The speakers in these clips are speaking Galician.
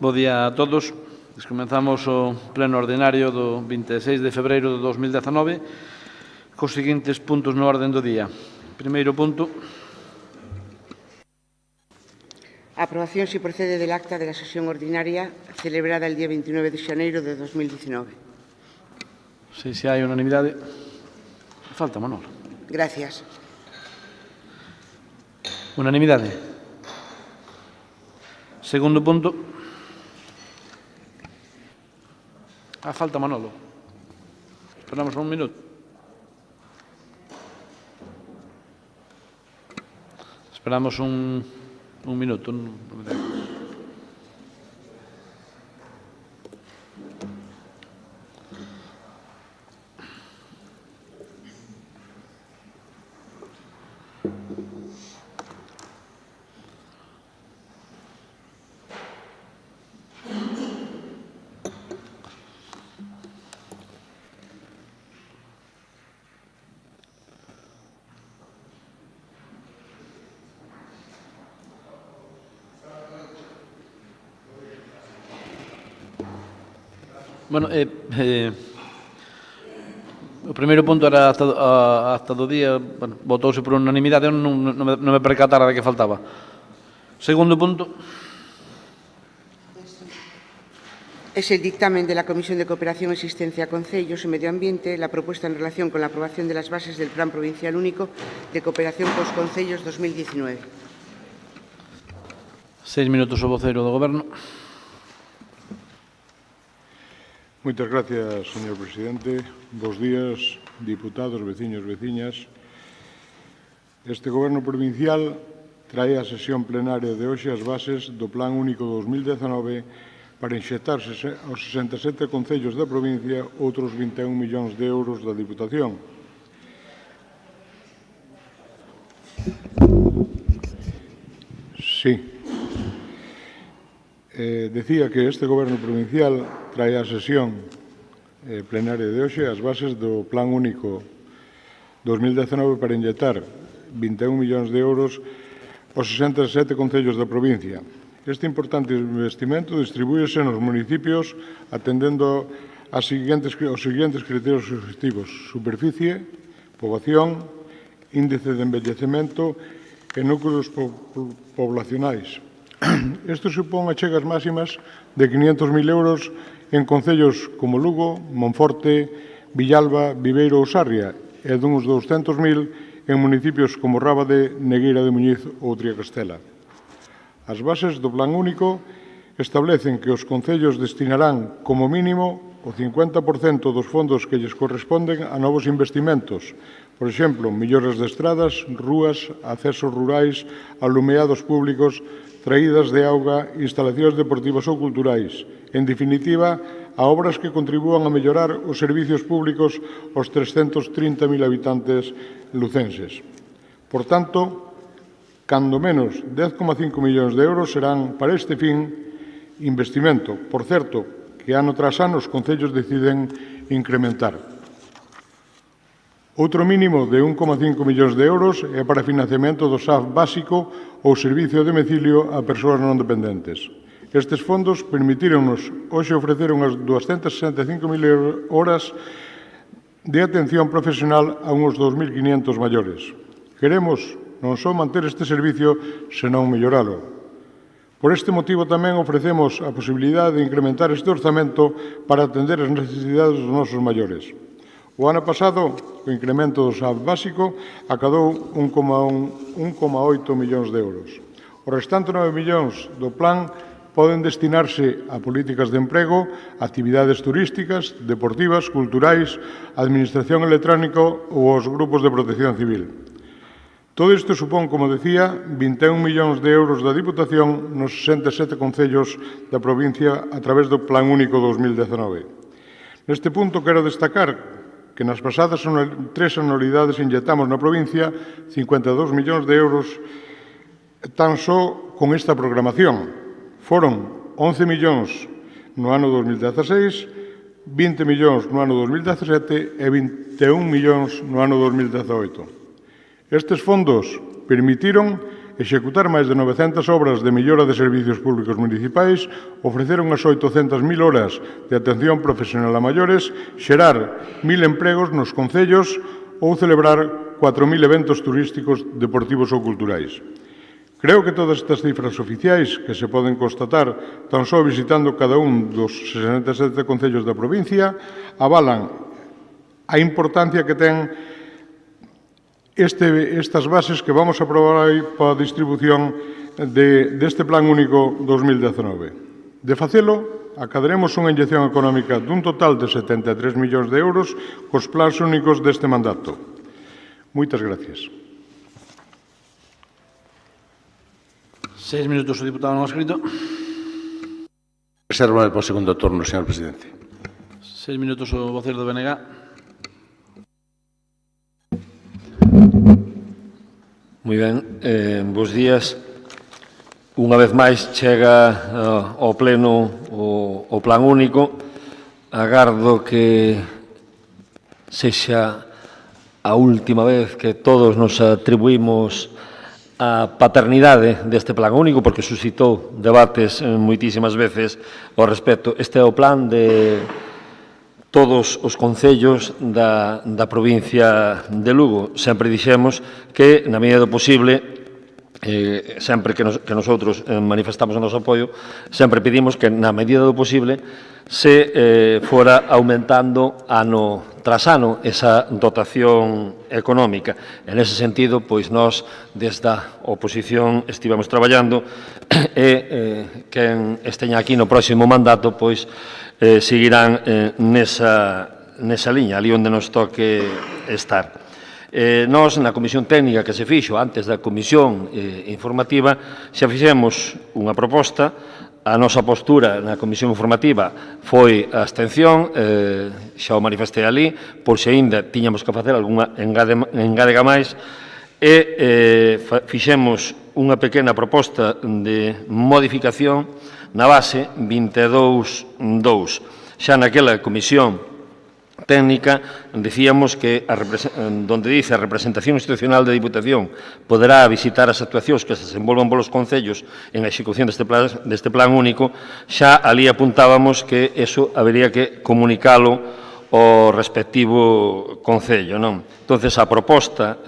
Bo día a todos. Comenzamos o pleno ordinario do 26 de febreiro de 2019 cos seguintes puntos no orden do día. Primeiro punto. Aprobación, si procede, del acta de la sesión ordinaria celebrada el día 29 de xaneiro de 2019. Se hai unanimidade. Falta, Manolo. Gracias. Unanimidade. Segundo punto. Falta, Manolo. Esperamos un minuto. Esperamos un minuto. Bueno, o primeiro punto era hasta do día, bueno, votouse por unanimidade, eu non me percatara de que faltaba. Segundo punto. Es el dictamen de la Comisión de Cooperación, Asistencia a Concellos y Medio Ambiente, la propuesta en relación con la aprobación de las bases del Plan Provincial Único de Cooperación cos Concellos 2019. 6 minutos o voceiro do Goberno. Moitas gracias, señor presidente. Bos días, diputados, veciños, veciñas. Este Goberno provincial trae á sesión plenaria de hoxe as bases do Plan Único 2019 para inxectarse aos 67 concellos da provincia outros 21 millóns de euros da Diputación. Sí. Decía que este Goberno provincial trae á sesión plenaria de hoxe as bases do Plan Único 2019 para inyectar 21 millóns de euros aos 67 concellos da provincia. Este importante investimento distribúese nos municipios atendendo aos seguintes criterios objetivos: superficie, poboación, índice de envellecemento e núcleos poblacionais. Isto supón achegas máximas de 500.000 euros en concellos como Lugo, Monforte, Villalba, Viveiro ou Sarria e duns 200.000 en municipios como Rábade, Negueira de Muñiz ou Triacastela. As bases do Plan Único establecen que os concellos destinarán como mínimo o 50% dos fondos que lles corresponden a novos investimentos, por exemplo, melloras de estradas, rúas, accesos rurais, alumeados públicos, traídas de auga, instalacións deportivas ou culturais. En definitiva, a obras que contribúan a mellorar os servicios públicos aos 330.000 habitantes lucenses. Por tanto, cando menos 10,5 millóns de euros serán para este fin investimento. Por certo, que ano tras ano os concellos deciden incrementar. Outro mínimo de 1,5 millóns de euros é para financiamento do SAF básico ou servicio a domicilio a persoas non dependentes. Estes fondos permitíronnos hoxe ofrecer unhas 265.000 horas de atención profesional a uns 2.500 maiores. Queremos non só manter este servicio, senón melloralo. Por este motivo tamén ofrecemos a posibilidade de incrementar este orzamento para atender as necesidades dos nosos maiores. O ano pasado, o incremento do SAF básico acadou 1,8 millóns de euros. Os restantes 9 millóns do plan poden destinarse a políticas de emprego, actividades turísticas, deportivas, culturais, administración electrónica ou aos grupos de protección civil. Todo isto supón, como decía, 21 millóns de euros da Diputación nos 67 concellos da provincia a través do Plan Único 2019. Neste punto quero destacar que nas pasadas 3 anualidades inyectamos na provincia 52 millóns de euros tan só con esta programación. Foron 11 millóns no ano 2016, 20 millóns no ano 2017 e 21 millóns no ano 2018. Estes fondos permitiron executar máis de 900 obras de mellora de servicios públicos municipais, ofrecer unhas 800.000 horas de atención profesional a maiores, xerar 1.000 empregos nos concellos ou celebrar 4.000 eventos turísticos, deportivos ou culturais. Creo que todas estas cifras oficiais que se poden constatar tan só visitando cada un dos 67 concellos da provincia avalan a importancia que ten estas bases que vamos a aprobar aí para a distribución deste Plan Único 2019. De facelo, acadaremos unha inyección económica dun total de 73 millóns de euros cos plans únicos deste mandato. Moitas gracias. 6 minutos o diputado non escrito. Reserva para o segundo turno, señor presidente. 6 minutos o voceiro do BNG. Moi ben, bos días. Unha vez máis chega ao pleno o Plan Único. Agardo que sexa a última vez que todos nos atribuímos a paternidade deste Plan Único, porque suscitou debates moitísimas veces ao respecto. Este é o plan de todos os concellos da provincia de Lugo. Sempre dixemos que, na medida do posible, sempre que nosotros manifestamos o noso apoio, sempre pedimos que, na medida do posible, se fora aumentando ano tras ano esa dotación económica. En ese sentido, pois nós, desde a oposición, estivemos traballando e quen esteña aquí no próximo mandato, pois seguirán nesa liña, ali onde nos toque estar. Nós, na comisión técnica que se fixo antes da comisión informativa, xa fixemos unha proposta. A nosa postura na comisión informativa foi a abstención, xa o manifestei ali, por se aínda tiñamos que facer algunha engádega máis, e fixemos unha pequena proposta de modificación na base 22.2. Xa naquela comisión técnica dicíamos que, donde dice a representación institucional da Diputación poderá visitar as actuacións que se desenvolvan polos concellos en a execución deste plan único, xa ali apuntábamos que eso habería que comunicalo ao respectivo concello, non? Entonces, a proposta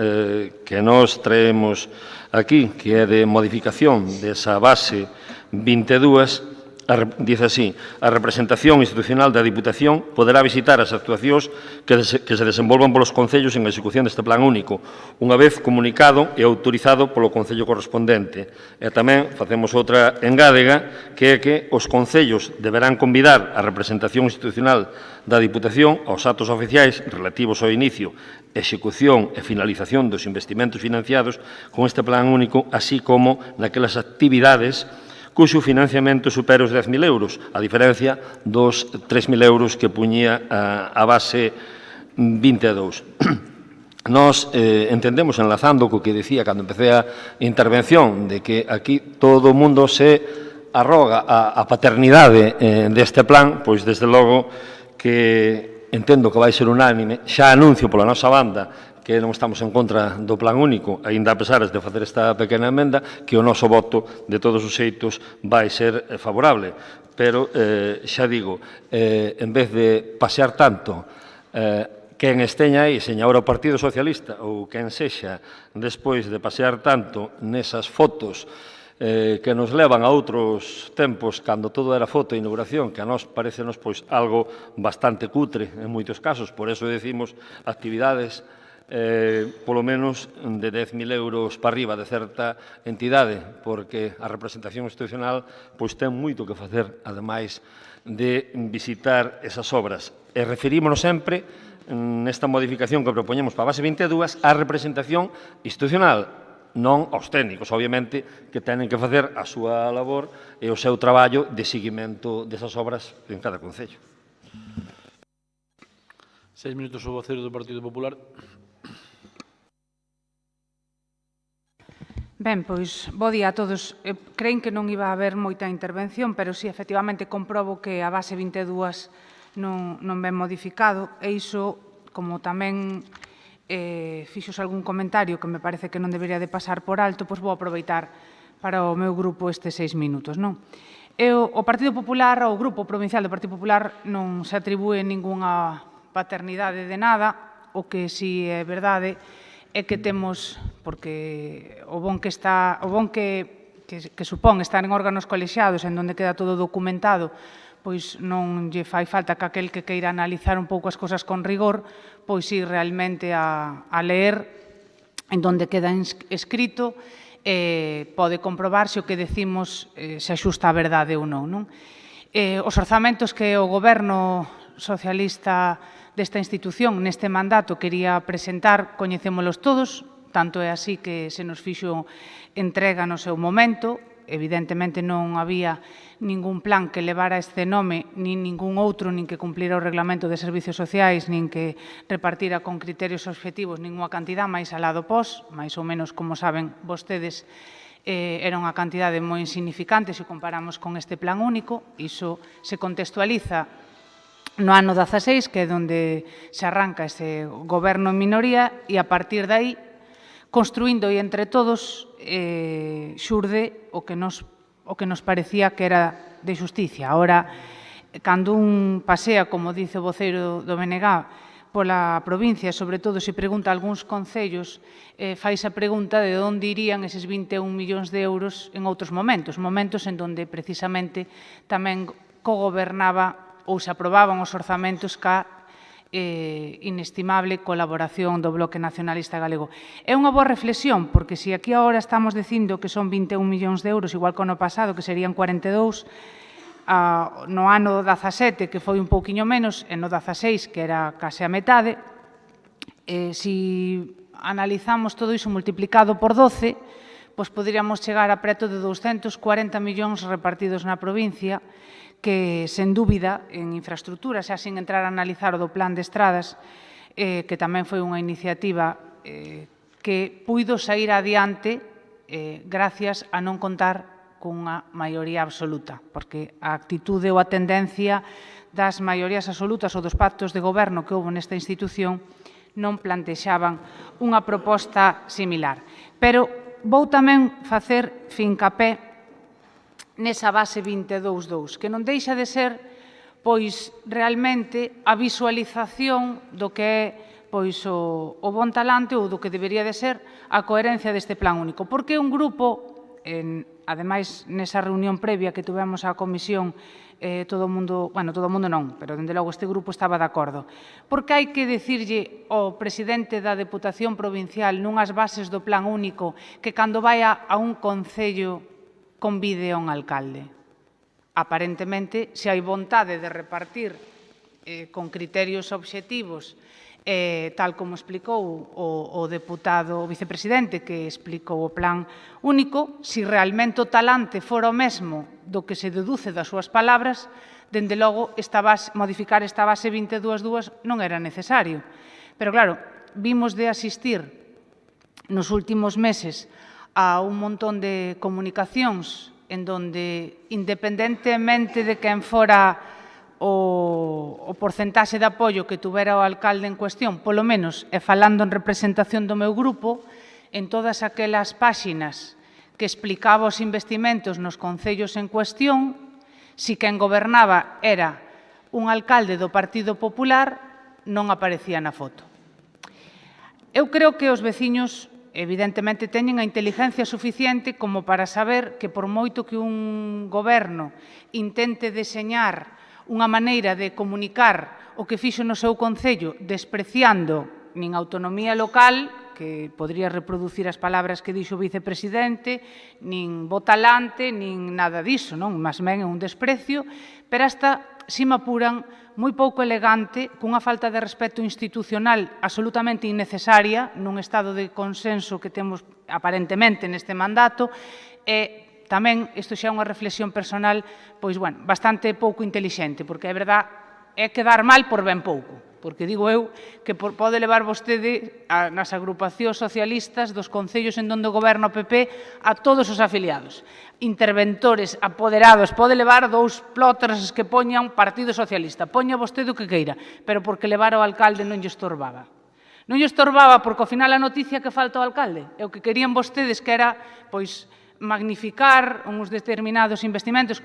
que nós traemos aquí, que é de modificación desa base 22, dice así: a representación institucional da Diputación poderá visitar as actuacións que se desenvolvan polos concellos en execución deste plan único, unha vez comunicado e autorizado polo concello correspondente. E tamén facemos outra engádega, que é que os concellos deberán convidar a representación institucional da Diputación aos actos oficiais relativos ao inicio, execución e finalización dos investimentos financiados con este plan único, así como naquelas actividades cuxo financiamento supera os 10.000 euros, a diferencia dos 3.000 euros que puñía a base 22. Nós entendemos, enlazando co que dicía cando empecé a intervención, de que aquí todo o mundo se arroga a paternidade deste plan, pois desde logo que entendo que vai ser unánime. Xa anuncio pola nosa banda que non estamos en contra do plan único, aínda a pesar de facer esta pequena emenda, que o noso voto, de todos os xeitos, vai ser favorable. Pero, xa digo, en vez de pasear tanto, quen esteña aí, seña ahora o Partido Socialista, ou quen sexa, despois de pasear tanto nesas fotos que nos levan a outros tempos, cando todo era foto e inauguración, que a nós parecenos pois algo bastante cutre en moitos casos, por eso decimos actividades polo menos de 10.000 euros para arriba de certa entidade, porque a representación institucional pois ten moito que facer, ademais de visitar esas obras. E referímonos sempre, nesta modificación que propoñemos para a base 22, á representación institucional, non aos técnicos, obviamente, que tenen que facer a súa labor e o seu traballo de seguimento desas obras en cada concello. 6 minutos o voceiro do Partido Popular. Ben, pois, bo día a todos. Creen que non iba a haber moita intervención, pero si, efectivamente, comprobo que a base 22 non ben modificado, e iso, como tamén fixos algún comentario que me parece que non debería de pasar por alto, pois vou aproveitar para o meu grupo estes 6 minutos, non? O Partido Popular, o Grupo Provincial do Partido Popular, non se atribúe ningunha paternidade de nada. O que si é verdade é que temos, porque o bon que supón estar en órganos colexiados en donde queda todo documentado, pois non lle fai falta que aquel que queira analizar un pouco as cousas con rigor, pois ir realmente a ler en donde queda escrito, pode comprobar se o que decimos se axusta á verdade ou non. Os orzamentos que o Goberno socialista desta institución neste mandato quería presentar, coñecémolos todos, tanto é así que se nos fixo entrega no seu momento. Evidentemente non había ningún plan que levara este nome, nin ningún outro, nin que cumplira o Reglamento de Servicios Sociais, nin que repartira con criterios obxectivos ninguna cantidad máis alá do pos, máis ou menos, como saben vostedes, era unha cantidade moi insignificante se comparamos con este plan único. Iso se contextualiza no ano 16, que é onde se arranca ese goberno en minoría, e a partir de aí, construindo e entre todos, xurde o que nos parecía que era de xusticia. Ahora, cando un pasea, como dice o voceiro do BNG, pola provincia, sobre todo se pregunta a algúns concellos, faise a pregunta de onde irían eses 21 millóns de euros en outros momentos en donde precisamente tamén cogobernaba ou se aprobaban os orzamentos ca inestimable colaboración do Bloque Nacionalista Galego. É unha boa reflexión, porque se aquí agora estamos dicindo que son 21 millóns de euros, igual que no pasado, que serían 42, no ano 17, que foi un pouquiño menos, e no 16, que era case a metade, se analizamos todo iso multiplicado por 12, pois poderíamos chegar a preto de 240 millóns repartidos na provincia, que, sen dúbida, en infraestructura, xa sin entrar a analizar o do plan de estradas, que tamén foi unha iniciativa que puido sair adiante gracias a non contar cunha maioría absoluta, porque a actitude ou a tendencia das maiorías absolutas ou dos pactos de goberno que houve nesta institución non plantexaban unha proposta similar. Pero vou tamén facer fincapé nesa base 22.2, que non deixa de ser, pois, realmente a visualización do que é pois o bon talante ou do que debería de ser a coherencia deste plan único. Porque un grupo, ademais, nesa reunión previa que tuvemos á comisión, todo o mundo non, pero dende logo este grupo estaba de acordo. Porque hai que dicirlle ao presidente da Deputación Provincial nunhas bases do plan único que cando vai a un concello convide a un alcalde. Aparentemente, se hai vontade de repartir con criterios obxectivos, tal como explicou o deputado, o vicepresidente, que explicou o plan único, se realmente o talante fora o mesmo do que se deduce das súas palabras, dende logo modificar esta base 22.2 non era necesario. Pero claro, vimos de asistir nos últimos meses a un montón de comunicacións en donde, independentemente de quen fora o porcentaxe de apoio que tuvera o alcalde en cuestión, polo menos, e falando en representación do meu grupo, en todas aquelas páxinas que explicaba os investimentos nos concellos en cuestión, si quen gobernaba era un alcalde do Partido Popular, non aparecía na foto. Eu creo que os veciños evidentemente teñen a inteligencia suficiente como para saber que por moito que un goberno intente deseñar unha maneira de comunicar o que fixo no seu concello despreciando nin autonomía local, que podría reproducir as palabras que dixo o vicepresidente, nin botalante, nin nada diso, non? Mas ben é un desprecio, pero hasta, si me apuran, moi pouco elegante, cunha falta de respeto institucional absolutamente innecesaria nun estado de consenso que temos aparentemente neste mandato, e tamén, isto xa é unha reflexión personal, pois, bueno, bastante pouco intelixente, porque é verdad, é quedar mal por ben pouco, porque digo eu que pode levar vostede nas agrupacións socialistas dos concellos en donde goberna o PP a todos os afiliados. Interventores, apoderados, pode levar 2 plotters que poñan Partido Socialista, poña vostede o que queira, pero porque levar ao alcalde non lle estorbaba. Non lle estorbaba porque ao final a noticia que falta o alcalde. E o que querían vostedes que era pois magnificar uns determinados investimentos,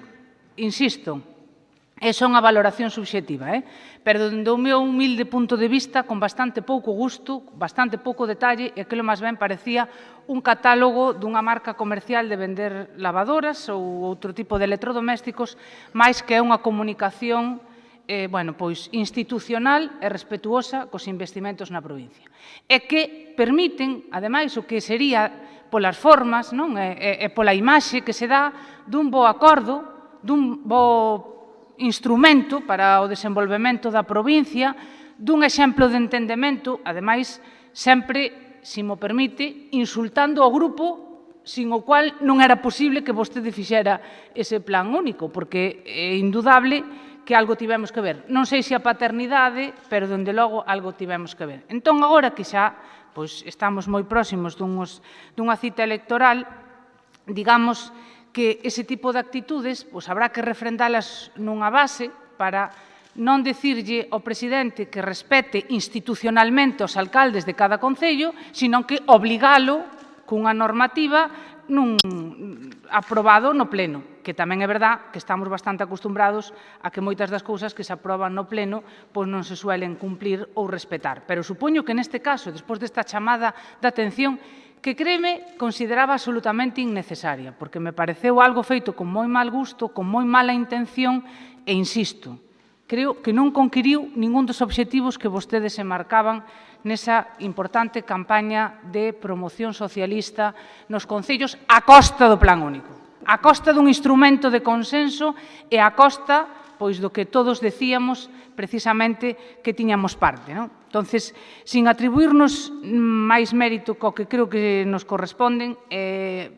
insisto, é só unha valoración subxectiva, pero dende o meu humilde punto de vista, con bastante pouco gusto, bastante pouco detalle, e aquilo máis ben parecía un catálogo dunha marca comercial de vender lavadoras ou outro tipo de electrodomésticos, máis que unha comunicación pois, institucional e respetuosa cos investimentos na provincia. E que permiten, ademais, o que sería polas formas e pola imaxe que se dá dun bo acordo, dun bo instrumento para o desenvolvemento da provincia, dun exemplo de entendemento, ademais, sempre, se mo permite, insultando ao grupo sin o cual non era posible que vostede fixera ese plan único, porque é indudable que algo tivemos que ver. Non sei se a paternidade, pero, dende logo, algo tivemos que ver. Entón, agora que xa pois, estamos moi próximos dunha cita electoral, digamos que ese tipo de actitudes pois, habrá que refrendalas nunha base para non dicirlle ao presidente que respete institucionalmente os alcaldes de cada concello, sino que obligalo cunha normativa aprobado no pleno, que tamén é verdad que estamos bastante acostumbrados a que moitas das cousas que se aproban no pleno pois non se suelen cumplir ou respetar. Pero supoño que neste caso, despois desta chamada de atención, que créeme, consideraba absolutamente innecesaria, porque me pareceu algo feito con moi mal gusto, con moi mala intención, e insisto, creo que non conquiriu ningún dos obxectivos que vostedes se marcaban nesa importante campaña de promoción socialista nos concellos a costa do Plan Único, a costa dun instrumento de consenso e a costa pois do que todos decíamos precisamente que tiñamos parte. Entonces, sin atribuirnos máis mérito co que creo que nos corresponden,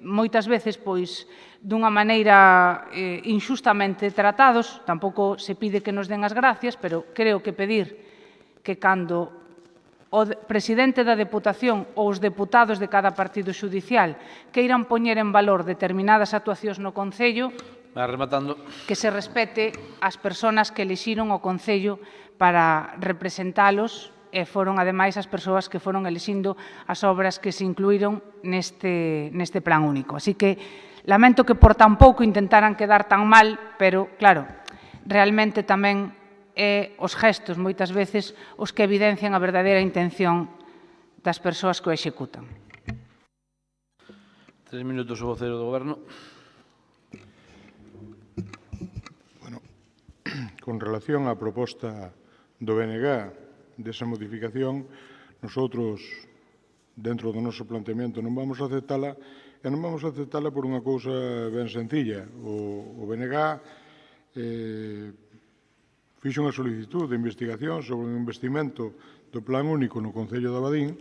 moitas veces, pois, dunha maneira inxustamente tratados, tampouco se pide que nos den as gracias, pero creo que pedir que cando o presidente da Deputación ou os deputados de cada partido xudicial queiran poñer en valor determinadas actuacións no Concello, que se respete as persoas que elixiron o Concello para representalos e foron, ademais, as persoas que foron elixindo as obras que se incluíron neste plan único. Así que lamento que por tan pouco intentaran quedar tan mal, pero, claro, realmente tamén os gestos, moitas veces, os que evidencian a verdadeira intención das persoas que o executan. 3 minutos o vocero do Goberno. Bueno, con relación á proposta do BNG desa modificación, nosotros, dentro do noso planteamento, non vamos a aceptala, e non vamos a aceptala por unha cousa ben sencilla. O BNG fixo unha solicitud de investigación sobre un investimento do Plan Único no Concello de Abadín,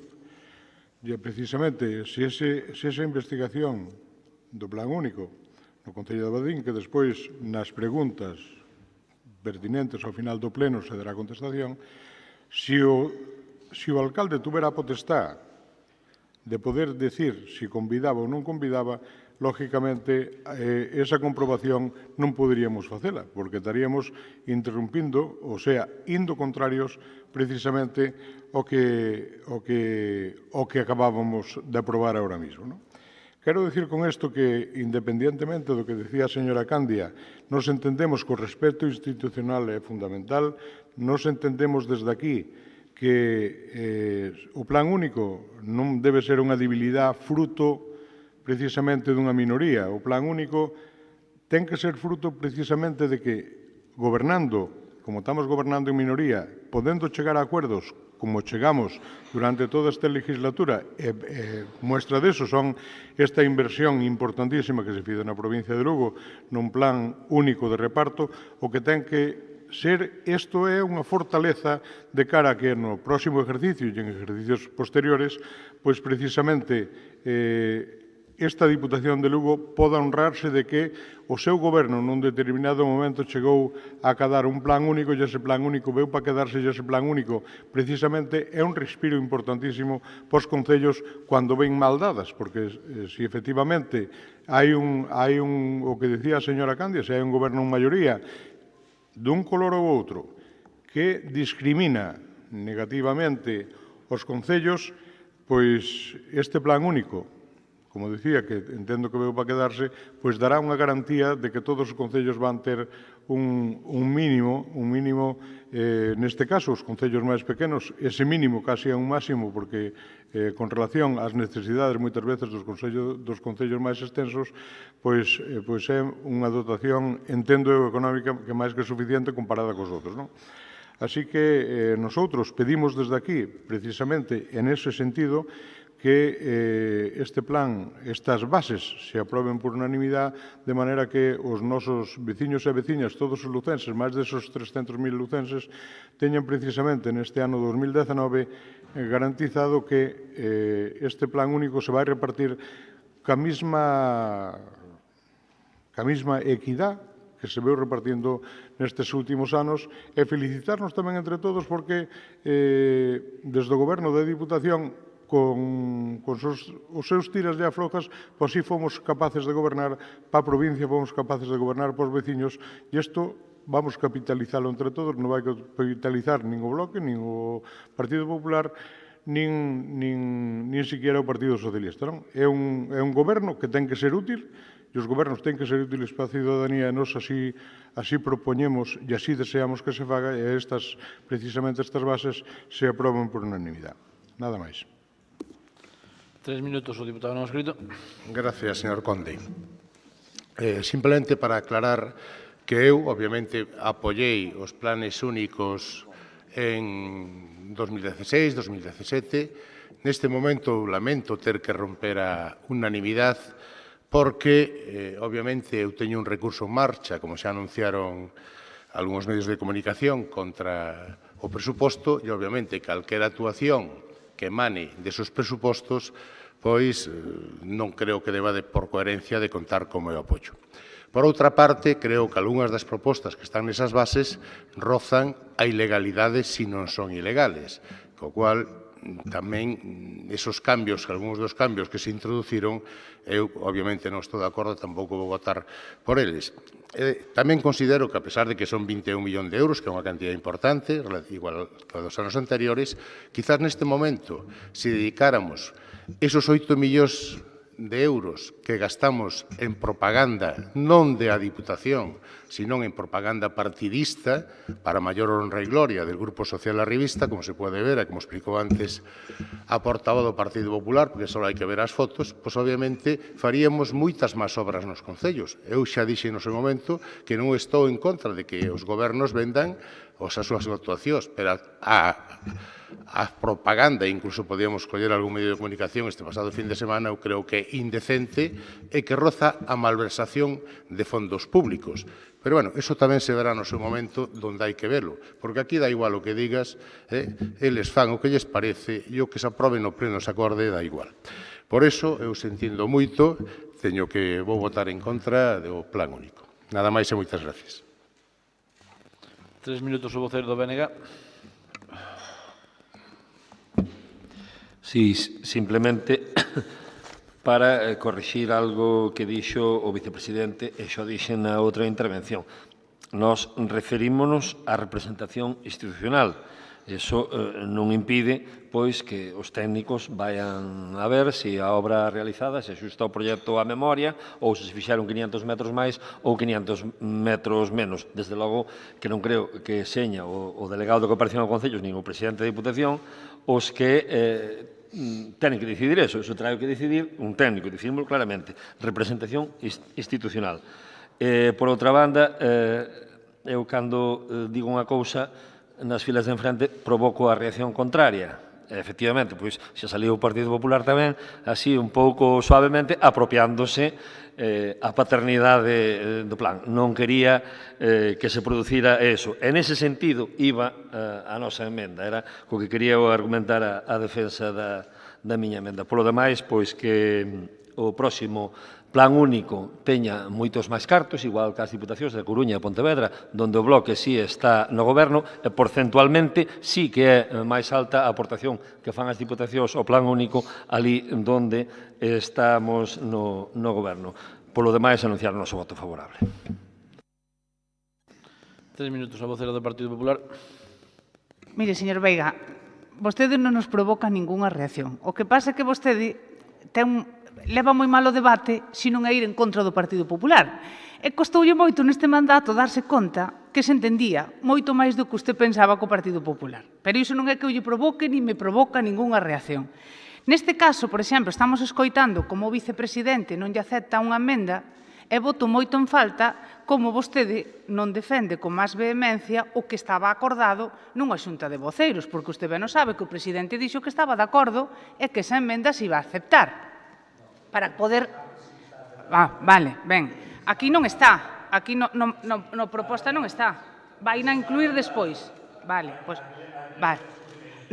e precisamente se esa investigación do Plan Único no Concello de Abadín, que despois nas preguntas pertinentes ao final do pleno se dará contestación, se o alcalde tuvera a potestad de poder decir se convidaba ou non convidaba, lógicamente, esa comprobación non poderíamos facela, porque estaríamos interrumpindo, o sea, indo contrarios precisamente o que acabábamos de aprobar ahora mismo. Quero dicir con isto que, independientemente do que decía a señora Candia, nos entendemos que o respeto institucional é fundamental, nos entendemos desde aquí que o Plan Único non debe ser unha debilidade fruto precisamente dunha minoría. O Plan Único ten que ser fruto precisamente de que, gobernando, como estamos gobernando en minoría, podendo chegar a acuerdos como chegamos durante toda esta legislatura, muestra deso son esta inversión importantísima que se fixe na provincia de Lugo nun Plan Único de reparto, o que ten que ser, isto é unha fortaleza de cara a que no próximo exercicio e en exercicios posteriores, pois precisamente esta Diputación de Lugo poda honrarse de que o seu goberno nun determinado momento chegou a acadar un plan único e ese plan único veu para quedarse e ese plan único precisamente é un respiro importantísimo pos concellos cando ven mal dadas, porque se efectivamente hai o que decía a señora Candia, se hai un goberno en maioría dun color ou outro que discrimina negativamente Os concellos, pois este plan único, como dicía, que entendo que veu para quedarse, pois dará unha garantía de que todos os concellos van ter un mínimo, neste caso, os concellos máis pequenos, ese mínimo casi é un máximo, porque con relación ás necesidades moitas veces dos concellos máis extensos, pois é unha dotación, entendo eu, económica, que máis que suficiente comparada cos outros, non? Así que nosotros pedimos desde aquí, precisamente en ese sentido, que este plan, estas bases, se aproben por unanimidade, de maneira que os nosos veciños e veciñas, todos os lucenses, máis desos 300.000 lucenses, teñan precisamente neste ano 2019 garantizado que este plan único se vai repartir ca mesma equidade que se veu repartindo nestes últimos anos, e felicitarnos tamén entre todos porque desde o Goberno da Diputación con os seus tiras e aflojas, pois si fomos capaces de gobernar para a provincia, fomos capaces de gobernar para os veciños, e isto vamos capitalizalo entre todos, non vai capitalizar nin o Bloque, nin o Partido Popular, nin siquiera o Partido Socialista. Non? É un goberno que ten que ser útil, e os gobernos ten que ser útiles para a ciudadanía, e nós así propoñemos e así deseamos que se faga, e precisamente estas bases se aproben por unanimidade. Nada máis. 3 minutos o diputado non escrito. Gracias, señor Conde. Simplemente para aclarar que eu, obviamente, apoyei os planes únicos en 2016, 2017. Neste momento lamento ter que romper a unanimidade porque, obviamente, eu teño un recurso en marcha, como xa anunciaron algúns medios de comunicación, contra o presuposto e, obviamente, calquera actuación que emane desos presupostos, pois non creo que deba, por coherencia, de contar co meu apoio. Por outra parte, creo que algunhas das propostas que están nesas bases rozan a ilegalidade se non son ilegales, co cual tamén esos cambios, algúns dos cambios que se introduciron, eu obviamente non estou de acordo, tampouco vou votar por eles. Tamén considero que, a pesar de que son 21 millóns de euros, que é unha cantidad importante, igual que a dos anos anteriores, quizás neste momento, se dedicáramos esos 8 millóns de euros que gastamos en propaganda, non de a Diputación, sino en propaganda partidista, para maior honra e gloria del Grupo Social da Revista, como se pode ver, e como explicou antes a portavoz do Partido Popular, porque só hai que ver as fotos, pois obviamente faríamos moitas máis obras nos concellos. Eu xa dixe no seu momento que non estou en contra de que os gobernos vendan as súas actuacións, pero a propaganda, incluso podíamos coller algún medio de comunicación este pasado fin de semana, eu creo que é indecente e que roza a malversación de fondos públicos. Pero, bueno, eso tamén se verá no seu momento donde hai que verlo, porque aquí dá igual o que digas, eles fan o que lles parece e o que se aprobe no pleno se acorde dá igual. Por eso, eu sentindo moito, teño que vou votar en contra do plan único. Nada máis e moitas gracias. 3 minutos o voceiro do BNG. Sí, simplemente para corrixir algo que dixo o vicepresidente e xo dixen na outra intervención. Nos referímonos á representación institucional. Eso non impide, pois, que os técnicos vayan a ver se a obra realizada se axusta ao proxecto á memoria ou se fixeron 500 metros máis ou 500 metros menos. Desde logo que non creo que seña o delegado de cooperación ao Concellos nin o presidente da Diputación os que tenen que decidir eso trae que decidir un técnico, decidimos claramente, representación institucional. Por outra banda, eu cando digo unha cousa nas filas de enfrente provoco a reacción contraria. Efectivamente, pois xa saliu o Partido Popular tamén, así un pouco suavemente, apropiándose a paternidade do plan. Non quería que se producira eso. En ese sentido, iba a nosa emenda. Era co que quería argumentar a defensa da miña emenda. Polo demais, pois que o próximo plan único teña moitos máis cartos, igual que as Diputacións de Coruña e Pontevedra, donde o Bloque sí está no Goberno, e porcentualmente sí que é máis alta a aportación que fan as Diputacións ao plan único ali donde estamos no Goberno. Polo demais, anunciar o noso voto favorable. 3 minutos a voceira do Partido Popular. Mire, señor Veiga, vostede non nos provoca ningunha reacción. O que pasa é que vostede leva moi mal o debate se non é ir en contra do Partido Popular. E costoulle moito neste mandato darse conta que se entendía moito máis do que usted pensaba co Partido Popular. Pero iso non é que o lle provoque ni me provoca ningunha reacción. Neste caso, por exemplo, estamos escoitando como o vicepresidente non lle acepta unha emenda e voto moito en falta como vostede non defende con máis vehemencia o que estaba acordado nunha xunta de voceiros, porque usted ben non sabe que o presidente dixo que estaba de acordo e que esa emenda se iba a aceptar para poder... vale, ben, aquí non está, aquí no proposta non está, vai na incluir despois, vale, pois, vale.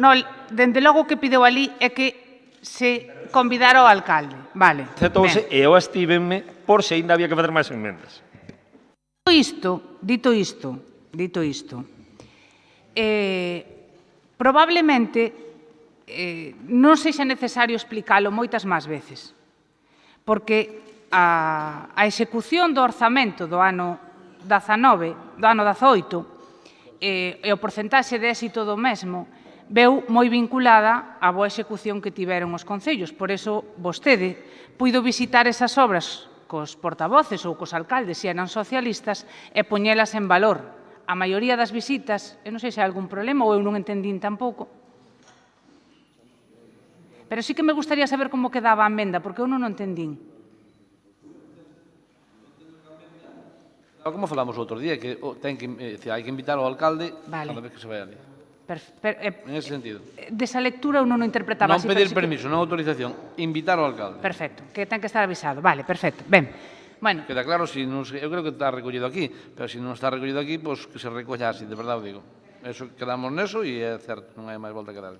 No, dende logo que pideu ali é que se convidara o alcalde, vale. Aceptouse e eu estívenme por se ainda había que fazer máis enmendas. Dito isto, probablemente non sexa necesario explicalo moitas máis veces, porque a execución do orzamento do ano 19, do ano 18, e o porcentaxe de éxito do mesmo veu moi vinculada á boa execución que tiveron os concellos. Por iso, vostede puido visitar esas obras cos portavoces ou cos alcaldes, se eran socialistas, e poñelas en valor. A maioría das visitas, eu non sei se hai algún problema ou eu non entendín tampouco, pero sí que me gustaría saber como quedaba a emenda, porque eu non o entendín. Como falamos o outro día, que hai que invitar ao alcalde cada vez que se vai ali. En ese sentido. Desa lectura eu non o interpretaba así. Non pedir permiso, non autorización, invitar ao alcalde. Perfecto, que ten que estar avisado. Vale, perfecto. Ben, bueno. Queda claro, eu creo que está recollido aquí, pero se non está recollido aquí, pois que se recolla así, de verdade o digo. Eso, quedamos neso e é certo, non hai máis volta que dar.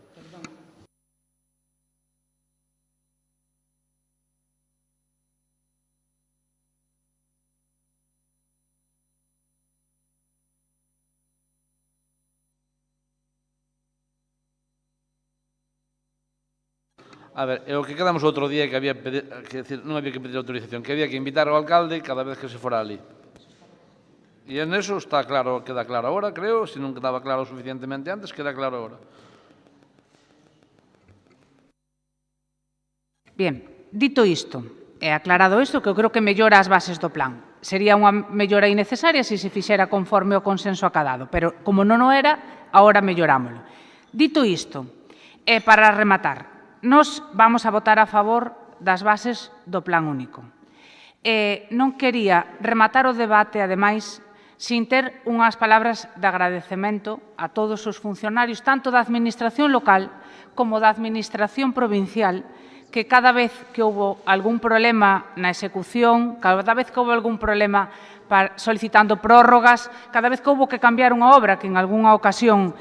A ver, o que quedamos outro día que non había que pedir autorización, que había que invitar ao alcalde cada vez que se fora ali. E en eso está claro, queda claro agora, creo, se non quedaba claro suficientemente antes, queda claro agora. Bien, dito isto, e aclarado isto, que eu creo que mellora as bases do plan. Sería unha mellora innecesaria se se fixera conforme o consenso acadado, pero como non o era, agora mellorámolo. Dito isto, e para rematar, nos vamos a votar a favor das bases do plan único. Non quería rematar o debate, ademais, sin ter unhas palabras de agradecemento a todos os funcionarios, tanto da Administración local como da Administración provincial, que cada vez que houve algún problema na execución, cada vez que houve algún problema solicitando prórrogas, cada vez que houve que cambiar unha obra, que en algunha ocasión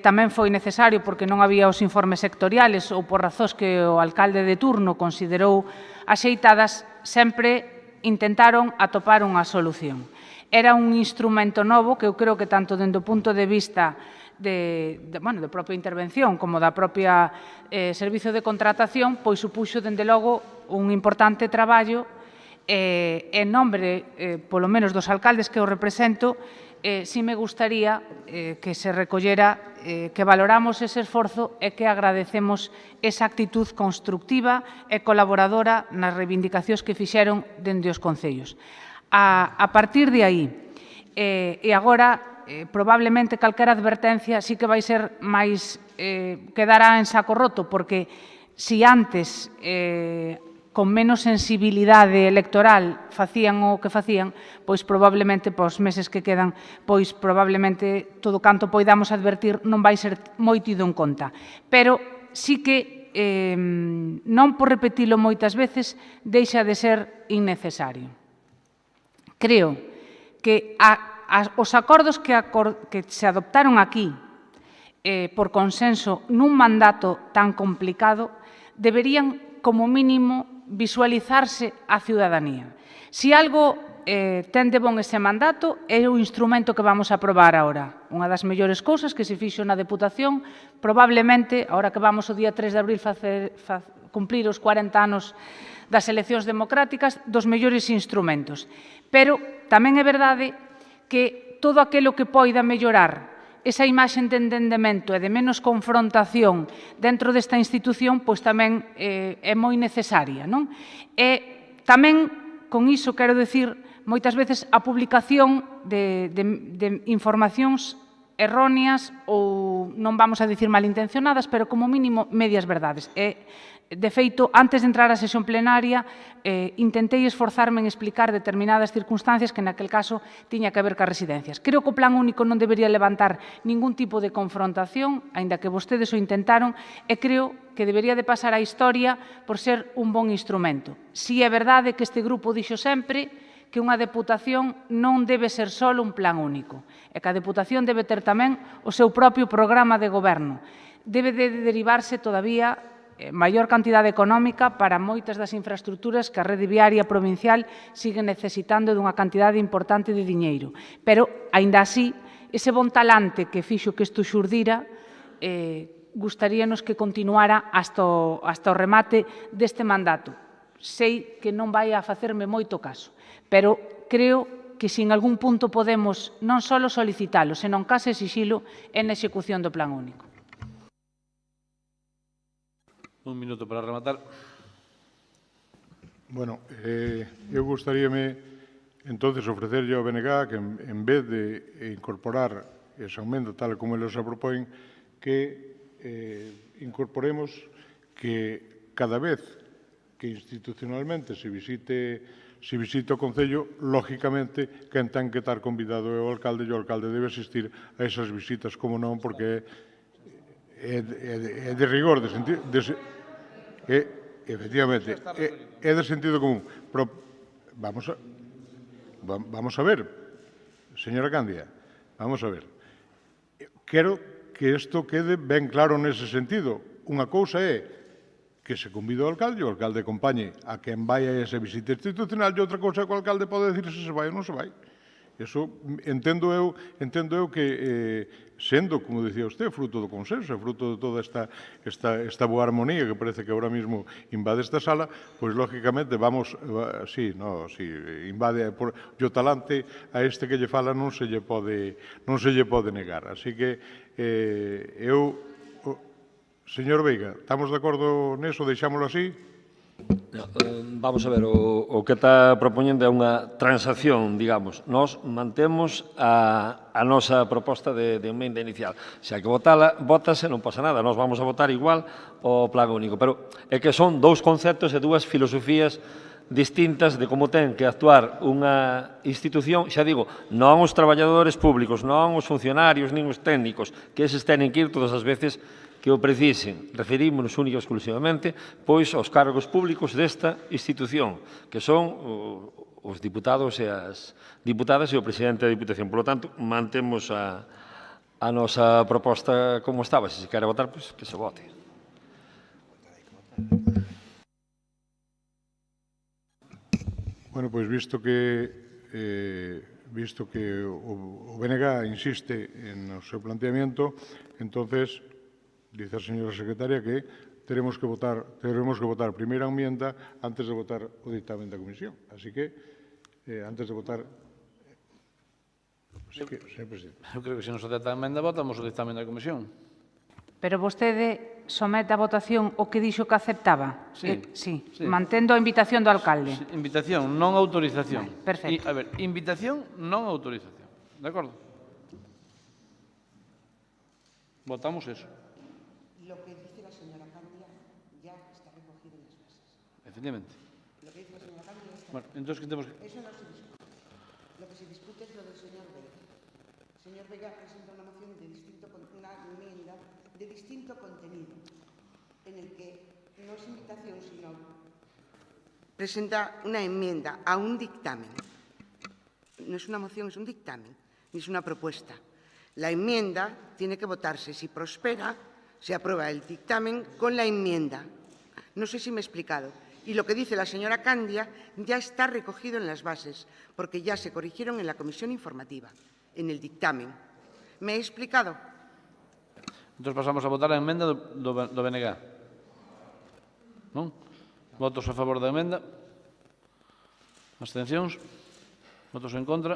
tamén foi necesario porque non había os informes sectoriales ou por razóns que o alcalde de turno considerou axeitadas, sempre intentaron atopar unha solución. Era un instrumento novo que eu creo que tanto dende o punto de vista de propia intervención como da propia servizo de contratación, pois supuxo, dende logo, un importante traballo en nombre, polo menos dos alcaldes que eu represento, si me gustaría que se recollera, que valoramos ese esforzo e que agradecemos esa actitud constructiva e colaboradora nas reivindicacións que fixeron dende os concellos. A partir de aí, e agora, probablemente calquera advertencia sí que vai ser máis, quedará en saco roto, porque si antes con menos sensibilidade electoral facían o que facían, pois probablemente pos meses que quedan, pois probablemente todo canto poidamos advertir non vai ser moi tido en conta. Pero sí que, non por repetilo moitas veces, deixa de ser innecesario. Creo que os acordos que se adoptaron aquí por consenso nun mandato tan complicado deberían, como mínimo, visualizarse a ciudadanía. Si algo ten de bon ese mandato, é o instrumento que vamos a aprobar agora. Unha das mellores cousas que se fixo na Deputación, probablemente, agora que vamos o día 3 de abril cumplir os 40 anos das eleccións democráticas, dos mellores instrumentos. Pero tamén é verdade que todo aquilo que poida mellorar esa imaxe de entendemento e de menos confrontación dentro desta institución, pois tamén é moi necesaria, non? E tamén, con iso, quero dicir, moitas veces a publicación de informacións erróneas ou, non vamos a dicir malintencionadas, pero como mínimo medias verdades. De feito, antes de entrar á sesión plenaria, intentei esforzarme en explicar determinadas circunstancias que naquel caso tiña que ver cas residencias. Creo que o plan único non debería levantar ningún tipo de confrontación, aínda que vostedes o intentaron, e creo que debería de pasar á historia por ser un bon instrumento. Si é verdade que este grupo dixo sempre que unha deputación non debe ser só un plan único, e que a deputación debe ter tamén o seu propio programa de goberno. Debe de derivarse todavía maior cantidade económica para moitas das infraestructuras que a rede viaria provincial sigue necesitando dunha cantidade importante de diñeiro. Pero, aínda así, ese bon talante que fixo que isto xurdira, gustaríanos que continuara hasta o remate deste mandato. Sei que non vai a facerme moito caso, pero creo que se en algún punto podemos non só solicitalo, senón case exixilo en a execución do plan único. Un minuto para rematar. Bueno, eu gustaríame entonces ofrecerlle ao BNG que en vez de incorporar esa aumento tal como eles a propoen, que incorporemos que cada vez que institucionalmente se visite o Concello, lógicamente, quen ten que estar convidado é o alcalde e o alcalde debe asistir a esas visitas, como non, porque é de rigor, efectivamente, é de sentido común. Pero vamos a ver, señora Candia, vamos a ver. Quero que isto quede ben claro nese sentido. Unha cousa é que se convida o alcalde acompañe a quen vai a esa visita institucional e outra cousa é que o alcalde pode decir se vai ou non se vai. Iso entendo eu que, sendo, como dicía usted, fruto do consenso, fruto de toda esta boa armonía que parece que ahora mismo invade esta sala, pois, lógicamente, invade o talante a este que lle fala non se lle pode negar. Así que señor Veiga, estamos de acordo neso? Deixámoslo así? Vamos a ver, o que está propoñendo é unha transacción, digamos. Nós mantemos a nosa proposta de emenda inicial. Se hai que votala, vótase, non pasa nada. Nós vamos a votar igual o plan único. Pero é que son dous conceptos e dúas filosofías distintas de como ten que actuar unha institución, xa digo, non os traballadores públicos, non os funcionarios, nin os técnicos, que eses tenen que ir todas as veces que o precisen. Referímonos única e exclusivamente pois aos cargos públicos desta institución, que son os diputados e as diputadas e o presidente da Diputación. Por lo tanto, mantemos a nosa proposta como estaba. Se se quere votar, pois que se vote. Bueno, pois visto que o BNG insiste en o seu planteamiento, entonces dice a señora secretaria que teremos que votar a primeira enmienda antes de votar o dictamen da comisión. Así que, antes de votar... Señor presidente. Eu creo que se nos acepta a emenda, votamos o dictamen da comisión. Pero vostede somete a votación o que dixo que aceptaba? Sí. Sí, mantendo a invitación do alcalde. Invitación, non autorización. Perfecto. A ver, invitación, non autorización. De acordo? Votamos eso. Lo que dice la señora Candia ya está recogido en las bases. Efectivamente. Lo que dice la señora Candia está... Bueno, entonces, ¿qué tenemos que...? Eso no se discute. Lo que se discute es lo del señor Vega. El señor Vega presenta una moción una enmienda de distinto contenido, en el que no es invitación, sino presenta una enmienda a un dictamen. No es una moción, es un dictamen, ni es una propuesta. La enmienda tiene que votarse. Si prospera, se aprueba el dictamen con la enmienda. No sé si me he explicado. Y lo que dice la señora Candia ya está recogido en las bases, porque ya se corrigieron en la comisión informativa, en el dictamen. ¿Me he explicado? Entón pasamos a votar a emenda do BNG. Non? Votos a favor da emenda? Abstencións? Votos en contra?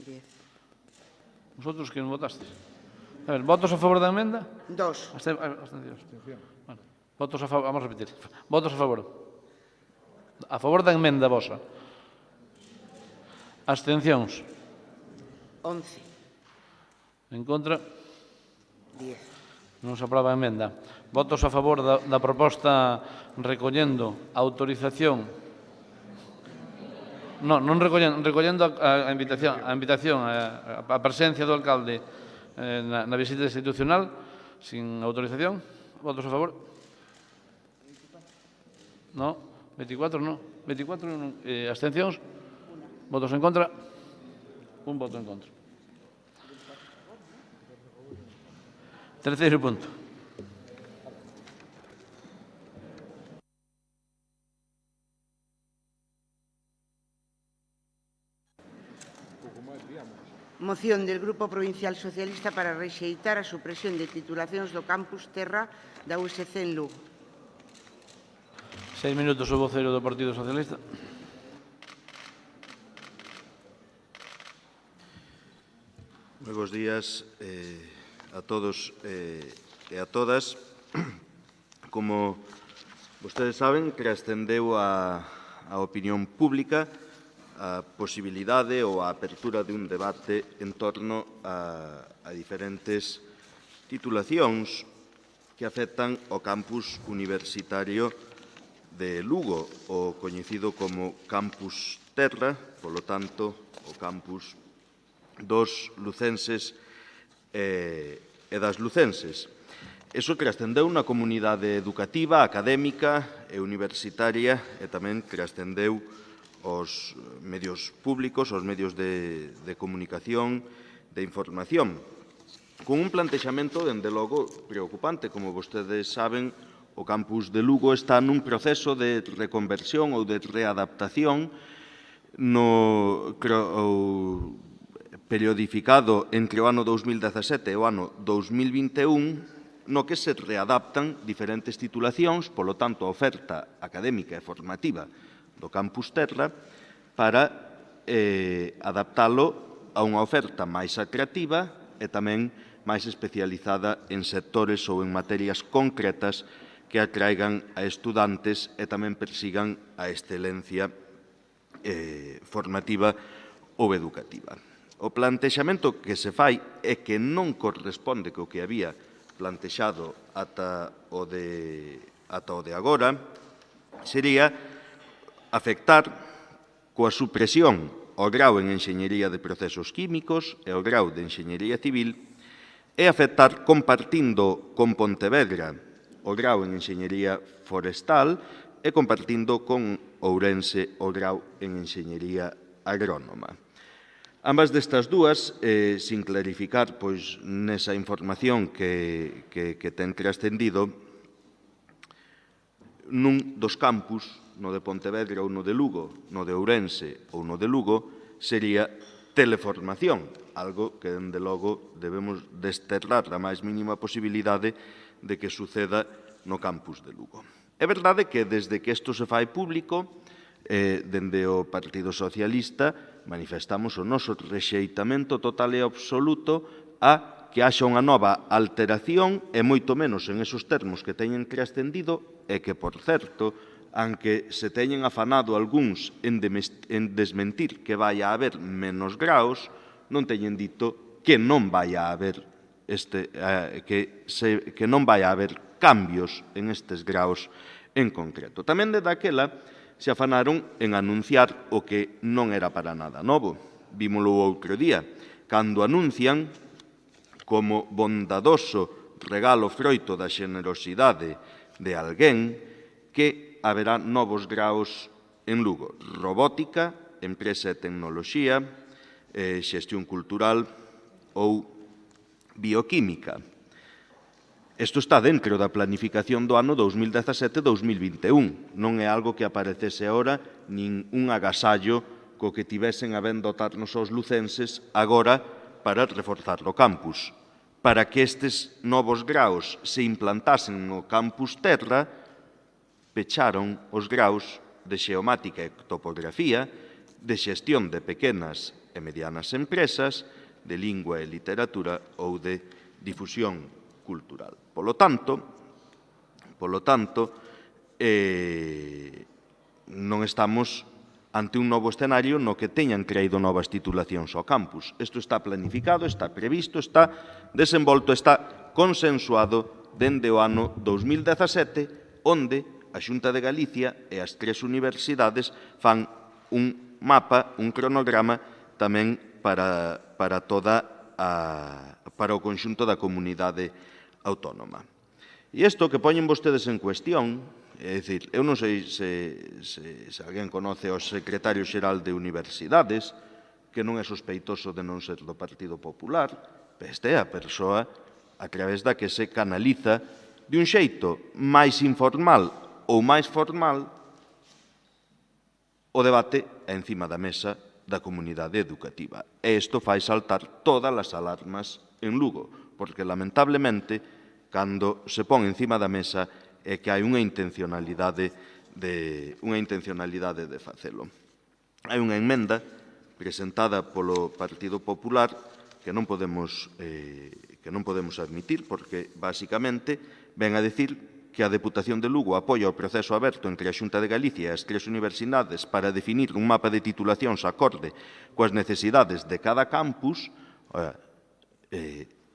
10. Vosotros que non votastes? A ver, votos a favor da emenda? 2. Abstencións. Bueno, votos a favor, vamos a repetir. Votos a favor. A favor da emenda vosa. Abstencións. 11. En contra. 10. Non se aproba a emenda. Votos a favor da proposta recollendo a autorización. Non recollendo a invitación, a presencia do alcalde na visita institucional, sin autorización. Votos a favor? No. 24 non. 24 non. Abstencións? Votos en contra? Un voto en contra. Terceiro punto. Moción del Grupo Provincial Socialista para rexeitar a supresión de titulacións do Campus Terra da USC en Lugo. 6 minutos o voceiro do Partido Socialista. Moi bons días a todos e a todas. Como vostedes saben, que ascendeu a opinión pública a posibilidade ou a apertura de un debate en torno a diferentes titulacións que afectan ao campus universitario de Lugo, o coñecido como Campus Terra, polo tanto, o campus dos lucenses e das lucenses. Iso que ascendeu na comunidade educativa, académica e universitaria e tamén que ascendeu aos medios públicos, aos medios de comunicación, de información, con un plantexamento, dende logo, preocupante. Como vostedes saben, o campus de Lugo está nun proceso de reconversión ou de readaptación periodificado entre o ano 2017 e o ano 2021, no que se readaptan diferentes titulacións, polo tanto, a oferta académica e formativa do Campus Terra para adaptalo a unha oferta máis atractiva e tamén máis especializada en sectores ou en materias concretas que atraigan a estudantes e tamén persigan a excelencia formativa ou educativa. O plantexamento que se fai é que non corresponde co que había plantexado ata o de agora, sería afectar coa supresión ao grau en Enxeñería de Procesos Químicos e ao grau de Enxeñería Civil e afectar compartindo con Pontevedra o grau en Enxeñería Forestal e compartindo con Ourense o grau en Enxeñería Agrónoma. Ambas destas dúas, sin clarificar nesa información que ten trascendido, nun dos campus, no de Pontevedra ou no de Lugo, no de Ourense ou no de Lugo, sería teleformación, algo que, dende logo, debemos desterrar a máis mínima posibilidade de que suceda no campus de Lugo. É verdade que, desde que isto se fai público, dende o Partido Socialista, manifestamos o noso rexeitamento total e absoluto a que haxa unha nova alteración e moito menos en esos termos que teñen trascendido e que, por certo, aunque se teñen afanado algúns en desmentir que vai a haber menos graos, non teñen dito que non vai a haber que non vai a haber cambios en estes graos en concreto. Tamén desde aquela se afanaron en anunciar o que non era para nada novo. Vímolo outro día, cando anuncian como bondadoso regalo froito da xenerosidade de alguén que haberá novos graos en Lugo. Robótica, Empresa e Tecnoloxía, Xestión Cultural ou Bioquímica. Isto está dentro da planificación do ano 2017-2021. Non é algo que aparecese agora, nin un agasallo co que tivesen a ben dotarnos aos lucenses agora para reforzar o campus. Para que estes novos graos se implantasen no Campus Terra, pecharon os graos de Xeomática e Topografía, de Xestión de Pequenas e Medianas Empresas, de Lingua e Literatura ou de difusión cultural. Polo tanto, non estamos ante un novo escenario no que teñan creído novas titulacións ao campus. Isto está planificado, está previsto, está desenvolto, está consensuado dende o ano 2017, onde a Xunta de Galicia e as 3 universidades fan un mapa, un cronograma tamén para o conxunto da comunidade autónoma. E isto que poñen vostedes en cuestión, é dicir, eu non sei se alguén conoce o secretario xeral de universidades, que non é sospeitoso de non ser do Partido Popular, esta é a persoa a través da que se canaliza de un xeito máis informal ou máis formal o debate encima da mesa da comunidade educativa. E isto fai saltar todas as alarmas en Lugo, porque, lamentablemente, cando se pon encima da mesa é que hai unha intencionalidade de facelo. Hai unha emenda presentada polo Partido Popular que non podemos admitir porque, basicamente, ven a decir que a Deputación de Lugo apoia o proceso aberto entre a Xunta de Galicia e as 3 universidades para definir un mapa de titulacións acorde coas necesidades de cada campus.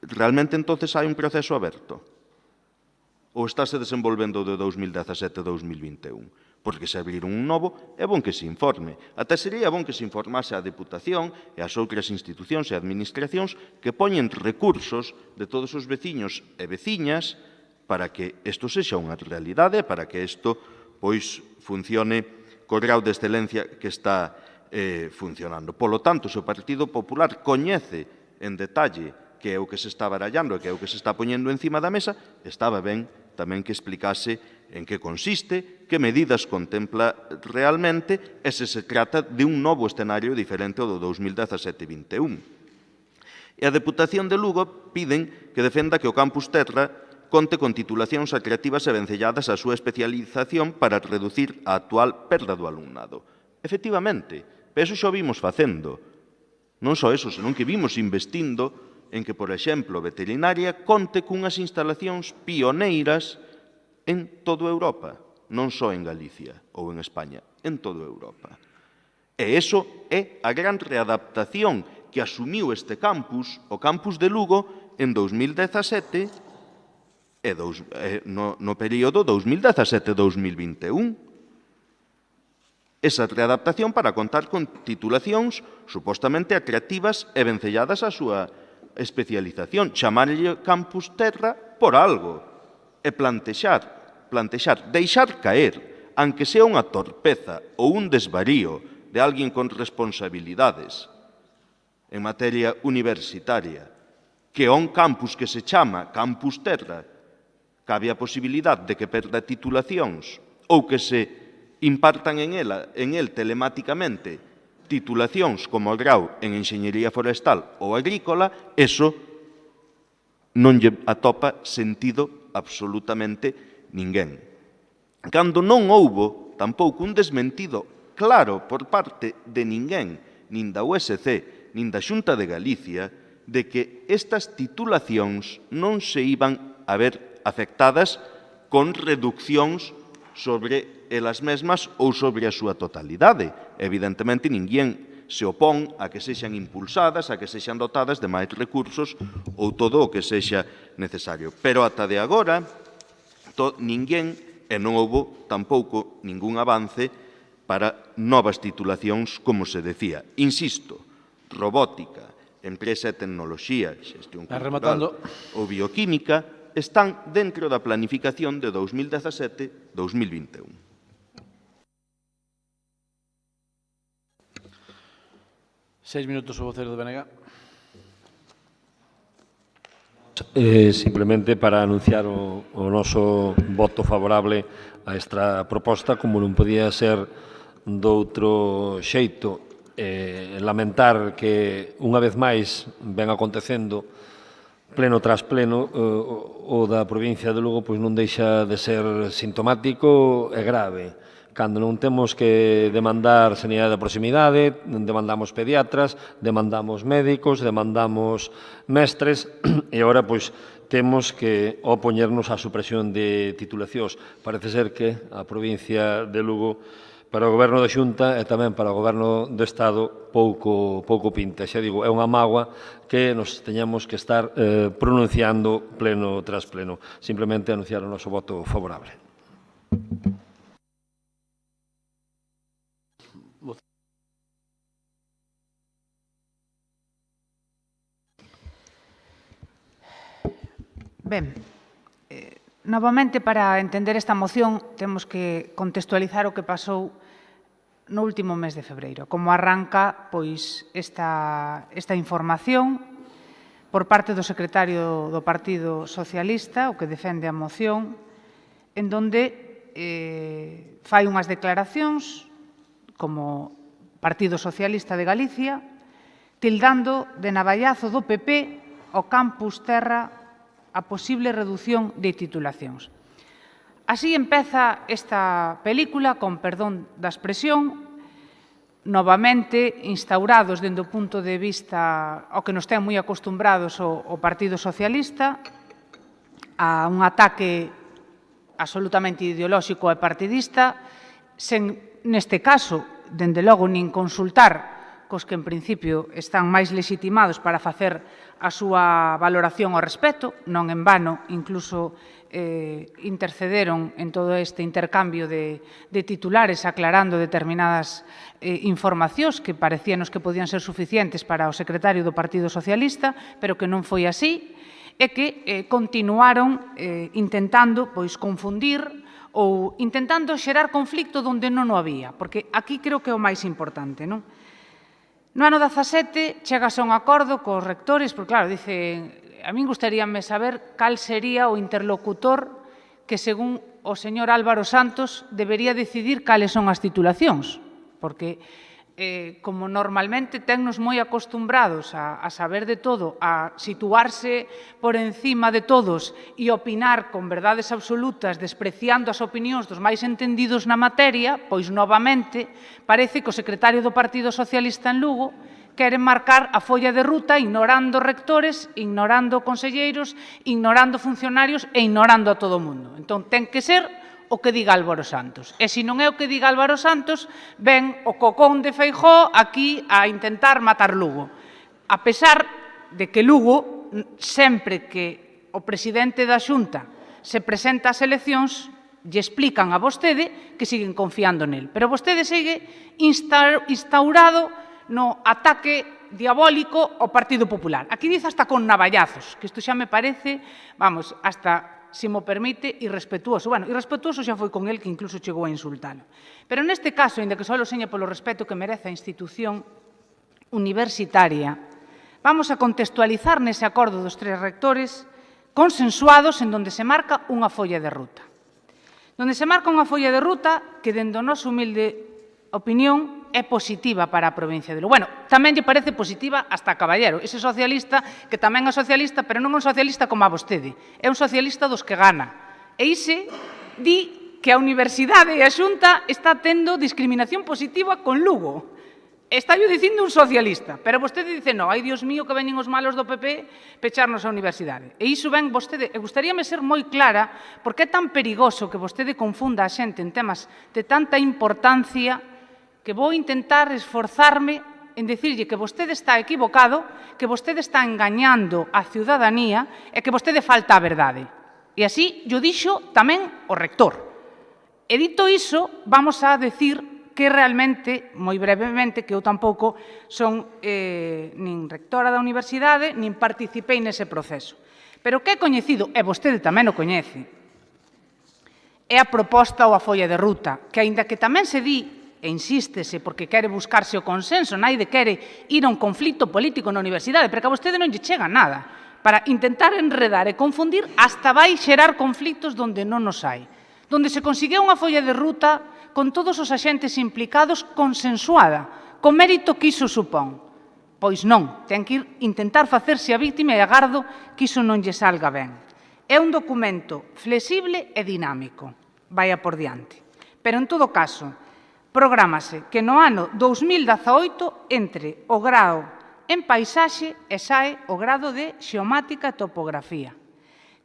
Realmente, entonces, hai un proceso aberto? Ou estáse desenvolvendo de 2017 a 2021? Porque se abriron un novo, é bon que se informe. Até sería bon que se informase a Deputación e as outras institucións e administracións que poñen recursos de todos os veciños e veciñas para que isto sexa unha realidade, para que isto funcione co grau de excelencia que está funcionando. Polo tanto, se o Partido Popular coñece en detalle que é o que se está barallando e que é o que se está poñendo encima da mesa, estaba ben tamén que explicase en que consiste, que medidas contempla realmente e se trata de un novo escenario diferente ao do 2017-21. E a Deputación de Lugo piden que defenda que o Campus Terra conte con titulacións atractivas e vencelladas á súa especialización para reducir a actual perda do alumnado. Efectivamente, pero eso xa o vimos facendo. Non só eso, senón que vimos investindo en que, por exemplo, veterinaria conte cunhas instalacións pioneiras en toda Europa, non só en Galicia ou en España, en toda Europa. E iso é a gran readaptación que asumiu este campus, o campus de Lugo, en 2017 e no período 2017-2021. Esa readaptación para contar con titulacións supostamente atractivas e vencelladas á súa especialización, chamarlle Campus Terra por algo, e plantexar, deixar caer, aunque sea unha torpeza ou un desvarío de alguén con responsabilidades en materia universitaria, que a un campus que se chama Campus Terra cabe a posibilidade de que perda titulacións ou que se impartan en el telemáticamente titulacións como o grau en Enxeñería Forestal ou Agrícola, eso non lle atopa sentido absolutamente ninguén. Cando non houbo tampouco un desmentido claro por parte de ninguén, nin da USC, nin da Xunta de Galicia, de que estas titulacións non se iban a ver afectadas con reduccións sobre elas mesmas ou sobre a súa totalidade. Evidentemente, ninguén se opón a que sexan impulsadas, a que sexan dotadas de máis recursos ou todo o que sexa necesario. Pero ata de agora, ninguén, e non houbo tampouco ningún avance para novas titulacións, como se decía. Insisto, robótica, empresa e tecnoloxía, xestión cultural ou bioquímica, están dentro da planificación de 2017-2021. Minutos o voceiro do BNG. Simplemente para anunciar o noso voto favorable a esta proposta, como non podía ser doutro xeito, lamentar que unha vez máis ven acontecendo pleno tras pleno, o da provincia de Lugo non deixa de ser sintomático e grave, Cando non temos que demandar sanidade de proximidade, demandamos pediatras, demandamos médicos, demandamos mestres, e agora, pois, temos que opoñernos á supresión de titulacións. Parece ser que a provincia de Lugo, para o Goberno da Xunta e tamén para o Goberno do Estado, pouco pinta. Xa digo, é unha mágoa que nos teñamos que estar pronunciando pleno tras pleno. Simplemente anunciar o noso voto favorable. Ben, novamente, para entender esta moción, temos que contextualizar o que pasou no último mes de febreiro. Como arranca, pois, esta información por parte do secretario do Partido Socialista, o que defende a moción, en donde fai unhas declaracións como Partido Socialista de Galicia, tildando de navallazo do PP o campus Terra a posible reducción de titulacións. Así empeza esta película, con perdón da expresión, novamente instaurados dende o punto de vista ao que nos ten moi acostumbrados o Partido Socialista, a un ataque absolutamente ideolóxico e partidista, sen, neste caso, dende logo, nin consultar cos que, en principio, están máis legitimados para facer a súa valoración ao respecto. Non en vano, incluso intercederon en todo este intercambio de titulares aclarando determinadas informacións que parecíanos que podían ser suficientes para o secretario do Partido Socialista, pero que non foi así, e que continuaron intentando confundir ou intentando xerar conflicto onde non o había, porque aquí creo que é o máis importante, non? No ano 17 chegase a un acordo cos rectores, porque, claro, dice, a min gustaríame saber cal sería o interlocutor que, según o señor Álvaro Santos, debería decidir cales son as titulacións, porque, como normalmente tennos moi acostumbrados a saber de todo, a situarse por encima de todos e opinar con verdades absolutas, despreciando as opinións dos máis entendidos na materia, pois, novamente, parece que o secretario do Partido Socialista en Lugo quere marcar a folla de ruta ignorando rectores, ignorando conselleiros, ignorando funcionarios e ignorando a todo o mundo. Entón, ten que ser o que diga Álvaro Santos. E se non é o que diga Álvaro Santos, ven o cocón de Feijóo aquí a intentar matar Lugo. A pesar de que Lugo, sempre que o presidente da Xunta se presenta ás eleccións, lle explican a vostede que siguen confiando nel. Pero vostede segue instaurado no ataque diabólico ao Partido Popular. Aquí dice hasta con navallazos, que isto xa me parece, vamos, hasta, se mo permite, irrespetuoso. Bueno, irrespetuoso xa foi con el, que incluso chegou a insultalo. Pero neste caso, ainda que só lo seña polo respeto que merece a institución universitaria, vamos a contextualizar nese acordo dos tres rectores consensuados en donde se marca unha folla de ruta. Donde se marca unha folla de ruta que, dende o noso humilde opinión, é positiva para a provincia de Lugo. Bueno, tamén lle parece positiva hasta a Caballero, ese socialista que tamén é socialista, pero non é un socialista como a vostede, é un socialista dos que gana. E ise di que a Universidade e a Xunta está tendo discriminación positiva con Lugo. Está yo dicindo un socialista, pero vostede dice, no, ai, Dios mío, que veñen os malos do PP pecharnos a universidade. E iso ven vostede, e gustaríame ser moi clara, porque é tan perigoso que vostede confunda a xente en temas de tanta importancia, que vou intentar esforzarme en dicirlle que vostede está equivocado, que vostede está engañando a ciudadanía e que vostede falta a verdade. E así yo dixo tamén o rector. E dito iso, vamos a decir que realmente, moi brevemente, que eu tampouco son nin rectora da universidade, nin participei nese proceso. Pero que é coñecido, e vostede tamén o coñece, é a proposta ou a folla de ruta, que, aínda que tamén se di e insístese porque quere buscarse o consenso, naide quere ir a un conflito político na universidade, porque a vostede non lle chega nada. Para intentar enredar e confundir, hasta vai xerar conflitos donde non os hai. Donde se conseguiu unha folla de ruta con todos os axentes implicados consensuada, con mérito que iso supón. Pois non, ten que ir intentar facerse a víctima e agardo que iso non lle salga ben. É un documento flexible e dinámico, vai a por diante. Pero, en todo caso, prográmase que no ano 2018 entre o grao en paisaxe e sae o grado de xeomática e topografía.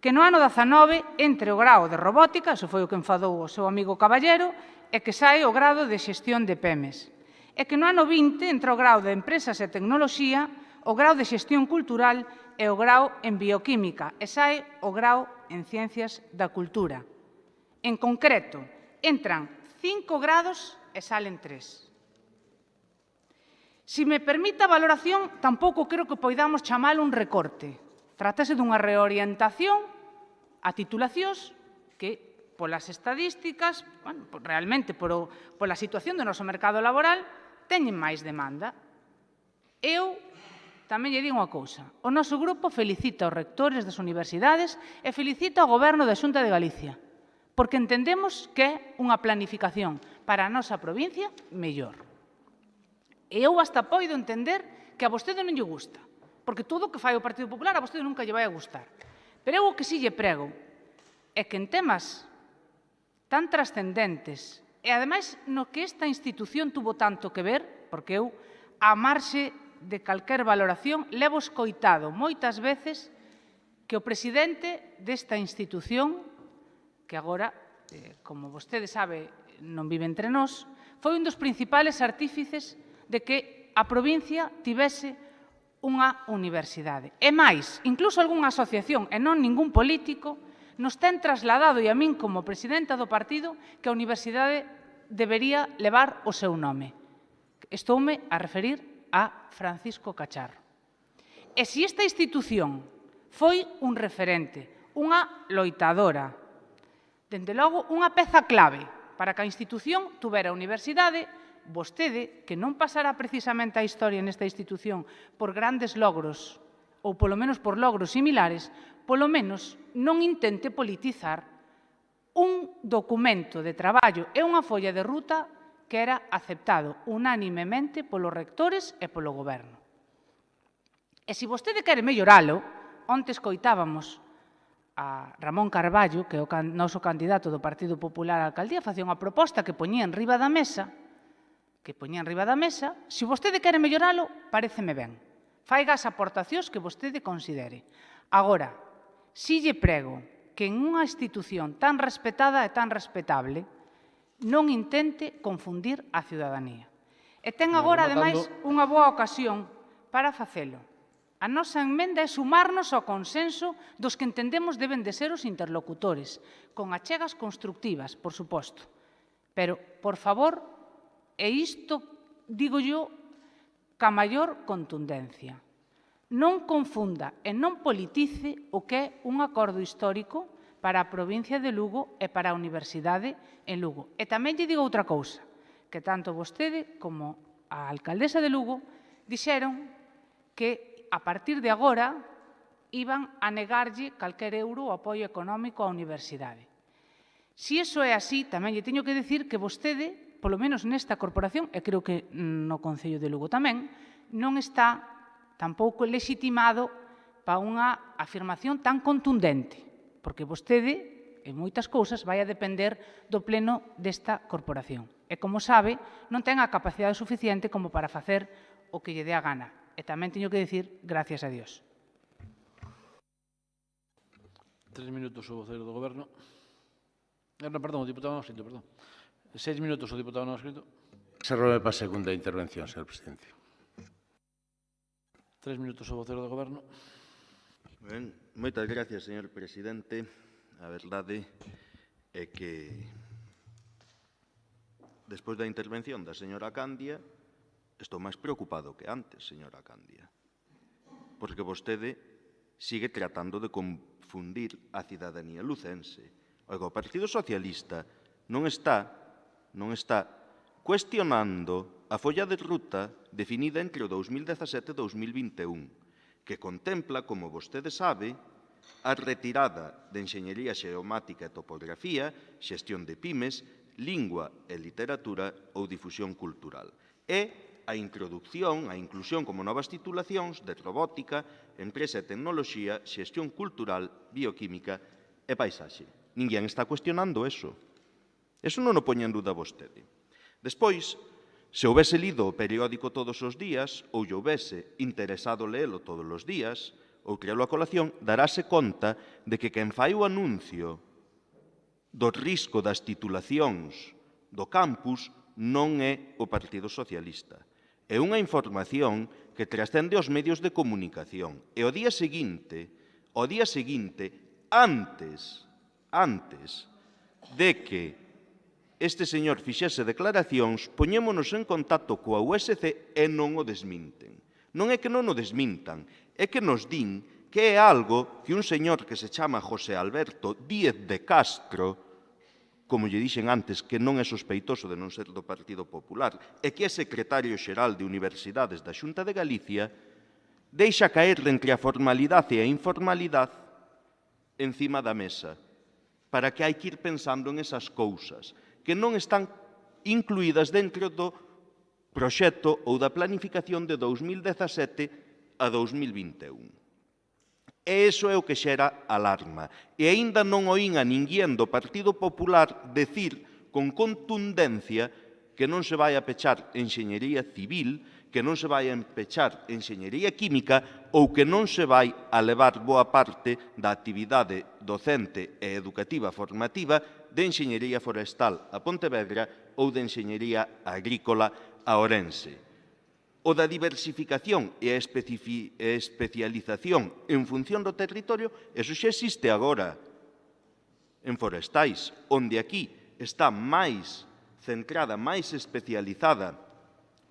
Que no ano 19 entre o grao de robótica, iso foi o que enfadou o seu amigo Caballero, e que sae o grado de xestión de PEMES. E que no ano 20 entre o grao de empresas e tecnoloxía, o grao de xestión cultural e o grao en bioquímica, e sae o grao en ciencias da cultura. En concreto, entran 5 grados e salen 3. Se me permite a valoración, tampouco creo que poidamos chamalo un recorte. Trátase dunha reorientación a titulacións que, polas estadísticas, realmente pola situación do noso mercado laboral, teñen máis demanda. Eu tamén lle digo unha cousa. O noso grupo felicita aos rectores das universidades e felicita ao Goberno da Xunta de Galicia, porque entendemos que é unha planificación para a nosa provincia mellor. E eu hasta poido entender que a vostede non lle gusta, porque todo o que fai o Partido Popular a vostede nunca lle vai a gustar. Pero eu o que sí lle prego é que en temas tan trascendentes e, ademais, no que esta institución tuvo tanto que ver, porque eu, a marxe de calquer valoración, levo escoitado moitas veces que o presidente desta institución, que agora, como vostede sabe, non vive entre nós, foi un dos principales artífices de que a provincia tivese unha universidade. E máis, incluso algunha asociación, e non ningún político, nos ten trasladado, e a min como presidenta do partido, que a universidade debería levar o seu nome. Estoume a referir a Francisco Cacharro. E se esta institución foi un referente, unha loitadora, dende logo unha peza clave para que a institución tuvera universidade, vostede, que non pasará precisamente a historia nesta institución por grandes logros, ou polo menos por logros similares, polo menos non intente politizar un documento de traballo e unha folla de ruta que era aceptado unánimemente polos rectores e polo Goberno. E se vostede quere melloralo, onte escoitábamos a Ramón Carballo, que é o noso candidato do Partido Popular á alcaldía, facía unha proposta que poñía en riba da mesa, se vostede quere melloralo, paréceme ben. Faiga as aportacións que vostede considere. Agora, si lle prego que en unha institución tan respetada e tan respetable non intente confundir a ciudadanía. E ten agora, ademais, unha boa ocasión para facelo. A nosa emenda é sumarnos ao consenso dos que entendemos deben de ser os interlocutores, con achegas constructivas, por suposto. Pero, por favor, e isto digo yo ca maior contundencia, non confunda e non politice o que é un acordo histórico para a provincia de Lugo e para a Universidade en Lugo. E tamén lle digo outra cousa, que tanto vostede como a alcaldesa de Lugo dixeron que a partir de agora iban a negarlle calquer euro o apoio económico á universidade. Se iso é así, tamén lle teño que dicir que vostede, polo menos nesta corporación, e creo que no Concello de Lugo tamén, non está tampouco legitimado para unha afirmación tan contundente, porque vostede, en moitas cousas, vai a depender do pleno desta corporación. E, como sabe, non ten a capacidade suficiente como para facer o que lle dé a gana. E tamén teño que dicir, gracias a Dios. 3 minutos o vocero do Goberno. Perdón, o diputado non escrito, perdón. 6 minutos o diputado non escrito. Reservo para a segunda intervención, señor presidente. 3 minutos o vocero do Goberno. Ben, moitas gracias, señor presidente. A verdade é que despois da intervención da señora Candia estou máis preocupado que antes, señora Candia, porque vostede sigue tratando de confundir a cidadanía lucense. Oiga, o Partido Socialista non está cuestionando a folla de ruta definida entre o 2017 e 2021, que contempla, como vostede sabe, a retirada de Enxeñería Xeomática e Topografía, xestión de pymes, lingua e literatura ou difusión cultural, e a introducción, a inclusión como novas titulacións de robótica, empresa e tecnoloxía, xestión cultural, bioquímica e paisaxe. Ninguén está cuestionando eso. Eso non o poña en duda vostede. Despois, se houvese lido o periódico todos os días ou lle houvese interesado leelo todos os días ou crealo a colación, darase conta de que quen fai o anuncio do risco das titulacións do campus non é o Partido Socialista. É unha información que trascende aos medios de comunicación. E ao día seguinte, antes de que este señor fixese declaracións, poñémonos en contacto coa USC e non o desminten. Non é que non o desmintan, é que nos din que é algo que un señor que se chama José Alberto Díez de Castro, como lle dixen antes, que non é sospeitoso de non ser do Partido Popular, e que é secretario xeral de Universidades da Xunta de Galicia, deixa caer entre a formalidade e a informalidade encima da mesa, para que hai que ir pensando en esas cousas, que non están incluídas dentro do proxecto ou da planificación de 2017 a 2021. E iso é o que xera alarma. E aínda non oín a ninguén do Partido Popular decir con contundencia que non se vai a pechar enxeñería civil, que non se vai a pechar enxeñería química ou que non se vai a levar boa parte da actividade docente e educativa formativa de enxeñería forestal a Pontevedra ou de enxeñería agrícola a Ourense. O da diversificación e a especialización en función do territorio, eso xa existe agora en forestais, onde aquí está máis centrada, máis especializada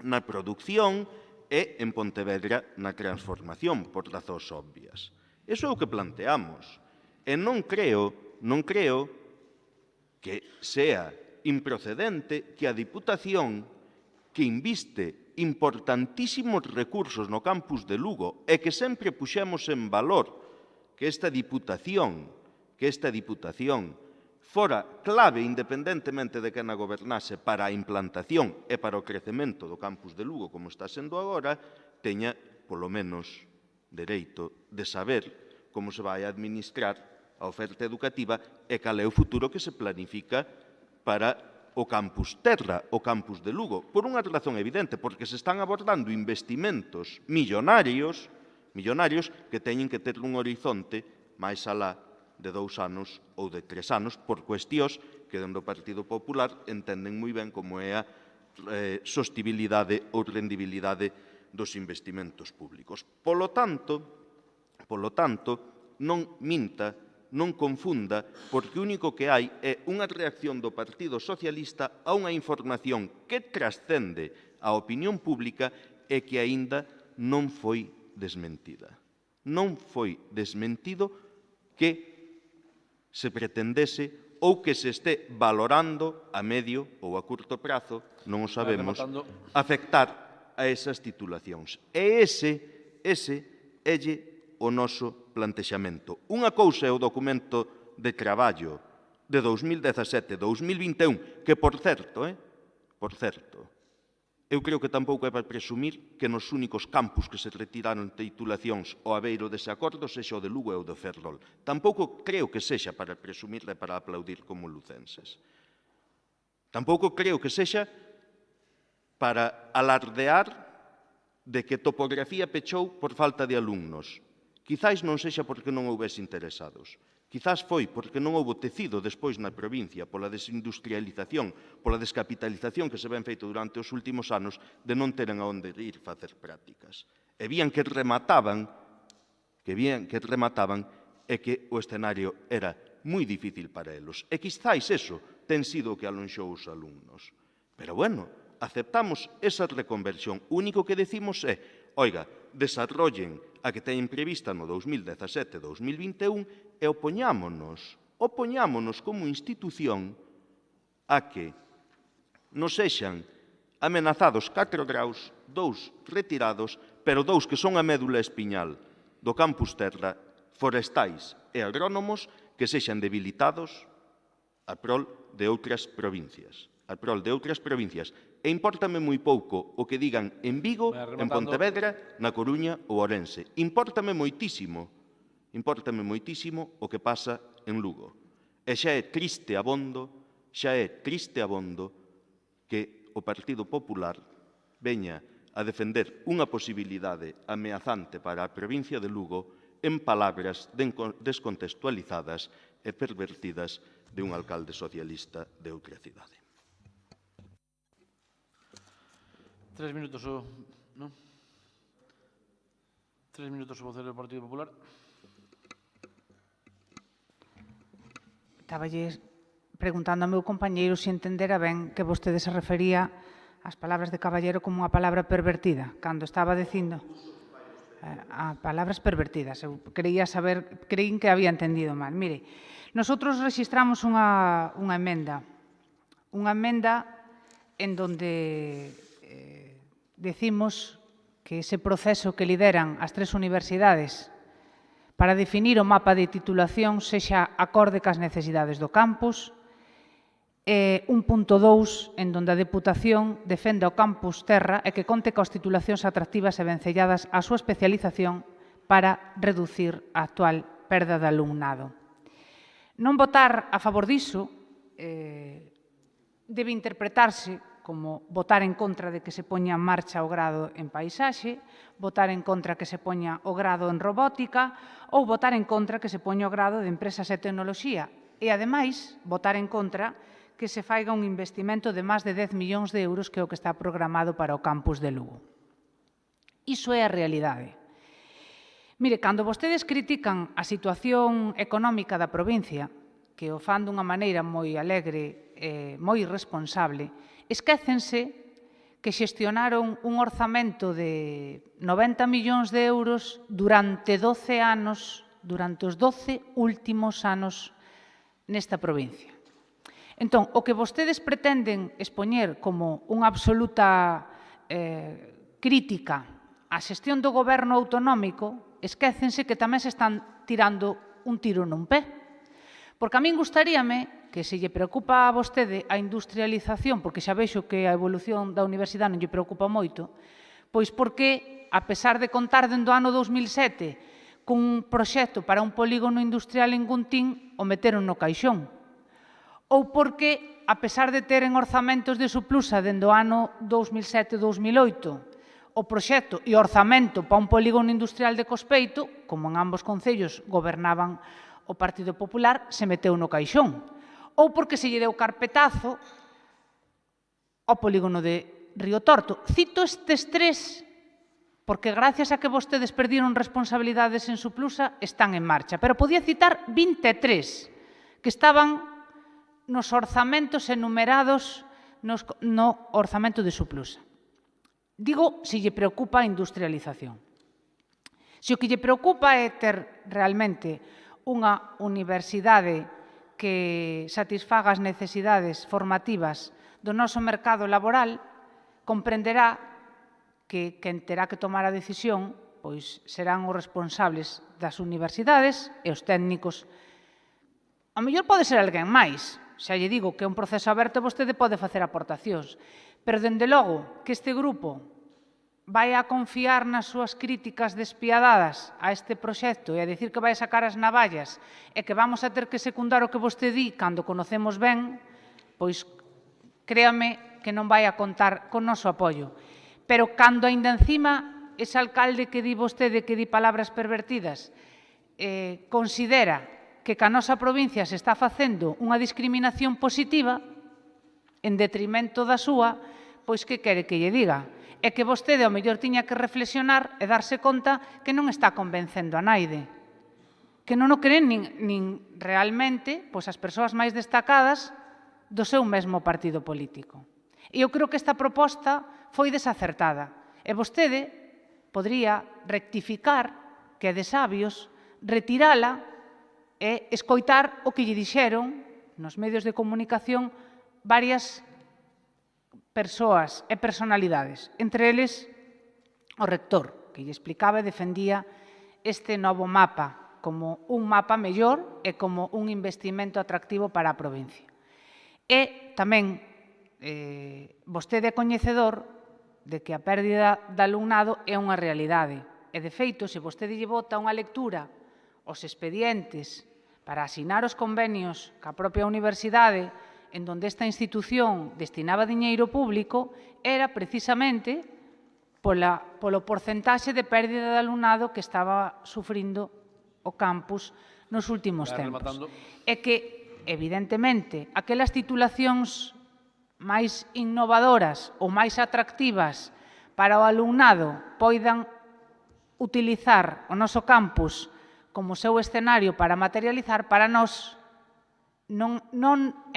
na produción e en Pontevedra na transformación, por razóns obvias. Eso é o que planteamos. E non creo que sea improcedente que a Diputación, que inviste importantísimos recursos no campus de Lugo e que sempre puxemos en valor que esta Diputación fora clave, independentemente de quen a gobernase, para a implantación e para o crecemento do campus de Lugo, como está sendo agora, teña, polo menos, dereito de saber como se vai a administrar a oferta educativa e cal é o futuro que se planifica para o campus Terra, o campus de Lugo, por unha razón evidente, porque se están abordando investimentos millonarios que teñen que ter un horizonte máis alá de 2 anos ou de 3 anos, por cuestións que dentro do Partido Popular entenden moi ben como é a sostibilidade ou rendibilidade dos investimentos públicos. Polo tanto, non minta, non confunda, porque o único que hai é unha reacción do Partido Socialista a unha información que trascende a opinión pública e que aínda non foi desmentida. Non foi desmentido que se pretendese ou que se este valorando a medio ou a curto prazo, non o sabemos, afectar a esas titulacións. E ese é o noso plantexamento. Unha cousa é o documento de traballo de 2017-2021, que, por certo, eu creo que tampouco é para presumir que nos únicos campus que se retiraron titulacións ao abeiro dese acordo sexa o de Lugo e o de Ferrol. Tampouco creo que sexa para presumir e para aplaudir como lucenses. Tampouco creo que sexa para alardear de que topografía pechou por falta de alumnos. Quizais non sexa porque non houvese interesados. Quizás foi porque non houbo tecido despois na provincia pola desindustrialización, pola descapitalización que se ven feito durante os últimos anos de non teren a onde ir facer prácticas. E vían que remataban e que o escenario era moi difícil para elos. E quizais eso ten sido o que alonxou os alumnos. Pero bueno, aceptamos esa reconversión. O único que decimos é, oiga, desarrollen a que teñen prevista no 2017-2021 e opoñámonos como institución a que nos sexan amenazados 4 graus, 2 retirados, pero 2 que son a médula espiñal do campus Terra, forestais e agrónomos que sexan debilitados a prol de outras provincias. E impórtame moi pouco o que digan en Vigo, en Pontevedra, na Coruña ou Ourense. Impórtame moitísimo o que pasa en Lugo. E xa é triste abondo xa é triste abondo que o Partido Popular veña a defender unha posibilidade ameazante para a provincia de Lugo en palabras descontextualizadas e pervertidas de un alcalde socialista de outra cidade. 3 minutos o... non? 3 minutos o vocero do Partido Popular. Estaballe preguntando ao meu compañeiro se entendera ben que vostede se refería ás palabras de Caballero como unha palabra pervertida, cando estaba dicindo a palabras pervertidas. Eu creín que había entendido mal. Mire, nosotros registramos unha emenda en donde decimos que ese proceso que lideran as 3 universidades para definir o mapa de titulación sexa acorde cas necesidades do campus, 1.2, en donde a Deputación defende o campus Terra e que conte coas titulacións atractivas e vencelladas á súa especialización para reducir a actual perda de alumnado. Non votar a favor diso debe interpretarse como votar en contra de que se poña en marcha o grado en paisaxe, votar en contra que se poña o grado en robótica ou votar en contra que se poña o grado de empresas e tecnoloxía. E, ademais, votar en contra que se faiga un investimento de máis de 10 millóns de euros que é o que está programado para o campus de Lugo. Iso é a realidade. Mire, cando vostedes critican a situación económica da provincia, que o fan dunha maneira moi alegre e moi irresponsable, esquécense que xestionaron un orzamento de 90 millóns de euros durante 12 anos, durante os 12 últimos anos nesta provincia. Entón, o que vostedes pretenden expoñer como unha absoluta crítica á xestión do goberno autonómico, esquécense que tamén se están tirando un tiro nun pé. Porque a min gustaríame que se lle preocupa a vostede a industrialización, porque xa vexo que a evolución da universidade non lle preocupa moito, pois porque, a pesar de contar dende o ano 2007 cun proxecto para un polígono industrial en Guntín, o meteron no caixón. Ou porque, a pesar de ter en orzamentos de suplusa dende o ano 2007-2008 o proxecto e orzamento para un polígono industrial de Cospeito, como en ambos concellos gobernaban o Partido Popular, se meteu no caixón. Ou porque se lle deu carpetazo ao polígono de Río Torto. Cito estes 3 porque gracias a que vostedes perdiron responsabilidades en suplusa están en marcha. Pero podía citar 23 que estaban nos orzamentos enumerados no orzamento de suplusa. Digo, se lle preocupa a industrialización. Se o que lle preocupa é ter realmente unha universidade que satisfaga as necesidades formativas do noso mercado laboral, comprenderá que quen terá que tomar a decisión pois serán os responsables das universidades e os técnicos. A mellor pode ser alguén máis. Xa lle digo que é un proceso aberto e vostede pode facer aportacións. Pero, dende logo, que este grupo vai a confiar nas súas críticas despiadadas a este proxecto e a dicir que vai sacar as navallas e que vamos a ter que secundar o que vostede di cando conocemos ben, pois créame que non vai a contar con noso apoio. Pero cando aínda encima ese alcalde que di vostede que di palabras pervertidas considera que a nosa provincia se está facendo unha discriminación positiva en detrimento da súa, pois que quere que lle diga? É que vostede ao mellor tiña que reflexionar e darse conta que non está convencendo a naide, que non o creen nin realmente pois as persoas máis destacadas do seu mesmo partido político. E eu creo que esta proposta foi desacertada e vostede podría rectificar, que é de sabios, retirala e escoitar o que lle dixeron nos medios de comunicación varias persoas e personalidades, entre eles o rector, que lle explicaba e defendía este novo mapa como un mapa mellor e como un investimento atractivo para a provincia. E tamén vostede é coñecedor de que a pérdida de alumnado é unha realidade. E, de feito, se vostede lle bota unha lectura aos expedientes para asinar os convenios ca propia universidade en donde esta institución destinaba diñeiro público era precisamente polo porcentaxe de pérdida de alumnado que estaba sufrindo o campus nos últimos tempos. E que, evidentemente, aquelas titulacións máis innovadoras ou máis atractivas para o alumnado poidan utilizar o noso campus como seu escenario para materializar, para nós non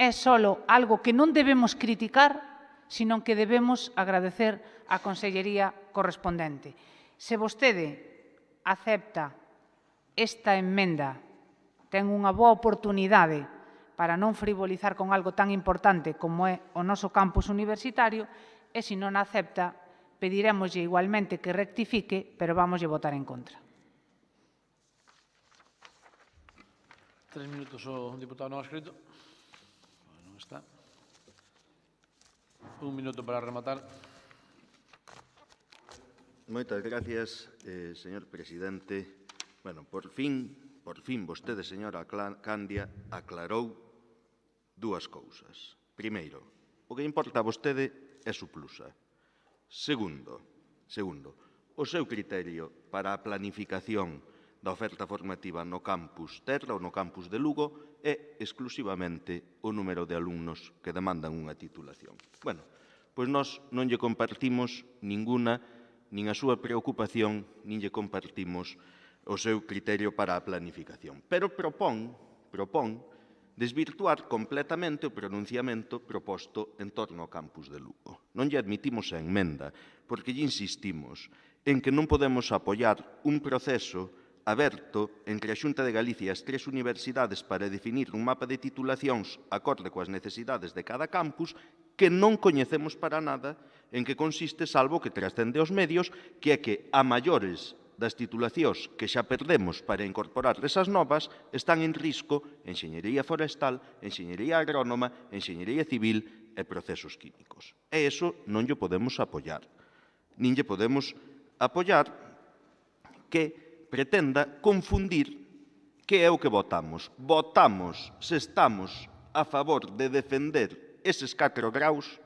é só algo que non debemos criticar, sino que debemos agradecer á Consellería correspondente. Se vostede acepta esta emenda, ten unha boa oportunidade para non frivolizar con algo tan importante como é o noso campus universitario, e se non a acepta, pediremoslle igualmente que rectifique, pero vamoslle votar en contra. 3 minutos o diputado non escrito. Non está. 1 minuto para rematar. Moitas gracias, señor presidente. Bueno, por fin vostede, señora Candia, aclarou dúas cousas. Primeiro, o que importa a vostede é Suplusa. Segundo, o seu criterio para a planificación da oferta formativa no campus Terra ou no campus de Lugo é exclusivamente o número de alumnos que demandan unha titulación. Bueno, pois nós non lle compartimos ninguna, nin a súa preocupación, nin lle compartimos o seu criterio para a planificación. Pero propón desvirtuar completamente o pronunciamento proposto en torno ao campus de Lugo. Non lle admitimos a enmenda, porque lle insistimos en que non podemos apoiar un proceso aberto entre a Xunta de Galicia e as 3 universidades para definir un mapa de titulacións acorde coas necesidades de cada campus que non coñecemos para nada en que consiste, salvo que trascende aos medios, que é que a maiores das titulacións que xa perdemos para incorporar esas novas están en risco enxeñería forestal, enxeñería agrónoma, enxeñería civil e procesos químicos. E iso non lle podemos apoiar. Nin lle podemos apoiar que pretenda confundir que é o que votamos. Votamos se estamos a favor de defender eses 4 graus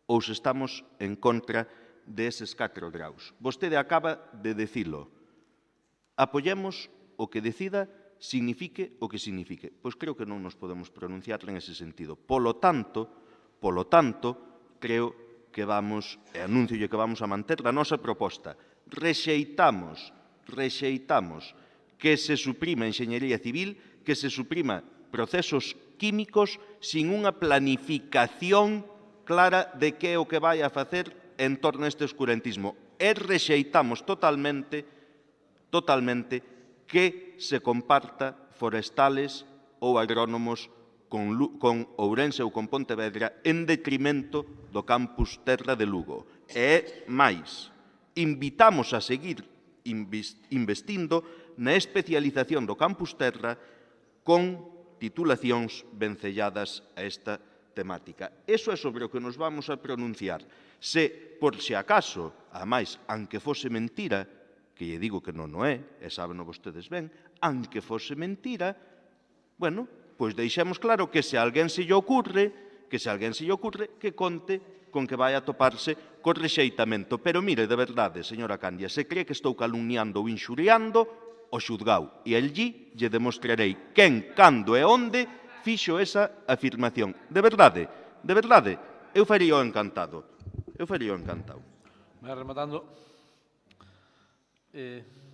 ou se estamos en contra deses 4 graus. Vostede acaba de dicilo. Apoyemos o que decida, signifique o que signifique. Pois creo que non nos podemos pronunciar en ese sentido. Polo tanto, creo que vamos, e anúnciolle que vamos a manter a nosa proposta. Rexeitamos que se suprima enxeñería civil, que se suprima procesos químicos sin unha planificación clara de que é o que vai a facer en torno a este oscurantismo. E rexeitamos totalmente que se comparta forestales ou agrónomos con Ourense ou con Pontevedra en detrimento do campus Terra de Lugo. E máis, invitamos a seguir investindo na especialización do campus Terra con titulacións vencelladas a esta temática. Eso é sobre o que nos vamos a pronunciar. Se, por se acaso, ademais, aunque fose mentira, que lle digo que non o é, e sábeno vostedes ben, aunque fose mentira, bueno, pois deixemos claro que se a alguén se lle ocurre, que conte con que vai a toparse co rexeitamento. Pero mire, de verdade, señora Candia, se cree que estou calumniando ou inxuriando, o xudgao. E allí lle demostrarei quen, cando e onde fixo esa afirmación. De verdade, eu faría o encantado. Vai rematando.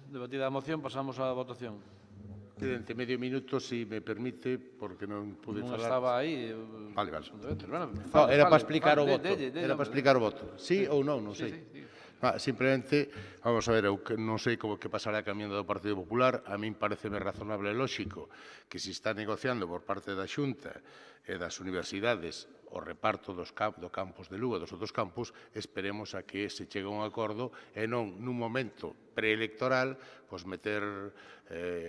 Debatida a moción, pasamos á votación. Presidente, medio minuto, si me permite, porque non pude Non falar. estaba aí. Vale. Bueno, Era para explicar o voto. Era para explicar o voto. Sí ou non, non sei. Simplemente, vamos a ver, eu non sei como que pasará a camiñando do Partido Popular. A min pareceme razonable e lóxico que se está negociando por parte da Xunta e das universidades o reparto do campus de Lugo e dos outros campus, esperemos a que se chegue a un acordo e non nun momento preelectoral meter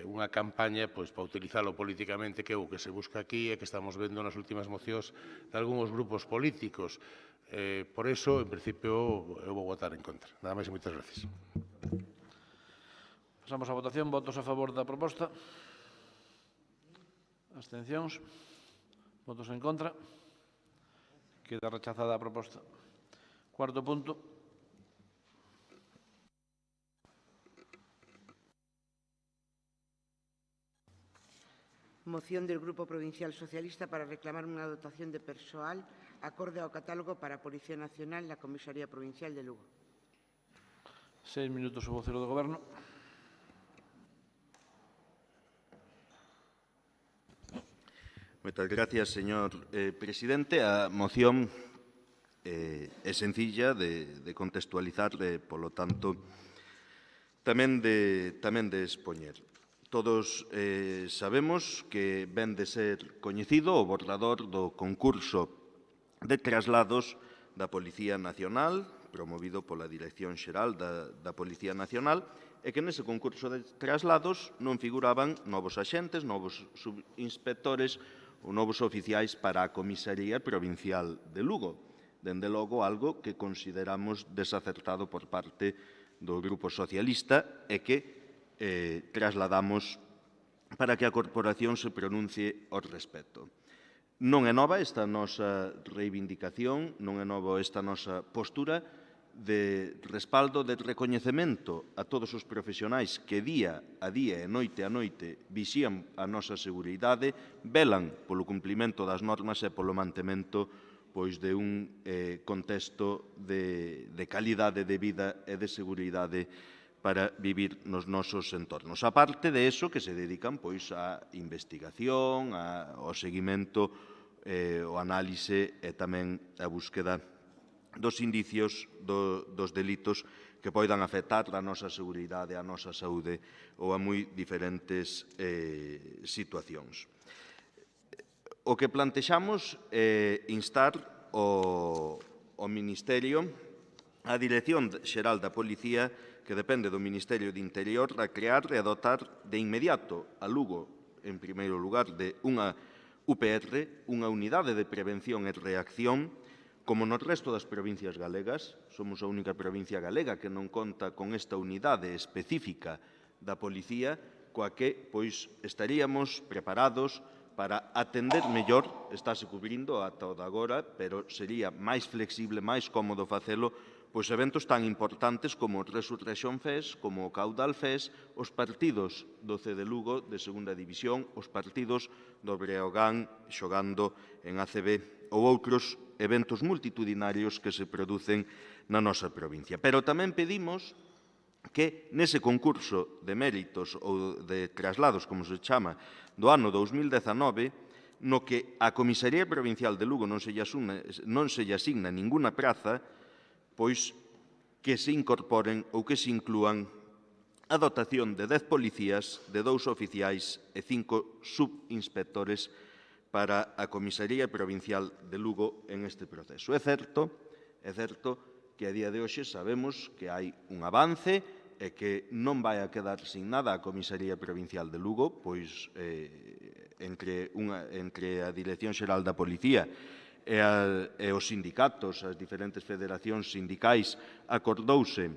unha campaña para utilizalo políticamente, que é o que se busca aquí e que estamos vendo nas últimas mocións de algúns grupos políticos. Por iso, en principio, eu vou votar en contra. Nada máis e moitas gracias. Pasamos á votación. Votos a favor da proposta. Abstencións. Votos en contra. Queda rechazada a proposta. Cuarto punto. Moción del Grupo Provincial Socialista para reclamar unha dotación de persoal acorde ao catálogo para a Policía Nacional na Comisaría Provincial de Lugo. 6 minutos o vocero do Goberno. Moitas gracias, señor presidente. A moción é sencilla de contextualizar, polo tanto, tamén de expoñer. Todos sabemos que ven de ser coñecido o borrador do concurso de traslados da Policía Nacional, promovido pola Dirección Xeral da Policía Nacional, e que nese concurso de traslados non figuraban novos axentes, novos subinspectores ou novos oficiais para a Comisaría Provincial de Lugo. Dende logo, algo que consideramos desacertado por parte do Grupo Socialista e que trasladamos para que a corporación se pronuncie ao respecto. Non é nova esta nosa reivindicación, non é nova esta nosa postura de respaldo, de recoñecemento a todos os profesionais que día a día e noite a noite vixían a nosa seguridade, velan polo cumplimento das normas e polo mantemento de un contexto de calidade de vida e de seguridade para vivir nos nosos entornos. A parte de eso, que se dedican á investigación, ao seguimento, o análise e tamén a búsqueda dos indicios dos delitos que poidan afectar a nosa seguridade, a nosa saúde ou a moi diferentes situacións. O que plantexamos é instar o Ministerio, a Dirección Xeral da Policía, que depende do Ministerio de Interior, a crear e a dotar de inmediato a Lugo, en primeiro lugar, de unha UPR, unha Unidade de Prevención e Reacción, como no resto das provincias galegas. Somos a única provincia galega que non conta con esta unidade específica da policía, coa que estaríamos preparados para atender mellor, estáse cubrindo ata o de agora, pero sería máis flexible, máis cómodo facelo, eventos tan importantes como o Resurrection Fest, como o Caudal Fest, os partidos do C de Lugo de Segunda División, os partidos do Breogán xogando en ACB ou outros eventos multitudinarios que se producen na nosa provincia. Pero tamén pedimos que nese concurso de méritos ou de traslados, como se chama, do ano 2019, no que a Comisaría Provincial de Lugo non se lle asigna ninguna praza, que se incorporen ou que se inclúan a dotación de 10 policías, de 2 oficiais e 5 subinspectores para a Comisaría Provincial de Lugo en este proceso. É certo que a día de hoxe sabemos que hai un avance e que non vai a quedar sin nada a Comisaría Provincial de Lugo, entre a Dirección Xeral da Policía e os sindicatos, as diferentes federacións sindicais, acordouse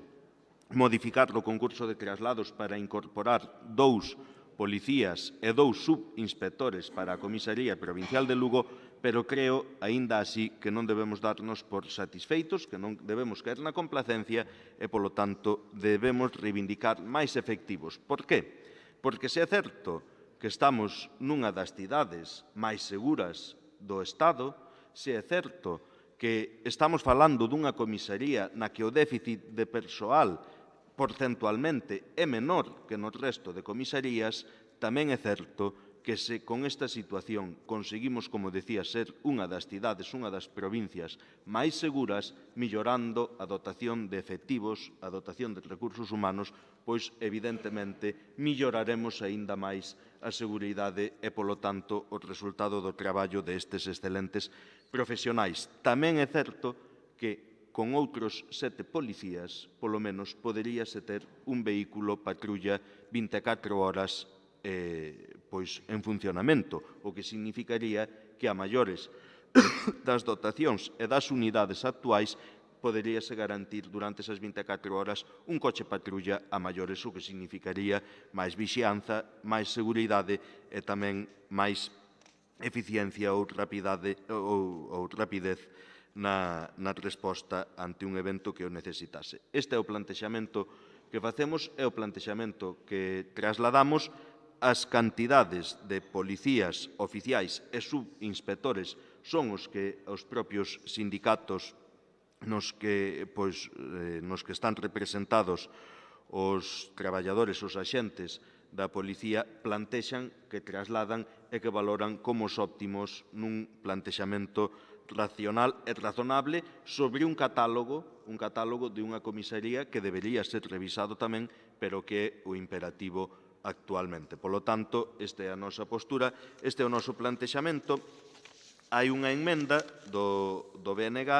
modificar o concurso de traslados para incorporar 2 policías e 2 subinspectores para a Comisaría Provincial de Lugo, pero creo, aínda así, que non debemos darnos por satisfeitos, que non debemos caer na complacencia e, polo tanto, debemos reivindicar máis efectivos. Por qué? Porque se é certo que estamos nunha das cidades máis seguras do Estado, se é certo que estamos falando dunha comisaría na que o déficit de persoal porcentualmente é menor que no resto de comisarías, tamén é certo que se con esta situación conseguimos, como decía, ser unha das cidades, unha das provincias máis seguras, millorando a dotación de efectivos, a dotación de recursos humanos, evidentemente, milloraremos aínda máis a seguridade e, polo tanto, o resultado do traballo destes excelentes profesionais. Tamén é certo que con outros 7 policías, polo menos, poderíase ter un vehículo patrulla 24 horas en funcionamento, o que significaría que a maiores das dotacións e das unidades actuais poderíase garantir durante esas 24 horas un coche patrulla a maiores, o que significaría máis vixianza, máis seguridade e tamén máis eficiencia ou rapidez na resposta ante un evento que o necesitase. Este é o plantexamento que facemos, é o plantexamento que trasladamos. As cantidades de policías oficiais e subinspectores son os propios sindicatos nos que están representados os traballadores, os axentes da policía, plantexan, que trasladan e que valoran como os óptimos nun plantexamento racional e razonable sobre un catálogo de unha comisaría que debería ser revisado tamén, pero que é o imperativo actualmente. Polo tanto, esta é a nosa postura, este é o noso plantexamento. Hai unha emenda do BNG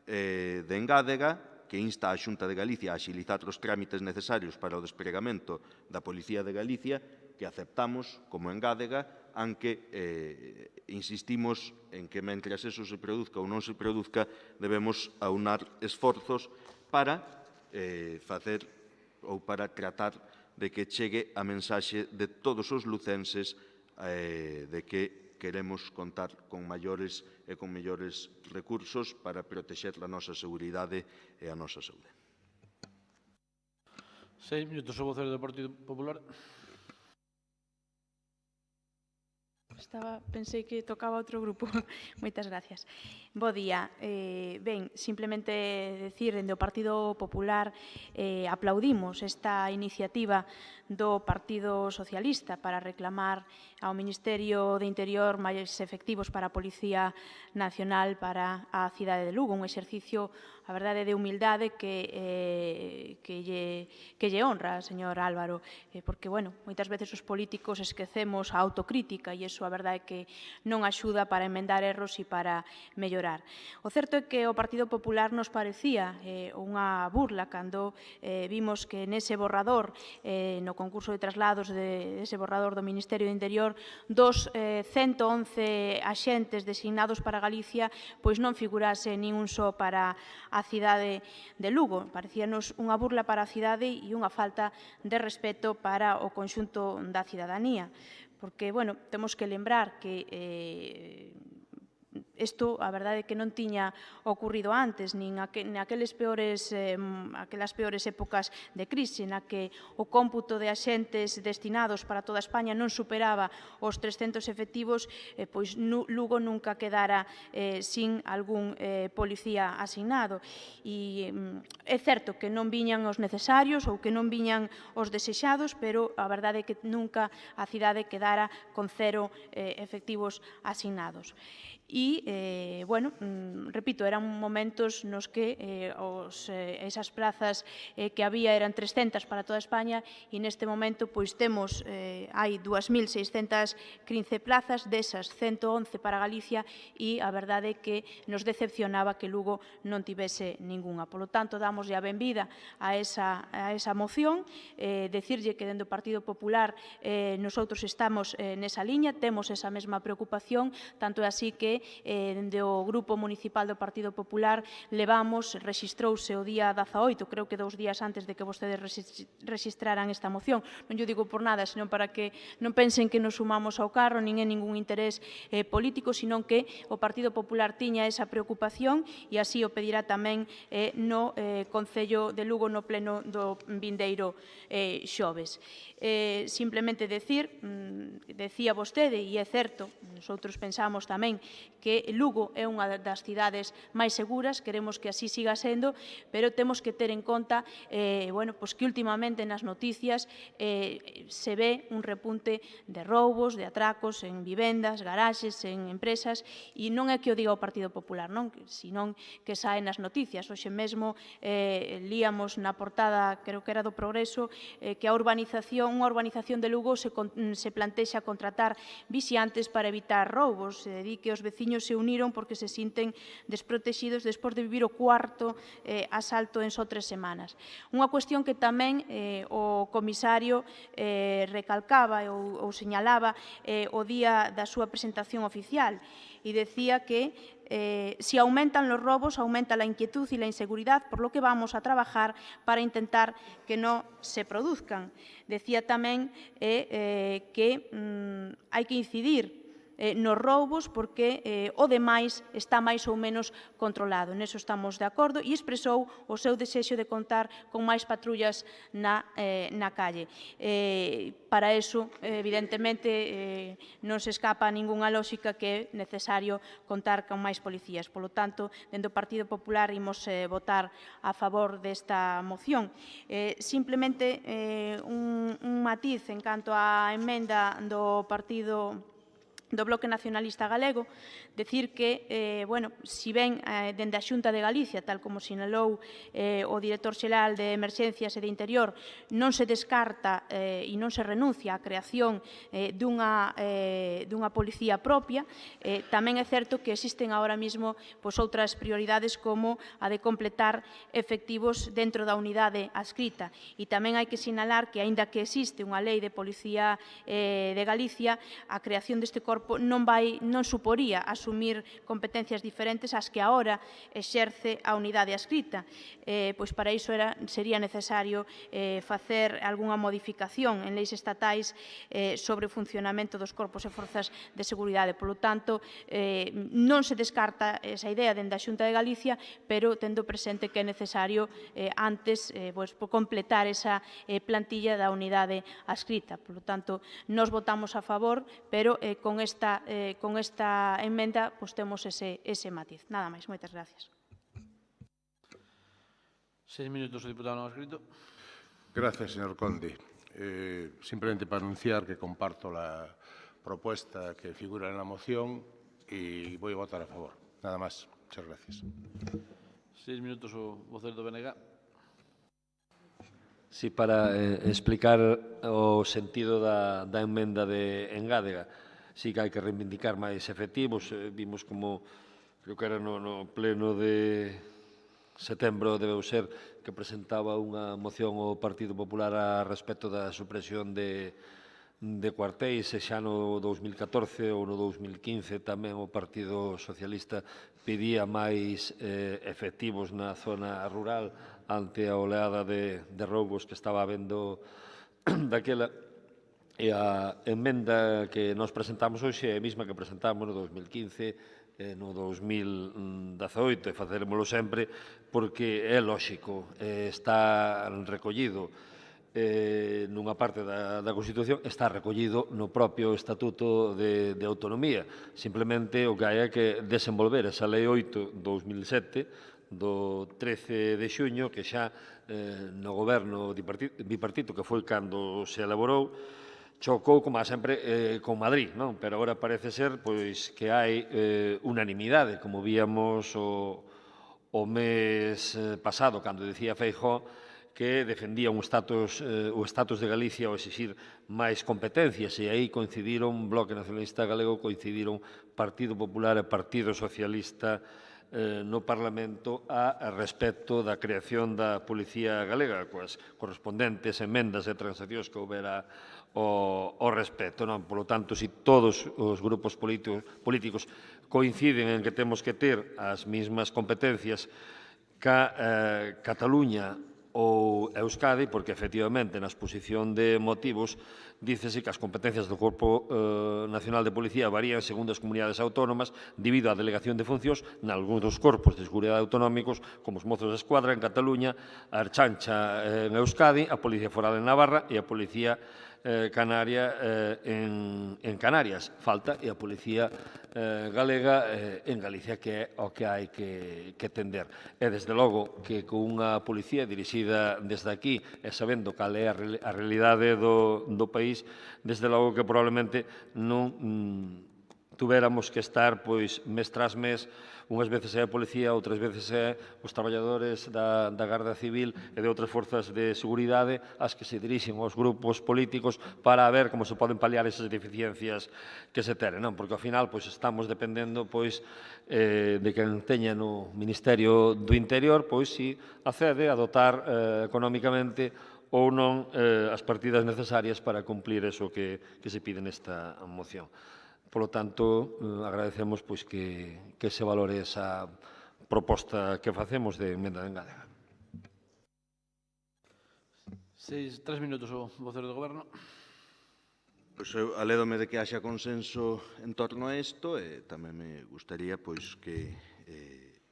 de Engádega que insta a Xunta de Galicia a axilizar os trámites necesarios para o despregamento da Policía de Galicia, que aceptamos como Engádega, aunque insistimos en que, mentras eso se produzca ou non se produzca, debemos aunar esforzos para facer ou para tratar de que chegue a mensaxe de todos os lucenses de que queremos contar con maiores e con mellores recursos para protexer a nosa seguridade e a nosa saúde. 6 minutos, o vocero do Partido Popular. Pensei que tocaba outro grupo. Moitas gracias. Bo día. Ben, simplemente decir, dende o Partido Popular aplaudimos esta iniciativa do Partido Socialista para reclamar ao Ministerio de Interior máis efectivos para a Policía Nacional para a cidade de Lugo, un exercicio, a verdade, de humildade que lle honra, señor Álvaro, porque, bueno, moitas veces os políticos esquecemos a autocrítica e iso a verdade é que non axuda para enmendar erros e para mellorar. O certo é que o Partido Popular nos parecía unha burla cando vimos que nese borrador, no concurso de traslados dese borrador do Ministerio do Interior, dos 111 axentes designados para Galicia, pois non figurase nin un só para a cidade de Lugo. Parecíanos unha burla para a cidade e unha falta de respeto para o conxunto da cidadanía. Porque, bueno, temos que lembrar que isto, a verdade é que non tiña ocurrido antes, nin aquelas peores épocas de crise, na que o cómputo de axentes destinados para toda España non superaba os 300 efectivos, pois Lugo nunca quedara sin algún policía asignado. E é certo que non viñan os necesarios ou que non viñan os desexados, pero a verdade é que nunca a cidade quedara con 0 efectivos asignados. E, bueno, repito, eran momentos nos que esas plazas que había eran 300 para toda España e neste momento pois temos, hai 2.615 plazas, desas 111 para Galicia e a verdade é que nos decepcionaba que Lugo non tivese ningunha. Por lo tanto, damos a benvida a esa moción, decirlle que dentro do Partido Popular nosotros estamos nesa liña, temos esa mesma preocupación, tanto é así que dende o Grupo Municipal do Partido Popular rexistrouse o día 18, creo que 2 días antes de que vostedes rexistraran esta moción. Non yo digo por nada, senón para que non pensen que nos sumamos ao carro, nin é ningún interés político, senón que o Partido Popular tiña esa preocupación e así o pedirá tamén no Concello de Lugo no pleno do vindeiro xoves. Simplemente decía vostede, e é certo, nosotros pensamos tamén que Lugo é unha das cidades máis seguras, queremos que así siga sendo, pero temos que ter en conta que últimamente nas noticias se ve un repunte de roubos, de atracos en vivendas, garaxes, en empresas, e non é que o diga o Partido Popular, senón que sae nas noticias. Hoxe mesmo líamos na portada, creo que era do Progreso, que unha urbanización de Lugo se plantexa contratar vixiantes para evitar roubos, di que os veciños se uniron porque se sinten desprotegidos despois de vivir o cuarto asalto en só 3 semanas. Unha cuestión que tamén o comisario recalcaba ou señalaba o día da súa presentación oficial e decía que si aumentan los robos, aumenta la inquietud y la inseguridad, por lo que vamos a trabajar para intentar que no se produzcan. Decía tamén que hai que incidir nos roubos, porque o demais está máis ou menos controlado. Neso estamos de acordo e expresou o seu desexo de contar con máis patrullas na calle. Para eso, evidentemente, non se escapa a ningunha lógica que é necesario contar con máis policías. Polo tanto, dende o Partido Popular imos votar a favor desta moción. Simplemente un matiz en canto á emenda do Bloque Nacionalista Galego, decir que, si ben dende a Xunta de Galicia, tal como sinalou o director xeral de Emerxencias e de Interior, non se descarta e non se renuncia á creación dunha policía propia, tamén é certo que existen agora mesmo outras prioridades como a de completar efectivos dentro da unidade adscrita. E tamén hai que sinalar que, aínda que existe unha lei de Policía de Galicia, a creación deste corpo non suporía asumir competencias diferentes ás que agora exerce a unidade adscrita. Pois para iso sería necesario facer algunha modificación en leis estatais sobre o funcionamento dos corpos e forzas de seguridade. Polo tanto, non se descarta esa idea dende a Xunta de Galicia, pero tendo presente que é necesario antes completar esa plantilla da unidade adscrita. Polo tanto, nos votamos a favor, pero con esta emenda temos ese matiz. Nada máis. Moitas gracias. 6 minutos, o diputado non escrito. Gracias, señor Conde. Simplemente para anunciar que comparto la propuesta que figura en la moción y voy a votar a favor. Nada más. Muchas gracias. 6 minutos, o vocero do BNG. Sí, para explicar o sentido da emenda de Engádega. Sí que hai que reivindicar máis efectivos. Vimos como, creo que era no pleno de setembro, debeu ser, que presentaba unha moción ao Partido Popular a respecto da supresión de cuartéis, e xa no 2014 ou no 2015 tamén o Partido Socialista pedía máis efectivos na zona rural ante a oleada de roubos que estaba habendo daquela. E a emenda que nos presentamos hoxe é a mesma que presentamos no 2015, no 2018, e faceremoslo sempre porque é lóxico, está recollido nunha parte da Constitución, está recollido no propio Estatuto de Autonomía. Simplemente o que hai é que desenvolver esa Lei 8/2007 do 13 de xuño, que xa no goberno bipartito, que foi cando se elaborou, chocou, como sempre, con Madrid, non? Pero agora parece ser que hai unanimidade, como víamos o mes pasado, cando dicía Feijóo que defendía o estatus de Galicia ao exixir máis competencias, e aí coincidiron Bloque Nacionalista Galego, coincidiron Partido Popular e Partido Socialista no Parlamento a respecto da creación da Policía Galega, coas correspondentes emendas e transaccións que houbera ao respecto. Polo tanto, se todos os grupos políticos coinciden en que temos que ter as mesmas competencias ca Cataluña ou Euskadi, porque efectivamente na exposición de motivos dícese que as competencias do Corpo Nacional de Policía varían segundo as comunidades autónomas debido á delegación de funcións nalgúns dos corpos de seguridade autonómicos, como os mozos de escuadra en Cataluña, a Ertzaintza en Euskadi, a Policía Foral en Navarra e a Policía Canaria en Canarias. Falta e a Policía Galega en Galicia, que é o que hai que tender. E, desde logo, que con unha policía dirixida desde aquí e sabendo cal é a realidade do país, desde logo que probablemente non tuveramos que estar mes tras mes, unhas veces é a policía, outras veces é os traballadores da Garda Civil e de outras forzas de seguridade as que se dirixen aos grupos políticos para ver como se poden paliar esas deficiencias que se tenen, porque ao final estamos dependendo de quen teña no Ministerio do Interior si accede a dotar económicamente ou non as partidas necesarias para cumplir eso que se pide nesta moción. Polo tanto, agradecemos que se valore esa proposta que facemos de emenda de Engádega. 3 minutos o vocero do Goberno. Pois eu alédome de que haxa consenso en torno a isto e tamén me gustaría pois que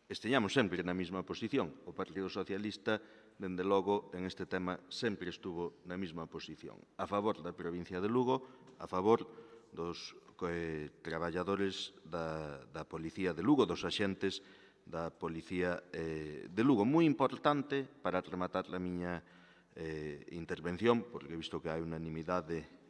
esteñamos sempre na mesma posición. O Partido Socialista, dende logo, en este tema sempre estuvo na mesma posición. A favor da provincia de Lugo, a favor dos traballadores da Policía de Lugo, dos axentes da Policía de Lugo. Moi importante, para rematar a miña intervención, porque he visto que hai unanimidade,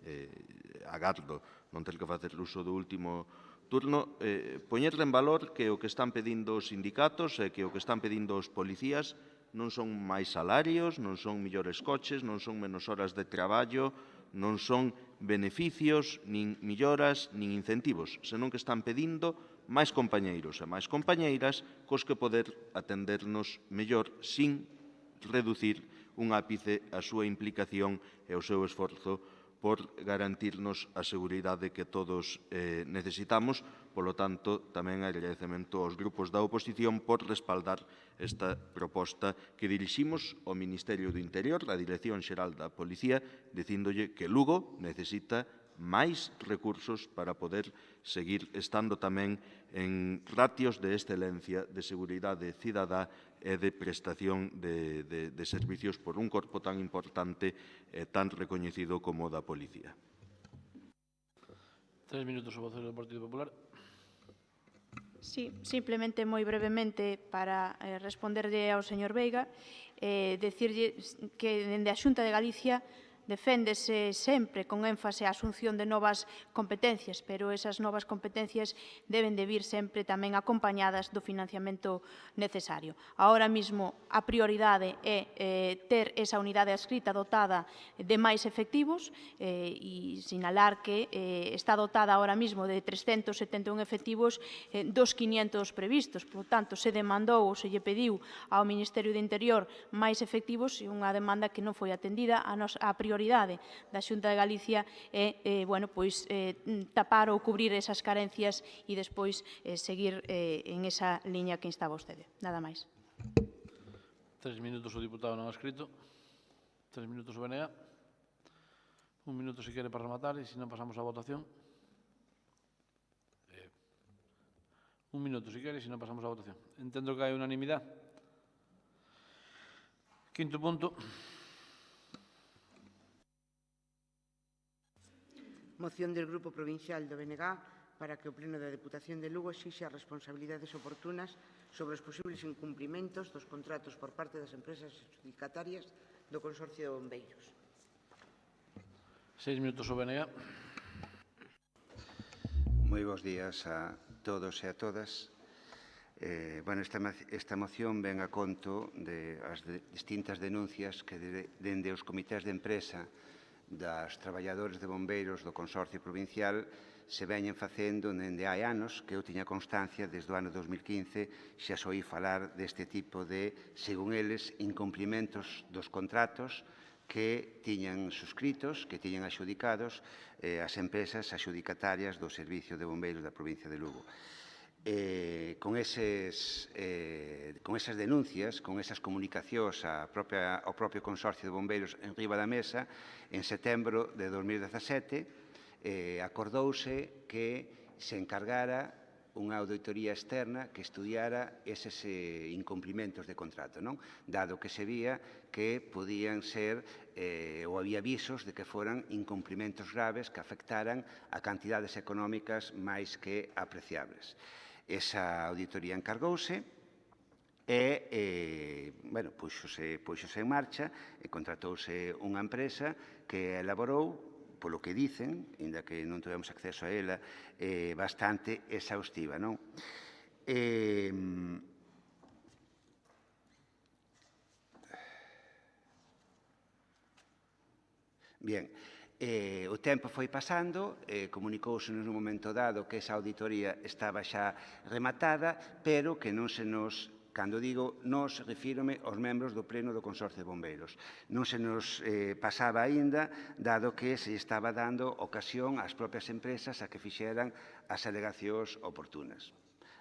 agardo non ter que facer uso do último turno, poñerle en valor que o que están pedindo os sindicatos e que o que están pedindo os policías non son máis salarios, non son millores coches, non son menos horas de traballo, non son beneficios, nin milloras, nin incentivos, senón que están pedindo máis compañeiros e máis compañeiras cos que poder atendernos mellor sin reducir un ápice a súa implicación e o seu esforzo por garantirnos a seguridade que todos necesitamos. Polo tanto, tamén agradecemento aos grupos da oposición por respaldar esta proposta que diriximos ao Ministerio do Interior, a Dirección Xeral da Policía, dicíndolle que Lugo necesita máis recursos para poder seguir estando tamén en ratios de excelencia de seguridade cidadá e de prestación de servicios por un corpo tan importante e tan recoñecido como o da Policía. 3 minutos o vocero do Partido Popular. Sí, simplemente moi brevemente para responderlle ao señor Veiga, decirlle que dende a Xunta de Galicia deféndese sempre con énfase a asunción de novas competencias, pero esas novas competencias deben de vir sempre tamén acompañadas do financiamento necesario. Ahora mesmo a prioridade é ter esa unidade adscrita dotada de máis efectivos e sinalar que está dotada ahora mesmo de 371 efectivos dos 500 previstos. Por tanto, se demandou ou se lle pediu ao Ministerio do Interior máis efectivos e unha demanda que non foi atendida. A prioridade da Xunta de Galicia é tapar ou cubrir esas carencias e despois seguir en esa liña que instaba vostede. Nada máis. 3 minutos o diputado non adscrito. 3 minutos o BNG. 1 minuto se quere para rematar e se non pasamos á votación. 1 minuto se quere e se non pasamos á votación. Entendo que hai unanimidade. Quinto punto. Moción del Grupo Provincial do BNG para que o Pleno da Deputación de Lugo exixa responsabilidades oportunas sobre os posibles incumprimentos dos contratos por parte das empresas adjudicatarias do Consorcio de Bombeiros. 6 minutos o BNG. Moi bons días a todos e a todas. Esta moción ven a conto das distintas denuncias que dende os comités de empresa das traballadores de bombeiros do Consorcio Provincial se veñen facendo dende hai anos, que eu tiña constancia desde o ano 2015, xa soí falar deste tipo de, según eles, incumplimentos dos contratos que tiñan suscritos, que tiñan adxudicados as empresas adxudicatarias do Servicio de Bombeiros da provincia de Lugo. Con esas denuncias, con esas comunicacións ao propio Consorcio de Bombeiros en riba da mesa, en setembro de 2017 acordouse que se encargara unha auditoría externa que estudiara eses incumplimentos de contrato, non? Dado que se vía que podían ser ou había avisos de que foran incumplimentos graves que afectaran a cantidades económicas máis que apreciables. Esa auditoría encargouse e, puxose en marcha e contratouse unha empresa que elaborou, polo que dicen, ainda que non tivemos acceso a ela, bastante exhaustiva, non? Bien, o tempo foi pasando, comunicouse nun momento dado que esa auditoría estaba xa rematada, pero que non se nos, cando digo nos, refírome aos membros do Pleno do Consorcio de Bombeiros. Non se nos pasaba aínda, dado que se estaba dando ocasión ás propias empresas a que fixeran as alegacións oportunas.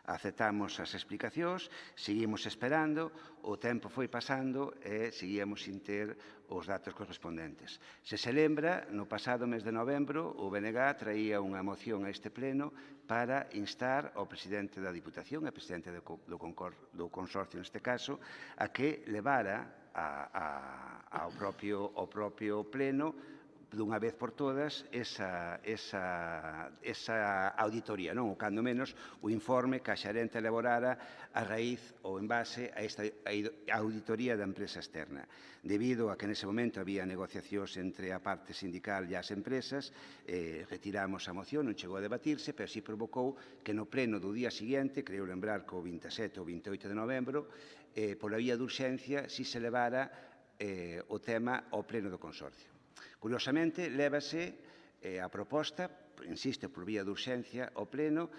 aceptamos as explicacións, seguimos esperando, o tempo foi pasando e seguíamos sin ter os datos correspondentes. Se se lembra, no pasado mes de novembro, o BNG traía unha moción a este pleno para instar ao presidente da Diputación, e presidente do consorcio neste caso, a que levara ao propio pleno dunha vez por todas esa auditoría, non? Ou cando menos o informe que a xerente elaborara a raíz ou en base a esta auditoría da empresa externa. Debido a que nese momento había negociacións entre a parte sindical e as empresas, retiramos a moción, non chegou a debatirse, pero sí provocou que no pleno do día seguinte, creo lembrar que o 27 ou 28 de novembro, pola vía de urxencia, si se levara o tema ao pleno do consorcio. Curiosamente, lévase a proposta, insisto, por vía de urxencia, ao pleno,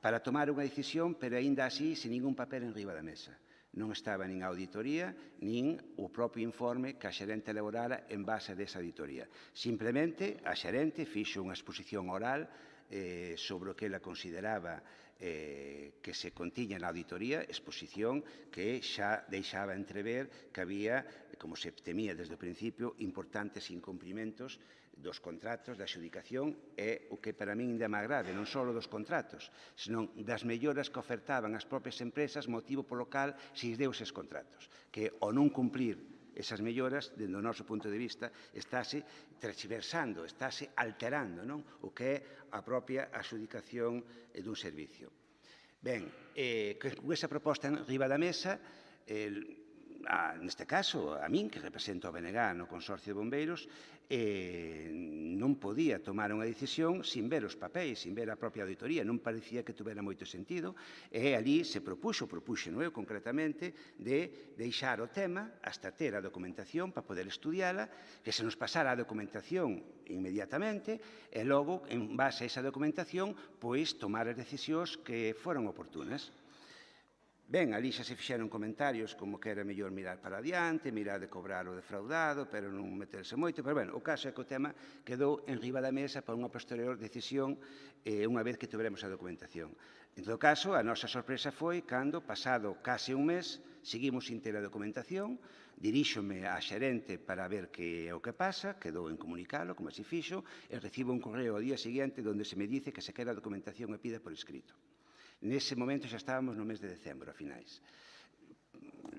para tomar unha decisión, pero aínda así, sin ningún papel en riba da mesa. Non estaba nin a auditoría, nin o propio informe que a xerente elaborara en base desa auditoría. Simplemente, a xerente fixo unha exposición oral sobre o que ela consideraba que se contiña na auditoría, exposición que xa deixaba entrever que había, como se temía desde o principio, importantes incumprimentos dos contratos da adxudicación e o que para min ainda máis grave, non só dos contratos, senón das melloras que ofertaban as propias empresas, motivo polo cal se deu eses contratos, que ao non cumprir esas melloras, dentro do noso punto de vista, estáse transversando, estáse alterando o que é a propia adxudicación dun servicio. Ben, con esa proposta en riba da mesa, neste caso, a min, que represento a BNG no Consorcio de Bombeiros, non podía tomar unha decisión sin ver os papéis, sin ver a propia auditoría. Non parecía que tuvera moito sentido. E ali se propuxeno eu concretamente, de deixar o tema hasta ter a documentación para poder estudiala, que se nos pasara a documentación inmediatamente e logo, en base a esa documentación, pois tomar as decisións que foran oportunas. Ben, ali xa se fixeron comentarios como que era mellor mirar para adiante, mirar de cobrar o defraudado, pero non meterse moito. Pero, bueno, o caso é que o tema quedou en riba da mesa para unha posterior decisión unha vez que tuveremos a documentación. En todo caso, a nosa sorpresa foi cando, pasado case un mes, seguimos sin ter a documentación, diríxome á xerente para ver que é o que pasa, quedou en comunicalo, como así fixo, e recibo un correo ao día seguinte onde se me dice que se quera a documentación e pida por escrito. Nese momento xa estábamos no mes de decembro, a finais.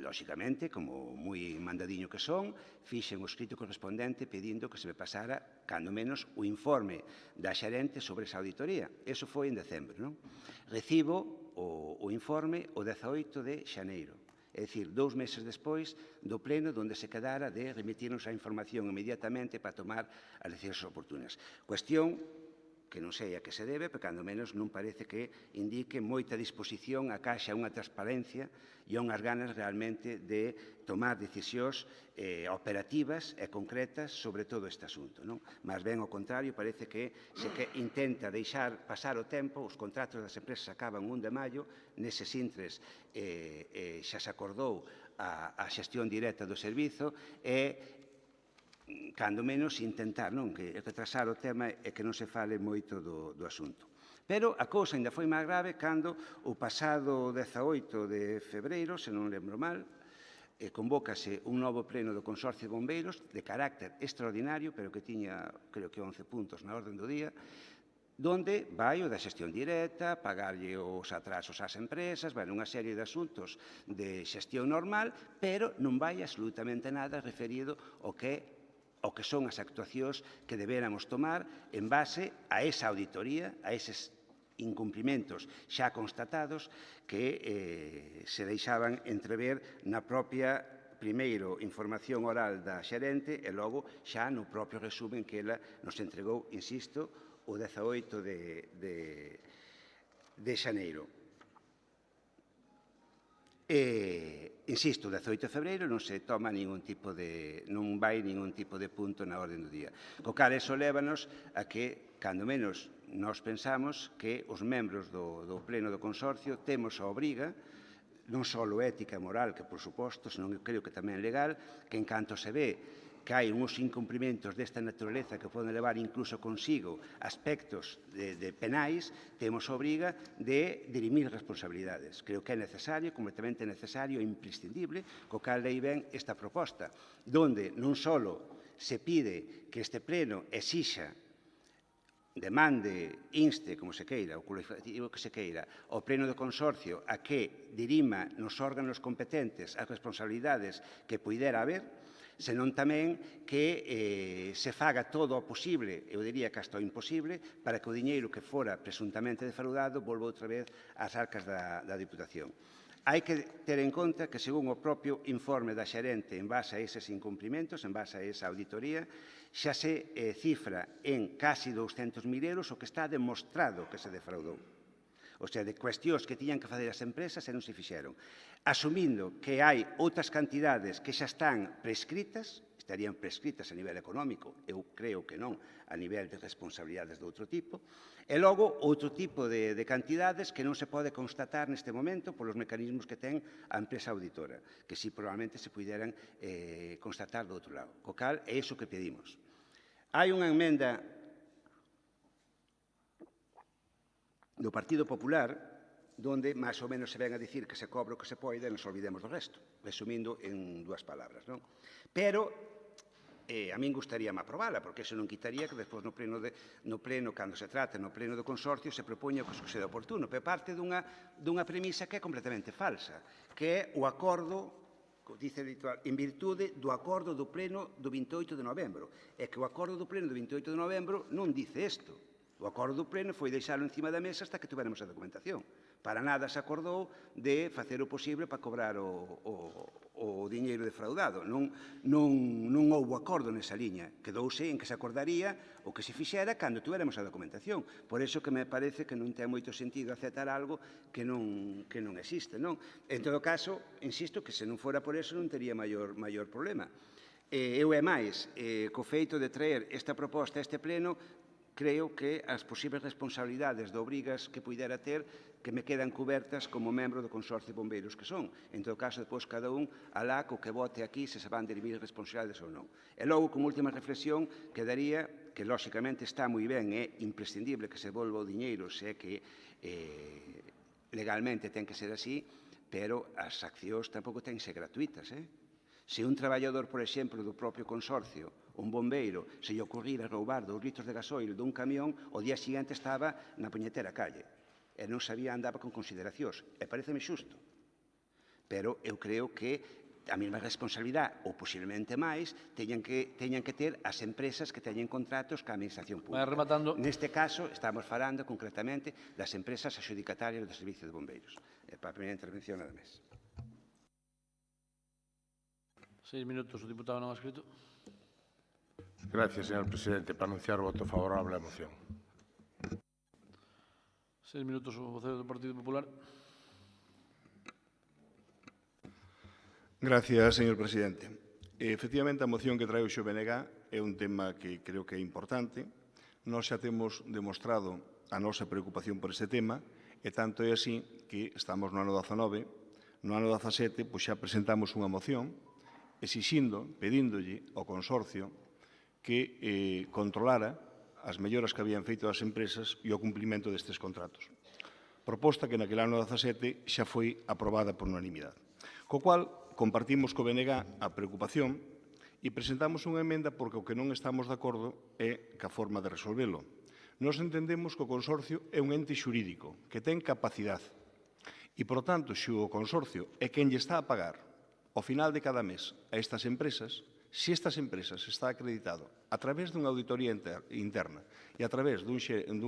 Lóxicamente, como moi mandadiño que son, fixen o escrito correspondente pedindo que se me pasara, cando menos, o informe da xerente sobre esa auditoría. Eso foi en decembro, non? Recibo o informe o 18 de xaneiro. É dicir, 2 meses despois do pleno onde se quedara de remitirnos a información inmediatamente para tomar as decisións oportunas. Cuestión que non sei a que se debe, pero cando menos non parece que indique moita disposición a caixa unha transparencia e unhas ganas realmente de tomar decisións operativas e concretas sobre todo este asunto. Mas ben, ao contrario, parece que se intenta deixar pasar o tempo, os contratos das empresas acaban 1 de maio, neses intres xa se acordou a xestión directa do servizo e cando menos intentar que retrasar o tema e que non se fale moito do asunto. Pero a cousa ainda foi máis grave cando o pasado 18 de febreiro, se non lembro mal, convócase un novo pleno do Consorcio de Bombeiros de carácter extraordinario, pero que tiña, creo que 11 puntos na orden do día, donde vai o da xestión directa, pagarlle os atrasos ás empresas, vai unha serie de asuntos de xestión normal, pero non vai absolutamente nada referido ao que son as actuacións que deberamos tomar en base a esa auditoría, a eses incumprimentos xa constatados que se deixaban entrever na propia, primeiro, información oral da xerente e logo xa no propio resumen que ela nos entregou, insisto, o 18 de xaneiro. Insisto, o 18 de febreiro non se toma non vai ningún tipo de punto na orden do día. Co cal, eso lévanos a que, cando menos, nós pensamos que os membros do pleno do consorcio temos a obriga, non só ética e moral, que por suposto, senón creo que tamén legal, que en canto se ve que hai uns incumprimentos desta naturaleza que poden levar incluso consigo aspectos de penais, temos a obriga de dirimir responsabilidades. Creo que é necesario, completamente necesario e imprescindible, co cal lei ben esta proposta, donde non só se pide que este pleno exixa, demande, inste, como se queira, o cualificativo que se queira, ao pleno do consorcio a que dirima nos órganos competentes as responsabilidades que puidera haber, senón tamén que se faga todo o posible, eu diría que hasta o imposible, para que o diñeiro que fora presuntamente defraudado volva outra vez ás arcas da Diputación. Hai que ter en conta que, según o propio informe da xerente en base a eses incumprimentos, en base a esa auditoría, xa se cifra en casi 200.000 euros o que está demostrado que se defraudou. O sea, de cuestións que tiñan que fazer as empresas e non se fixeron. Asumindo que hai outras cantidades que xa están prescritas, estarían prescritas a nivel económico, eu creo que non, a nivel de responsabilidades de outro tipo, e logo outro tipo de cantidades que non se pode constatar neste momento polos mecanismos que ten a empresa auditora, que si probablemente se puderan constatar do outro lado. Co cal, é iso que pedimos. Hai unha emenda do Partido Popular, donde máis ou menos se ven a dicir que se cobra o que se pode e nos olvidemos do resto, resumindo en dúas palabras. Non? Pero a min gustaríame aprobala, porque iso non quitaría que despois no pleno, cando se trate no pleno do consorcio, se propoña o que suceda oportuno, pero parte dunha premisa que é completamente falsa, que é o acordo, dice literal, en virtude do acordo do pleno do 28 de novembro. É que o acordo do pleno do 28 de novembro non dice isto. O acordo do pleno foi deixalo encima da mesa hasta que tuveramos a documentación. Para nada se acordou de facer o posible para cobrar o diñeiro defraudado. Non houve acordo nesa liña. Quedouse en que se acordaría o que se fixera cando tuveramos a documentación. Por iso que me parece que non ten moito sentido aceptar algo que non existe. Non? En todo caso, insisto que se non fora por iso non tería maior problema. Eu é máis, co feito de traer esta proposta a este pleno, creo que as posibles responsabilidades de obrigas que puidera ter que me quedan cubertas como membro do Consorcio de Bombeiros que son. En todo caso, depois cada un alá co que vote aquí se van dirimir responsabilidades ou non. E logo, como última reflexión, quedaría que, lóxicamente, está moi ben, é imprescindible que se volva o diñeiro, se é que legalmente ten que ser así, pero as accións tampouco ten que ser gratuitas, Se un traballador, por exemplo, do propio consorcio, un bombeiro, se lle ocurrira roubar 2 litros de gasoil dun camión, o día seguinte estaba na puñetera calle. E non sabía, andaba con consideracións. E pareceme xusto. Pero eu creo que a mesma responsabilidade, ou posiblemente máis, teñan que ter as empresas que teñen contratos ca administración pública. Neste caso, estamos falando concretamente das empresas adxudicatarias do Servicio de Bombeiros. Para a primeira intervención, nada máis. 6 minutos, o diputado non ha escrito. Gracias, señor presidente. Para anunciar o voto favorable á moción. 6 minutos, o vocero do Partido Popular. Gracias, señor presidente. Efectivamente, a moción que trae o XBNG é un tema que creo que é importante. Nós xa temos demostrado a nosa preocupación por este tema e tanto é así que estamos no ano 19, no ano 17, pois xa presentamos unha moción pedíndolle ao consorcio que controlara as melloras que habían feito as empresas e o cumprimento destes contratos. Proposta que naquele ano 17 xa foi aprobada por unanimidade. Co cual, compartimos co BNG a preocupación e presentamos unha emenda porque o que non estamos de acordo é ca forma de resolvelo. Nos entendemos que o consorcio é un ente xurídico que ten capacidade e, por tanto, se o consorcio é quen lle está a pagar ao final de cada mes a estas empresas, se estas empresas está acreditado a través dunha auditoría interna e a través dun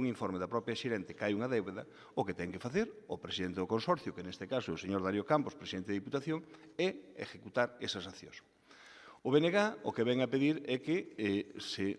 informe da propia xerente que hai unha débeda, o que ten que facer o presidente do consorcio, que neste caso é o señor Darío Campos, presidente da Diputación, é executar esas accións. O BNG o que ven a pedir é que se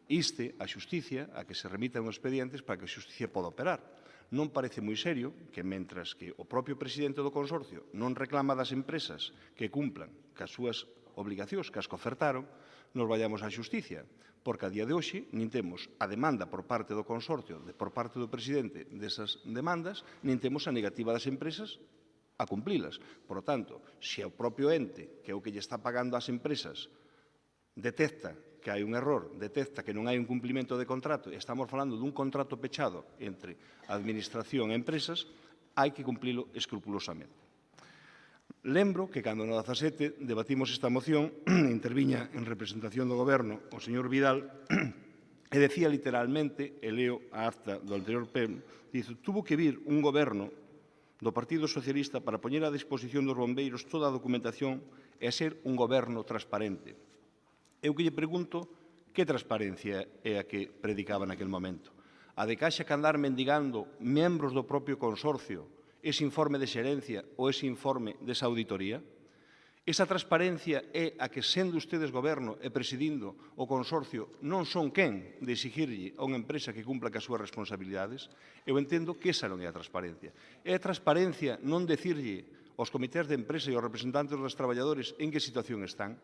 inste a xusticia a que se remitan os expedientes para que a xusticia poda operar. Non parece moi serio que, mentras que o propio presidente do consorcio non reclama das empresas que cumplan cas súas obligacións, que as que ofertaron, nos vayamos á xusticia, porque a día de hoxe nin temos a demanda por parte do consorcio, por parte do presidente desas demandas, nin temos a negativa das empresas a cumplilas. Por tanto, se o propio ente, que é o que lle está pagando ás empresas, detecta que hai un error, detecta que non hai un cumprimento de contrato, e estamos falando dun contrato pechado entre a Administración e empresas, hai que cumplilo escrupulosamente. Lembro que cando no 17 debatimos esta moción, interviña en representación do Goberno o señor Vidal e decía literalmente, e leo a acta do anterior pleno, dice, tuvo que vir un Goberno do Partido Socialista para poñer a disposición dos bombeiros toda a documentación e ser un Goberno transparente. Eu que lle pregunto, que transparencia é a que predicaba naquel momento? A de Caixa que andar mendigando membros do propio consorcio ese informe de xerencia ou ese informe desa auditoría? Esa transparencia é a que, sendo ustedes goberno e presidindo o consorcio, non son quen de exigirlle a unha empresa que cumpla cas súas responsabilidades? Eu entendo que esa non é a transparencia. É a transparencia non decirlle aos comités de empresa e aos representantes dos traballadores en que situación están?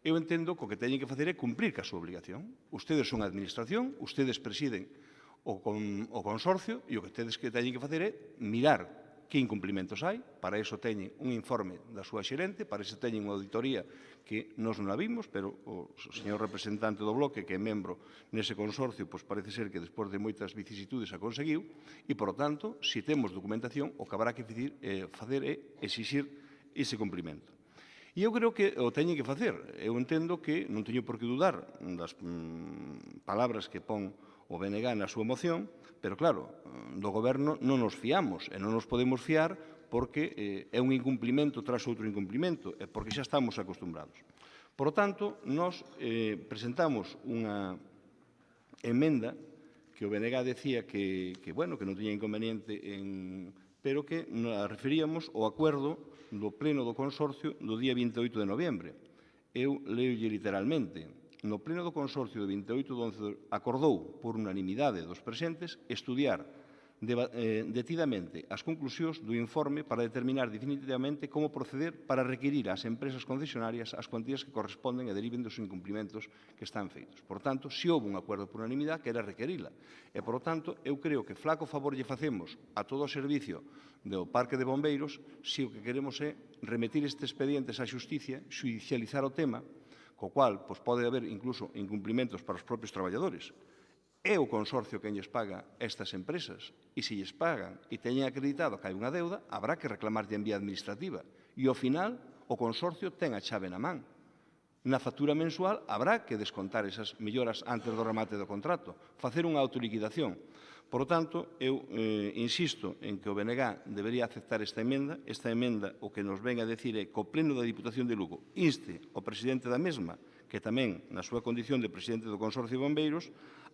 Eu entendo que o que teñen que facer é cumprir ca súa obligación. Ustedes son a administración, ustedes presiden o consorcio e o que teñen que facer é mirar que incumplimentos hai, para iso teñen un informe da súa xerente, para iso teñen unha auditoría que nós non a vimos, pero o señor representante do bloque, que é membro nese consorcio, pois parece ser que despois de moitas vicisitudes a conseguiu, e, por tanto, se temos documentación, o que habrá que facer é exixir ese cumprimento. E eu creo que o teñen que facer. Eu entendo que non teño por que dudar das palabras que pon o BNG na súa moción, pero claro, do Goberno non nos fiamos e non nos podemos fiar porque é un incumplimento tras outro incumplimento e porque xa estamos acostumbrados. Por tanto, nos presentamos unha emenda que o BNG decía que non tiña inconveniente pero que nos referíamos ao acordo do Pleno do Consorcio do día 28 de novembro. Eu leolle literalmente. No Pleno do Consorcio do 28 de 11 acordou, por unanimidade dos presentes, estudiar detidamente as conclusións do informe para determinar definitivamente como proceder para requirir ás empresas concesionarias as cuantías que corresponden e deriven dos incumplimentos que están feitos. Por tanto, se houve un acordo por unanimidade, que era requerila. E, por tanto, eu creo que flaco favor lle facemos a todo o servicio do Parque de Bombeiros se o que queremos é remitir estes expedientes á xusticia, xudicializar o tema, co cual pode haber incluso incumplimentos para os propios traballadores. É o consorcio quen lles paga estas empresas e se lles pagan e teñen acreditado que hai unha deuda, habrá que reclamarlle en vía administrativa e ao final o consorcio ten a chave na man. Na factura mensual habrá que descontar esas melloras antes do remate do contrato, facer unha autoliquidación. Por tanto, eu insisto en que o BNG debería aceptar esta emenda. Esta emenda o que nos ven a decir é que o Pleno da Diputación de Lugo inste o presidente da mesma, que tamén na súa condición de presidente do Consorcio de Bombeiros,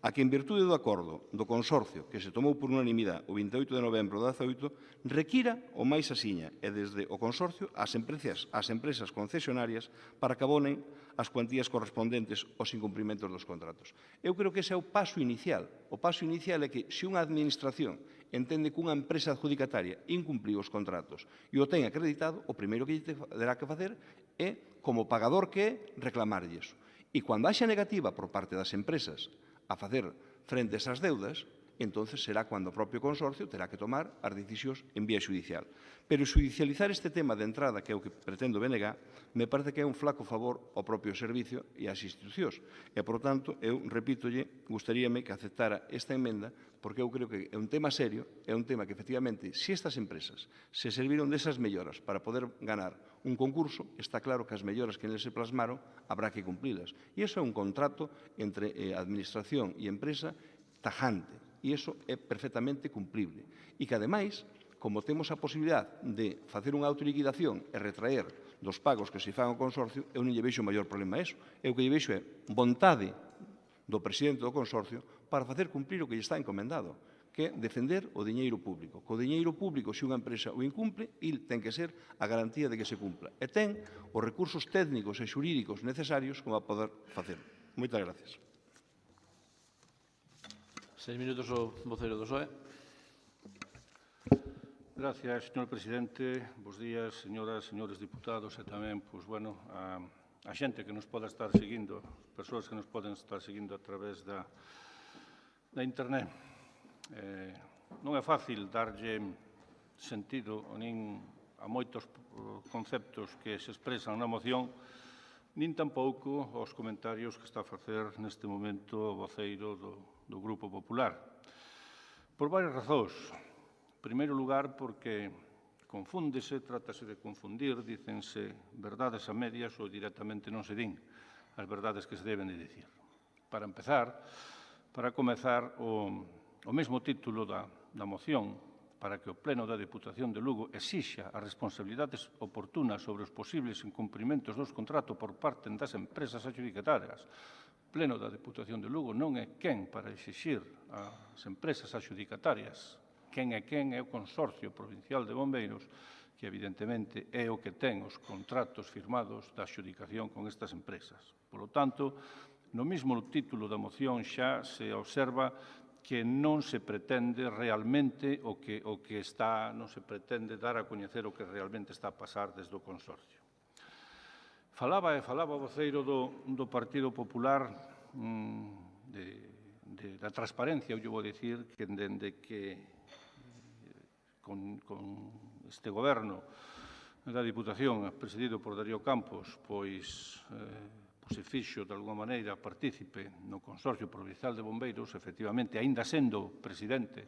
a que en virtude do acordo do consorcio que se tomou por unanimidade o 28 de novembro do 18 requira o máis asiña e desde o consorcio ás empresas concesionarias para que abonen as cuantías correspondentes aos incumprimentos dos contratos. Eu creo que ese é o paso inicial. O paso inicial é que se unha administración entende que unha empresa adjudicataria incumpliu os contratos e o ten acreditado, o primeiro que terá que facer é, como pagador que é, reclamarlles. E cando haxa negativa por parte das empresas a facer frente a esas deudas, entonces será cando o propio consorcio terá que tomar as decisións en vía judicial. Pero judicializar este tema de entrada, que é o que pretendo BNG, me parece que é un flaco favor ao propio servicio e ás institucións. E, por tanto, eu, repítolle, gustaríame que aceptara esta emenda, porque eu creo que é un tema serio, é un tema que, efectivamente, se estas empresas se serviron desas melloras para poder ganar un concurso, está claro que as melloras que neles se plasmaron habrá que cumplilas. E iso é un contrato entre administración e empresa tajante. E iso é perfectamente cumplible. E que, ademais, como temos a posibilidade de facer unha autoliquidación e retraer dos pagos que se fan ao consorcio, eu non lle vexo maior problema a eso. Eu que lle vexo é vontade do presidente do consorcio para facer cumplir o que lle está encomendado, que é defender o diñeiro público. Co diñeiro público, se unha empresa o incumple, il ten que ser a garantía de que se cumpla. E ten os recursos técnicos e xurídicos necesarios como a poder facer. Moitas gracias. 6 minutos o vocero do PSOE. Gracias, señor presidente. Bos días, señoras, señores diputados e tamén, a xente que nos poda estar seguindo, persoas que nos poden estar seguindo a través da internet. Non é fácil darlle sentido nin a moitos conceptos que se expresan na moción, nin tampouco aos comentarios que está a facer neste momento o voceiro do Grupo Popular. Por varias razóns. En primeiro lugar, porque confúndese, trátase de confundir, dícense verdades a medias ou directamente non se din as verdades que se deben de dicir. Para comezar, o mesmo título da moción para que o Pleno da Deputación de Lugo exixa as responsabilidades oportunas sobre os posibles incumprimentos dos contratos por parte das empresas adxudicatarias. O Pleno da Deputación de Lugo non é quen para exixir ás empresas adxudicatarias. Quen é o Consorcio Provincial de Bombeiros, que evidentemente é o que ten os contratos firmados da adxudicación con estas empresas. Por lo tanto, no mesmo título da moción xa se observa que non se pretende realmente non se pretende dar a coñecer o que realmente está a pasar desde o Consorcio. Falaba o voceiro do Partido Popular da transparencia, eu vou dicir que dende que con este goberno da Diputación, presidido por Darío Campos, pois se fixo, de alguma maneira, partícipe no Consorcio Provincial de Bombeiros, efectivamente, aínda sendo presidente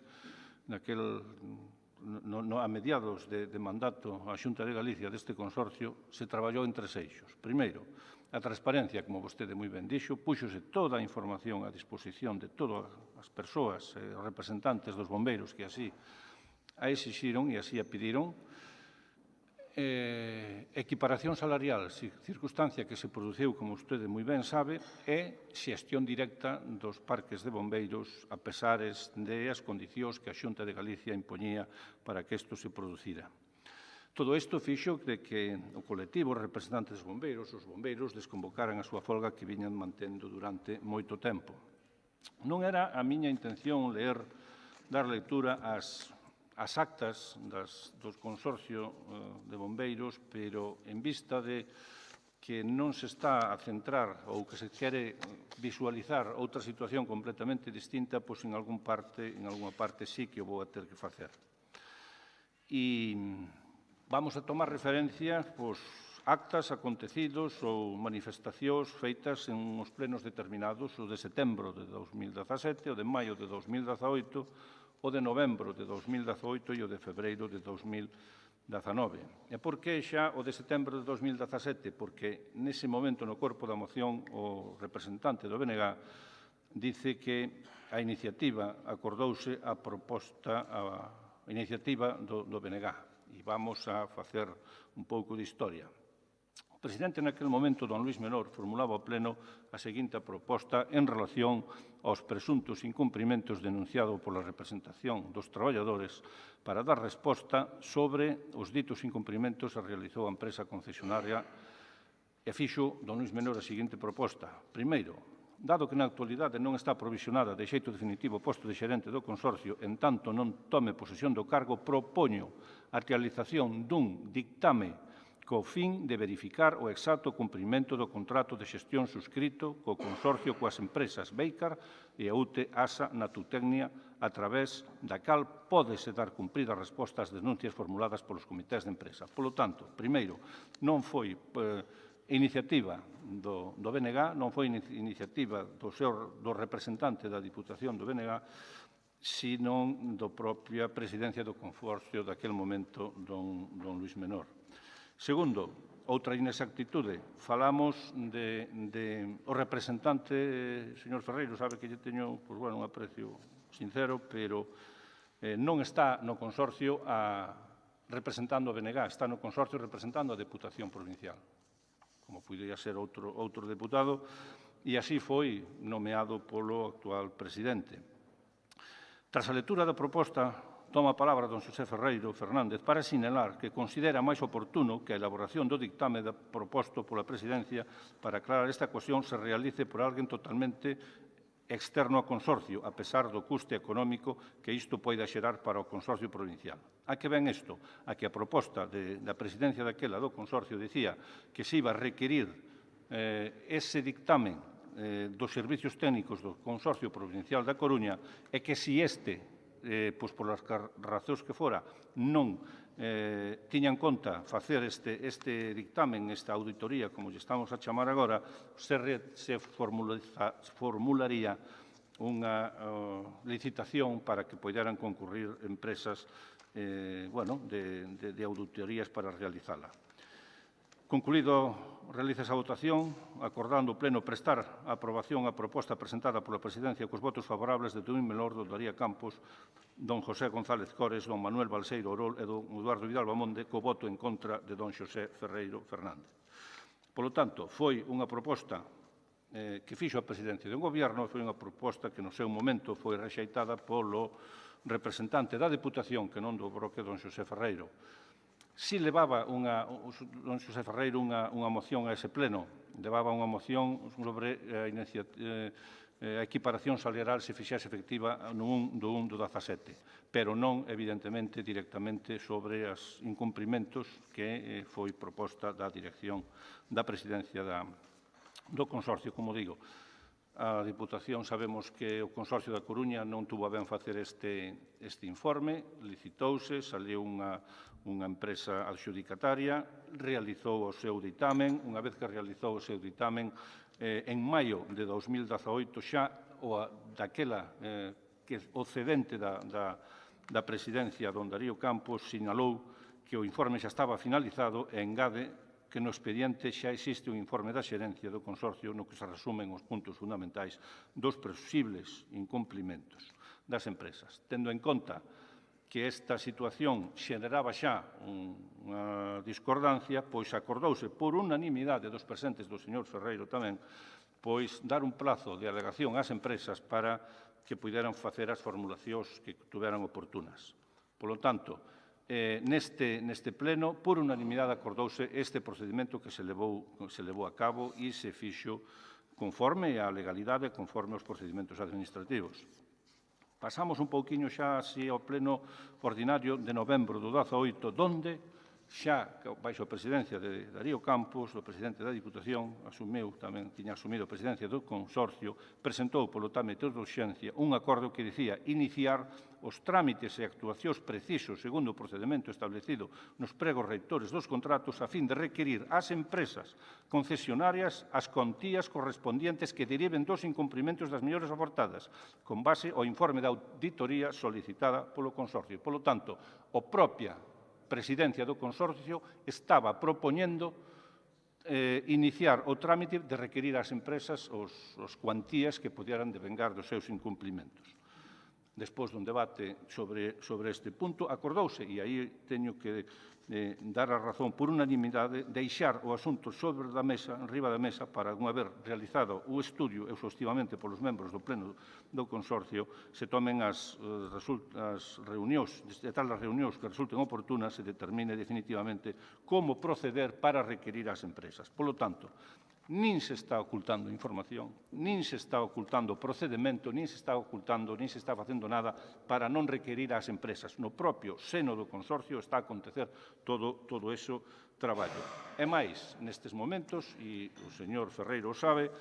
a mediados de mandato a Xunta de Galicia deste consorcio, se traballou en tres eixos. Primeiro, a transparencia, como vostede moi ben dixo, púxose toda a información a disposición de todas as persoas e representantes dos bombeiros que así a exixiron e así a pediron. Equiparación salarial, circunstancia que se produciu, como vostede moi ben sabe, é xestión directa dos parques de bombeiros a pesares das condicións que a Xunta de Galicia impoñía para que isto se producira. Todo isto fixo de que o colectivo, os representantes dos bombeiros, os bombeiros, desconvocaran a súa folga que viñan mantendo durante moito tempo. Non era a miña intención dar lectura ás actas do Consorcio de Bombeiros, pero en vista de que non se está a centrar ou que se quere visualizar outra situación completamente distinta, pois en algunha parte sí que o vou a ter que facer. E vamos a tomar referencia actas, acontecidos ou manifestacións feitas en uns plenos determinados, o de setembro de 2017, o de maio de 2018, o de novembro de 2018 e o de febreiro de 2019. E por que xa o de setembro de 2017? Porque nese momento no corpo da moción o representante do BNG dice que a iniciativa acordouse a iniciativa do BNG. E vamos a facer un pouco de historia. O presidente naquele momento, don Luís Menor, formulaba ao Pleno a seguinte proposta en relación aos presuntos incumprimentos denunciados pola representación dos traballadores para dar resposta sobre os ditos incumprimentos que realizou a empresa concesionaria e fixo don Luís Menor a seguinte proposta. Primeiro, dado que na actualidade non está provisionada de xeito definitivo o posto de xerente do consorcio, en tanto non tome posesión do cargo, propoño a realización dun dictame co fin de verificar o exacto cumprimento do contrato de xestión suscrito co consorcio coas empresas Beicar e a UTE ASA na Tutecnia, a través da cal pódese dar cumprida resposta ás denuncias formuladas polos comités de empresa. Polo tanto, primeiro, non foi iniciativa do BNG, non foi iniciativa do representante da Diputación do BNG, sino da propia presidencia do consorcio daquel momento, don Luís Menor. Segundo, outra inexactitude. Falamos o representante, señor Ferreiro, sabe que lle teño un aprecio sincero, pero non está no consorcio representando a BNG, está no consorcio representando a Deputación Provincial, como podería ser outro deputado, e así foi nomeado polo actual presidente. Tras a lectura da proposta, toma a palabra don Xosé Ferreiro Fernández para sinalar que considera máis oportuno que a elaboración do dictame proposto pola Presidencia para aclarar esta cuestión se realice por alguén totalmente externo ao consorcio, a pesar do custe económico que isto poida xerar para o consorcio provincial. A que ven isto? A que a proposta da Presidencia daquela do consorcio dicía que se iba a requerir ese dictamen dos servicios técnicos do Consorcio Provincial da Coruña e que se este pois polas razóns que fora, non tiña en conta facer este dictamen, esta auditoría, como lle estamos a chamar agora, se formularía unha licitación para que poideran concurrir empresas de auditorías para realizala. Concluído, realiza esa votación, acordando o Pleno prestar a aprobación a proposta presentada pola Presidencia cos votos favorables de Domín Melor, don Daría Campos, don José González Cores, don Manuel Balseiro Orol e don Eduardo Vidal Bamonde, co voto en contra de don Xosé Ferreiro Fernández. Polo tanto, foi unha proposta que fixo a Presidencia do Goberno, foi unha proposta que no seu momento foi rexeitada polo representante da Deputación, que non do Bloque, don Xosé Ferreiro. Si levaba don Xosé Ferreiro unha moción a ese pleno, levaba unha moción sobre a equiparación salarial se fixase efectiva no 1 do 17, pero non, evidentemente, directamente sobre os incumprimentos que foi proposta da dirección da Presidencia do Consorcio. Como digo, a Diputación sabemos que o Consorcio da Coruña non tuvo a ben facer este informe, licitouse, saliu unha empresa adxudicataria, realizou o seu ditamen. Unha vez que realizou o seu ditamen, en maio de 2018 xa daquela que o cedente da Presidencia, don Darío Campos, sinalou que o informe xa estaba finalizado e engade que no expediente xa existe un informe da xerencia do Consorcio no que se resumen os puntos fundamentais dos posibles incumplimentos das empresas. Tendo en conta que esta situación xeneraba xa unha discordancia, pois acordouse por unanimidade dos presentes do señor Ferreiro tamén, pois dar un plazo de alegación ás empresas para que puderan facer as formulacións que tuveran oportunas. Polo tanto, neste pleno, por unanimidade acordouse este procedimento que se levou a cabo e se fixo conforme á legalidade, conforme aos procedimentos administrativos. Pasamos un pouquiño xa así ao pleno ordinario de novembro do 18, donde xa, baixo a presidencia de Darío Campos, o presidente da Diputación, tiña asumido a presidencia do Consorcio, presentou polo trámite de urxencia un acordo que dicía iniciar os trámites e actuacións precisos segundo o procedimento establecido nos pregos reitores dos contratos a fin de requerir ás empresas concesionarias as contías correspondientes que deriven dos incumprimentos das mellores aportadas, con base ao informe da auditoría solicitada polo Consorcio. Polo tanto, a propia Presidencia do Consorcio estaba propoñendo iniciar o trámite de requerir ás empresas os cuantías que pudieran devengar dos seus incumplimentos. Despois dun debate sobre este punto, acordouse, e aí teño que dar a razón por unanimidade, deixar o asunto sobre da mesa, enriba da mesa, para unha vez realizado o estudio exhaustivamente polos membros do Pleno do Consorcio, se tomen as reunións, de tal as reunións que resulten oportunas, se determine definitivamente como proceder para requerir ás empresas. Polo tanto, nin se está ocultando información, nin se está ocultando procedimento, nin se está ocultando, nin se está facendo nada para non requerir ás empresas. No propio seno do Consorcio está a acontecer todo ese traballo. E máis, nestes momentos, e o señor Ferreiro o sabe,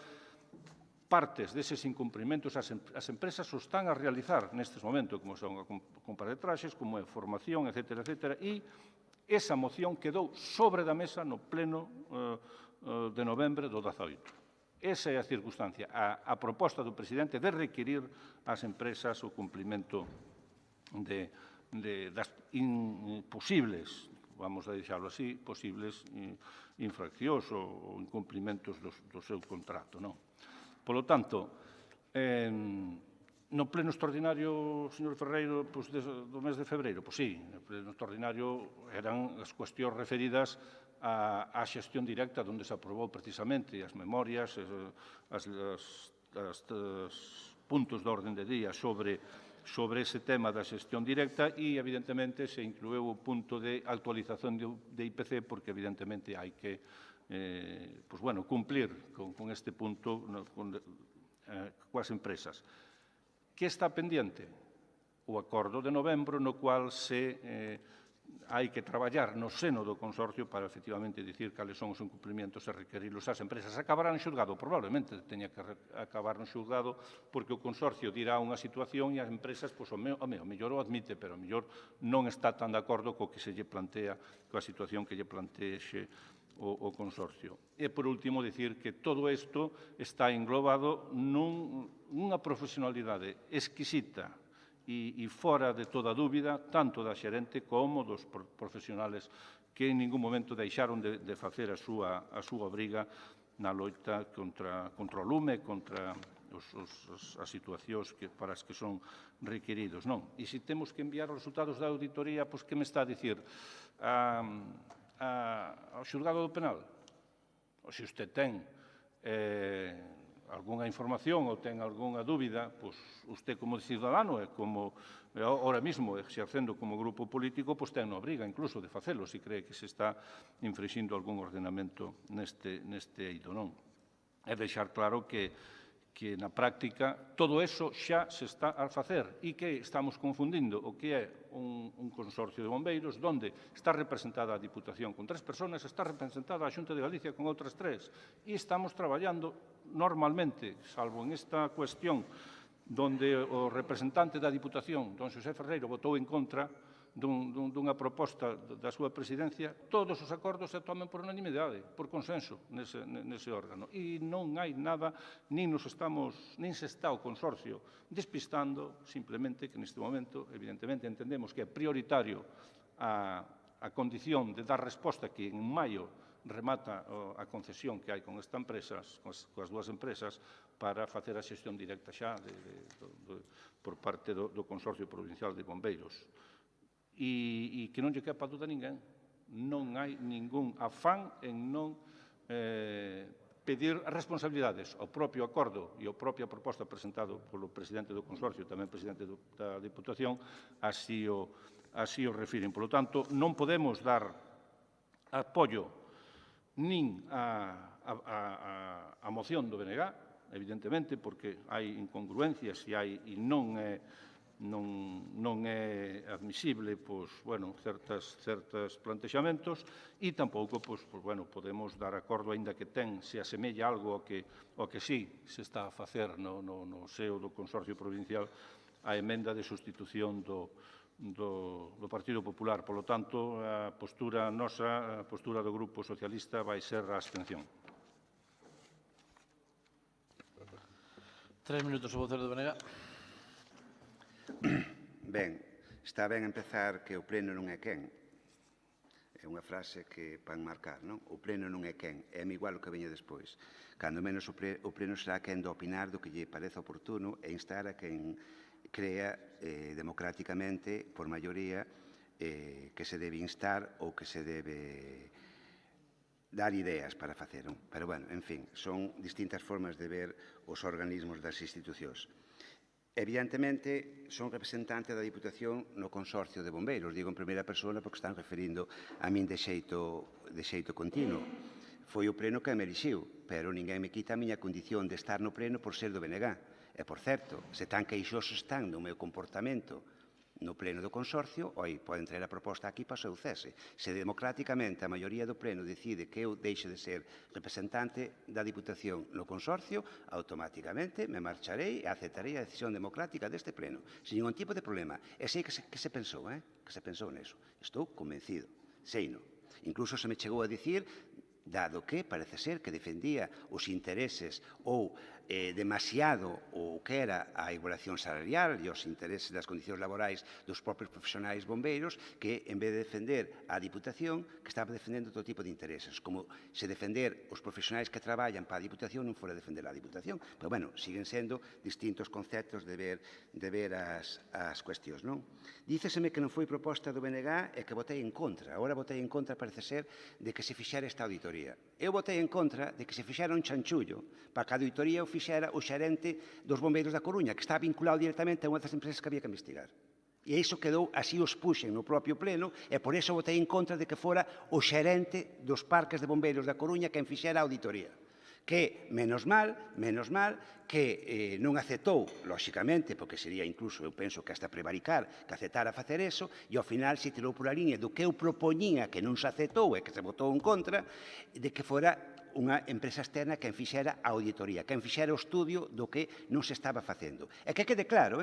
partes deses incumprimentos as empresas o están a realizar nestes momentos, como son a compra de traxes, como é formación, etc. E esa moción quedou sobre da mesa no pleno de novembro do 18. Esa é a circunstancia, a proposta do presidente de requerir ás empresas o cumprimento das posibles, vamos a deixarlo así, posibles infraccións ou incumprimentos do seu contrato. Polo tanto, no pleno extraordinario, señor Ferreiro, do mes de febreiro, pois sí, no pleno extraordinario eran as cuestións referidas á xestión directa, onde se aprobou precisamente as memorias, os puntos de orden de día sobre ese tema da xestión directa e, evidentemente, se inclueu o punto de actualización de IPC, porque, evidentemente, hai que cumplir con este punto coas empresas. Que está pendiente? O acordo de novembro, no cual se hai que traballar no seno do consorcio para efectivamente dicir cales son os incumplimentos e requerilos ás empresas. Acabará no xulgado? Probablemente teña que acabar no xulgado porque o consorcio dirá unha situación e as empresas, pois, o mellor o admite, pero o mellor non está tan de acordo co que se lle plantea, coa situación que lle plantexe o consorcio. E, por último, dicir que todo isto está englobado nunha profesionalidade exquisita e fora de toda dúbida, tanto da xerente como dos profesionales que en ningún momento deixaron de facer a súa obriga na loita contra o lume, contra as situacións para as que son requeridos. Non. E se temos que enviar os resultados da auditoría, pois que me está a dicir ao xulgado do penal? Ou se usted ten algunha información ou ten algunha dúbida, pois usted como cidadano e como ahora mismo exercendo como grupo político, pois ten a obriga incluso de facelo se cree que se está infringindo algún ordenamento neste eido, non? É deixar claro que na práctica todo eso xa se está a facer e que estamos confundindo o que é un consorcio de bombeiros onde está representada a Diputación con 3 personas, está representada a Xunta de Galicia con outras 3 e estamos traballando normalmente, salvo en esta cuestión donde o representante da Diputación, don Xosé Ferreiro, votou en contra dunha proposta da súa presidencia, todos os acordos se tomen por unanimidade, por consenso nese órgano. E non hai nada, nin se está o consorcio despistando, simplemente que neste momento, evidentemente, entendemos que é prioritario a condición de dar resposta que en maio remata a concesión que hai con esta empresa, coas dúas empresas, para facer a xestión directa xa por parte do Consorcio Provincial de Bombeiros. E que non lle quepa dúda a ninguén. Non hai ningún afán en non pedir responsabilidades. O propio acordo e a propia proposta presentado polo presidente do Consorcio, tamén presidente da Diputación, así o refiren. Por lo tanto, non podemos dar apoio nin a moción do BNG, evidentemente, porque hai incongruencias e non é admisible certos plantexamentos e tampouco podemos dar acordo, aínda que se asemella algo ao que sí se está a facer no seo do Consorcio Provincial a emenda de sustitución do Partido Popular. Por lo tanto, a postura nosa, a postura do Grupo Socialista vai ser a abstención. 3 minutos o vocero do BNG. Ben, está ben empezar que o pleno non é quen. É unha frase que para enmarcar, non? O pleno non é quen, é igual o que veña despois. Cando menos o pleno será quen de opinar do que lle parece oportuno e instar a quen crea democráticamente, por maioría, que se debe instar ou que se debe dar ideas para facer. Pero, bueno, en fin, son distintas formas de ver os organismos das institucións. Evidentemente, son representante da Diputación no Consorcio de Bombeiros. Digo en primeira persona porque están referindo a min de xeito continuo. Foi o pleno que me elixiu, pero ninguén me quita a miña condición de estar no pleno por ser do BNG. E, por certo, se tan queixosos están do meu comportamento no pleno do consorcio, poden traer a proposta aquí para o seu cese. Se democráticamente a maioría do pleno decide que eu deixe de ser representante da Diputación no consorcio, automáticamente me marcharei e aceptarei a decisión democrática deste pleno, sin ningún tipo de problema. E sei que se pensou, que se pensou neso. Estou convencido, seino. Incluso se me chegou a dicir, dado que parece ser que defendía os intereses ou demasiado o que era a igualación salarial e os intereses das condicións laborais dos propios profesionais bombeiros, que en vez de defender a Diputación, que estaba defendendo todo tipo de intereses, como se defender os profesionais que traballan para a Diputación non fora defender a Diputación. Pero, bueno, siguen sendo distintos conceptos de ver as cuestións, non? Díceseme que non foi proposta do BNG e que votei en contra. Agora votei en contra, parece ser, de que se fixera esta auditoría. Eu votei en contra de que se fixera un chanchullo para que a auditoría o fixera o xerente dos bombeiros da Coruña, que está vinculado directamente a unha das empresas que había que investigar. E iso quedou, así os puxen no propio pleno, e por iso votei en contra de que fora o xerente dos parques de bombeiros da Coruña quen fixera a auditoría. Que, menos mal, que non aceptou, lóxicamente, porque sería incluso, eu penso que hasta prevaricar, que aceptara facer eso, e ao final se tirou por a liña do que eu propoñía, que non se aceptou e que se votou en contra, de que fora unha empresa externa quen fixera a auditoría, quen fixera o estudio do que non se estaba facendo. E que quede claro,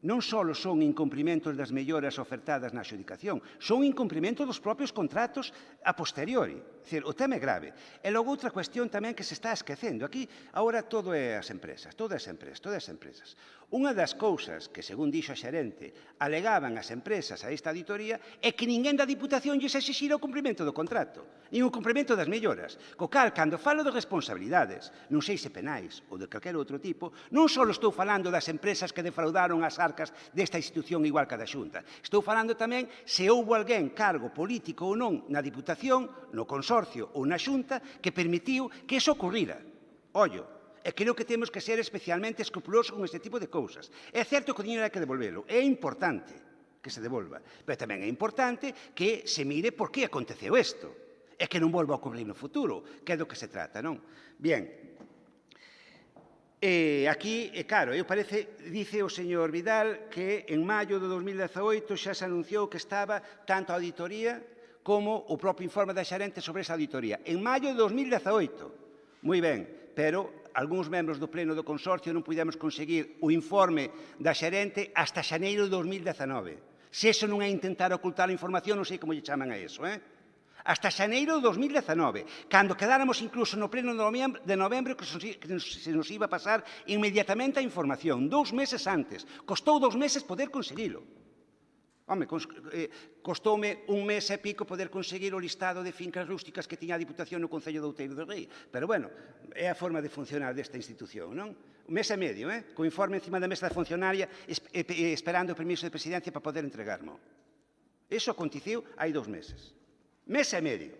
non só son incumprimentos das melloras ofertadas na adxudicación, son incumprimentos dos propios contratos a posteriori. O tema é grave. E logo outra cuestión tamén que se está esquecendo. Aquí, agora, todo é as empresas, todas as empresas. Unha das cousas que, según dixo a xerente, alegaban as empresas a esta auditoría é que ninguén da Diputación lles exixira o cumprimento do contrato, nin o cumprimento das melloras. Co cal, cando falo de responsabilidades, non sei se penais ou de calquer outro tipo, non só estou falando das empresas que defraudaron as arcas desta institución igual que a da Xunta. Estou falando tamén se houbo alguén, cargo político ou non, na Diputación, no Consorcio ou na Xunta, que permitiu que iso ocurrira. Ollo, e creo que temos que ser especialmente escrupulosos con este tipo de cousas. É certo que o dinheiro hai que devolvelo, é importante que se devolva, pero tamén é importante que se mire por que aconteceu isto, e que non volva a ocurrir no futuro, que é do que se trata, non? Bien, aquí, claro, dice o señor Vidal que en maio de 2018 xa se anunciou que estaba tanto a auditoría como o propio informe da xerente sobre esa auditoría. En maio de 2018. Moi ben, pero algúns membros do Pleno do Consorcio non pudemos conseguir o informe da xerente hasta xaneiro de 2019. Se eso non é intentar ocultar a información, non sei como lle chaman a eso, hasta xaneiro de 2019, cando quedáramos incluso no pleno de novembro que se nos iba a pasar inmediatamente a información, 2 meses antes. Costou 2 meses poder conseguilo. Home, costoume 1 mes e pico poder conseguir o listado de fincas rústicas que tiña a Diputación no Concello de Outeiro do Rei. Pero, bueno, é a forma de funcionar desta institución, non? 1 mes e medio, co informe encima da mesa da funcionaria esperando o permiso de presidencia para poder entregarmo. Iso aconteceu hai 2 meses. Mes e medio.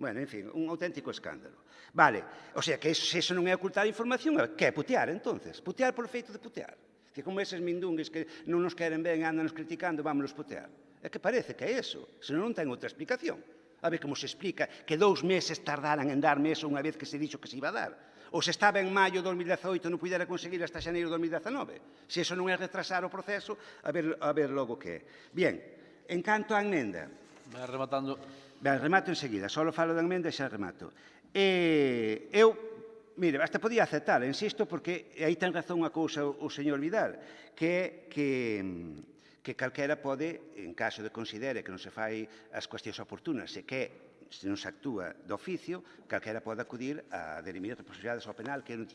Bueno, en fin, un auténtico escándalo. Vale, o sea, que se iso non é ocultar a información, que é putear, entonces? Putear por feito de putear. Que como eses mindungues que non nos queren ben e andan nos criticando, vámonos putear. É que parece que é eso, senón non ten outra explicación. A ver como se explica que 2 meses tardaran en darme eso unha vez que se dixo que se iba a dar. Ou se estaba en maio de 2018 non pudera conseguir hasta xaneiro de 2019. Se eso non é retrasar o proceso, a ver logo que é. Bien, en canto á enmenda. Vai rematando. Ben, remato enseguida, só falo da enmenda e xa remato. Mire, hasta podía aceptar, insisto, porque aí ten razón unha cousa o señor Vidal, que calquera pode, en caso de considere que non se fai as cuestións oportunas e que se non se actúa de oficio, calquera pode acudir a dirimir responsabilidades ao penal, que eu non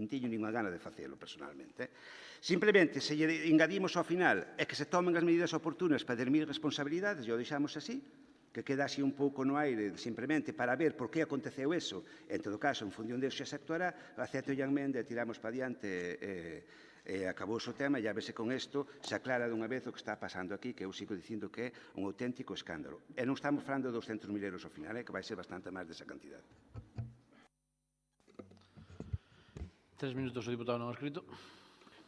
teño ninguna gana de facelo personalmente. Simplemente, se lle engadimos ao final é que se tomen as medidas oportunas para dirimir responsabilidades, e o deixamos así, que queda así un pouco no aire, simplemente para ver por que aconteceu eso. En todo caso, en función de eso xa se actuará, acepto a enmenda e tiramos para diante e acabou o tema, e a verse con isto se aclara dunha vez o que está pasando aquí, que eu sigo dicindo que é un auténtico escándalo. E non estamos falando de 200.000 euros ao final, que vai ser bastante máis desa cantidad. 3 minutos o diputado non escrito.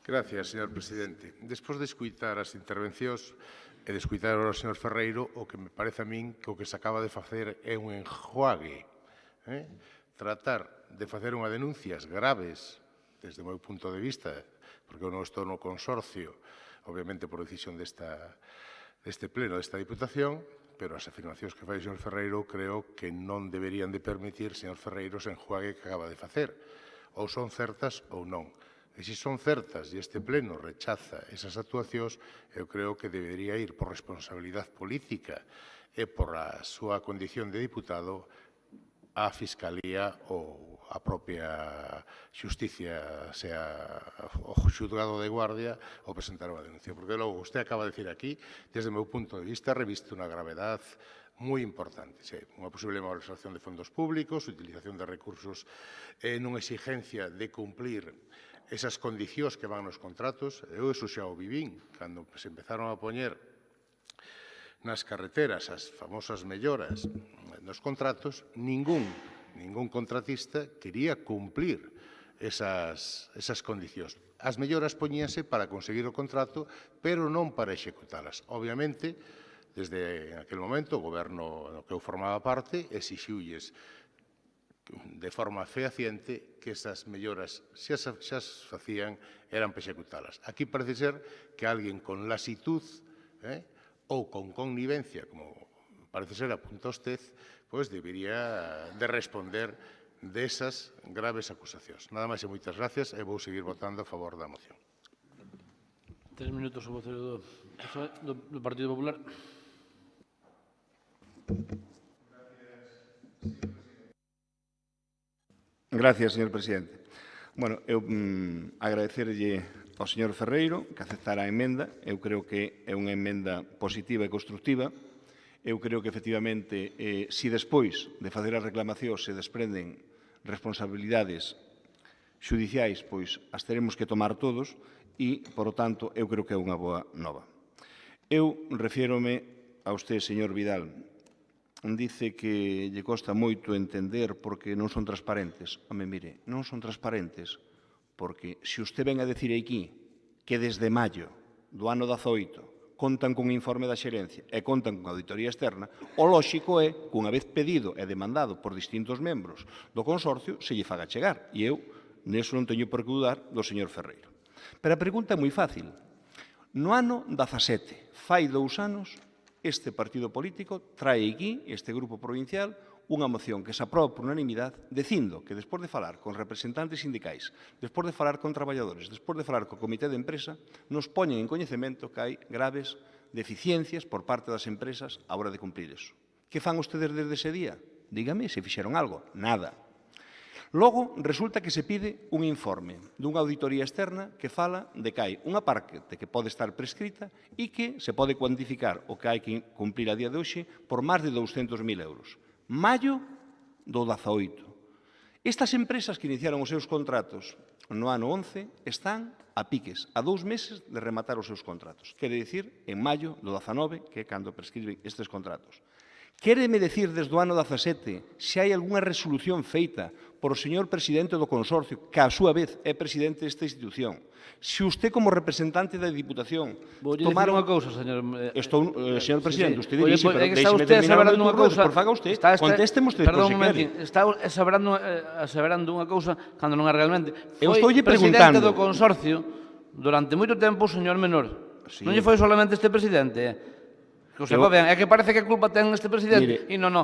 Gracias, señor presidente. Despois de escuitar as intervencións e de escuitar ao señor Ferreiro, o que me parece a min que o que se acaba de facer é un enjuague. Tratar de facer unhas denuncias graves, desde o meu punto de vista, porque eu non estou no consorcio, obviamente por decisión deste pleno, desta Diputación, pero as afirmacións que fai o señor Ferreiro creo que non deberían de permitir, señor Ferreiro, ese enjuague que acaba de facer. Ou son certas ou non. E se son certas e este pleno rechaza esas actuacións, eu creo que debería ir por responsabilidade política e por a súa condición de diputado á Fiscalía ou a propia Xusticia, sea o xulgado de guardia, ou presentar unha denuncia. Porque logo, usted acaba de decir aquí, desde o meu punto de vista, reviste unha gravedad moi importante. Unha posible malversación de fondos públicos, utilización de recursos nunha exigencia de cumplir esas condicións que van nos contratos. Eu eso xa o vivín, cando se empezaron a poñer nas carreteras as famosas melloras nos contratos, ningún contratista quería cumplir esas condicións. As melloras poñíanse para conseguir o contrato, pero non para executalas. Obviamente, desde aquel momento, o goberno no que eu formaba parte exixiulles de forma fehaciente que esas melloras, xa as facían, eran para executalas. Aquí parece ser que alguén con lasitud ou con connivencia, como parece ser apunta usted, pois debería de responder desas graves acusacións. Nada máis e moitas gracias e vou seguir votando a favor da moción. 3 minutos o voceiro do Partido Popular. Gracias, señor presidente. Bueno, eu agradecerlle ao señor Ferreiro que aceptara a emenda. Eu creo que é unha emenda positiva e constructiva. Eu creo que, efectivamente, se despois de facer as reclamacións se desprenden responsabilidades xudiciais, pois as teremos que tomar todos e, por lo tanto, eu creo que é unha boa nova. Eu refiérome a usted, señor Vidal. Dice que lle costa moito entender porque non son transparentes. Home, mire, non son transparentes porque se usted ven a decir aquí que desde maio do ano 18 contan cun informe da xerencia e contan con auditoría externa, o lóxico é que unha vez pedido e demandado por distintos membros do consorcio se lle faga chegar. E eu, neso non teño por que dudar do señor Ferreiro. Pero a pregunta é moi fácil. No ano 17, fai 2 anos, este partido político trae aquí, este grupo provincial, unha moción que se aproba por unanimidade dicindo que despois de falar con representantes sindicais, despois de falar con traballadores, despois de falar co comité de empresa, nos poñen en coñecemento que hai graves deficiencias por parte das empresas á hora de cumprir eso. Que fan ustedes desde ese día? Dígame se fixeron algo. Nada. Logo, resulta que se pide un informe dunha auditoría externa que fala de que hai unha parte que pode estar prescrita e que se pode cuantificar o que hai que cumplir a día de hoxe por máis de 200.000 euros. Maio do 18. Estas empresas que iniciaron os seus contratos no ano 11 están a piques, a 2 meses de rematar os seus contratos. Quere dicir, en maio do 19, que é cando prescriben estes contratos. Quéreme decir desde o ano 17 se hai algunha resolución feita por o señor presidente do consorcio, que a súa vez é presidente desta institución. Se usted como representante da Diputación tomaron unha cousa, señor... Señor presidente, usted dice, pero deixeme terminar o turno, despois faga usted. Contesteme usted, perdón, por se quere. Está aseverando unha cousa cando non é realmente. Eu estoulle Foi presidente preguntando. do consorcio durante moito tempo o señor Menor. Sí. Non lle foi solamente este presidente, que o sepa ben, é que parece que a culpa ten este presidente. E non,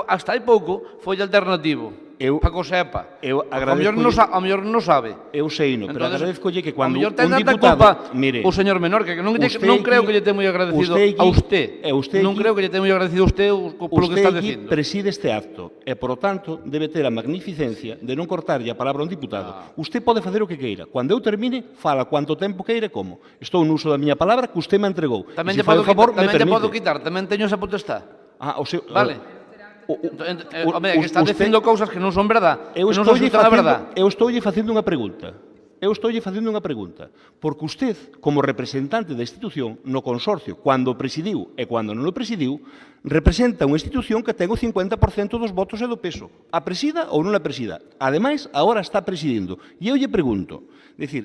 hasta hai pouco foi alternativo. Para que o sepa. Ao mellor non sabe. Eu sei, pero agradezcolle que cando un diputado... culpa o señor Menor, que non creo que lle ten moi agradecido a usted. Non creo que lle ten moi agradecido a usted polo que está dicindo. Usted preside este acto e, por lo tanto, debe ter a magnificencia de non cortarlle a palabra a un diputado. Usted pode facer o que queira. Cando eu termine, fala cuanto tempo queira e como. Estou no uso da miña palabra que usted me entregou. Tamén lle podo quitar, tamén teño esa potestad. Vale. Home, que está dicindo cousas que non son verdad, que non son a verdad. Eu estoulle facendo unha pregunta. Porque usted, como representante da institución no consorcio, cando o presidiu e cando non o presidiu, representa unha institución que ten o 50% dos votos e do peso. A presida ou non a presida. Ademais, agora está presidindo. E eu lle pregunto,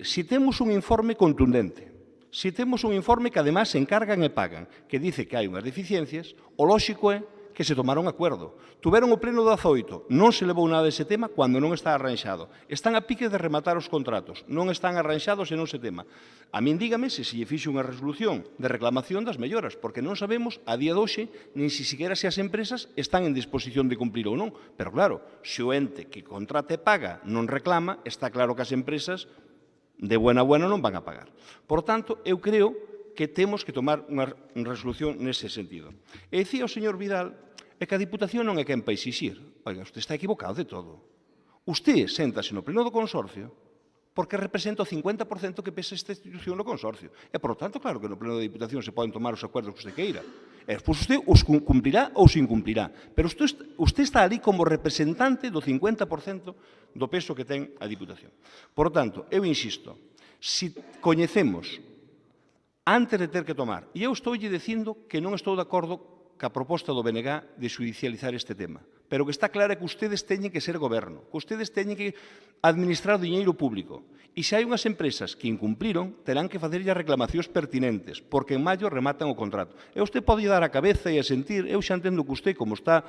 se temos un informe contundente, se temos un informe que ademais se encargan e pagan, que dice que hai unhas deficiencias, o lóxico é que se tomaron acuerdo. Tuveron o pleno do 18, non se levou nada dese tema cando non está arranxado. Están a pique de rematar os contratos, non están arranxados e non se tema. A min dígame se lle fixe unha resolución de reclamación das melloras, porque non sabemos a día de hoxe nin siquiera se as empresas están en disposición de cumplir ou non. Pero claro, se o ente que contrata e paga non reclama, está claro que as empresas de buena non van a pagar. Por tanto, eu creo que temos que tomar unha resolución nese sentido. E dicía o señor Vidal que a Diputación non é quen para exixir. Oiga, usted está equivocado de todo. Usted séntase no pleno do consorcio porque representa o 50% que pesa esta institución no consorcio. E, por lo tanto, claro que no pleno da Diputación se poden tomar os acuerdos que usted queira. E despois usted os cumplirá ou se incumplirá. Pero usted está ali como representante do 50% do peso que ten a Diputación. Por lo tanto, eu insisto, se coñecemos antes de ter que tomar, e eu estou dicindo que non estou de acordo ca proposta do BNG de xudicializar este tema, Pero o que está claro é que ustedes teñen que ser goberno, que ustedes teñen que administrar o diñeiro público. E se hai unhas empresas que incumpliron, terán que facerlle as reclamacións pertinentes, porque en maio rematan o contrato. E usted pode dar a cabeza e a sentir, eu xa entendo que usted, como está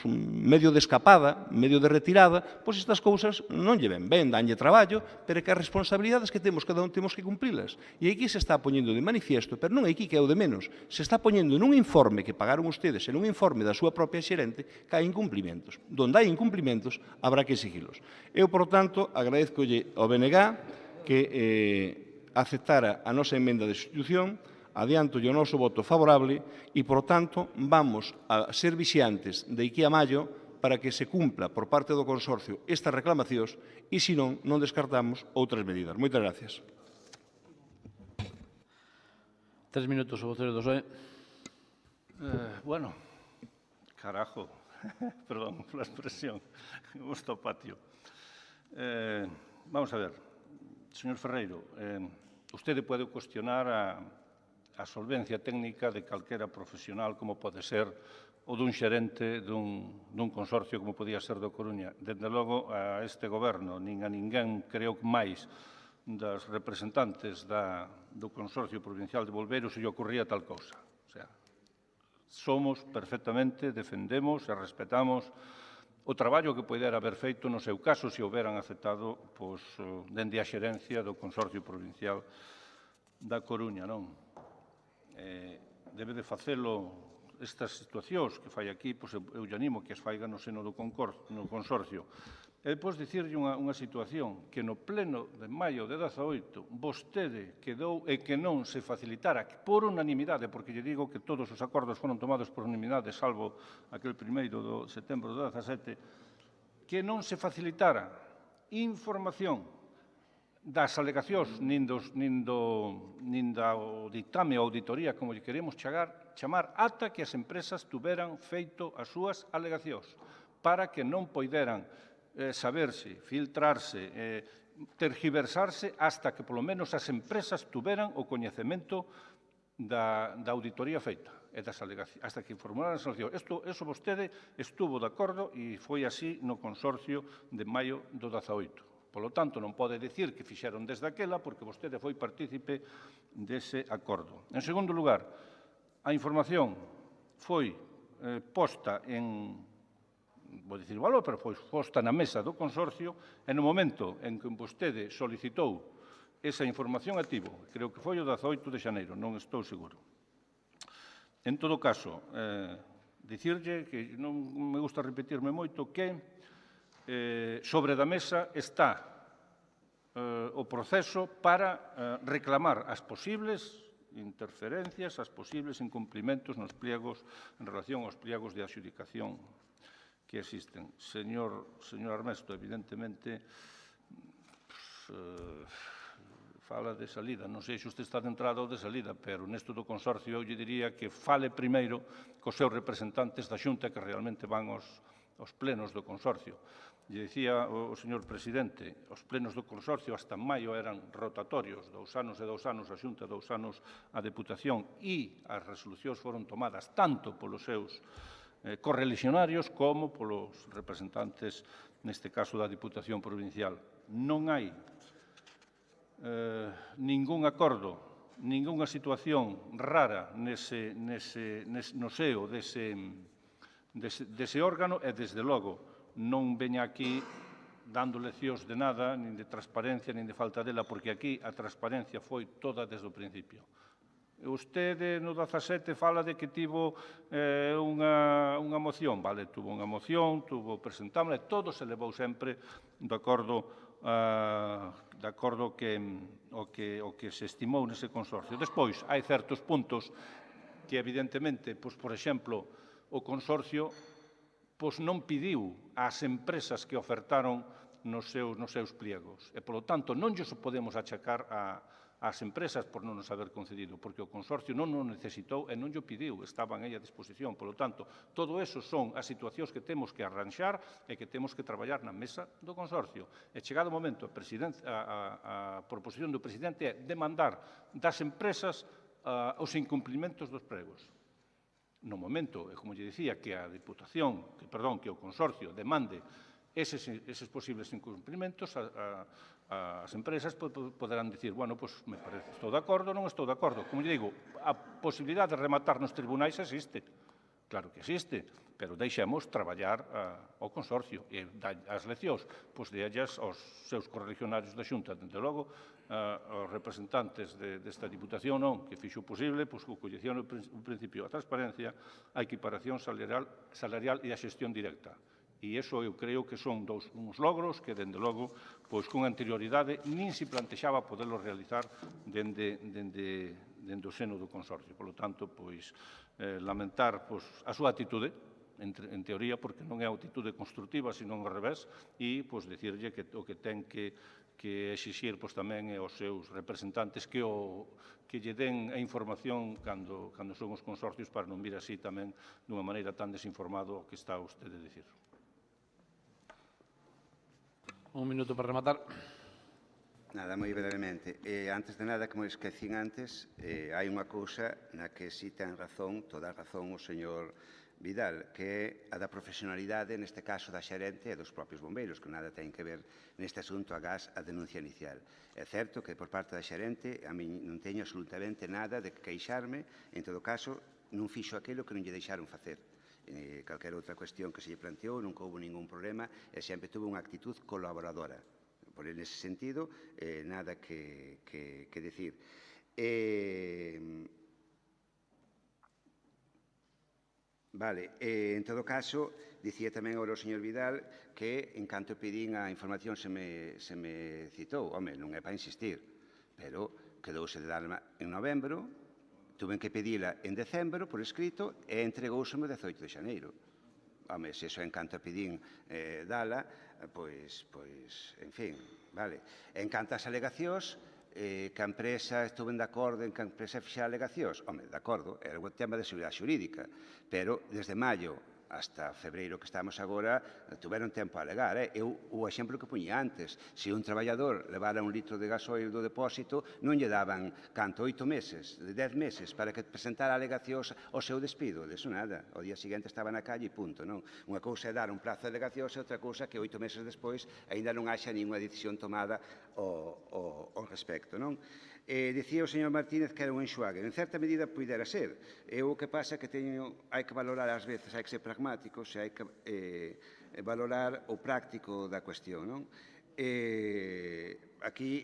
medio de escapada, medio de retirada, pois estas cousas non lle ven ben, danlle traballo, pero é que as responsabilidades que temos, cada un temos que cumprilas. E aquí se está poñendo de manifiesto, pero non aquí que é o de menos, se está poñendo nun informe que pagaron ustedes, en un informe da súa propia xerente, que hai incumplimentos. Donde hai incumplimentos, habrá que exigilos. Eu, por tanto, agradezcolle ao BNG que aceptara a nosa emenda de sustitución, adianto o noso voto favorable e, por tanto, vamos a ser vixiantes de aquí a maio para que se cumpla por parte do Consorcio estas reclamacións e, se non, non descartamos outras medidas. Moitas gracias. 3 minutos, o voceiro do PSOE. Bueno, carajo, perdón pola expresión, gusto ao patio. Vamos a ver, señor Ferreiro, usted pode cuestionar a solvencia técnica de calquera profesional como pode ser o dun xerente dun consorcio como podía ser do Coruña. Dende logo, a este goberno, nin a ninguén, creo que máis, das representantes do Consorcio Provincial de Bombeiros se lle ocurría tal cousa. O sea, somos perfectamente, defendemos e respetamos o traballo que poidera haber feito no seu caso se houberan aceptado dende a xerencia do Consorcio Provincial da Coruña. Debe de facelo estas situacións que fai aquí, eu lle animo que as faiga no seno do Consorcio. E depois dicirlle unha situación que no pleno de maio de 18 vostede quedou e que non se facilitara por unanimidade, porque lle digo que todos os acordos foron tomados por unanimidade, salvo aquel 1º de setembro de 17, que non se facilitara información das alegacións nin do ditame ou auditoría, como lle queremos chamar, ata que as empresas tuveran feito as súas alegacións, para que non poideran saberse, filtrarse, tergiversarse hasta que, polo menos, as empresas tuveran o coñecemento da auditoría feita e das alegacións, hasta que formularan as alegacións. Eso vostede estuvo de acordo e foi así no Consorcio de maio do 18. Polo tanto, non pode dicir que fixeron desde aquela porque vostede foi partícipe dese acordo. En segundo lugar, a información foi posta vou dicir valor, pero foi posta na mesa do Consorcio e no momento en que vostede solicitou esa información a tivo, creo que foi o 18 de xaneiro, non estou seguro. En todo caso, dicirlle que non me gusta repetirme moito que sobre da mesa está o proceso para reclamar as posibles interferencias, as posibles incumplimentos nos pliegos en relación aos pliegos de adxudicación que existen. Señor Armesto, evidentemente, fala de salida. Non sei se usted está de entrada ou de salida, pero nesto do Consorcio eu lle diría que fale primeiro cos seus representantes da Xunta que realmente van aos plenos do Consorcio. Lle dicía o señor presidente, os plenos do Consorcio hasta maio eran rotatorios, 2 anos e 2 anos a Xunta, 2 anos a Deputación, e as resolucións foron tomadas tanto polos seus correligionarios como polos representantes, neste caso da Diputación Provincial. Non hai ningún acordo, ningunha situación rara no seo dese órgano e, desde logo, non veña aquí dando leccións de nada, nin de transparencia, nin de falta dela, porque aquí a transparencia foi toda desde o principio. Vostede no 17 fala de que tivo unha moción. Vale, tuvo unha moción, presentámola, e todo se levou sempre de acordo que se estimou nese consorcio. Despois, hai certos puntos que, evidentemente, por exemplo, o consorcio non pediu ás empresas que ofertaron nos seus pliegos. E, polo tanto, non lles podemos achacar ás empresas por non nos haber concedido, porque o consorcio non o necesitou e non o pediu, estaban aí a disposición. Polo tanto, todo eso son as situacións que temos que arranxar e que temos que traballar na mesa do consorcio. E chegado o momento, a proposición do presidente é demandar das empresas os incumplimentos dos pregos. No momento, como lle dicía, que a Diputación, que o Consorcio demande eses posibles incumprimentos, as empresas poderán dicir, bueno, pois me parece, estou de acordo, non estou de acordo. Como lle digo, a posibilidade de rematar nos tribunais existe. Claro que existe, pero deixemos traballar ao Consorcio e as leccións, pois dellas aos seus correligionarios da Xunta, dende logo, aos representantes desta Diputación non, que fixo posible, pois que coñecían o principio a transparencia, a equiparación salarial e a xestión directa. E iso eu creo que son uns logros que, dende logo, pois con anterioridade nin se plantexaba poderlo realizar dende o seno do Consorcio. Por lo tanto, pois, lamentar a súa atitude, en teoría, porque non é a atitude constructiva, sino ao revés, e dicirlle que o que ten que exixir tamén aos seus representantes que lle den a información cando son os consorcios para non vir así tamén dunha maneira tan desinformado que está usted a dicir. Un minuto para rematar. Nada, moi brevemente. Antes de nada, como esquecín antes, hai unha cousa na que si ten razón, toda a razón, o señor Vidal, que é a da profesionalidade, neste caso da xerente e dos propios bombeiros, que nada ten que ver neste asunto agás a denuncia inicial. É certo que por parte da xerente a mí non teño absolutamente nada de queixarme, en todo caso non fixo aquilo que non lle deixaron facer. Calquera outra cuestión que se lle planteou, nunca houve ningún problema e sempre tuvo unha actitud colaboradora. Por ese sentido, nada que decir. Vale, en todo caso, dicía tamén agora o señor Vidal que en canto pedín a información se me citou. Home, non é para insistir, pero quedouse de darma en novembro, tuven que pedila en decembro por escrito e entregouseme o 18 de xaneiro. Home, se iso en canto pedín dala, pois, en fin, vale. En canto ás alegacións, que a empresa estuven de acordo en que a empresa fixera alegacións. Home, de acordo, era un tema de seguridade xurídica, pero desde maio hasta febreiro que estamos agora, tuveron tempo a alegar. O exemplo que puñía antes, se un traballador levara un litro de gasoil do depósito, non lle daban, 8 meses, 10 meses, para que presentara alegacións ao seu despido. Deso nada. O día seguinte estaba na calle e punto, non? Unha cousa é dar un prazo de alegacións e outra cousa que 8 meses despois aínda non haxa ninguna decisión tomada ao respecto, non? Dicía o señor Martínez que era un enxuague. En certa medida pudera ser. O que pasa é que hai que valorar ás veces, hai que ser pragmáticos e hai que valorar o práctico da cuestión, non? Aquí,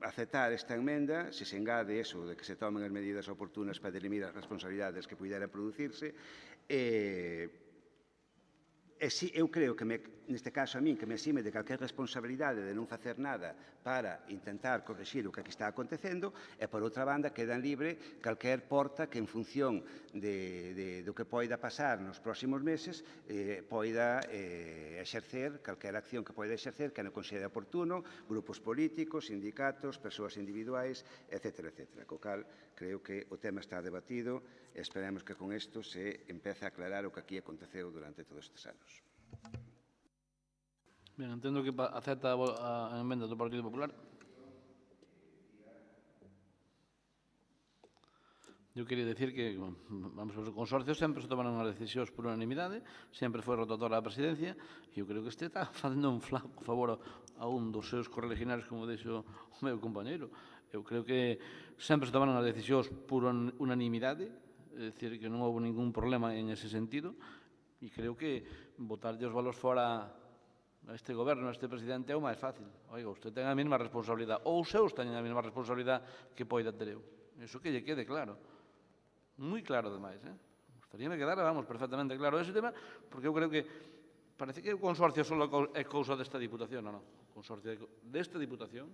aceptar esta enmenda, se se engade eso de que se tomen as medidas oportunas para dirimir as responsabilidades que puderan producirse, eu creo que, neste caso a min, que me exime de calquer responsabilidade de non facer nada para intentar corrixir o que aquí está acontecendo e, por outra banda, quedan libre calquer porta que, en función do que poida pasar nos próximos meses, poida exercer calquer acción que poida exercer que non considere oportuno, grupos políticos, sindicatos, persoas individuais, etc. Co cal, creo que o tema está debatido e esperemos que con isto se empece a aclarar o que aquí aconteceu durante todos estes anos. Ben, entendo que acepta a emenda do Partido Popular. Eu queria decir que, vamos, os consorcios sempre se toman as decisións por unanimidade, sempre foi rotatora a presidencia, e eu creo que este está facendo un flaco favor a un dos seus correligionarios, como dixo o meu compañeiro. Eu creo que sempre se toman as decisións por unanimidade, é dicir, que non houve ningún problema en ese sentido, e creo que botarlle os valores fora a este goberno, a este presidente, é o máis fácil. Oiga, usted ten a mesma responsabilidade, ou os seus teñen a mesma responsabilidade que poida ter eu. Iso que lle quede claro. Moi claro, ademais. Gustaríame quedar, vamos, perfectamente claro ese tema, porque eu creo que parece que o consorcio só é cousa desta Diputación, non. O consorcio desta Diputación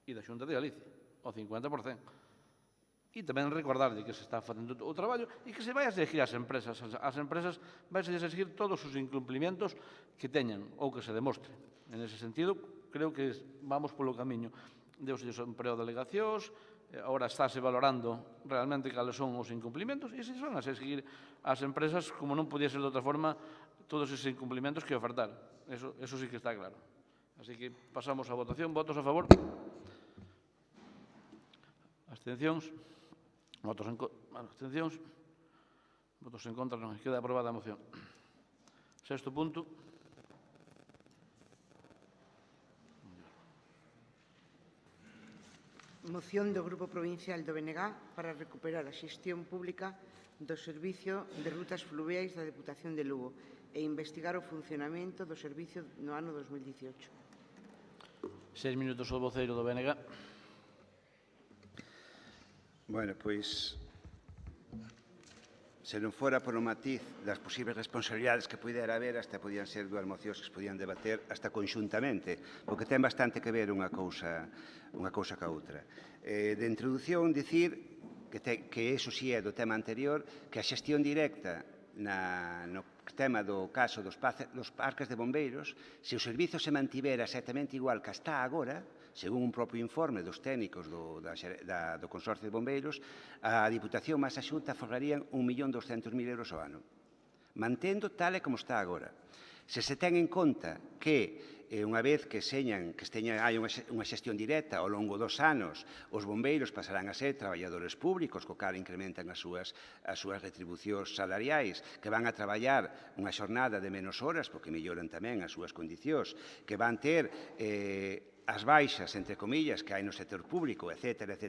e da Xunta de Galicia, o 50%. E tamén recordarlle que se está facendo o traballo e que se vai a exigir ás empresas. As empresas vai a exigir todos os incumplimentos que teñan ou que se demostre. En ese sentido, creo que vamos polo camiño. Deuse o emprego de delegacións, agora estáse valorando realmente cales son os incumplimentos e se son a exigir ás empresas, como non podía ser de outra forma, todos esos incumplimentos que ofertar. Eso sí que está claro. Así que pasamos a votación. Votos a favor? Abstencións? Votos en contra? Abstencións? Votos en contra, non. Queda aprobada a moción. Sexto punto. Moción do Grupo Provincial do BNG para recuperar a xestión pública do Servicio de Rutas Fluviais da Deputación de Lugo e investigar o funcionamento do servicio no ano 2018. 6 minutos ao voceiro do BNG. Bueno, pois, se non fora por o matiz das posibles responsabilidades que pudera haber, hasta podían ser dúas mocións que se podían debater hasta conxuntamente, porque ten bastante que ver unha cousa ca outra. De introducción, dicir que eso sí é do tema anterior, que a xestión directa no tema do caso dos parques de bombeiros, se o servizo se mantivera exactamente igual que está agora, según un propio informe dos técnicos do Consorcio de Bombeiros, a Diputación máis a Xunta aforrarían 1.200.000 euros ao ano, mantendo tal e como está agora. Se se ten en conta que unha vez que hai unha xestión directa ao longo dos anos, os bombeiros pasarán a ser traballadores públicos, co cal incrementan as súas retribucións salariais, que van a traballar unha xornada de menos horas, porque melloran tamén as súas condicións, que van ter as baixas, entre comillas, que hai no sector público, etc., ese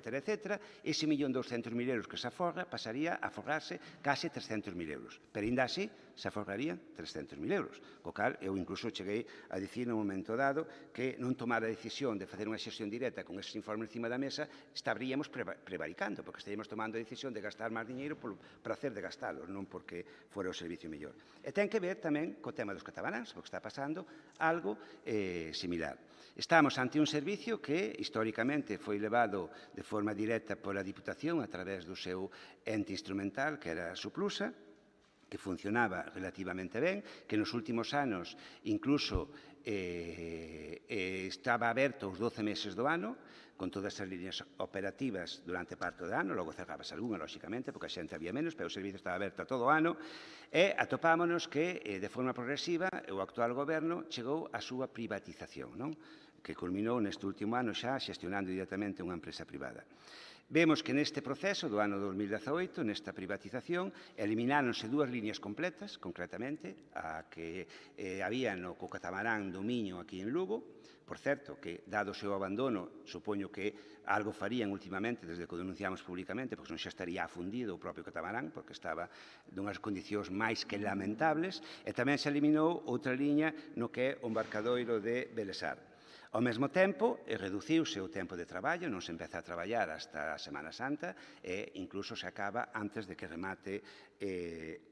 1.200.000 euros que se aforra pasaría a aforrarse case 300.000 euros. Pero ainda así, se aforrarían 300.000 euros. Co cal, eu incluso cheguei a dicir no momento dado que non tomar a decisión de facer unha xestión directa con eses informes encima da mesa, estaríamos prevaricando, porque estaríamos tomando a decisión de gastar máis dinheiro polo prazer de gastalos, non porque fora o servicio mellor. E ten que ver tamén co tema dos catamaráns, porque está pasando algo similar. Estamos ante un servicio que históricamente foi levado de forma directa pola Diputación a través do seu ente instrumental, que era a Suplusa, que funcionaba relativamente ben, que nos últimos anos incluso estaba aberto os 12 meses do ano, con todas as líneas operativas durante parte do ano, logo cerrabas algunha, lóxicamente, porque a xente había menos, pero o servicio estaba aberto a todo o ano, e atopámonos que, de forma progresiva, o actual goberno chegou á súa privatización, non? Que culminou neste último ano xa xestionando directamente unha empresa privada. Vemos que neste proceso do ano 2018, nesta privatización, elimináronse dúas líneas completas, concretamente, a que había no catamarán do Miño aquí en Lugo. Por certo, que, dado o seu abandono, supoño que algo farían últimamente, desde que o denunciamos públicamente, porque non xa estaría afundido o propio catamarán, porque estaba dunhas condicións máis que lamentables, e tamén se eliminou outra liña no que é o embarcadoiro de Belesar. Ao mesmo tempo, reduciuse o tempo de traballo, non se empeza a traballar hasta a Semana Santa e incluso se acaba antes de que remate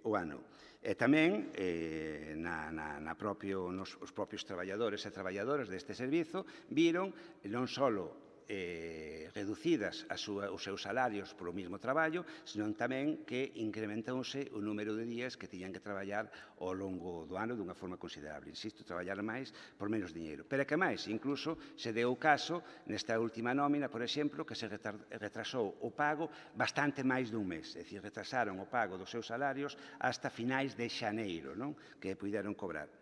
o ano. E tamén os propios traballadores e traballadoras deste servizo viron non só reducidas os seus salarios polo mesmo traballo, senón tamén que incrementouse o número de días que tiñan que traballar ao longo do ano dunha forma considerable. Insisto, traballar máis por menos diñeiro. Pero é que máis, incluso se deu o caso, nesta última nómina, por exemplo, que se retrasou o pago bastante máis dun mes. É dicir, retrasaron o pago dos seus salarios hasta finais de xaneiro, non? Que puderon cobrar.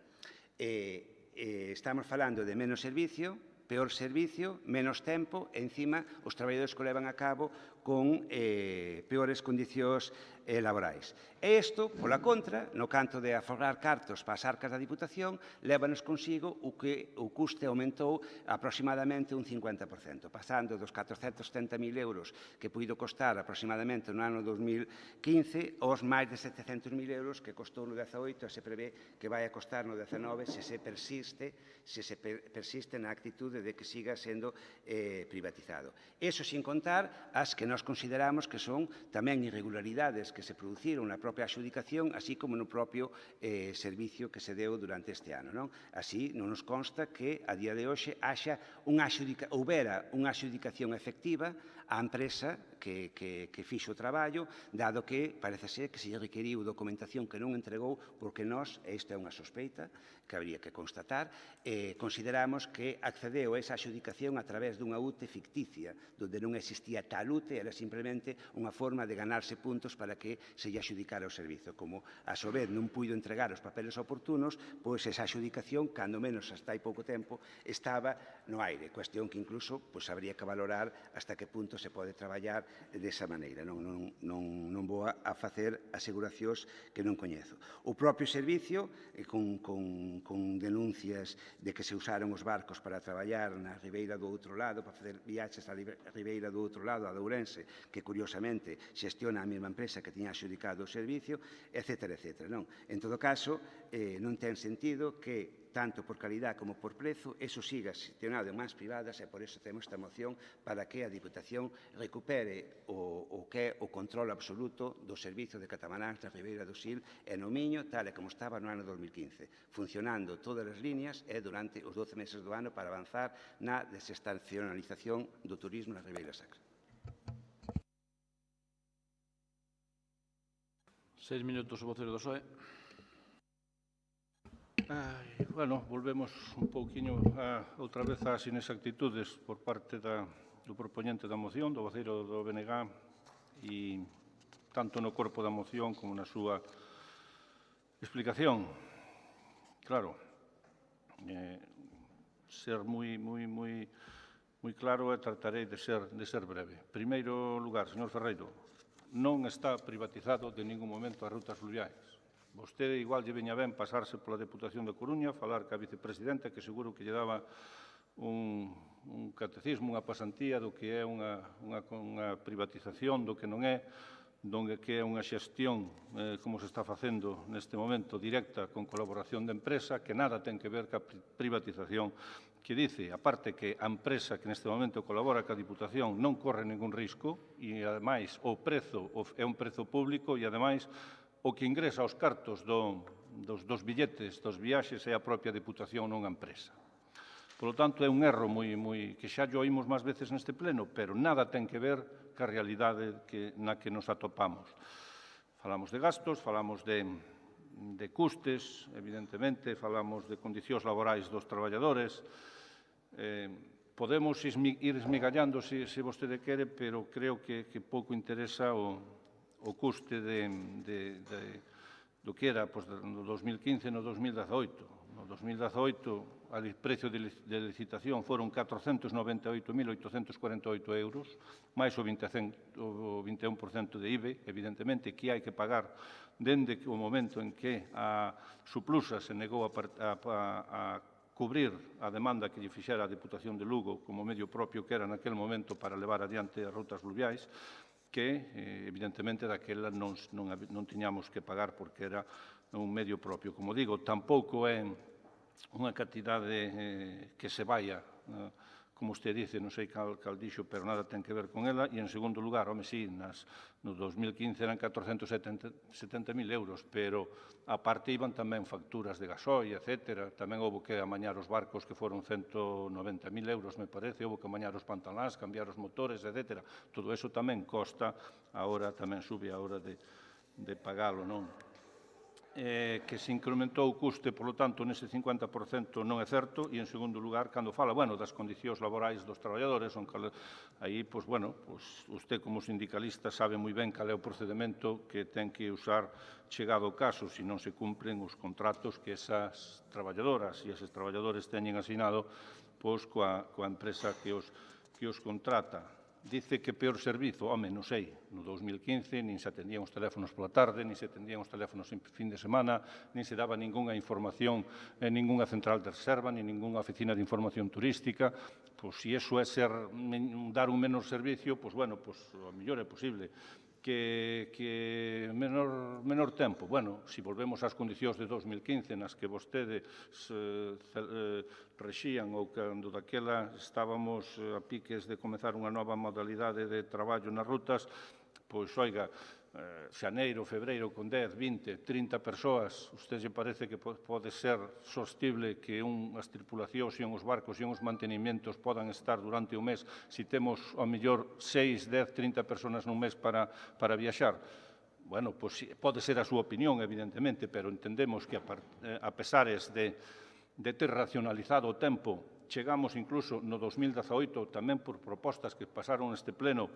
Estamos falando de menos servicio, peor servicio, menos tempo, e encima os traballadores que o levan a cabo con peores condicións laborais. E isto, pola contra, no canto de aforrar cartos para as arcas da Diputación, lévanos consigo o que o custe aumentou aproximadamente un 50%, pasando dos 470.000 euros que puido costar aproximadamente no ano 2015 aos máis de 700.000 euros que costou no 18 e se prevé que vai a costar no 19 se se persiste na actitude de que siga sendo privatizado. Eso sin contar as que nós consideramos que son tamén irregularidades que se produciron na propia adxudicación, así como no propio servicio que se deu durante este ano. Así, non nos consta que a día de hoxe houbera unha adxudicación efectiva á empresa que fixo o traballo, dado que parece ser que se requeriu documentación que non entregou, porque nós, e isto é unha sospeita que habría que constatar, consideramos que accedeu a esa adxudicación a través dunha UTE ficticia, onde non existía tal UTE, era simplemente unha forma de ganarse puntos para que se lle adxudicara o servizo. Como a su vez non puido entregar os papeles oportunos, pois esa adxudicación, cando menos hasta hai pouco tempo, estaba no aire, cuestión que incluso habría que valorar hasta que punto se pode traballar desa maneira. Non vou a facer aseguracións que non coñezo. O propio servicio, con denuncias de que se usaron os barcos para traballar na ribeira do outro lado, para facer viaxes á ribeira do outro lado, a de Ourense, que curiosamente xestiona a mesma empresa que tiña adxudicado o servicio, etcétera, etcétera. En todo caso, non ten sentido que tanto por calidad como por prezo, eso siga xestionado en mans privadas e por eso temos esta moción para que a Diputación recupere o que é o control absoluto do servizo de catamaráns da Ribeira do Sil e no Miño, tal e como estaba no ano 2015, funcionando todas as líneas e durante os 12 meses do ano para avanzar na desestacionalización do turismo na Ribeira Sacra. 6 minutos o vocero do PSOE. Bueno, volvemos un pouquiño outra vez ás inexactitudes por parte do propoñente da moción, do voceiro do BNG, e tanto no corpo da moción como na súa explicación. Claro, ser moi claro e tratarei de ser breve. En primeiro lugar, señor Ferreiro, non está privatizado de ningún momento as rutas fluviais. Vostede igual lle veña ben pasarse pola Deputación da Coruña, falar ca vicepresidenta, que seguro que lle daba un catecismo, unha pasantía do que é unha privatización, do que non é, do que é unha xestión, como se está facendo neste momento, directa con colaboración de empresa, que nada ten que ver ca privatización, que dice, aparte que a empresa que neste momento colabora ca Diputación non corre ningún risco e, ademais, o prezo é un prezo público e, ademais, o que ingresa aos cartos dos billetes, dos viaxes, é a propia Diputación, non a empresa. Por lo tanto, é un erro que xa o oímos máis veces neste pleno, pero nada ten que ver ca realidade na que nos atopamos. Falamos de gastos, falamos de custes, evidentemente, falamos de condicións laborais dos traballadores. Podemos ir esmigallando se vostede quere, pero creo que pouco interesa o custe do que era no 2015 e no 2018. No 2018, o precio de licitación foron 498.848 euros, máis o 21% de IBE, evidentemente, que hai que pagar dende o momento en que a Suplusa se negou a cubrir a demanda que lle fixera a Deputación de Lugo como medio propio que era naquel momento para levar adiante as rutas fluviais, que, evidentemente, daquela non tiñamos que pagar porque era un medio propio. Como digo, tampouco é unha cantidade que se vaya, como usted dice, non sei cal dixo, pero nada ten que ver con ela. E, en segundo lugar, home, sí, no 2015 eran 470.000 euros, pero aparte iban tamén facturas de gasoil, etc. Tamén houve que amañar os barcos que foron 190.000 euros, me parece, houve que amañar os pantaláns, cambiar os motores, etc. Todo eso tamén costa, agora tamén sube a hora de pagalo, non? Que se incrementou o custe, polo tanto, nese 50% non é certo, e, en segundo lugar, cando fala, das condicións laborais dos traballadores, aí, usted como sindicalista sabe moi ben cal é o procedimento que ten que usar chegado o caso, se non se cumpren os contratos que esas traballadoras e eses traballadores teñen asinado coa empresa que os contrata. Dice que peor servizo, home, non sei, no 2015 nin se atendían os teléfonos pola tarde, nin se atendían os teléfonos en fin de semana, nin se daba ningunha información en ningunha central de reserva, nin ningunha oficina de información turística. Se iso é dar un menor servicio, o mellor é posible. Que menor tempo. Se volvemos ás condicións de 2015 nas que vostedes rexían ou cando daquela estábamos a piques de comezar unha nova modalidade de traballo nas rutas, xaneiro, febreiro, con 10, 20, 30 persoas, usted lle parece que pode ser sostible que as tripulacións e os barcos e os mantenimentos podan estar durante un mes se temos, ao mellor, 6, 10, 30 persoas nun mes para viaxar? Pode ser a súa opinión, evidentemente, pero entendemos que, a pesares de ter racionalizado o tempo, chegamos incluso no 2018, tamén por propostas que pasaron neste pleno,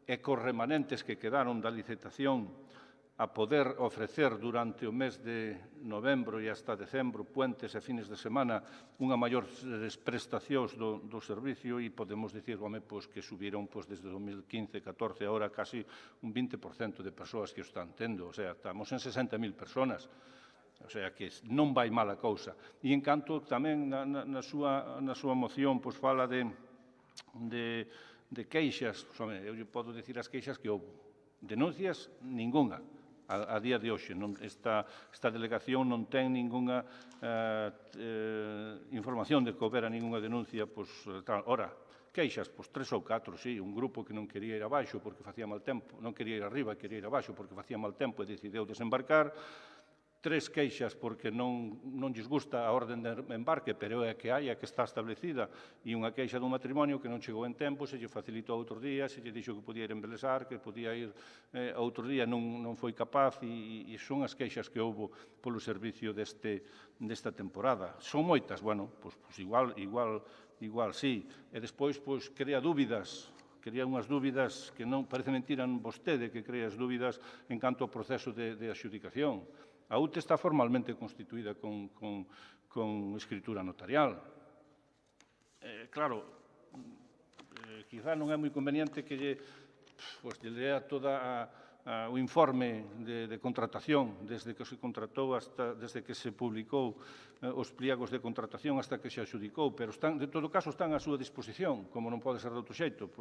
e cos remanentes que quedaron da licitación a poder ofrecer durante o mes de novembro e hasta decembro, puentes e fines de semana, unha maior prestacións do servicio e podemos dicir, pois, que subiron desde 2015-14 agora casi un 20% de persoas que o están tendo. O sea, estamos en 60.000 personas. O sea, que non vai mal a cousa. E en canto tamén na súa moción fala de queixas, eu podo dicir as queixas que houve. Denuncias, ningunha. A día de hoxe, esta delegación non ten ningunha información de que houbera ningunha denuncia. Ora, queixas, 3 ou 4, sí, un grupo que non quería ir abaixo porque facía mal tempo, non quería ir arriba, quería ir abaixo porque facía mal tempo e decideu desembarcar. 3 queixas porque non lles gusta a orden de embarque, pero é a que hai, a que está establecida, e unha queixa dun matrimonio que non chegou en tempo, se lle facilitou outro día, se lle dixo que podía ir embelesar, que podía ir outro día, non foi capaz, e son as queixas que houve polo servicio desta temporada. Son moitas, igual sí. E despois, crea dúbidas, crea unhas dúbidas que non parece mentira vostede que crea as dúbidas en canto ao proceso de adxudicación. A UTE está formalmente constituída con escritura notarial. Claro, quizá non é moi conveniente que lle lea todo o informe de contratación desde que se contratou desde que se publicou os pliegos de contratación hasta que se adxudicou, pero de todo caso están á súa disposición, como non pode ser de outro xeito.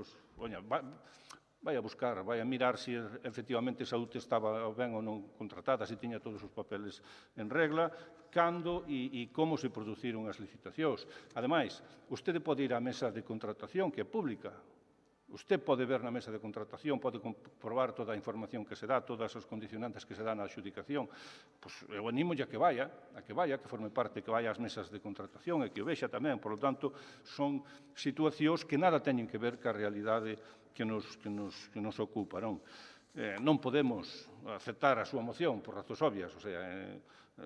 Vai a buscar, vai a mirar se efectivamente esa UTE estaba ben ou non contratada, se tiña todos os papeles en regla, cando e como se produciron as licitacións. Ademais, vostede pode ir á mesa de contratación, que é pública. Usted pode ver na mesa de contratación, pode comprobar toda a información que se dá, todas as condicionantes que se dá na adxudicación. Eu animo a que vaya, que forme parte, que vaya ás mesas de contratación e que o vexa tamén. Por lo tanto, son situacións que nada teñen que ver ca realidade que nos ocupa. Non podemos aceptar a súa moción por razóns obvias,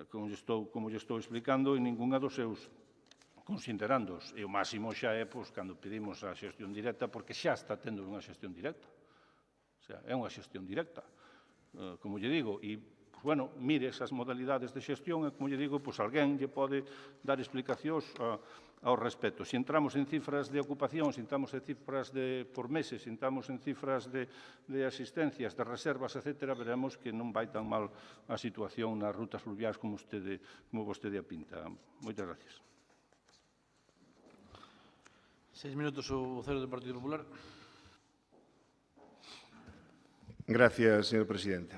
como lle estou explicando, en ningunha dos seus considerandos. E o máximo xa é cando pedimos a xestión directa, porque xa está tendo unha xestión directa. É unha xestión directa, como lle digo, e mire esas modalidades de xestión e, como lle digo, alguén lle pode dar explicacións ao respecto. Se entramos en cifras de ocupación, se entramos en cifras por meses, se entramos en cifras de asistencias, de reservas, etc., veremos que non vai tan mal a situación nas rutas fluviais como vostede apinta. Moitas gracias. 6 minutos o vocero do Partido Popular. Gracias, señor presidente.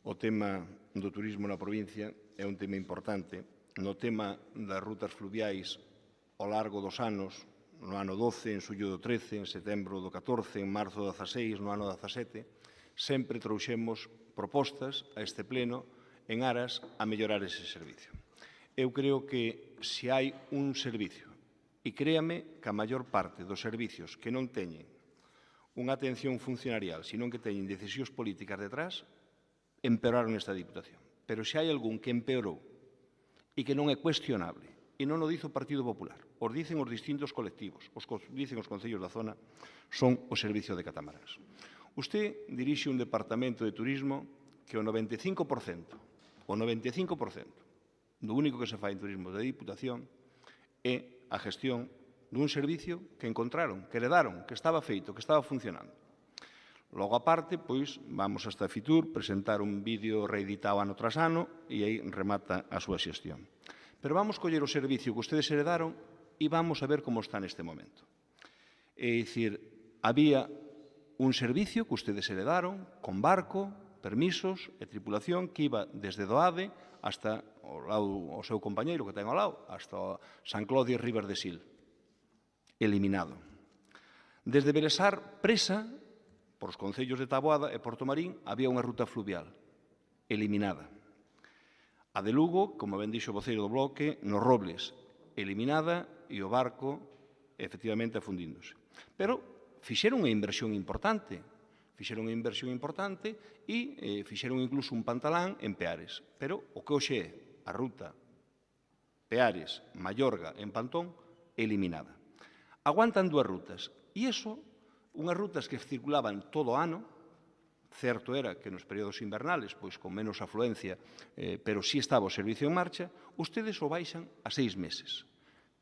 O tema do turismo na provincia é un tema importante. No tema das rutas fluviais, ao largo dos anos, no ano 12, en xullo do 13, en setembro do 14, en marzo do 16, no ano 17, sempre trouxemos propostas a este pleno en aras a mellorar ese servicio. Eu creo que se hai un servicio, e créame que a maior parte dos servicios que non teñen unha atención funcionarial, senón que teñen decisións políticas detrás, empeoraron esta Diputación. Pero se hai algún que empeorou e que non é cuestionable, e non o dice o Partido Popular, os dicen os distintos colectivos, os dicen os concellos da zona, son o servicio de catamaráns. Usted dirixe un departamento de turismo que o 95% do único que se fai en turismo da Diputación é a gestión dun servicio que encontraron, que heredaron, que estaba feito, que estaba funcionando. Logo, aparte, vamos hasta Fitur, presentar un vídeo reeditado ano tras ano e aí remata a súa xestión. Pero vamos coller o servicio que ustedes heredaron e vamos a ver como está neste momento. É dicir, había un servicio que ustedes heredaron con barco, permisos e tripulación que iba desde Doade hasta o seu compañeiro que ten ao lado, hasta San Clodio e Ribas de Sil. Eliminado. Desde Beresar, Presa, por os concellos de Taboada e Portomarín, había unha ruta fluvial. Eliminada. A de Lugo, como ben dixo o voceiro do bloque, nos Robles. Eliminada e o barco, efectivamente, afundíndose. Pero fixeron unha inversión importante. E fixeron incluso un pantalán en Peares. Pero o que hoxe é a ruta Peares, Mallorca, en Pantón, eliminada. Aguantan dúas rutas, E iso, unhas rutas que circulaban todo o ano, certo era que nos períodos invernales, pois con menos afluencia, pero sí estaba o servicio en marcha, ustedes o baixan a 6 meses.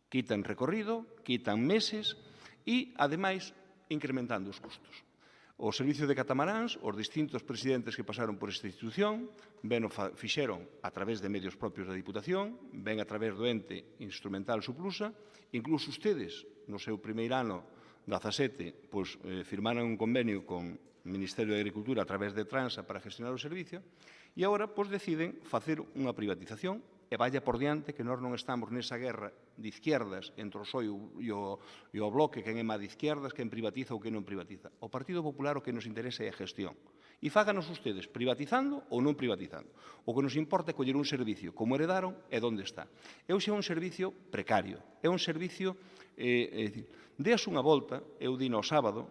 Quitan recorrido, quitan meses e, ademais, incrementando os custos. O servicio de catamaráns, os distintos presidentes que pasaron por esta institución, ben o fixeron a través de medios propios da Diputación, ben a través do ente instrumental Suplusa, incluso ustedes, no seu primeiro ano da 17, pois, firmaron un convenio con o Ministerio de Agricultura a través de Transa para gestionar o servicio, e agora pois, deciden facer unha privatización e vaya por diante que nós non estamos nesa guerra de izquierdas entre o PSOE e o Bloque, quen é má de izquierdas, quen privatiza ou quen non privatiza. O Partido Popular o que nos interesa é a gestión. E fáganos ustedes privatizando ou non privatizando. O que nos importa é coller un servicio como heredaron e onde está. É un servicio precario, é un servicio... Deas unha volta, eu dino ao sábado,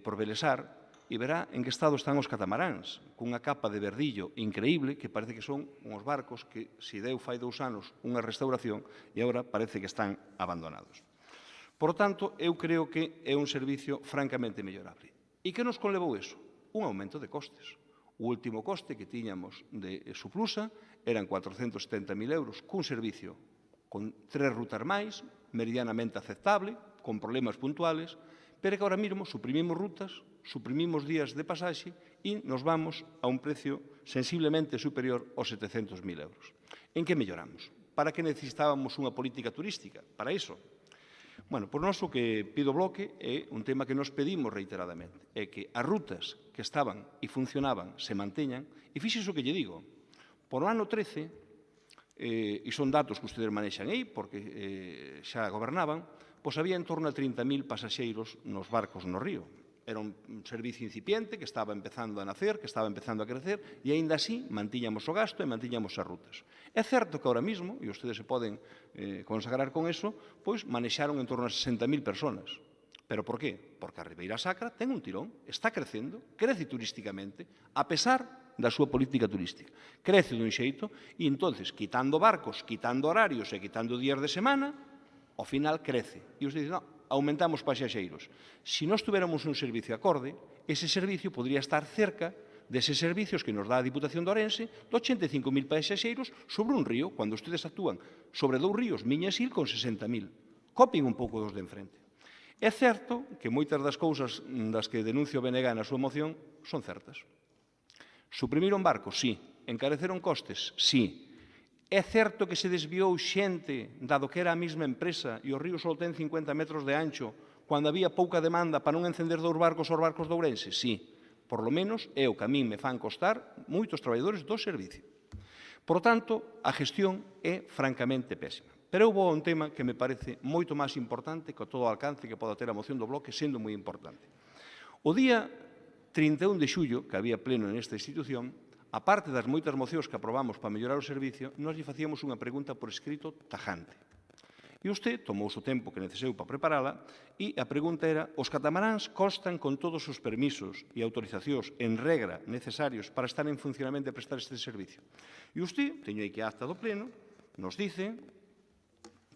por Belesar, e verá en que estado están os catamaráns, cunha capa de verdillo increíble, que parece que son uns barcos que, se deu fai 2 anos unha restauración, e agora parece que están abandonados. Por tanto, eu creo que é un servicio francamente mellorable. E que nos conlevou eso? Un aumento de costes. O último coste que tiñamos de Suplusa eran 470.000 euros cun servicio con 3 rutas máis, meridianamente aceptable, con problemas puntuales, pero que ahora mesmo suprimimos rutas, suprimimos días de pasaxe e nos vamos a un precio sensiblemente superior aos 700.000 euros. En que melloramos? Para que necesitábamos unha política turística? Para iso? Bueno, por nós o que pido Bloque é un tema que nos pedimos reiteradamente, é que as rutas que estaban e funcionaban se manteñan, e fíxese o que lle digo, por o ano 13, e son datos que ustedes manexan aí, porque xa gobernaban, pois había en torno a 30.000 pasaxeiros nos barcos no río. Era un servicio incipiente que estaba empezando a nacer, que estaba empezando a crecer, e aínda así mantiñamos o gasto e mantiñamos as rutas. É certo que ahora mesmo, e ustedes se poden consagrar con eso, pois manexaron en torno a 60.000 personas. Pero por qué? Porque a Ribeira Sacra ten un tirón, está crecendo, crece turísticamente, a pesar da súa política turística. Crece dun xeito, e entonces, quitando barcos, quitando horarios e quitando días de semana, ao final crece. E os dicen, non, aumentamos pasaxeiros. Se nós tuviéramos un servicio acorde, ese servicio podría estar cerca deses servicios que nos dá a Diputación de Ourense de 85.000 pasaxeiros sobre un río, cando ustedes actúan sobre 2 ríos, Miña e Sil, con 60.000. Copien un pouco dos de enfrente. É certo que moitas das cousas das que denuncia o BNG na súa moción son certas. Suprimiron barcos, sí. Encareceron costes, sí. É certo que se desviou xente, dado que era a mesma empresa e o río só ten 50 metros de ancho, cando había pouca demanda para non encender 2 barcos aos barcos de Ourense? Sí. Por lo menos é o que a min me fan costar moitos traballadores do servicio. Por tanto, a gestión é francamente pésima. Pero eu vou a un tema que me parece moito máis importante que todo o alcance que poda ter a moción do Bloque, sendo moi importante. O día 31 de xullo, que había pleno nesta institución, a parte das moitas mocións que aprobamos para mellorar o servicio, nós lle facíamos unha pregunta por escrito tajante. E usted tomou o tempo que neceseu para preparala e a pregunta era: os catamaráns constan con todos os permisos e autorizacións en regra necesarios para estar en funcionamento e prestar este servicio? E usted, teño aí que acta do pleno, nos dice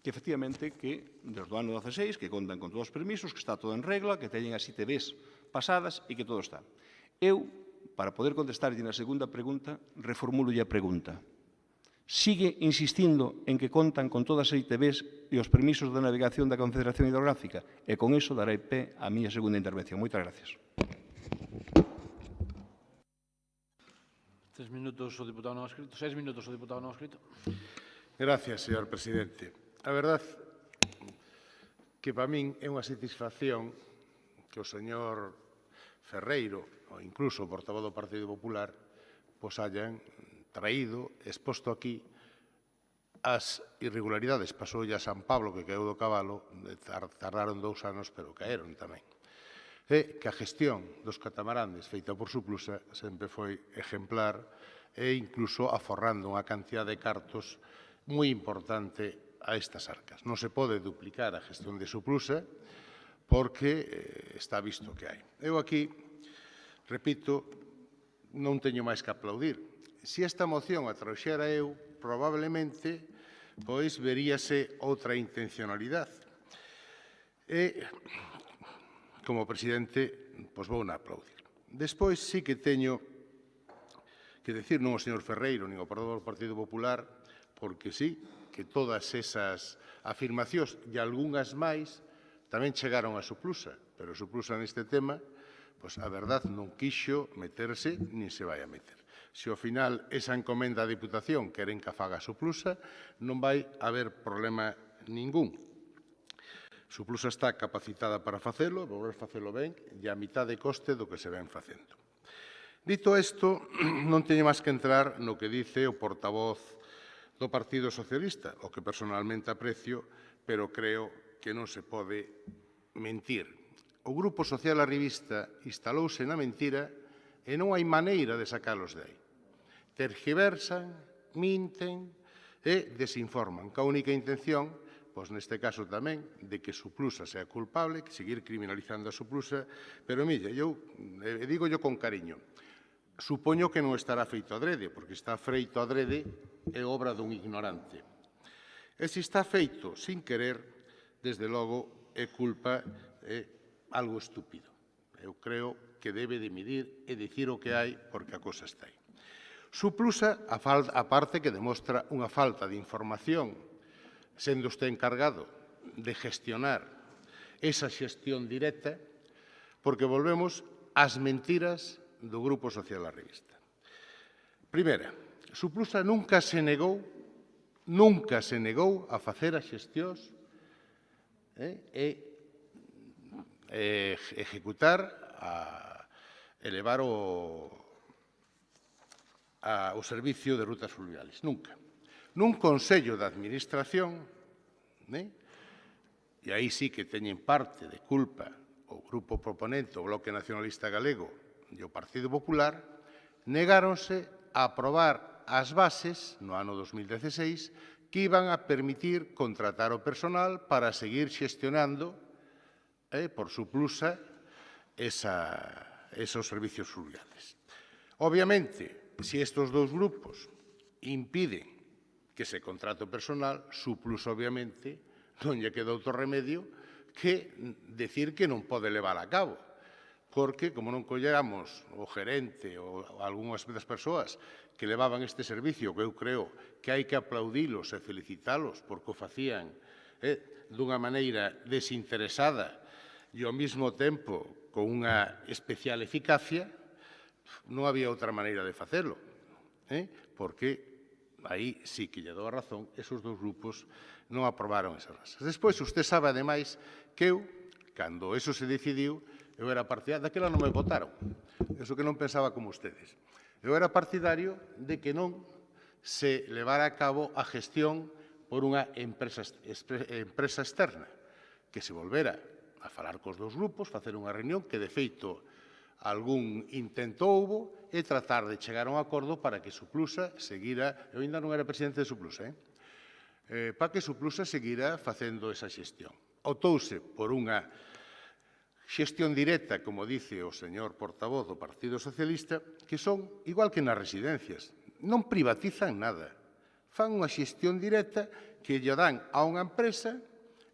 que efectivamente que desde o ano 16 que contan con todos os permisos, que está todo en regla, que teñen as ITBs pasadas e que todo está. Eu, para poder contestarlle na segunda pregunta, reformulo a pregunta. Sigue insistindo en que contan con todas as ITBs e os permisos de navegación da Confederación Hidrográfica? E con iso darei pé á miña segunda intervención. Moitas gracias. 3 minutos o diputado non escrito. 6 minutos o diputado non escrito. Gracias, señor presidente. A verdade que para min é unha satisfacción que o señor Ferreiro, ou incluso o portavoz do Partido Popular, pois hayan traído, exposto aquí, as irregularidades. Pasou a San Pablo, que caeu do cabalo, tardaron 2 anos, pero caeron tamén. E que a gestión dos catamarandes feita por Suplusa sempre foi exemplar e incluso aforrando unha cantidad de cartos moi importante a estas arcas. Non se pode duplicar a gestión de Suplusa porque está visto que hai. Eu aquí, repito, non teño máis que aplaudir. Se esta moción a trouxera eu, probablemente, pois veríase outra intencionalidade. E como presidente, pois vou na aplaudir. Despois sí que teño que decir non ao señor Ferreiro nin ao portavoz do Partido Popular, porque sí, que todas esas afirmacións e algunhas máis tamén chegaron a Suplusa, pero Suplusa neste tema, pois a verdade non quixo meterse nin se vai a meter. Se ao final esa encomenda da Diputación queren que a faga Suplusa, non vai haber problema ningún. Suplusa está capacitada para facelo, volver facelo ben, e a mitad de coste do que se ven facendo. Dito isto, non teño máis que entrar no que dice o portavoz do Partido Socialista, o que personalmente aprecio, pero creo que non se pode mentir. O Grupo Social Arribista instalouse na mentira e non hai maneira de sacalos de aí. Tergiversan, minten e desinforman, ca única intención, pois neste caso tamén, de que Suplusa sea culpable, que seguir criminalizando a Suplusa, pero, mire, eu digo con cariño, supoño que non estará feito adrede, porque está feito adrede é obra dun ignorante. E se está feito sin querer, desde logo, é culpa de algo estúpido. Eu creo que debe de medir e dicir o que hai, porque a cosa está aí. Suplusa, a parte que demostra unha falta de información, sendo usted encargado de gestionar esa xestión directa, porque volvemos ás mentiras do Grupo Social Arribista. Primeira, Suplusa nunca se negou a facer as xestións e ejecutar, elevar o servicio de rutas fluviales. Nunca. Nun Consello de Administración, e aí sí que teñen parte de culpa o Grupo Proponente, o Bloque Nacionalista Galego e o Partido Popular, negáronse a aprobar as bases no ano 2016 que iban a permitir contratar o personal para seguir xestionando por Suplusa esos servicios fluviales. Obviamente, se estes dous grupos impiden que se contrate o personal, Suplusa, obviamente, non lle queda outro remedio que decir que non pode levar a cabo. Porque, como non colleramos o gerente ou algunhas das persoas que levaban este servicio, que eu creo que hai que aplaudilos e felicitalos porque o facían dunha maneira desinteresada e ao mesmo tempo con unha especial eficacia, non había outra maneira de facelo, porque aí sí que lle dou a razón, esos dous grupos non aprobaron esas bases. Despois, usted sabe, ademais, que eu, cando eso se decidiu, eu era partidario, daquela non me votaron, eso que non pensaba como ustedes. Eu era partidario de que non se levara a cabo a gestión por unha empresa externa, que se volvera a falar cos dous grupos, facer unha reunión que, de feito, algún intento houbo e tratar de chegar a un acordo para que Suplusa seguira, eu ainda non era presidente de Suplusa, para que Suplusa seguira facendo esa xestión. Optouse por unha xestión directa, como dice o señor portavoz do Partido Socialista, que son igual que nas residencias, non privatizan nada, fan unha xestión directa que lle dan a unha empresa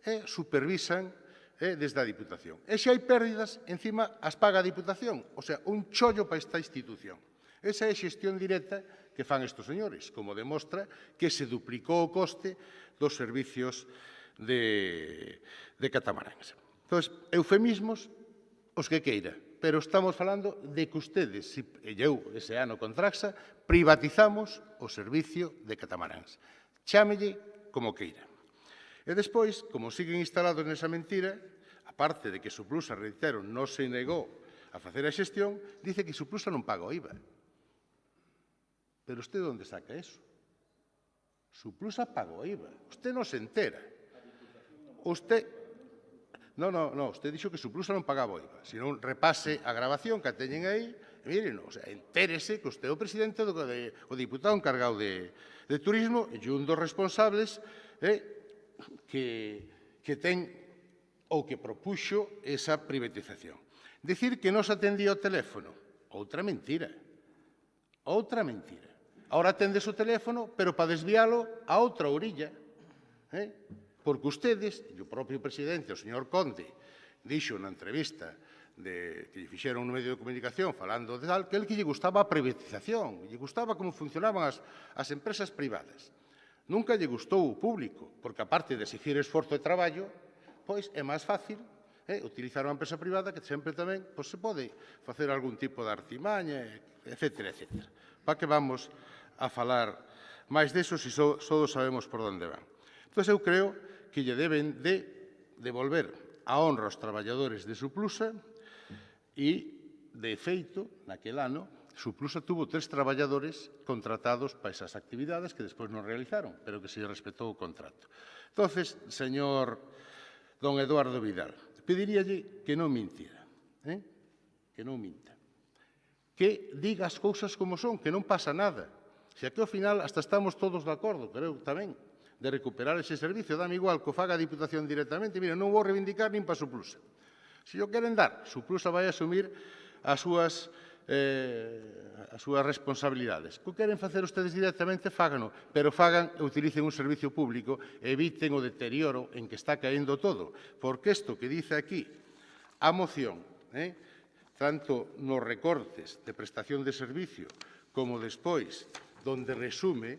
e supervisan desde a Diputación. E se hai pérdidas, encima as paga a Diputación, o sea, un chollo para esta institución. Esa é a xestión directa que fan estes señores, como demostra que se duplicou o coste dos servicios de catamaráns. Entón, eufemismos, os que queira, pero estamos falando de que ustedes, e eu ese ano con Traxa, privatizamos o servicio de catamaráns. Chámelle como queira. E despois, como siguen instalados nesa mentira, aparte de que Suplusa, reitero, non se negou a facer a xestión, dice que Suplusa non paga o IVA. Pero usted onde saca eso? Suplusa paga o IVA. Usted non se entera. Usted... Non, usted dixo que Suplusa non pagaba o IVA. Se non, repase a grabación que teñen aí, miren, entérese que usted é o presidente, o diputado encargado de turismo e un dos responsables que ten ou que propuxo esa privatización. Decir que non se atendía o teléfono, outra mentira. Outra mentira. Ahora atendes o teléfono, pero para desviálo a outra orilla. Porque ustedes, e o propio presidente, o señor Conde, dixo na entrevista que lle fixeron no medio de comunicación falando de tal, que el que lle gustaba a privatización, lle gustaba como funcionaban as empresas privadas. Nunca lle gustou o público, porque aparte de exigir esforzo e traballo, pois é máis fácil utilizar unha empresa privada que sempre tamén se pode facer algún tipo de artimaña, etcétera, etcétera. Para que vamos a falar máis deso se só sabemos por onde van. Entón, eu creo que lle deben de devolver a honra aos traballadores de Suplusa e, de feito, naquel ano, Suplusa tuvo 3 traballadores contratados para esas actividades que despois non realizaron, pero que se respetou o contrato. Entón, señor don Eduardo Vidal, pediríalle que non mintira, que non minta, que diga as cousas como son, que non pasa nada. Se aquí ao final hasta estamos todos de acordo, creo tamén, de recuperar ese servicio, dame igual que o faga a Diputación directamente, mira, non vou reivindicar nin para Suplusa. Se o queren dar, Suplusa vai asumir as súas responsabilidades. Que queren facer ustedes directamente, fágano, pero fagan e utilicen un servicio público, eviten o deterioro en que está caendo todo. Porque isto que dice aquí a moción, tanto nos recortes de prestación de servicio como despois, donde resume,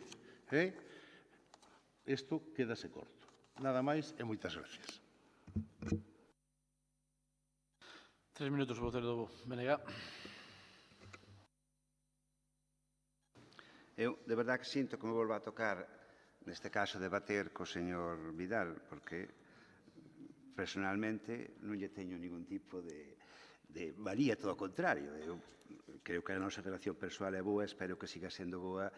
isto quédase corto. Nada máis e moitas gracias. 3 minutos, voceiro do BNG. Eu, de verdade, que sinto que me volvo a tocar, neste caso, debater co señor Vidal, porque, personalmente, non lle teño ningún tipo de valía, todo o contrario. Eu creo que a nosa relación persoal é boa, espero que siga sendo boa,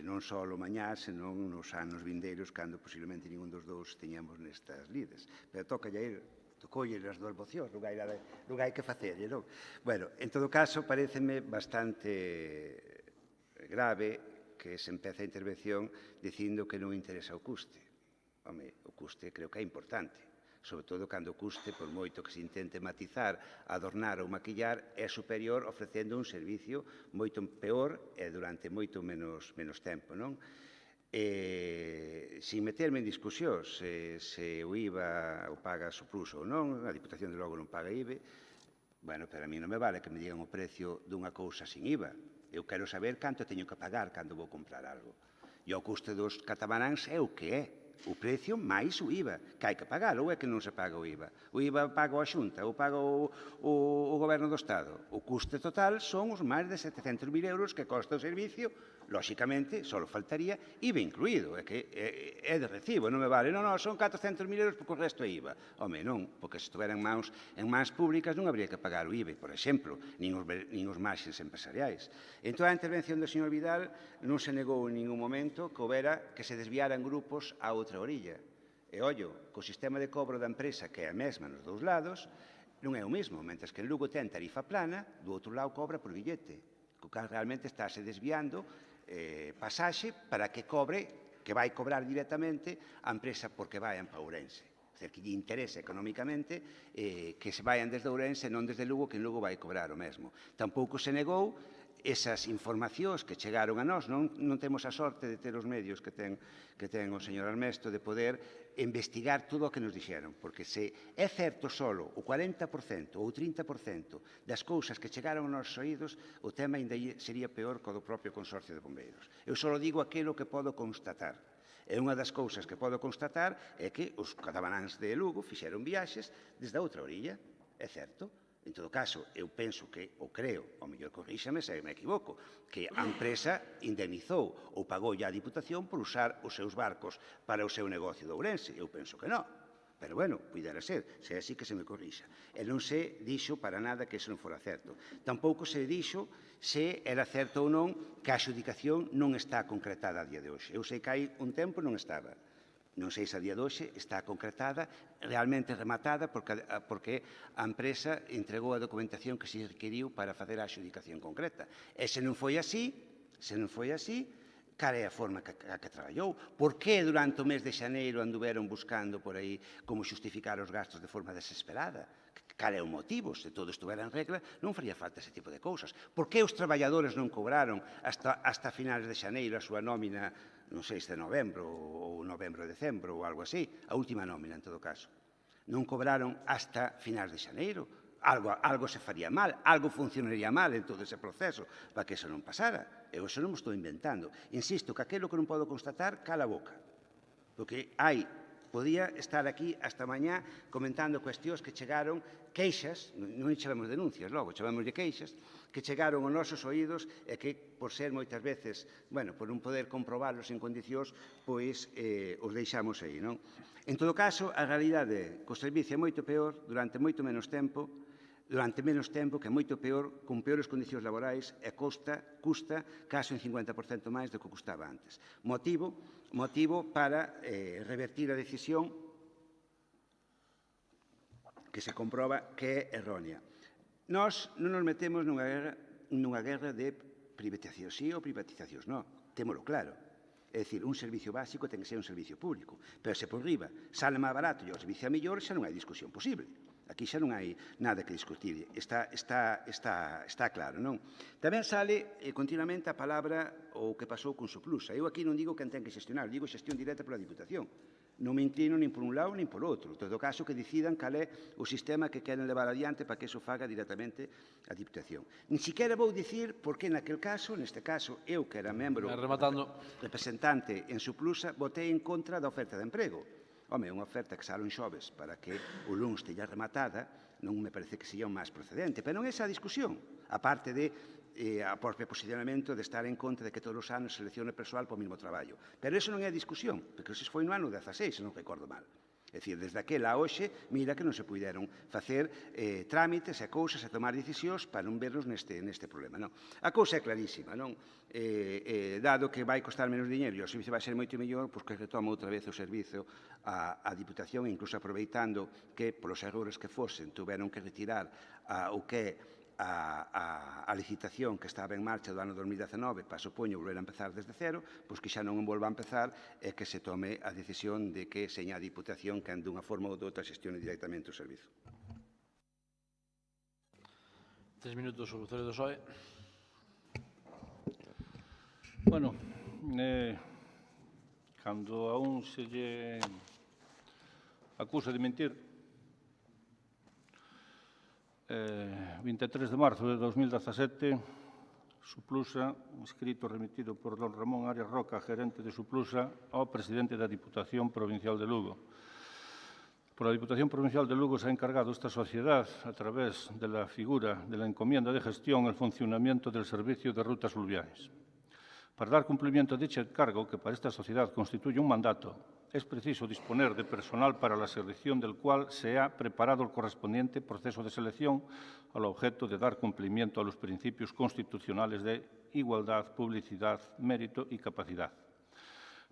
non só o mañá, senón nos anos vindeiros, cando posiblemente ningún dos dous teñamos nestas lides. Pero tocalle ir, tocoulle as dúas mocións, non hai que facerlle, non? Bueno, en todo caso, pareceme bastante grave que se empeza a intervención dicindo que non interesa o custe. Home, o custe creo que é importante, sobre todo cando o custe, por moito que se intente matizar, adornar ou maquillar, é superior ofrecendo un servicio moito peor e durante moito menos tempo, non? Sin meterme en discusións se o IVA o paga Suplusa ou non, a Diputación de logo non paga IVA, bueno, pero a mí non me vale que me digan o precio dunha cousa sin IVA. Eu quero saber canto teño que pagar cando vou comprar algo. E o custe dos catamaráns é o que é. O precio máis o IVA, que hai que pagar, ou é que non se paga o IVA? O IVA paga a Xunta, ou paga o Goberno do Estado. O custe total son os máis de 700.000 euros que costa o servicio, lóxicamente, só faltaría IVA incluído, é que é de recibo, non me vale, non, son 400.000 euros porque o resto é IVA. Home, non, porque se estuveran en mans públicas non habría que pagar o IVA, por exemplo, nin os marxes empresariais. En toda a intervención do señor Vidal non se negou en ningún momento que houbera que se desviaran grupos a outra orilla. E, ollo, co sistema de cobro da empresa, que é a mesma nos dous lados, non é o mesmo. Mentres que en Lugo ten tarifa plana, do outro lado cobra por billete. O que realmente estáse desviando pasaxe para que cobre, que vai cobrar directamente a empresa porque vayan para Ourense. É dicir, que lle interesa económicamente que se vayan desde Ourense, non desde Lugo, que en Lugo vai cobrar o mesmo. Tampouco se negou esas informacións que chegaron a nós. Non temos a sorte de ter os medios que ten o señor Armesto de poder investigar todo o que nos dixeron, porque se é certo solo o 40% ou o 30% das cousas que chegaron aos nosos oídos, o tema ainda sería peor que o do propio Consorcio de Bombeiros. Eu só digo aquilo que podo constatar. E unha das cousas que podo constatar é que os catamaráns de Lugo fixeron viaxes desde a outra orilla, é certo. En todo caso, eu penso que, ou creo, ou mellor corríxame se me equivoco, que a empresa indemnizou ou pagou a Diputación por usar os seus barcos para o seu negocio de Ourense. Eu penso que non. Pero, bueno, puidera ser, se é así que se me corrixa. E non se dixo para nada que iso non fora certo. Tampouco se dixo se era certo ou non que a adxudicación non está concretada a día de hoxe. Eu sei que hai un tempo non estaba. Non sei se a día de hoxe está concretada, realmente rematada, porque a empresa entregou a documentación que se requiriu para facer a adxudicación concreta. E se non foi así, cal é a forma que traballou? Por que durante o mes de xaneiro anduveron buscando por aí como xustificar os gastos de forma desesperada? Cal é o motivo? Se todo estuvera en regla, non faría falta ese tipo de cousas. Por que os traballadores non cobraron hasta finales de xaneiro a súa nómina, non sei se de novembro ou novembro-decembro ou algo así, a última nómina en todo caso? Non cobraron hasta finais de xaneiro. Algo se faría mal, algo funcionaría mal en todo ese proceso para que eso non pasara. Eu eso non me estou inventando. Insisto que aquilo que non podo constatar, cala a boca. Porque podía estar aquí hasta mañá comentando cuestións que chegaron, queixas, non chamamos denuncias logo, chamamos de queixas, que chegaron aos nosos oídos e que, por ser moitas veces, por non poder comprobarlos en condicións, pois os deixamos aí, non? En todo caso, a realidade co servicio é moito peor, durante moito menos tempo, que é moito peor, con peores condicións laborais e custa case un 50% máis do que custaba antes. Motivo para revertir a decisión que se comproba que é errónea. Nós non nos metemos nunha guerra de privatizacións sí ou privatizacións non, témolo claro. É dicir, un servicio básico ten que ser un servicio público, pero se por riba sale máis barato e o servicio é mellor, xa non hai discusión posible. Aquí xa non hai nada que discutir, está claro, non? Tamén sale continuamente a palabra o que pasou con Suplusa. Eu aquí non digo quen ten que xestionar, digo xestión directa pola Diputación. Non me inclino nin por un lado nin por outro. En todo caso, que decidan cal é o sistema que queren levar adiante para que eso faga directamente a Diputación. Nin siquiera vou dicir por que neste caso, eu que era membro representante en Suplusa, votei en contra da oferta de emprego. Home, unha oferta que sale un xoves para que o luns esteja rematada, non me parece que sería o máis procedente. Pero non é esa a discusión, aparte de a propio posicionamento de estar en contra de que todos os anos seleccione persoal para o mesmo traballo. Pero iso non é a discusión, porque iso foi no ano 16, se non recordo mal. É dicir, desde aquela a hoxe, mira que non se puderon facer trámites e cousas e tomar decisións para non vernos neste problema. A cousa é clarísima, non? Dado que vai costar menos dinheiro e o servicio vai ser moito mellor, pois que retoma outra vez o servicio a Diputación, incluso aproveitando que, polos errores que fosen, tuveron que retirar o que a licitación que estaba en marcha do ano 2019 para, supoño, volver a empezar desde cero, pois que xa non volva a empezar e que se tome a decisión de que seña a Diputación que dunha forma ou doutra xestione directamente o servizo. 3 minutos, o Concello do PSOE. Bueno, cando a un se lle acusa de mentir, 23 de marzo de 2017, Suplusa, un escrito remitido por don Ramón Arias Roca, gerente de Suplusa, ao presidente da Diputación Provincial de Lugo. Por a Diputación Provincial de Lugo se ha encargado esta sociedad, a través de la figura de la encomienda de gestión, el funcionamiento del servicio de rutas fluviales. Para dar cumplimiento a dicho encargo, que para esta sociedad constituye un mandato, es preciso disponer de personal para la selección del cual se ha preparado el correspondiente proceso de selección al objeto de dar cumplimiento a los principios constitucionales de igualdad, publicidad, mérito y capacidad.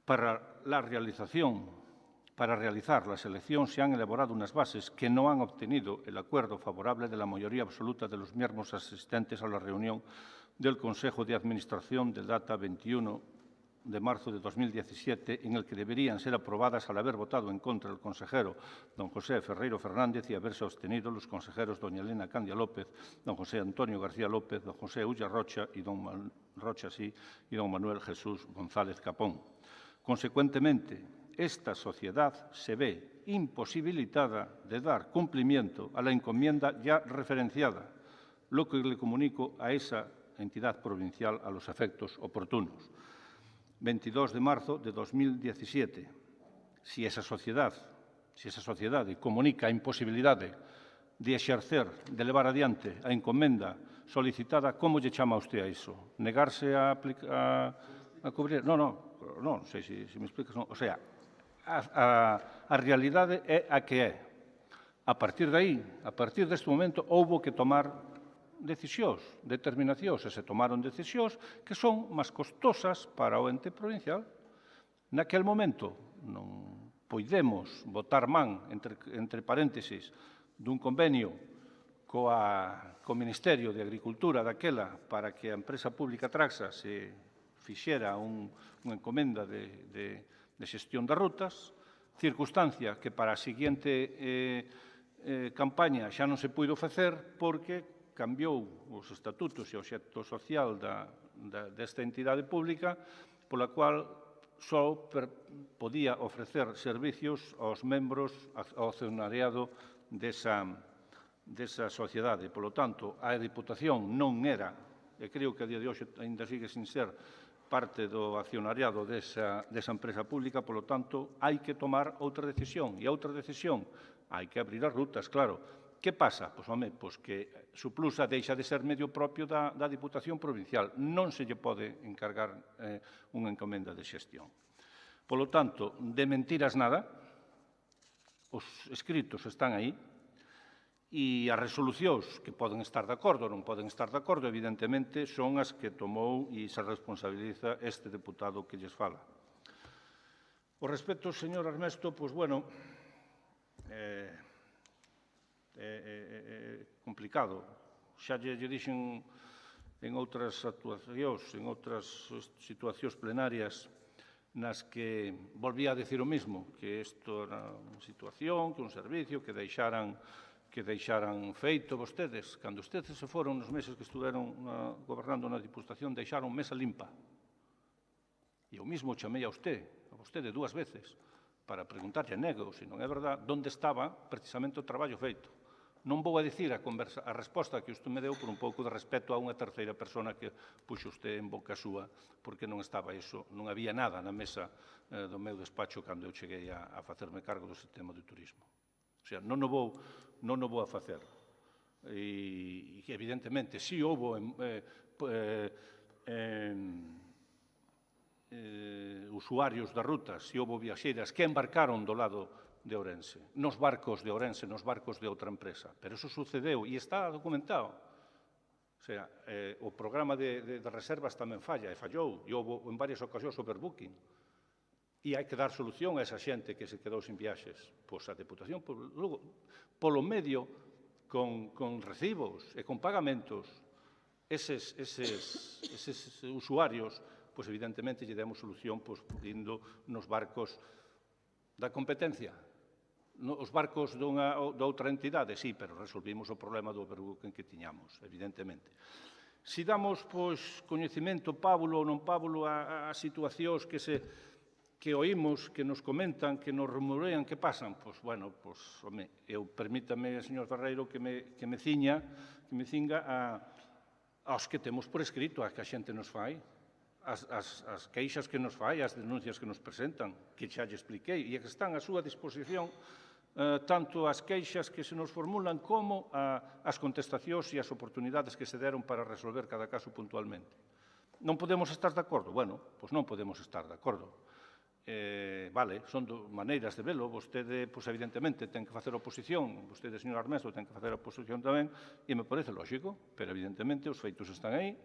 Para realizar la selección se han elaborado unas bases que no han obtenido el acuerdo favorable de la mayoría absoluta de los miembros asistentes a la reunión del Consejo de Administración de data 21 de marzo de 2017, en el que deberían ser aprobadas al haber votado en contra el consejero don José Ferreiro Fernández y haberse abstenido los consejeros doña Elena Candia López, don José Antonio García López, don José Ulla Rocha y don Manuel Jesús González Capón. Consecuentemente, esta sociedad se ve imposibilitada de dar cumplimiento a la encomienda ya referenciada, lo que le comunico a esa entidad provincial a los efectos oportunos. 22 de marzo de 2017. Si esa sociedade comunica a imposibilidade de exercer, de levar adiante a encomenda solicitada, como lle chama usted a iso? Negarse a cubrir? Non sei se me explicas. O sea, a realidade é a que é. A partir de aí, a partir deste momento, houbo que tomar decisións, determinacións, e se tomaron decisións que son máis costosas para o ente provincial. Naquel momento non poidemos botar man, entre paréntesis, dun convenio co Ministerio de Agricultura daquela para que a empresa pública Traxa se fixera unha encomenda de xestión das rutas, circunstancia que para a seguinte campaña xa non se puido facer porque cambiou os estatutos e o xecto social desta entidade pública, pola cual só podía ofrecer servicios aos membros, ao accionariado desa sociedade. Polo tanto, a Diputación non era, e creo que a día de hoxe ainda sigue sin ser, parte do accionariado desa empresa pública, polo tanto, hai que tomar outra decisión. E a outra decisión, hai que abrir as rutas, claro. Que pasa? Pois, home, que Suplusa deixa de ser medio propio da Diputación Provincial. Non se lle pode encargar unha encomenda de xestión. Polo tanto, de mentiras nada, os escritos están aí, e as resolucións que poden estar de acordo ou non poden estar de acordo, evidentemente, son as que tomou e se responsabiliza este deputado que lles fala. O respecto, señor Armesto, pois, bueno, complicado. Xa lle dixen en outras actuacións, en outras situacións plenarias nas que volvía a decir o mismo, que isto era unha situación, que un servicio, que deixaran feito vostedes. Cando vostedes se foron nos meses que estuveron gobernando na Diputación, deixaron mesa limpa. E eu mesmo chamei a vostede 2 veces, para preguntarlle nego, se non é verdad, onde estaba precisamente o traballo feito. Non vou a dicir a resposta que usted me deu por un pouco de respeto a unha terceira persona que puxo usted en boca súa, porque non estaba iso, non había nada na mesa do meu despacho cando eu cheguei a facerme cargo do sistema de turismo. O sea, non o vou a facer. E, evidentemente, si houve usuarios das rutas, si houve viaxeiras que embarcaron do lado de Ourense, nos barcos de Ourense, nos barcos de outra empresa. Pero eso sucedeu e está documentado. O sea, o programa de reservas tamén falla, e fallou, e houve en varias ocasións overbooking. E hai que dar solución a esa xente que se quedou sin viaxes. Pois a Deputación, polo medio, con recibos e con pagamentos, eses usuarios, pois evidentemente lle demos solución indo nos barcos da competencia. Os barcos de outra entidade, sí, pero resolvimos o problema do overbooking que tiñamos, evidentemente. Si damos coñecemento pábulo ou non pábulo a situacións que oímos, que nos comentan, que nos rumorean, que pasan, pois, bueno, home, permítame, señor Ferreiro, que me cinga aos que temos por escrito, a que a xente nos fai, as queixas que nos fai, as denuncias que nos presentan, que xa lle expliquei, e que están a súa disposición tanto as queixas que se nos formulan como as contestacións e as oportunidades que se deron para resolver cada caso puntualmente. Non podemos estar de acordo? Bueno, pois non podemos estar de acordo. Vale, son maneiras de velo. Vostede, pois evidentemente, ten que facer oposición. Vostede, señor Armesto, ten que facer oposición tamén, e me parece lógico, pero evidentemente os feitos están aí.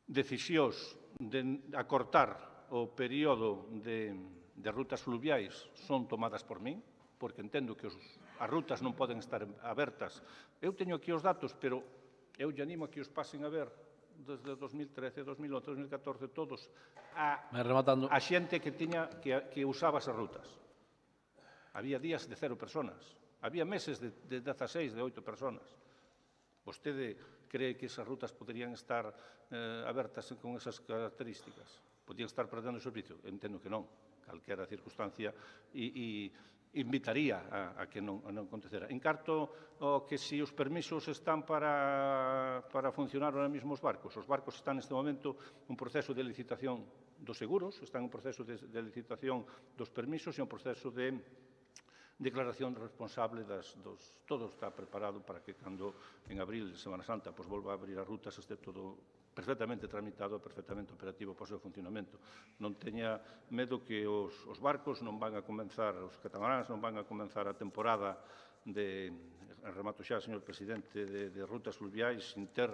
Decisións de acortar o período de rutas fluviais son tomadas por min, porque entendo que as rutas non poden estar abertas. Eu teño aquí os datos, pero eu lle animo a que os pasen a ver desde 2013, 2011, 2014, todos, a xente que usaba esas rutas. Había días de 0 personas, había meses de 16, de 8 personas. Vostede cree que esas rutas poderían estar abertas con esas características? Podían estar perdendo o servicio? Entendo que non. Calquera circunstancia invitaría a que non acontecera. En carto que si os permisos están para funcionar ahora mesmo os barcos están neste momento un proceso de licitación dos seguros, están un proceso de licitación dos permisos e un proceso de declaración responsable todo está preparado para que cando en abril, Semana Santa, volva a abrir as rutas, este todo perfectamente tramitado, perfectamente operativo para o seu funcionamento. Non teña medo que os barcos non van a comenzar, os catamaráns non van a comenzar a temporada remato xa, señor presidente, de rutas fluviais sin ter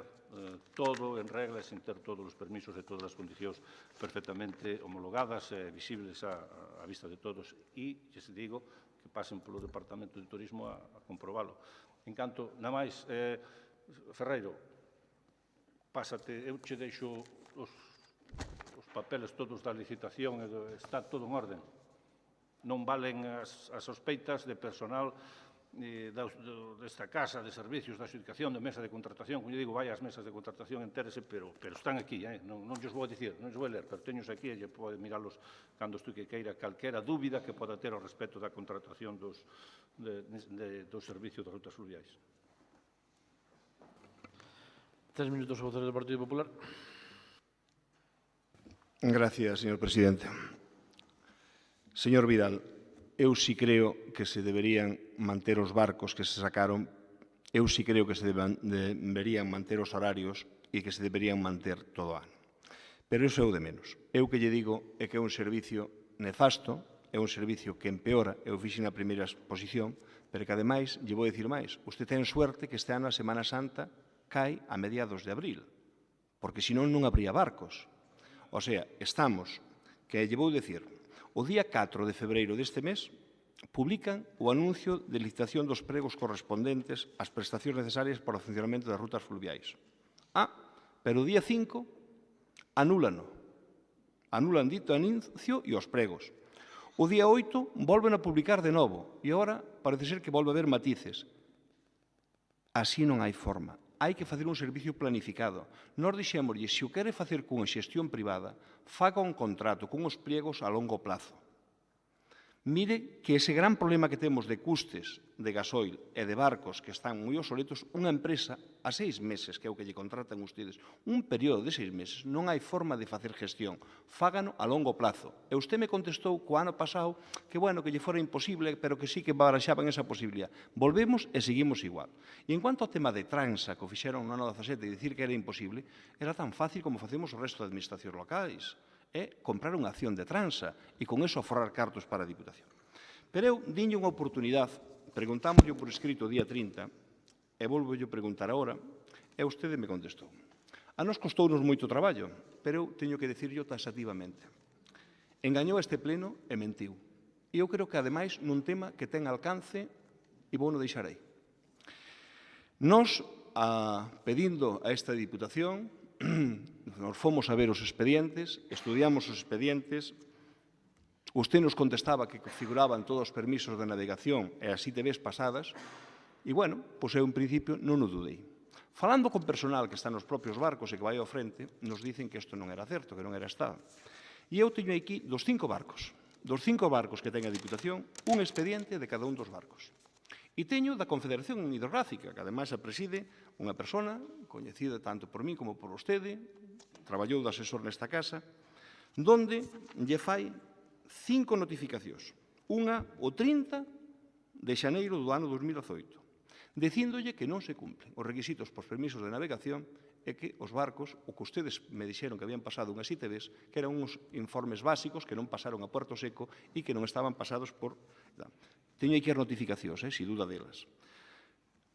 todo en regla, sin ter todos os permisos e todas as condicións perfectamente homologadas e visibles a vista de todos. E, xa se digo, que pasen polo Departamento de Turismo a comprobalo. En canto, na máis, Ferreiro, pásate, eu che deixo os papeles todos da licitación, está todo en orden. Non valen as sospeitas de personal desta Casa de Servicios da Xudicación, da mesa de contratación, como digo, vai ás mesas de contratación, entérese, pero están aquí, non lles vou dicir, non lles vou ler, pero teños aquí e lle pode miralos cando estu que queira calquera dúbida que poda ter ao respecto da contratación do servicio das rutas fluviais. 3 minutos, voceros do Partido Popular. Gracias, señor presidente. Señor Vidal, eu si creo que se deberían manter os barcos que se sacaron, eu si creo que se deberían manter os horarios e que se deberían manter todo o ano. Pero iso é o de menos. Eu que lle digo é que é un servicio nefasto, é un servicio que empeora, eu fixen na primeira exposición, pero que ademais, lle vou dicir máis, usted ten suerte que este ano a Semana Santa cae a mediados de abril, porque senón non habría barcos. O sea, estamos, que lle vou dicir, o día 4 de febreiro deste mes publican o anuncio de licitación dos pregos correspondentes ás prestacións necesarias para o funcionamento das rutas fluviais. Pero o día 5 anúlano. Anulan dito anuncio e os pregos. O día 8 volven a publicar de novo e agora parece ser que volve a haber matices. Así non hai forma. Hai que facer un servicio planificado. Nós dixémoslle, se o quere facer cunha xestión privada, faga un contrato con os pliegos a longo plazo. Mire que ese gran problema que temos de custes de gasoil e de barcos que están moi obsoletos, unha empresa a 6 meses, que é o que lle contratan ustedes, un período de 6 meses, non hai forma de facer gestión. Fágano a longo plazo. E usted me contestou co ano pasado que, bueno, que lle fora imposible, pero que sí que baraxaban esa posibilidad. Volvemos e seguimos igual. E en cuanto ao tema de transa que o fixeron no ano 17 e dicir que era imposible, era tan fácil como facemos o resto de administracións locais. É comprar unha acción de transa e con eso aforrar cartos para a Diputación. Pero eu dinlle unha oportunidade, preguntámoslle por escrito o día 30, e volvo-lhe preguntar agora, e vostede me contestou. A nos costounos moito traballo, pero eu teño que dicirlo taxativamente. Engañou este pleno e mentiu. E eu creo que, ademais, nun tema que ten alcance, e vou non deixar aí. Nos, pedindo a esta Diputación, nos fomos a ver os expedientes, estudiamos os expedientes, usted nos contestaba que figuraban todos os permisos de navegación e as ITBs pasadas, e, bueno, pois eu, en principio, non o dudei. Falando con personal que está nos propios barcos e que vai ao frente, nos dicen que isto non era certo, que non era estado. E eu teño aquí dos 5 barcos que ten a Diputación, un expediente de cada un dos barcos. E teño da Confederación Hidrográfica, que ademais a preside unha persona coñecida tanto por mí como por vostede, traballou de asesor nesta casa, donde lle fai 5 notificacións. Unha o 30 de xaneiro do ano 2018, dicíndolle que non se cumplen os requisitos por permisos de navegación e que os barcos, o que ustedes me dixeron que habían pasado unhas ITBs, que eran uns informes básicos que non pasaron a Puerto Seco e que non estaban pasados por... Teño aquí as notificacións, sin duda delas.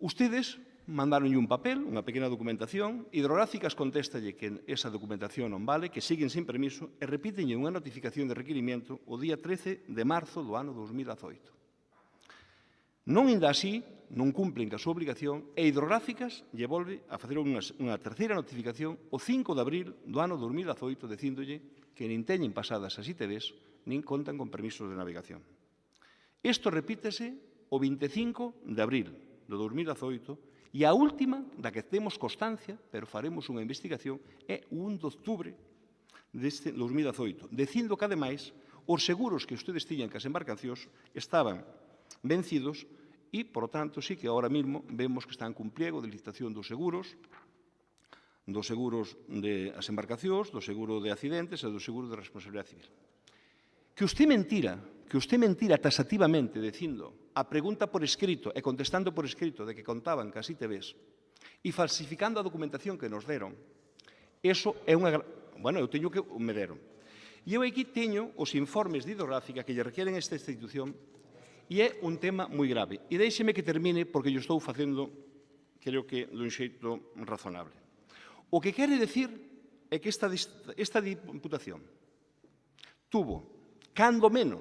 Ustedes mandaronlle un papel, unha pequena documentación, Hidrográficas contéstalle que esa documentación non vale, que siguen sin permiso, e repítenlle unha notificación de requirimiento o día 13 de marzo do ano 2018. Non inda así, non cumplen ca súa obligación, e Hidrográficas lle volve a facer unha terceira notificación o 5 de abril do ano 2018, dicíndolle que nin teñen pasadas as ITBs, nin contan con permisos de navegación. Isto repítese o 25 de abril do 2018 e a última da que temos constancia, pero faremos unha investigación, é o 1 de outubro deste 2018, dicindo que, ademais, os seguros que ustedes tiñan que as embarcacións estaban vencidos e, por tanto, sí que ahora mesmo vemos que están cun pliego de licitación dos seguros de as embarcacións, do seguro de accidentes e do seguro de responsabilidade civil. Que usted mentira taxativamente dicindo a pregunta por escrito e contestando por escrito de que contaban cas ITBs e falsificando a documentación que nos deron, eso é unha... Bueno, eu teño que me deron. E eu aquí teño os informes de Hidrográfica que lle requieren esta institución e é un tema moi grave. E deixeme que termine porque yo estou facendo, creo que, dun xeito razonable. O que quere decir é que esta Diputación tuvo cando menos,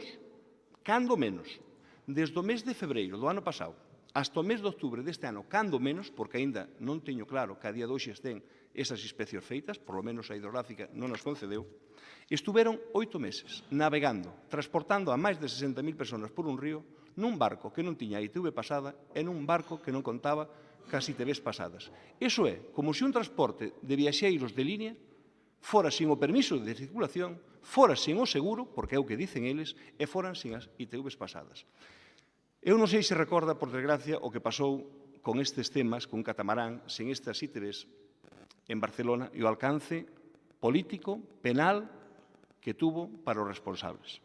desde o mes de febreiro do ano pasado hasta o mes de outubro deste ano, cando menos, porque aínda non teño claro que a día de hoxe estén esas inspeccións feitas, por lo menos a Hidrográfica non as concedeu, estuveron 8 meses navegando, transportando a máis de 60.000 personas por un río nun barco que non tiña a ITV pasada e nun barco que non contaba cas ITVs pasadas. Iso é como se un transporte de viaxeiros de línea fora sin o permiso de circulación, fora sin o seguro, porque é o que dicen eles, e foran sin as ITVs pasadas. Eu non sei se recorda, por desgracia, o que pasou con estes temas, con catamarán, sen estas ITVs en Barcelona e o alcance político, penal, que tuvo para os responsables.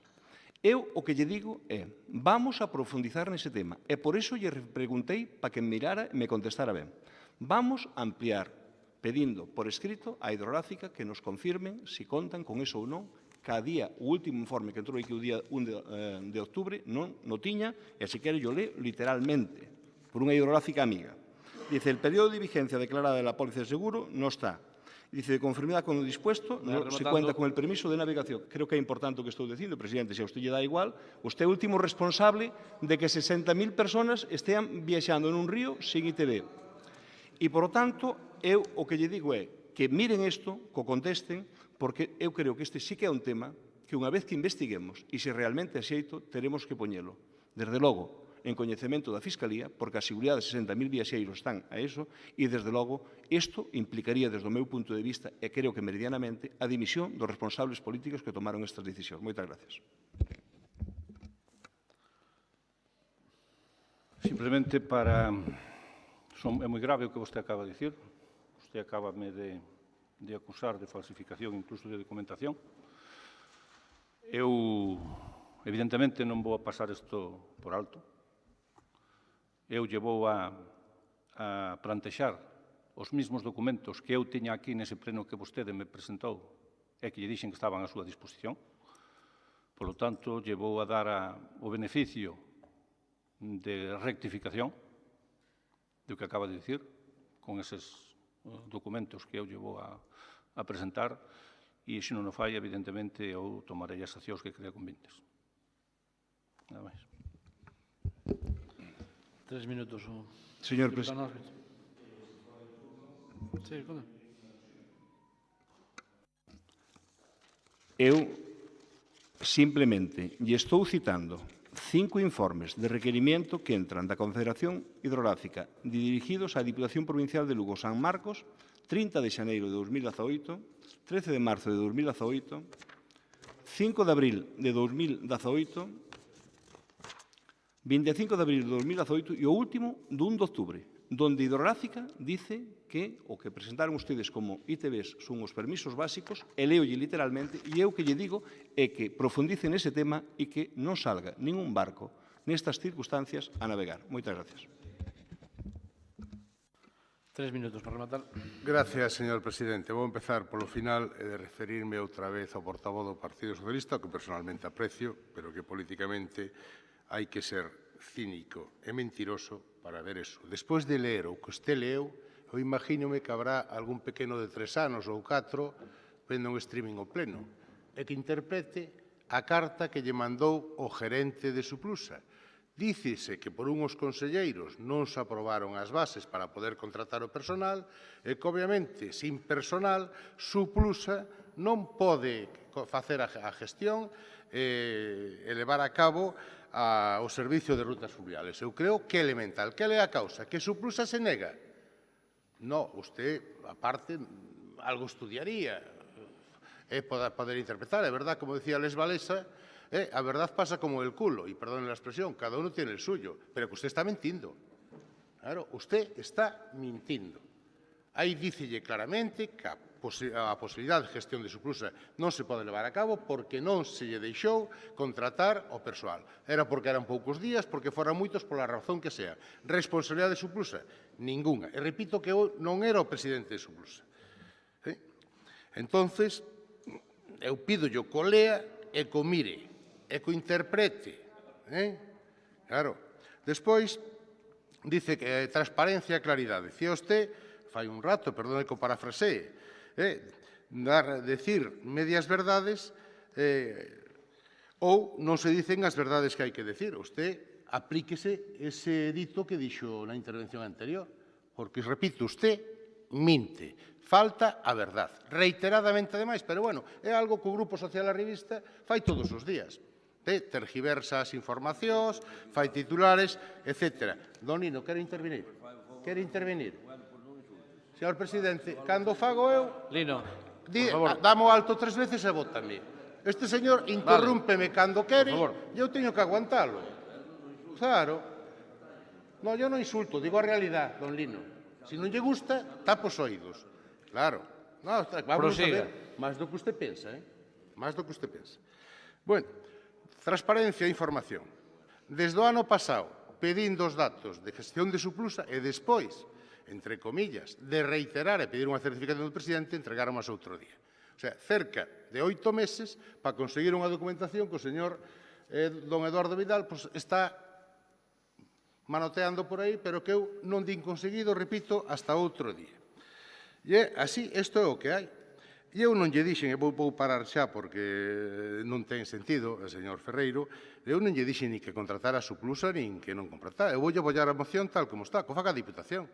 Eu o que lle digo é, vamos a profundizar nese tema, e por iso lle preguntei para que me mirara e me contestara ben. Vamos a ampliar, pedindo por escrito a hidrográfica que nos confirmen se contan con eso ou non. Cada día, o último informe que entrou aquí o día 1 de outubro non no tiña, e se quere yo leo literalmente, por unha hidrográfica amiga. Dice, el periodo de vigencia declarada de la póliza de seguro no está. Dice, de conformidad con lo dispuesto, no se cuenta con el permiso de navegación. Creo que é importante o que estou dicindo, presidente, se a usted lle dá igual, usted é o último responsable de que 60.000 personas estean viaxando en un río sin ITV. E, por lo tanto, eu o que lle digo é que miren isto, que o contesten, porque eu creo que este sí que é un tema que unha vez que investiguemos e se realmente é xeito, teremos que poñelo. Desde logo, en coñecemento da Fiscalía, porque a seguridade de 60.000 viaxeiros están a eso, e, desde logo, isto implicaría, desde o meu punto de vista, e creo que meridianamente, a dimisión dos responsables políticos que tomaron estas decisións. Moitas gracias. Simplemente para... É moi grave o que vostede acaba de dicir. Vostede acaba-me de acusar de falsificación, incluso de documentación. Eu, evidentemente, non vou a pasar isto por alto. Eu lle vou a plantexar os mesmos documentos que eu tiña aquí nese pleno que vostede me presentou e que lle dixen que estaban á súa disposición. Por lo tanto, lle vou a dar o beneficio de rectificación do que acaba de dicir con eses documentos que eu lle vou a presentar e, se non o fai, evidentemente, eu tomarei as accións que crea convenientes. Nada máis. 3 minutos. Señor presidente. Eu simplemente lle estou citando 5 informes de requerimento que entran da Confederación Hidrográfica dirigidos á Diputación Provincial de Lugo San Marcos, 30 de xaneiro de 2018, 13 de marzo de 2018, 5 de abril de 2018, 25 de abril de 2018 e o último do 1 de outubro, donde Hidrográfica dice que o que presentaron ustedes como ITVs son os permisos básicos, e leolle literalmente, e eu que lle digo é que profundice nese tema e que non salga ningún barco nestas circunstancias a navegar. Moitas gracias. 3 minutos para rematar. Gracias, señor presidente. Vou empezar polo final e de referirme outra vez ao portavoz do Partido Socialista, que personalmente aprecio, pero que políticamente hai que ser cínico e mentiroso para ver eso. Despois de ler o que usted leu, eu imagínome que habrá algún pequeno de 3 anos ou 4 vendo un streaming ao pleno e que interprete a carta que lle mandou o gerente de Suplusa. Dícese que por unhos conselleiros non se aprobaron as bases para poder contratar o personal e que, obviamente, sin personal, Suplusa non pode facer a gestión e levar a cabo o servicio de rutas fluviales. Eu creo que é elemental. Que é a causa? Que Suplusa se nega? No, usted, aparte, algo estudiaría e poder interpretar. É verdad, como decía Les Valesa, a verdad pasa como el culo, y perdone la expresión, cada uno tiene el suyo, pero que usted está mintiendo. Claro, usted está mintiendo. Aí dícelle claramente que a posibilidade de gestión de Suplusa non se pode levar a cabo porque non se lle deixou contratar o persoal. Era porque eran poucos días, porque foran moitos pola razón que sea. Responsabilidade de Suplusa? Ninguna. E repito que eu non era o presidente de Suplusa. Entonces, eu pido que o lea e que o mire, e que o interprete. Claro. Despois, dice que transparencia e claridade. Dicía usted, fai un rato, perdone que o parafrasee, decir medias verdades ou non se dicen as verdades que hai que decir. Usted aplíquese ese dito que dixo na intervención anterior, porque, repito, usted minte, falta a verdad, reiteradamente ademais, pero bueno, é algo que o Grupo Social Arribista fai todos os días. tergiversa as informacións, fai titulares, etc. Don Lino, quere intervenir? Quere intervenir? Señor presidente, cando fago eu, Lino, damo alto 3 veces e vótame. Este señor interrúmpeme cando quere e eu teño que aguantalo. Claro. No, eu non insulto, digo a realidade, don Lino. Se non lle gusta, tapa os oídos. Claro. No, vamos a ver. Máis do que usted pensa, Máis do que usted pensa. Bueno, transparencia e información. Desde o ano pasado, pedindo os datos de gestión de Suplusa e despois, entre comillas, de reiterar e pedir unha certificación do presidente, entregáramos outro día. O sea, cerca de 8 meses para conseguir unha documentación que o señor don Eduardo Vidal está manoteando por aí, pero que eu non din conseguido, repito, hasta outro día. E así, isto é o que hai. E eu non lle dixen, e vou parar xa porque non ten sentido, señor Ferreiro, eu non lle dixen ni que contratara a Suplusa nin que non contratara. Eu vou apoiar a moción tal como está, co faga a Diputación.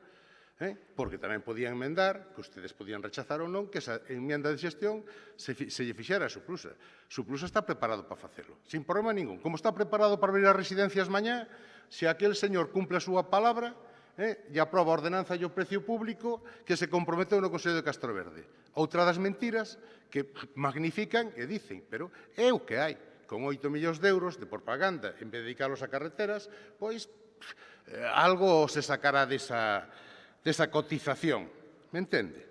Porque tamén podían emendar, que ustedes podían rechazar ou non, que esa enmienda de xestión se lle fixera a Suplusa. Suplusa está preparado para facelo, sin problema ningún. Como está preparado para abrir as residencias mañá, se aquel señor cumple a súa palabra e aproba a ordenanza e o precio público que se comprometeu no Consello de Castroverde. Outra das mentiras que magnifican e dicen, pero é o que hai. Con 8 millóns de euros de propaganda, en vez de dedicalos a carreteras, pois algo se sacará desa cotización. Me entende?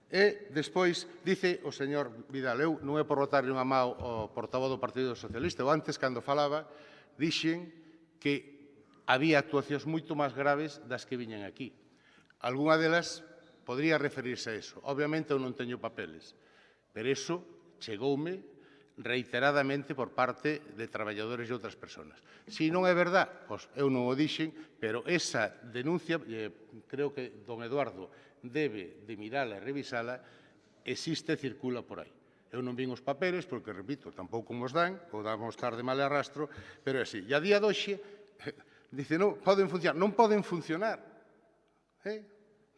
E despois dice o señor Vidal, eu non é por botarle unha mão ao portavoz do Partido Socialista, ou antes, cando falaba, dixen que había actuacións moito máis graves das que viñan aquí. Algúna delas podría referirse a eso. Obviamente eu non teño papeles, pero eso chegoume reiteradamente por parte de traballadores e outras persoas. Se non é verdad, pois eu non o dixen, pero esa denuncia, creo que don Eduardo debe de mirala e revisala, existe e circula por aí. Eu non vin os papeles, porque, repito, tampouco nos dan, ou damos tarde mal e arrastro, pero é así. E a día de hoxe, dice, non poden funcionar. Non poden funcionar.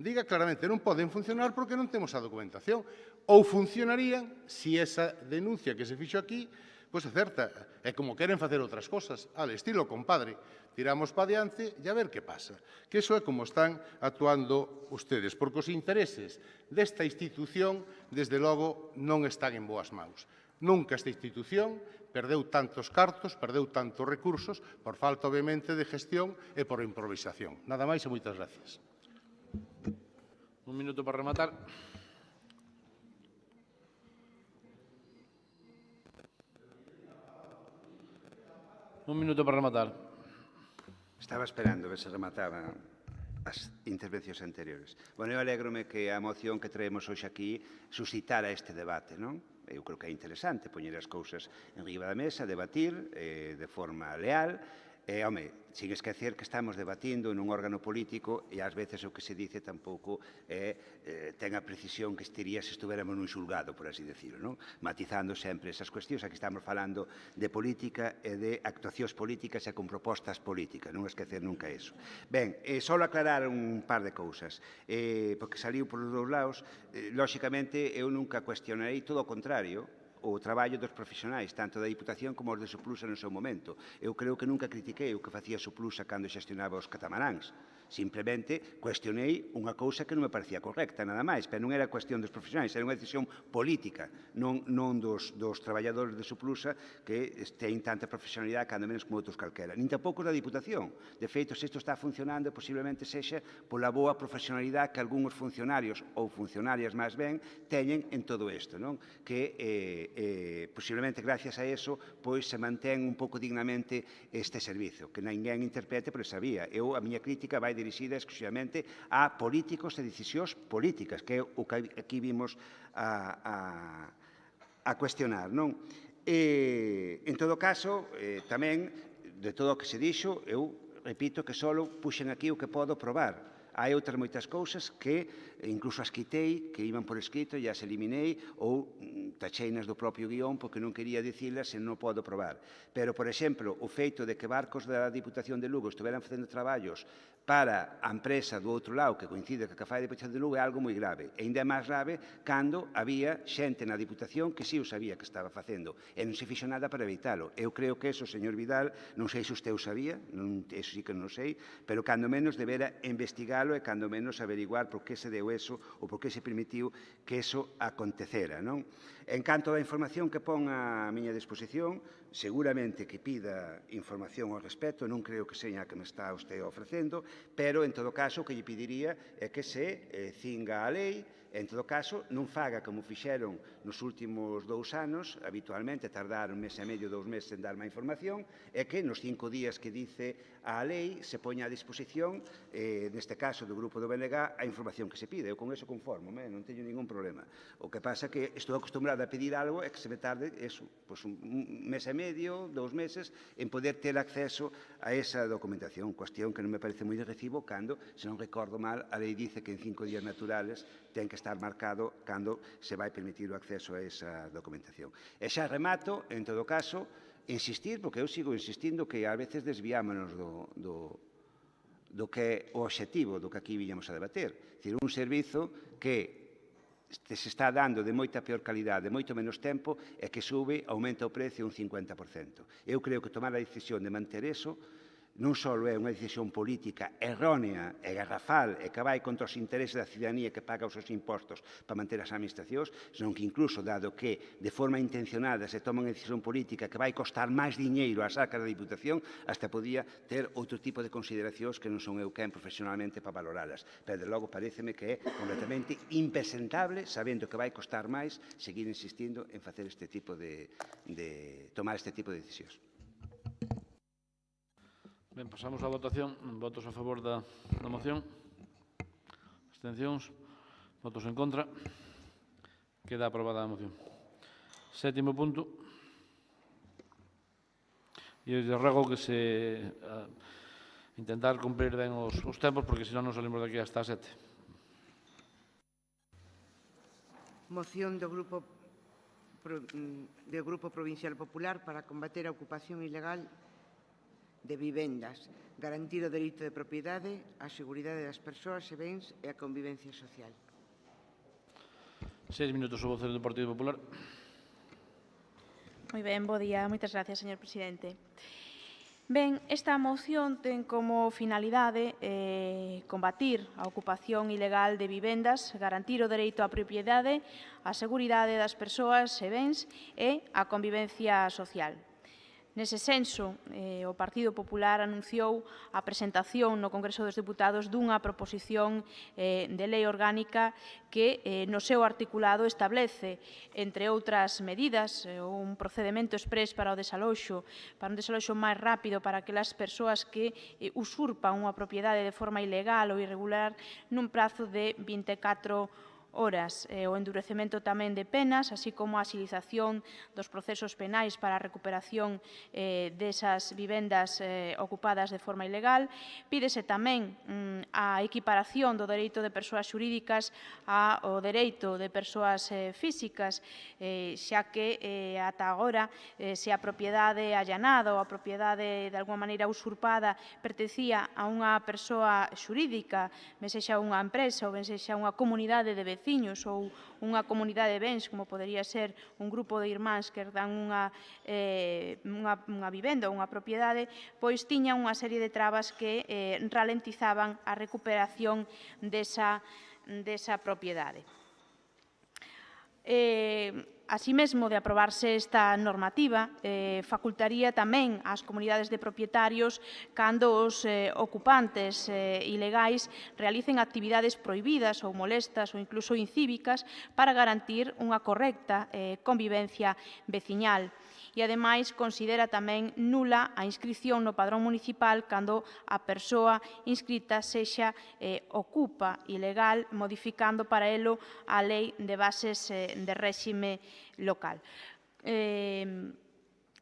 Diga claramente, non poden funcionar porque non temos a documentación. Ou funcionarían se esa denuncia que se fixo aquí, pois é certa. É como queren facer outras cosas. Al estilo, compadre, tiramos pa diante e a ver que pasa. Que iso é como están actuando ustedes. Porque os intereses desta institución, desde logo, non están en boas maus. Nunca esta institución perdeu tantos cartos, perdeu tantos recursos, por falta, obviamente, de gestión e por improvisación. Nada máis e moitas gracias. Un minuto para rematar. Un minuto para rematar. Estaba esperando ver se remataban as intervencións anteriores. Bueno, eu alégrome que a moción que traemos hoxe aquí suscitara este debate, non? Eu creo que é interesante poñer as cousas en riba da mesa, debatir de forma leal. Home, sin esquecer que estamos debatindo nun órgano político e ás veces o que se dice tampouco ten a precisión que estiría se estuveramos nun xulgado, por así decirlo, non? Matizando sempre esas cuestións. Aquí estamos falando de política e de actuacións políticas e con propostas políticas, non esquecer nunca eso. Ben, só aclarar un par de cousas, porque saliu por os dous lados. Lóxicamente, eu nunca cuestionarei, todo o contrario, o traballo dos profesionais, tanto da Diputación como os de Suplusa no seu momento. Eu creo que nunca critiquei o que facía Suplusa cando xestionaba os catamaráns. Simplemente cuestionei unha cousa que non me parecía correcta, nada máis, pero non era cuestión dos profesionais, era unha decisión política, non dos traballadores de Suplusa que teñen tanta profesionalidade cando menos como outros calquera, nin tampouco da Diputación. De feito, se isto está funcionando, posiblemente sexa pola boa profesionalidade que algúns funcionarios ou funcionarias máis ben teñen en todo isto, non? Que posiblemente gracias a eso pois se mantén un pouco dignamente este servizo, que ninguén interprete por esa vía. A miña crítica vai dirixida exclusivamente a políticos e decisións políticas, que é o que aquí vimos a cuestionar, non? En todo caso, tamén, de todo o que se dixo, eu repito que só puxen aquí o que podo probar. Hai outras moitas cousas que incluso as quitei, que iban por escrito, e as eliminei, ou tacheinas do propio guión, porque non quería dicilas e non podo probar. Pero, por exemplo, o feito de que barcos da Diputación de Lugo estiveran facendo traballos para a empresa do outro lado, que coincide que a fai a Diputación de Lugo, é algo moi grave. E ainda é máis grave cando había xente na Diputación que si o sabía que estaba facendo e non se fixo nada para evitalo. Eu creo que eso, señor Vidal, non sei se usted o sabía, eso sí que non sei, pero cando menos debera investigalo e cando menos averiguar por que se deu eso ou por que se permitiu que eso acontecera, non? En canto á información que pon a miña disposición, seguramente que pida información ao respecto, non creo que seña a que me está usted ofrecendo, pero, en todo caso, o que lle pediría é que se cinga a lei, en todo caso, non faga como fixeron nos últimos 2 anos, habitualmente tardar 1 mes e medio, 2 meses en dar má información, e que nos 5 días que dice a lei se poña a disposición, neste caso do Grupo do BNG, a información que se pide. Eu con eso conformo, non teño ningún problema. O que pasa é que estou acostumbrado a pedir algo e que se me tarde eso, pois un mes e medio, 2 meses, en poder ter acceso a esa documentación, cuestión que non me parece moi de recibo cando, se non recordo mal, a lei dice que en 5 días naturales ten que estar marcado cando se vai permitir o acceso a esa documentación. E xa remato, en todo caso, insistir, porque eu sigo insistindo que ás veces desviámonos do que é o obxectivo do que aquí viñamos a debater. É dicir, un servizo que se está dando de moita peor calidade, de moito menos tempo, e que sube, aumenta o precio un 50%. Eu creo que tomar a decisión de manter eso non só é unha decisión política errónea e garrafal e que vai contra os intereses da cidadanía que paga os seus impostos para manter as administracións, senón que incluso, dado que de forma intencionada se toma unha decisión política que vai costar máis diñeiro ás arcas da Diputación, hasta podía ter outro tipo de consideracións que non son eu quen profesionalmente para valoralas. Pero, de logo, pareceme que é completamente impresentable, sabendo que vai costar máis, seguir insistindo en facer este tipo tomar este tipo de decisións. Ben, pasamos á votación. Votos a favor da moción. Abstencións. Votos en contra. Queda aprobada a moción. 7º punto. E eu rego que se intentar cumprir ben os tempos, porque senón non salimos daqui hasta as 7. Moción do Grupo Provincial Popular para combater a ocupación ilegal de vivendas, garantir o dereito de propiedade, a seguridade das persoas e bens e a convivencia social. 6 minutos o vocero do Partido Popular. Moi ben, bo día. Moitas gracias, señor presidente. Ben, esta moción ten como finalidade combatir a ocupación ilegal de vivendas, garantir o dereito á propiedade, a seguridade das persoas e bens e a convivencia social. Nese senso, o Partido Popular anunciou a presentación no Congreso dos Deputados dunha proposición de lei orgánica que no seu articulado establece, entre outras medidas, un procedemento exprés para un desaloxo máis rápido para aquelas persoas que usurpan unha propiedade de forma ilegal ou irregular nun prazo de 24 horas, o endurecemento tamén de penas, así como a agilización dos procesos penais para a recuperación desas vivendas ocupadas de forma ilegal. Pídese tamén a equiparación do dereito de persoas xurídicas ao dereito de persoas físicas, xa que ata agora se a propiedade allanada ou a propiedade de alguma maneira usurpada pertencía a unha persoa xurídica, ben sexa unha empresa ou ben sexa unha comunidade de veciños ou unha comunidade de bens, como podería ser un grupo de irmáns que herdan unha vivenda ou unha propiedade, pois tiña unha serie de trabas que ralentizaban a recuperación desa propiedade. Así mesmo, de aprobarse esta normativa, facultaría tamén ás comunidades de propietarios cando os ocupantes ilegais realicen actividades prohibidas ou molestas ou incluso incívicas para garantir unha correcta convivencia veciñal. E, ademais, considera tamén nula a inscrición no padrón municipal cando a persoa inscrita sexa ocupa ilegal, modificando para elo a lei de bases de réxime local.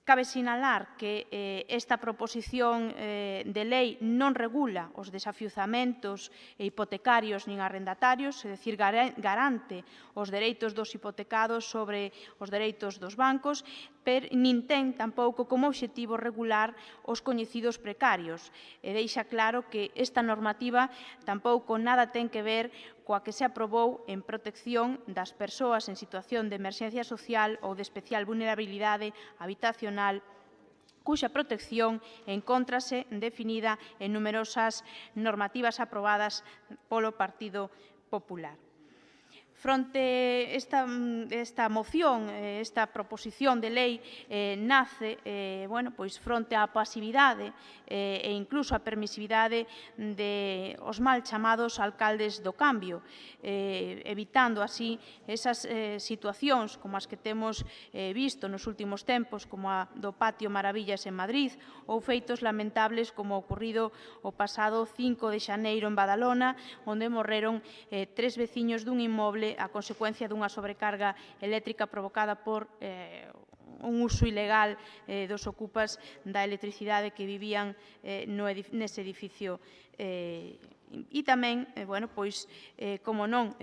Cabe sinalar que esta proposición de lei non regula os desafiuzamentos hipotecarios nin arrendatarios, é dicir, garante os dereitos dos hipotecados sobre os dereitos dos bancos, pero nin ten tampouco como obxectivo regular os coñecidos precarios. E deixa claro que esta normativa tampouco nada ten que ver coa que se aprobou en protección das persoas en situación de emerxencia social ou de especial vulnerabilidade habitacional, cuxa protección encóntrase definida en numerosas normativas aprobadas polo Partido Popular. Fronte esta moción, esta proposición de lei nace fronte á pasividade e incluso á permisividade dos mal chamados alcaldes do cambio, evitando así esas situacións como as que temos visto nos últimos tempos, como a do Patio Maravillas en Madrid, ou feitos lamentables como o ocorrido o pasado 5 de xaneiro en Badalona, onde morreron 3 veciños dun inmoble a consecuencia dunha sobrecarga eléctrica provocada por un uso ilegal dos ocupas da electricidade que vivían nese edificio e tamén, como non,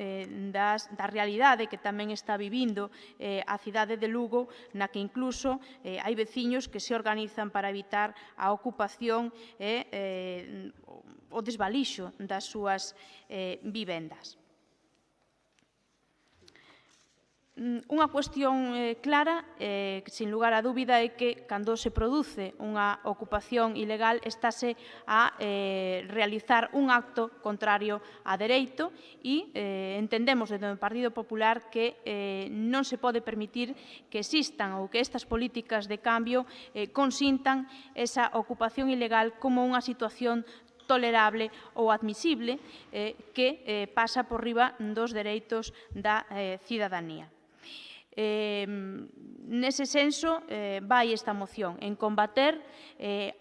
da realidade que tamén está vivindo a cidade de Lugo, na que incluso hai veciños que se organizan para evitar a ocupación e o desvalixo das súas vivendas. Unha cuestión clara, sin lugar a dúbida, é que cando se produce unha ocupación ilegal estáse a realizar un acto contrario a dereito e entendemos desde o Partido Popular que non se pode permitir que existan ou que estas políticas de cambio consintan esa ocupación ilegal como unha situación tolerable ou admisible que pasa por riba dos dereitos da cidadanía. Nese senso vai esta moción, en combater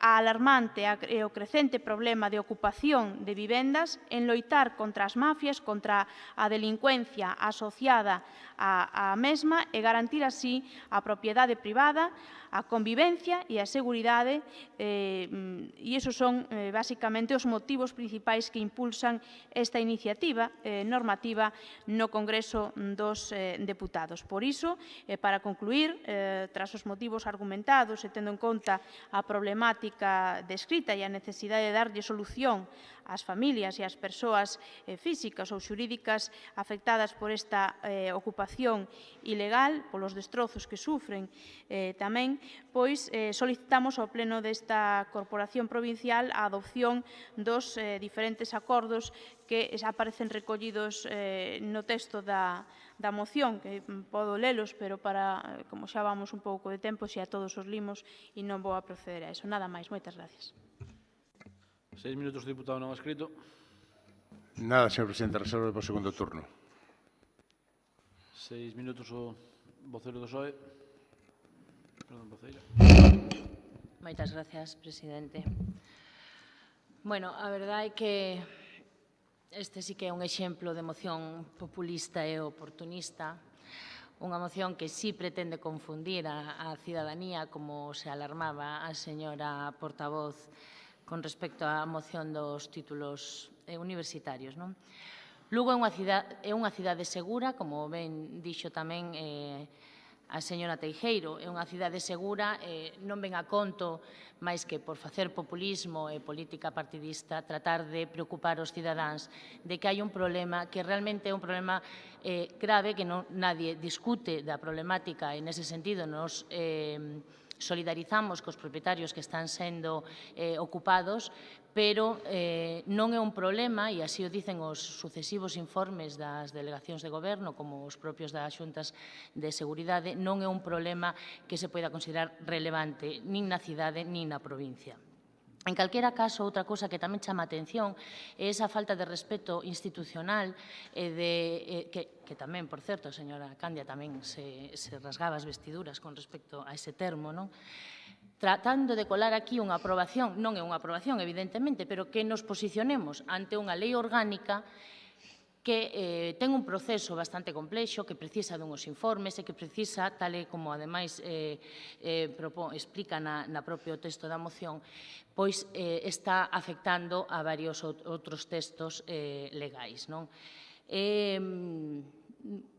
a alarmante e o crecente problema de ocupación de vivendas, en loitar contra as mafias, contra a delincuencia asociada á mesma e garantir así a propiedade privada, a convivencia e a seguridade, e esos son basicamente os motivos principais que impulsan esta iniciativa normativa no Congreso dos Deputados. Por iso, para concluir, tras os motivos argumentados e tendo en conta a problemática descrita e a necesidade de darlle solución ás familias e ás persoas físicas ou xurídicas afectadas por esta ocupación ilegal, polos destrozos que sufren tamén, pois solicitamos ao Pleno desta Corporación Provincial a adopción dos diferentes acordos que aparecen recollidos no texto da moción, que podo lelos, pero como xa vamos un pouco de tempo, xa todos os limos e non vou a proceder a eso. Nada máis, moitas gracias. 6 minutos, diputado non escrito. Nada, señor presidente, reservo para o segundo turno. 6 minutos o vocero do PSOE. Perdón, voceira. Moitas gracias, presidente. Bueno, a verdade é que este sí que é un exemplo de moción populista e oportunista, unha moción que sí pretende confundir a cidadanía, como se alarmaba a señora portavoz con respecto á moción dos títulos universitarios. Lugo é unha cidade segura, como ben dixo tamén a señora Teijeiro, é unha cidade segura, non ven a conto máis que por facer populismo e política partidista, tratar de preocupar os cidadáns de que hai un problema que realmente é un problema grave, que nadie discute da problemática, e nese sentido nos solidarizamos cos propietarios que están sendo ocupados, pero non é un problema, e así o dicen os sucesivos informes das delegacións de goberno, como os propios das xuntas de seguridade, non é un problema que se poida considerar relevante nin na cidade nin na provincia. En calquera caso, outra cousa que tamén chama a atención é esa falta de respeto institucional que tamén, por certo, a señora Candia tamén se rasgaba as vestiduras con respecto a ese termo, non? Tratando de colar aquí unha aprobación, non é unha aprobación, evidentemente, pero que nos posicionemos ante unha lei orgánica que ten un proceso bastante complexo, que precisa dunhos informes e que precisa, tal e como ademais explica na propio texto da moción, pois está afectando a varios outros textos legais.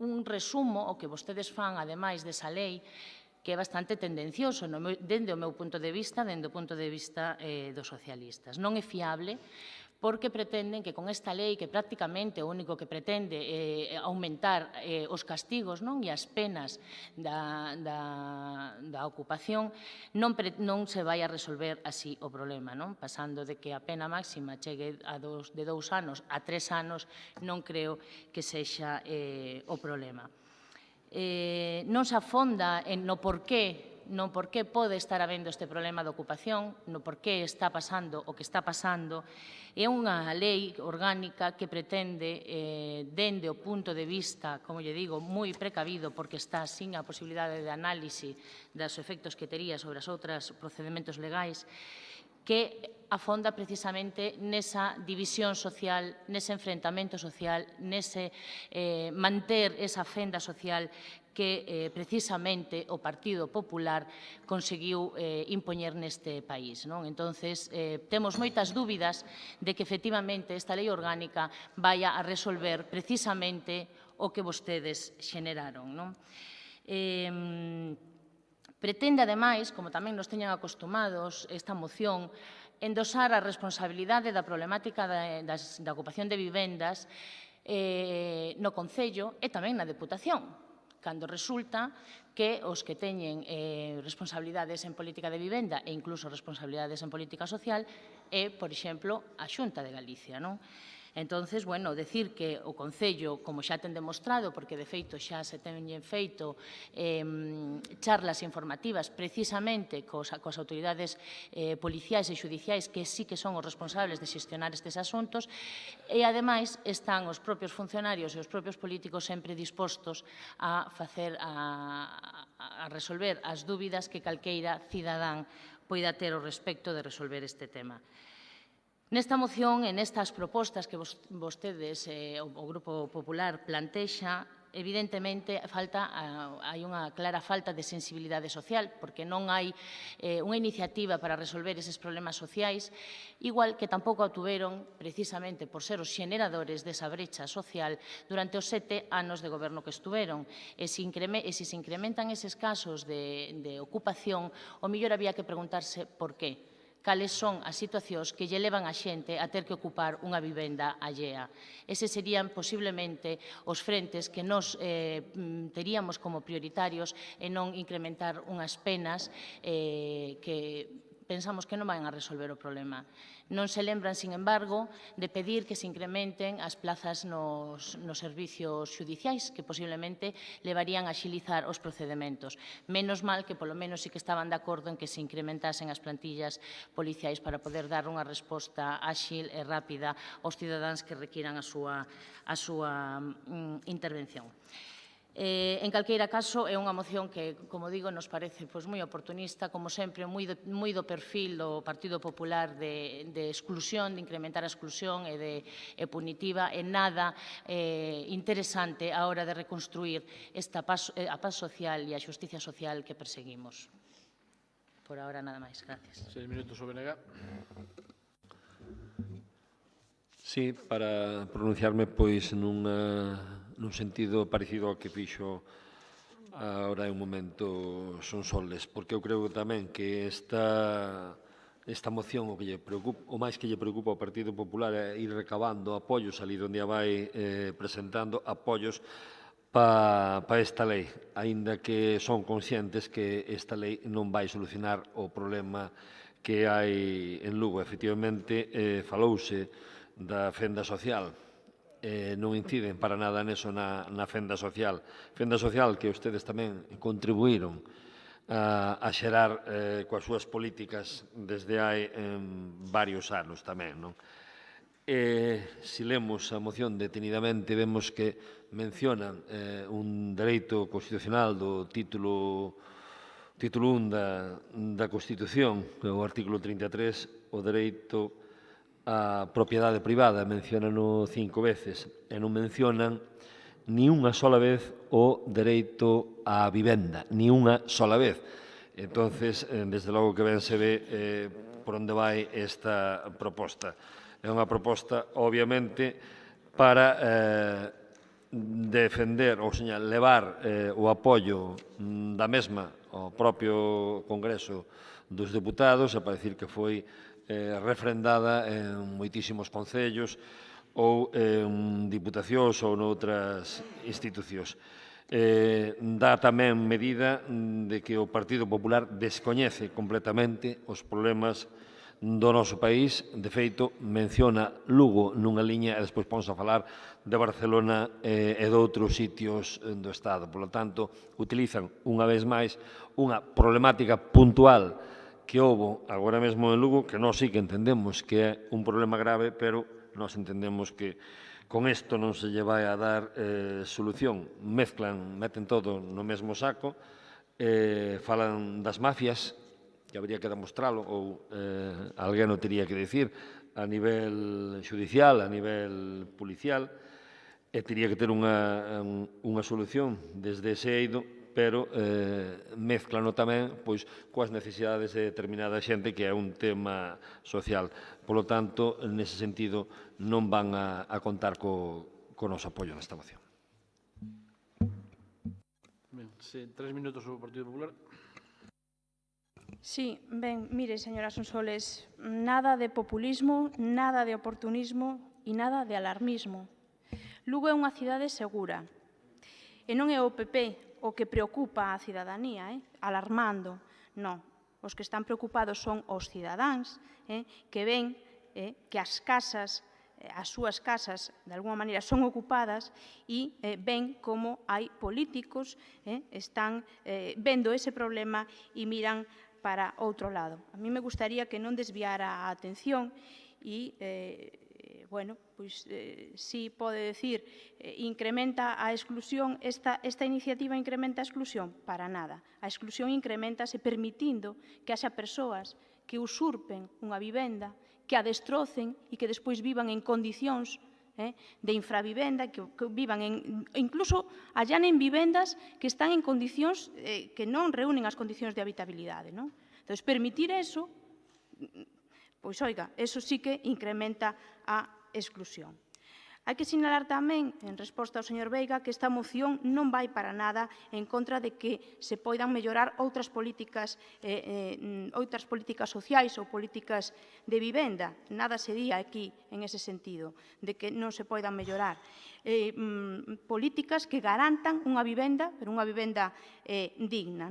Un resumo, o que vostedes fan, ademais desa lei, que é bastante tendencioso dende o meu punto de vista, dende o punto de vista dos socialistas. Non é fiable porque pretenden que con esta lei, que prácticamente o único que pretende é aumentar os castigos e as penas da ocupación, non se vai a resolver así o problema. Pasando de que a pena máxima chegue de 2 anos a 3 anos, non creo que sexa o problema. Non se afonda no porqué pode estar habendo este problema de ocupación, no porqué está pasando o que está pasando. É unha lei orgánica que pretende, dende o punto de vista, como lle digo, moi precavido, porque está sin a posibilidade de análise dos efectos que tería sobre os outros procedementos legais, que afonda precisamente nesa división social, nese enfrentamento social, nese manter esa fenda social que precisamente o Partido Popular conseguiu impoñer neste país. Entonces, temos moitas dúbidas de que efectivamente esta lei orgánica vaya a resolver precisamente o que vostedes xeneraron. Pretende, ademais, como tamén nos teñen acostumados, esta moción, endosar a responsabilidade da problemática da ocupación de vivendas no Concello e tamén na Deputación, cando resulta que os que teñen responsabilidades en política de vivenda e incluso responsabilidades en política social é, por exemplo, a Xunta de Galicia. Entonces, bueno, decir que o Concello, como xa ten demostrado, porque de feito xa se teñen feito charlas informativas precisamente coas autoridades policiais e xudiciais que sí que son os responsables de xestionar estes asuntos, e ademais están os propios funcionarios e os propios políticos sempre dispostos a resolver as dúbidas que calqueira cidadán poida ter ao respecto de resolver este tema. Nesta moción e nestas propostas que vostedes, o Grupo Popular, plantexa, evidentemente hai unha clara falta de sensibilidade social, porque non hai unha iniciativa para resolver eses problemas sociais, igual que tampouco a tuveron precisamente por ser os xeneradores desa brecha social durante os 7 anos de goberno que estuveron. E se se incrementan eses casos de ocupación, o mellor había que preguntarse por qué. Cales son as situacións que lle levan a xente a ter que ocupar unha vivenda allea. Eses serían posiblemente os frentes que nos teríamos como prioritarios e non incrementar unhas penas que pensamos que non van a resolver o problema. Non se lembran, sin embargo, de pedir que se incrementen as plazas nos servicios xudiciais, que posiblemente levarían a axilizar os procedementos. Menos mal que, polo menos, sí que estaban de acordo en que se incrementasen as plantillas policiais para poder dar unha resposta áxil e rápida aos cidadáns que requiran a súa intervención. En calqueira caso, é unha moción que, como digo, nos parece moi oportunista, como sempre, moi do perfil do Partido Popular de exclusión, de incrementar a exclusión e punitiva, e nada interesante a hora de reconstruir a paz social e a xustiza social que perseguimos. Por ahora, nada máis. Gracias. 6 minutos o BNG. Sí, para pronunciarme, pois, nun sentido parecido ao que fixo agora en un momento Sonsoles, porque eu creo tamén que esta moción o máis que lle preocupa ao Partido Popular é ir recabando apoios ali onde a vai presentando apoios para esta lei, aínda que son conscientes que esta lei non vai solucionar o problema que hai en Lugo. Efectivamente, falouse da fenda social, non inciden para nada neso na fenda social que ustedes tamén contribuíron a xerar coas súas políticas desde hai varios anos tamén. Se lemos a moción detenidamente, vemos que mencionan un dereito constitucional do título 1 da Constitución, o artículo 33, o dereito a propiedade privada, mencionan 5 veces, e non mencionan ni unha sola vez o dereito á vivenda, ni unha sola vez. Entonces, desde logo que ben se ve por onde vai esta proposta. É unha proposta, obviamente, para defender, ou seña, levar o apoio da mesma ao propio Congreso dos Deputados, para dicir que foi refrendada en moitísimos concellos ou en diputacións ou noutras institucións. Dá tamén medida de que o Partido Popular descoñece completamente os problemas do noso país. De feito, menciona Lugo nunha liña e despois ponse a falar de Barcelona e de outros sitios do Estado. Por lo tanto, utilizan unha vez máis unha problemática puntual que houbo agora mesmo en Lugo, que nós sí que entendemos que é un problema grave, pero nós entendemos que con isto non se lle vai a dar solución. Meten todo no mesmo saco, falan das mafias, que habría que demostralo, ou alguén o tería que dicir, a nivel xudicial, a nivel policial, e tería que ter unha solución desde ese eido, pero mezclano tamén coas necesidades de determinada xente, que é un tema social. Por lo tanto, nese sentido, non van a contar co noso apoio nesta moción. Ben, 3 minutos o Partido Popular. Sí, ben, mire, señora Sonsoles, nada de populismo, nada de oportunismo e nada de alarmismo. Lugo é unha cidade segura. E non é o PP o que preocupa a cidadanía, alarmando. Non, os que están preocupados son os cidadáns, que ven que as casas, as súas casas, de alguma maneira, son ocupadas e ven como hai políticos están vendo ese problema e miran para outro lado. A mí me gustaría que non desviara a atención e bueno, pois si pode decir, incrementa a exclusión, esta iniciativa incrementa a exclusión? Para nada. A exclusión incrementase permitindo que haxa persoas que usurpen unha vivenda, que a destrocen e que despois vivan en condicións de infravivenda, que vivan incluso allanen vivendas que están en condicións que non reúnen as condicións de habitabilidade. Entón, permitir eso, pois, oiga, eso sí que incrementa a exclusión. Hai que sinalar tamén, en resposta ao señor Veiga, que esta moción non vai para nada en contra de que se poidan mellorar outras políticas sociais ou políticas de vivenda. Nada se di aquí en ese sentido, de que non se poidan mellorar. Políticas que garantan unha vivenda, pero unha vivenda digna.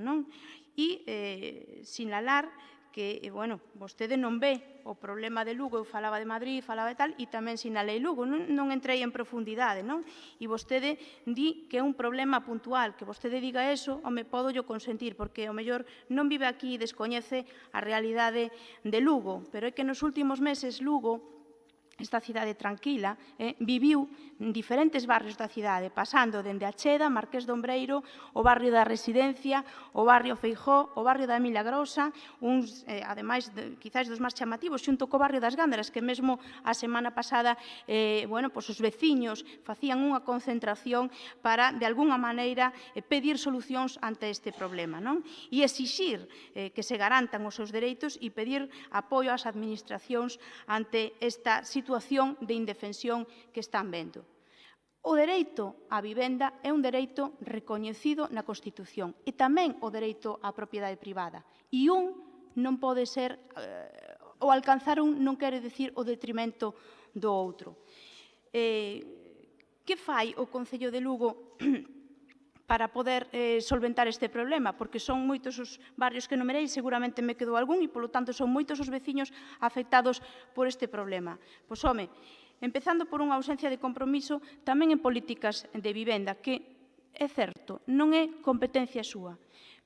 E sinalar que, bueno, vostede non ve o problema de Lugo, eu falaba de Madrid, falaba de tal, e tamén sinalei Lugo, non entrei en profundidade, non? E vostede di que é un problema puntual, que vostede diga eso, home, podo yo consentir, porque o mellor non vive aquí e descoñece a realidade de Lugo, pero é que nos últimos meses Lugo, esta cidade tranquila, viviu en diferentes barrios da cidade, pasando dende a Cheda, Marqués de Ombreiro, o barrio da Residencia, o barrio Feijó, o barrio da Milagrosa, uns, ademais, quizás dos máis chamativos, xunto co barrio das Gándaras, que mesmo a semana pasada, os veciños facían unha concentración para, de alguna maneira, pedir solucións ante este problema, e exixir que se garantan os seus dereitos e pedir apoio ás administracións ante esta situación de indefensión que están vendo. O dereito á vivenda é un dereito recoñecido na Constitución e tamén o dereito á propiedade privada. E un non pode ser, o alcanzar un non quere dicir o detrimento do outro. Que fai o Concello de Lugo para poder solventar este problema? Porque son moitos os barrios que enumerei, seguramente me quedou algún, e, polo tanto, son moitos os veciños afectados por este problema. Pois, home, empezando por unha ausencia de compromiso tamén en políticas de vivenda, que, é certo, non é competencia súa,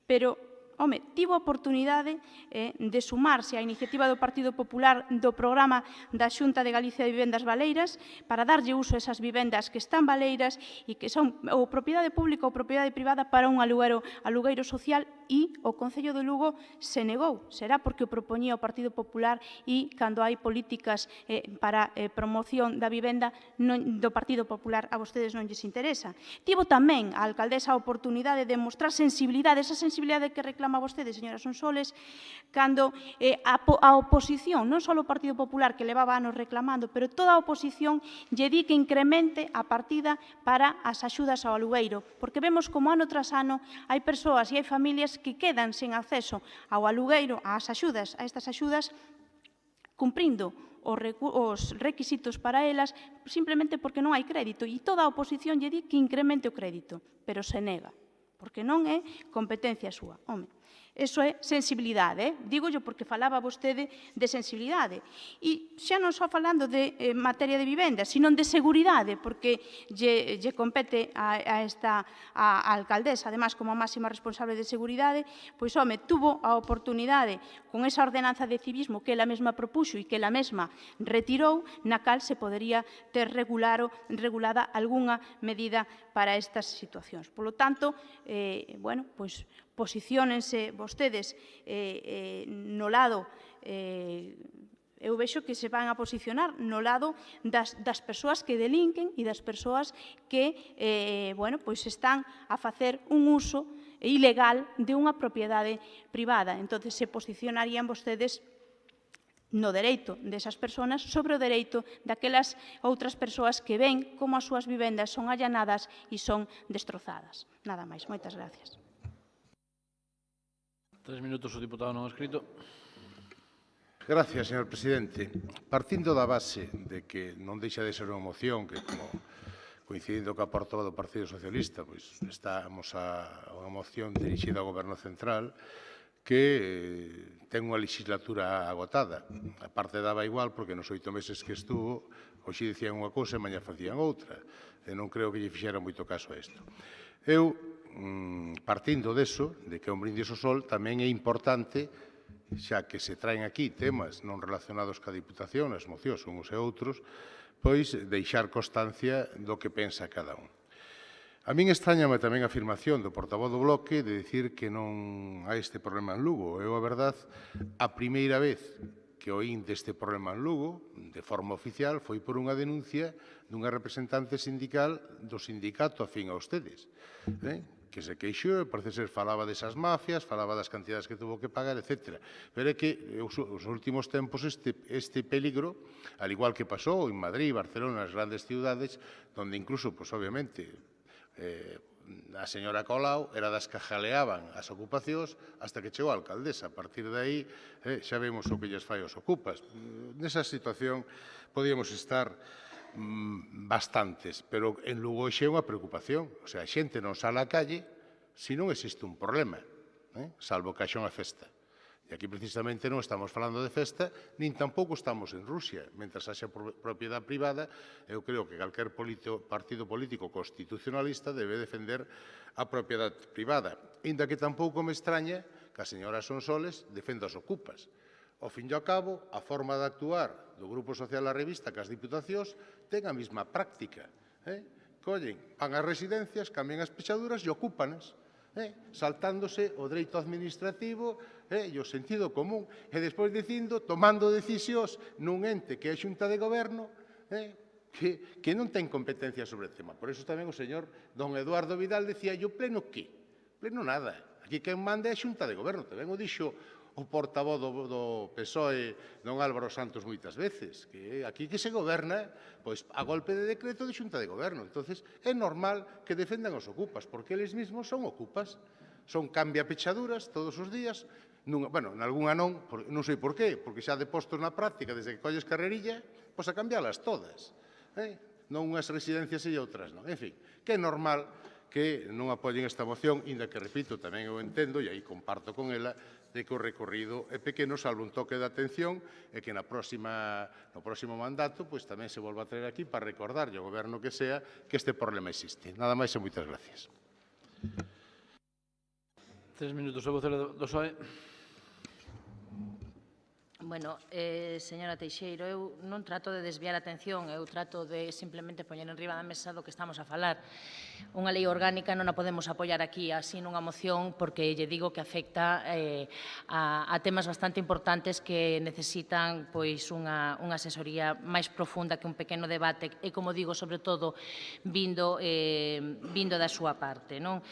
pero, home, tivo a oportunidade de sumarse á iniciativa do Partido Popular do programa da Xunta de Galicia de Vivendas Baleiras para darlle uso a esas vivendas que están baleiras e que son ou propiedade pública ou propiedade privada para un alugueiro social e o Concello de Lugo se negou. Será porque o propoñía o Partido Popular e cando hai políticas para promoción da vivenda do Partido Popular a vostedes non lles interesa. Tivo tamén a alcaldesa a oportunidade de mostrar sensibilidade, esa sensibilidade que reclama vostede, señora Sonsoles, cando a oposición, non só o Partido Popular que levaba anos reclamando, pero toda a oposición lle di que incremente a partida para as axudas ao alugueiro, porque vemos como ano tras ano hai persoas e hai familias que quedan sen acceso ao alugueiro, ás axudas, a estas axudas, cumprindo os requisitos para elas simplemente porque non hai crédito e toda a oposición lle di que incremente o crédito, pero se nega, porque non é competencia súa. Home, eso é sensibilidade, dígollo porque falaba vostede de sensibilidade. E xa non só falando de materia de vivenda, sino de seguridade, porque lle compete a alcaldesa, además, como a máxima responsable de seguridade, pois, home, tuvo a oportunidade, con esa ordenanza de civismo que ela mesma propuxo e que ela mesma retirou, na cal se podería ter regulada algunha medida para estas situacións. Por lo tanto, bueno, pois, posiciónense vostedes no lado, eu vexo que se van a posicionar no lado das persoas que delinquen e das persoas que, bueno, pois están a facer un uso ilegal de unha propiedade privada. Entón, se posicionarían vostedes no dereito desas persoas sobre o dereito daquelas outras persoas que ven como as súas vivendas son allanadas e son destrozadas. Nada máis. Moitas gracias. 3 minutos o diputado non escrito. Gracias, señor presidente. Partindo da base de que non deixa de ser unha moción que, como coincidindo co portavoz do Partido Socialista, pois estamos a unha moción dirixida ao Goberno Central que ten unha legislatura agotada. A parte daba igual porque nos 8 meses que estuvo, hoxe dicían unha cousa e mañá facían outra. E non creo que lle fixera moito caso a isto. Eu, partindo deso, de que é un brindis ao sol, tamén é importante, xa que se traen aquí temas non relacionados ca Diputación, as mocións uns e outros, pois deixar constancia do que pensa cada un. A min extrañame tamén a afirmación do portavoz do Bloque de dicir que non hai este problema en Lugo. Eu, a verdad, a primeira vez que oín deste problema en Lugo, de forma oficial, foi por unha denuncia dunha representante sindical do sindicato afín a ustedes, que se queixou, parece ser falaba desas mafias, falaba das cantidades que tuvo que pagar, etc. Pero é que os últimos tempos este peligro, al igual que pasou en Madrid, Barcelona, nas grandes ciudades, donde incluso, pues, obviamente, a señora Colau era das que jaleaban as ocupacións hasta que chegou a alcaldesa. A partir de aí xa vemos o que lles fai os ocupas. Nesa situación podíamos estar bastantes, pero en Lugo xe é unha preocupación. O sea, a xente non sale á calle se non existe un problema, salvo que haxa unha festa. E aquí precisamente non estamos falando de festa, nin tampouco estamos en Rusia. Mentras haxa propiedade privada, eu creo que calquer partido político constitucionalista debe defender a propiedade privada. Inda que tampouco me extraña que a señora Sonsoles defenda os ocupas. Ao fin e ao cabo, a forma de actuar do Grupo Social da Revista que as diputacións ten a mesma práctica. Collen, van ás residencias, cambian as pechaduras e ocúpanas, saltándose o dereito administrativo e o sentido común, e despois dicindo, tomando decisións nun ente que é a Xunta de Goberno, que non ten competencia sobre o tema. Por iso tamén o señor don Eduardo Vidal decía, yo pleno que? Pleno nada. Aquí quen manda é a Xunta de Goberno. Tamén o dixo o portavoz do PSOE, don Álvaro Santos, moitas veces, que aquí que se goberna pois a golpe de decreto de Xunta de Goberno. Entonces, é normal que defendan os ocupas, porque eles mesmos son ocupas. Son cambia pechaduras todos os días. Bueno, nalgúna non sei por qué, porque xa de postos na práctica, desde que colles carrerilla, pois a cambialas todas. Non unhas residencias e outras non. En fin, que é normal que non apoyen esta moción, inda que, repito, tamén eu entendo, e aí comparto con ela, de que o recorrido é pequeno, salvo un toque de atención, e que no próximo mandato pois tamén se volva a traer aquí para recordarlle ao goberno que sea que este problema existe. Nada máis e moitas gracias. 3 minutos, o vocero do PSOE. Bueno, señora Teixeiro, eu non trato de desviar a atención, eu trato de simplemente poñer en riba da mesa do que estamos a falar. Unha lei orgánica non a podemos apoiar aquí así nunha moción porque lle digo que afecta a temas bastante importantes que necesitan pois unha asesoría máis profunda que un pequeno debate e, como digo, sobre todo, vindo da súa parte, non?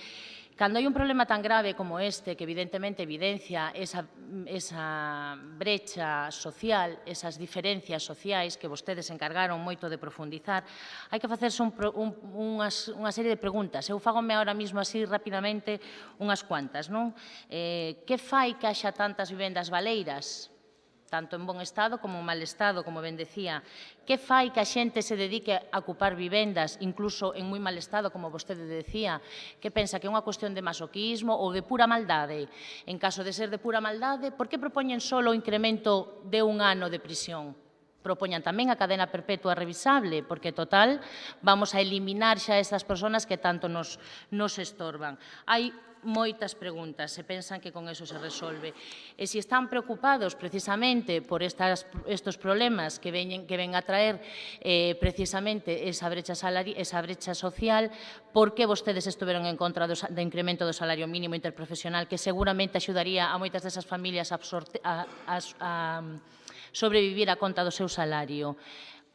Cando hai un problema tan grave como este, que evidentemente evidencia esa brecha social, esas diferencias sociais que vostedes encargaron moito de profundizar, hai que facerse unha serie de preguntas. Eu fagome ahora mesmo así rapidamente unhas cuantas, non? Que fai que haxa tantas vivendas baleiras? Tanto en bon estado como en mal estado, como ben decía. Que fai que a xente se dedique a ocupar vivendas, incluso en moi mal estado, como vostede decía? Que pensa que é unha cuestión de masoquismo ou de pura maldade? En caso de ser de pura maldade, por que propoñen só o incremento de 1 ano de prisión? Propoñan tamén a cadena perpetua revisable, porque, total, vamos a eliminar xa estas persoas que tanto nos estorban. Hai moitas preguntas, se pensan que con eso se resolve. E se están preocupados precisamente por estos problemas que ven a traer precisamente esa brecha social, por que vostedes estuveron en contra do incremento do salario mínimo interprofesional, que seguramente axudaría a moitas desas familias a sobrevivir a conta do seu salario?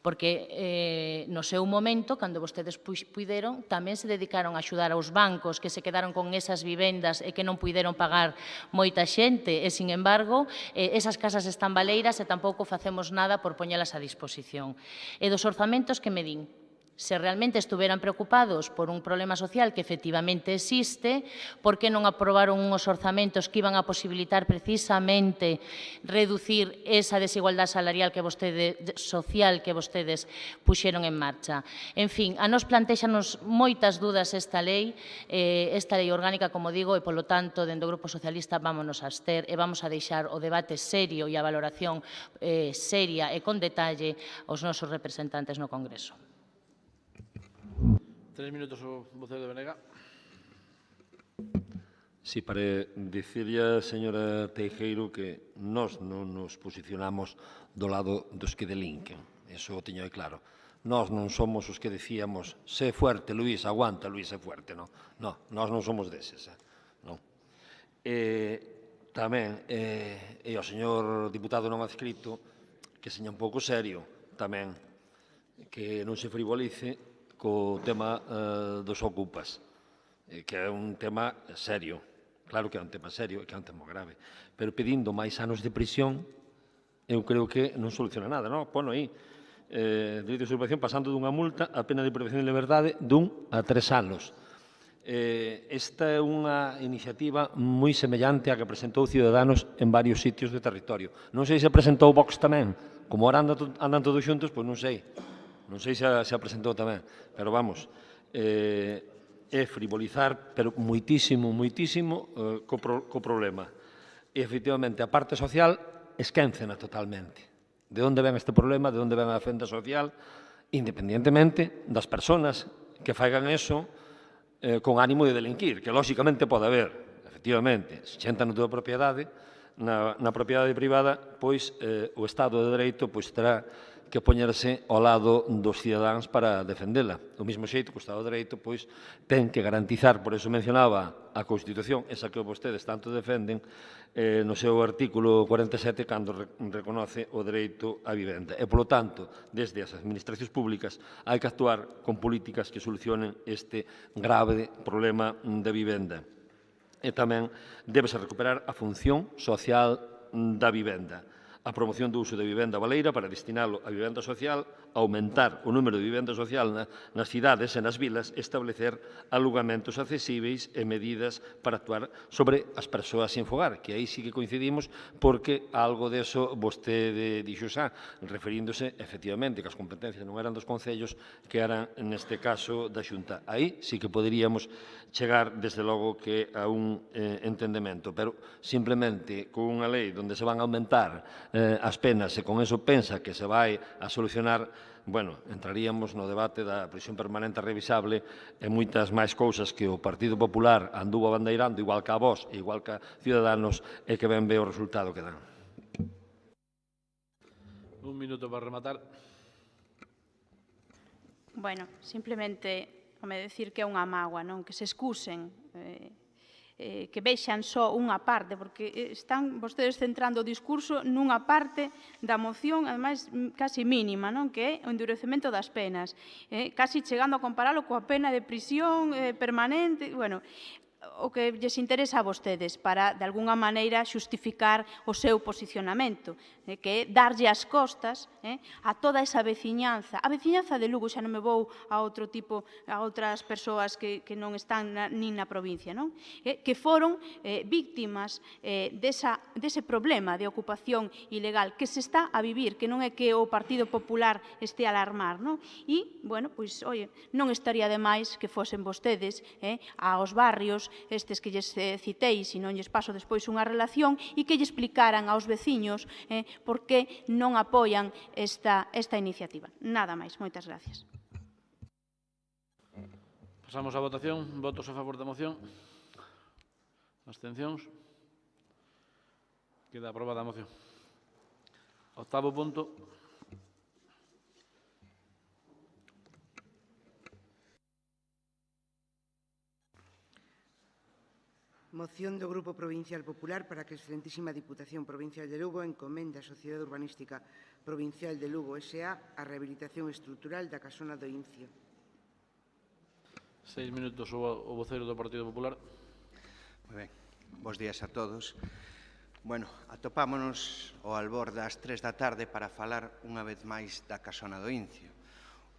Porque no seu momento, cando vostedes puideron, tamén se dedicaron a axudar aos bancos que se quedaron con esas vivendas e que non puideron pagar moita xente, e, sin embargo, esas casas están baleiras e tampouco facemos nada por poñelas a disposición. E dos orzamentos que me din? Se realmente estuveran preocupados por un problema social que efectivamente existe, por que non aprobaron unhos orzamentos que iban a posibilitar precisamente reducir esa desigualdade salarial social que vostedes puxeron en marcha? En fin, a nos plantéxanos moitas dudas esta lei orgánica, como digo, e, polo tanto, dende o Grupo Socialista vámonos a abster e vamos a deixar o debate serio e a valoración seria e con detalle aos nosos representantes no Congreso. 3 minutos o vocero de Benega. Sí, para dicirlle a señora Teijeiro que nós non nos posicionamos do lado dos que delinquen. Eso o teño claro. Nós non somos os que decíamos sé fuerte, Luís, aguanta, Luís, é fuerte. Non, nós non somos deses. Non. Tamén, e o señor diputado non adscrito, que seña un pouco serio tamén, que non se frivolice co tema dos ocupas, que é un tema serio. Claro que é un tema serio e que é un tema grave. Pero pedindo máis anos de prisión, eu creo que non soluciona nada, non? Pono aí, delito de usurpación pasando dunha multa a pena de privación de liberdade d'1 a 3 anos. Esta é unha iniciativa moi semellante á que presentou Ciudadanos en varios sitios do territorio. Non sei se presentou Vox tamén. Como ahora andan todos xuntos, pois non sei. Non sei se a presentou tamén, pero vamos, é frivolizar, pero moitísimo co problema. E, efectivamente, a parte social esquéncena totalmente. De onde ven este problema, de onde ven a fenda social, independientemente das persoas que faigan eso con ánimo de delinquir, que lóxicamente pode haber, efectivamente, se xenta na túa propiedade, na propiedade privada, pois o Estado de Dereito terá que poñerse ao lado dos cidadáns para defendela. Do mesmo xeito que o Estado de Dereito ten que garantizar, por eso mencionaba a Constitución, esa que vostedes tanto defenden, no seu artículo 47, cando reconoce o dereito á vivenda. E, polo tanto, desde as administracións públicas hai que actuar con políticas que solucionen este grave problema de vivenda. E tamén débese recuperar a función social da vivenda. A promoción do uso de vivenda baleira para destinalo a vivenda social, aumentar o número de vivenda social nas cidades e nas vilas, establecer alugamentos accesíveis e medidas para actuar sobre as persoas sin fogar, que aí sí que coincidimos porque algo deso vostede dixo xa, referíndose efectivamente que as competencias non eran dos concellos, que eran neste caso da Xunta. Aí sí que poderíamos chegar desde logo que a un entendemento, pero simplemente con unha lei onde se van a aumentar as penas e con eso pensa que se vai a solucionar, bueno, entraríamos no debate da prisión permanente revisable e moitas máis cousas que o Partido Popular anduvo abandeirando, igual que a vos e igual que a Ciudadanos, e que ben ve o resultado que dan. Un minuto para rematar. Bueno, simplemente, home, decir que é unha mágoa, non? Que se excusen, que vexan só unha parte, porque están vostedes centrando o discurso nunha parte da moción, ademais, casi mínima, non? Que é o endurecemento das penas, casi chegando a comparalo coa pena de prisión permanente, bueno, o que lles interesa a vostedes para, de alguna maneira, xustificar o seu posicionamento, que é darlle as costas a toda esa veciñanza. A veciñanza de Lugo, xa non me vou a outro tipo, a outras persoas que non están nin na provincia, non? Que foron víctimas dese problema de ocupación ilegal que se está a vivir, que non é que o Partido Popular este a alarmar, non? E, bueno, pois, oye, non estaría de máis que fosen vostedes aos barrios estes que lles citei, se non lles paso despois unha relación, e que lle explicaran aos veciños por que non apoian esta iniciativa. Nada máis. Moitas gracias. Pasamos á votación. Votos a favor da moción. Abstencións. Queda aprobada a moción. Octavo punto. Moción do Grupo Provincial Popular para que a Excelentísima Diputación Provincial de Lugo encomende á Sociedade Urbanística Provincial de Lugo S.A. a rehabilitación estrutural da Casona do Incio. 6 minutos o voceiro do Partido Popular. Moi ben. Bos días a todos. Bueno, atopámonos ao albor das 3 da tarde para falar unha vez máis da Casona do Incio.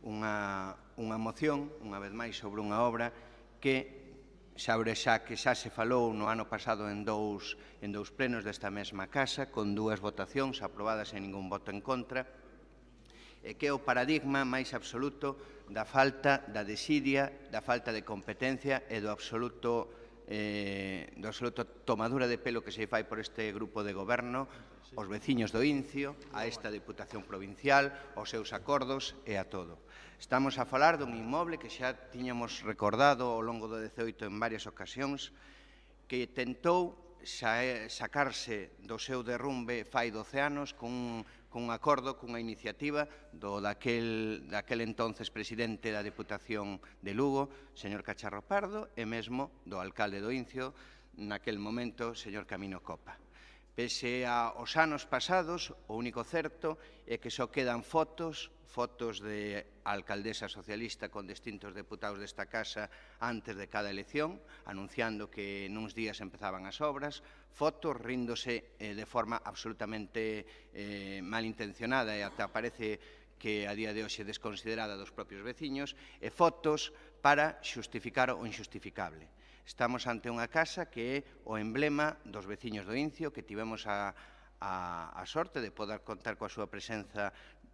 Unha moción, unha vez máis, sobre unha obra que xa se falou no ano pasado en dous plenos desta mesma casa, con 2 votacións aprobadas e ningún voto en contra, e que é o paradigma máis absoluto da falta da desidia, da falta de competencia e do absoluto tomadura de pelo que se fai por este grupo de goberno aos veciños do Incio, a esta Deputación Provincial, aos seus acordos e a todo. Estamos a falar dun inmoble que xa tiñamos recordado ao longo do 18 en varias ocasións, que tentou sacarse do seu derrumbe fai 12 anos con un acordo, cunha iniciativa daquel entonces presidente da Deputación de Lugo, señor Cacharro Pardo, e mesmo do alcalde do Incio, naquel momento, señor Camino Copa. Pese aos anos pasados, o único certo é que só quedan fotos de alcaldesa socialista con distintos deputados desta casa antes de cada elección, anunciando que nuns días empezaban as obras, fotos ríndose de forma absolutamente malintencionada e ata parece que a día de hoxe desconsiderada dos propios veciños, e fotos para xustificar o inxustificable. Estamos ante unha casa que é o emblema dos veciños do Incio, que tivemos a sorte de poder contar coa súa presenza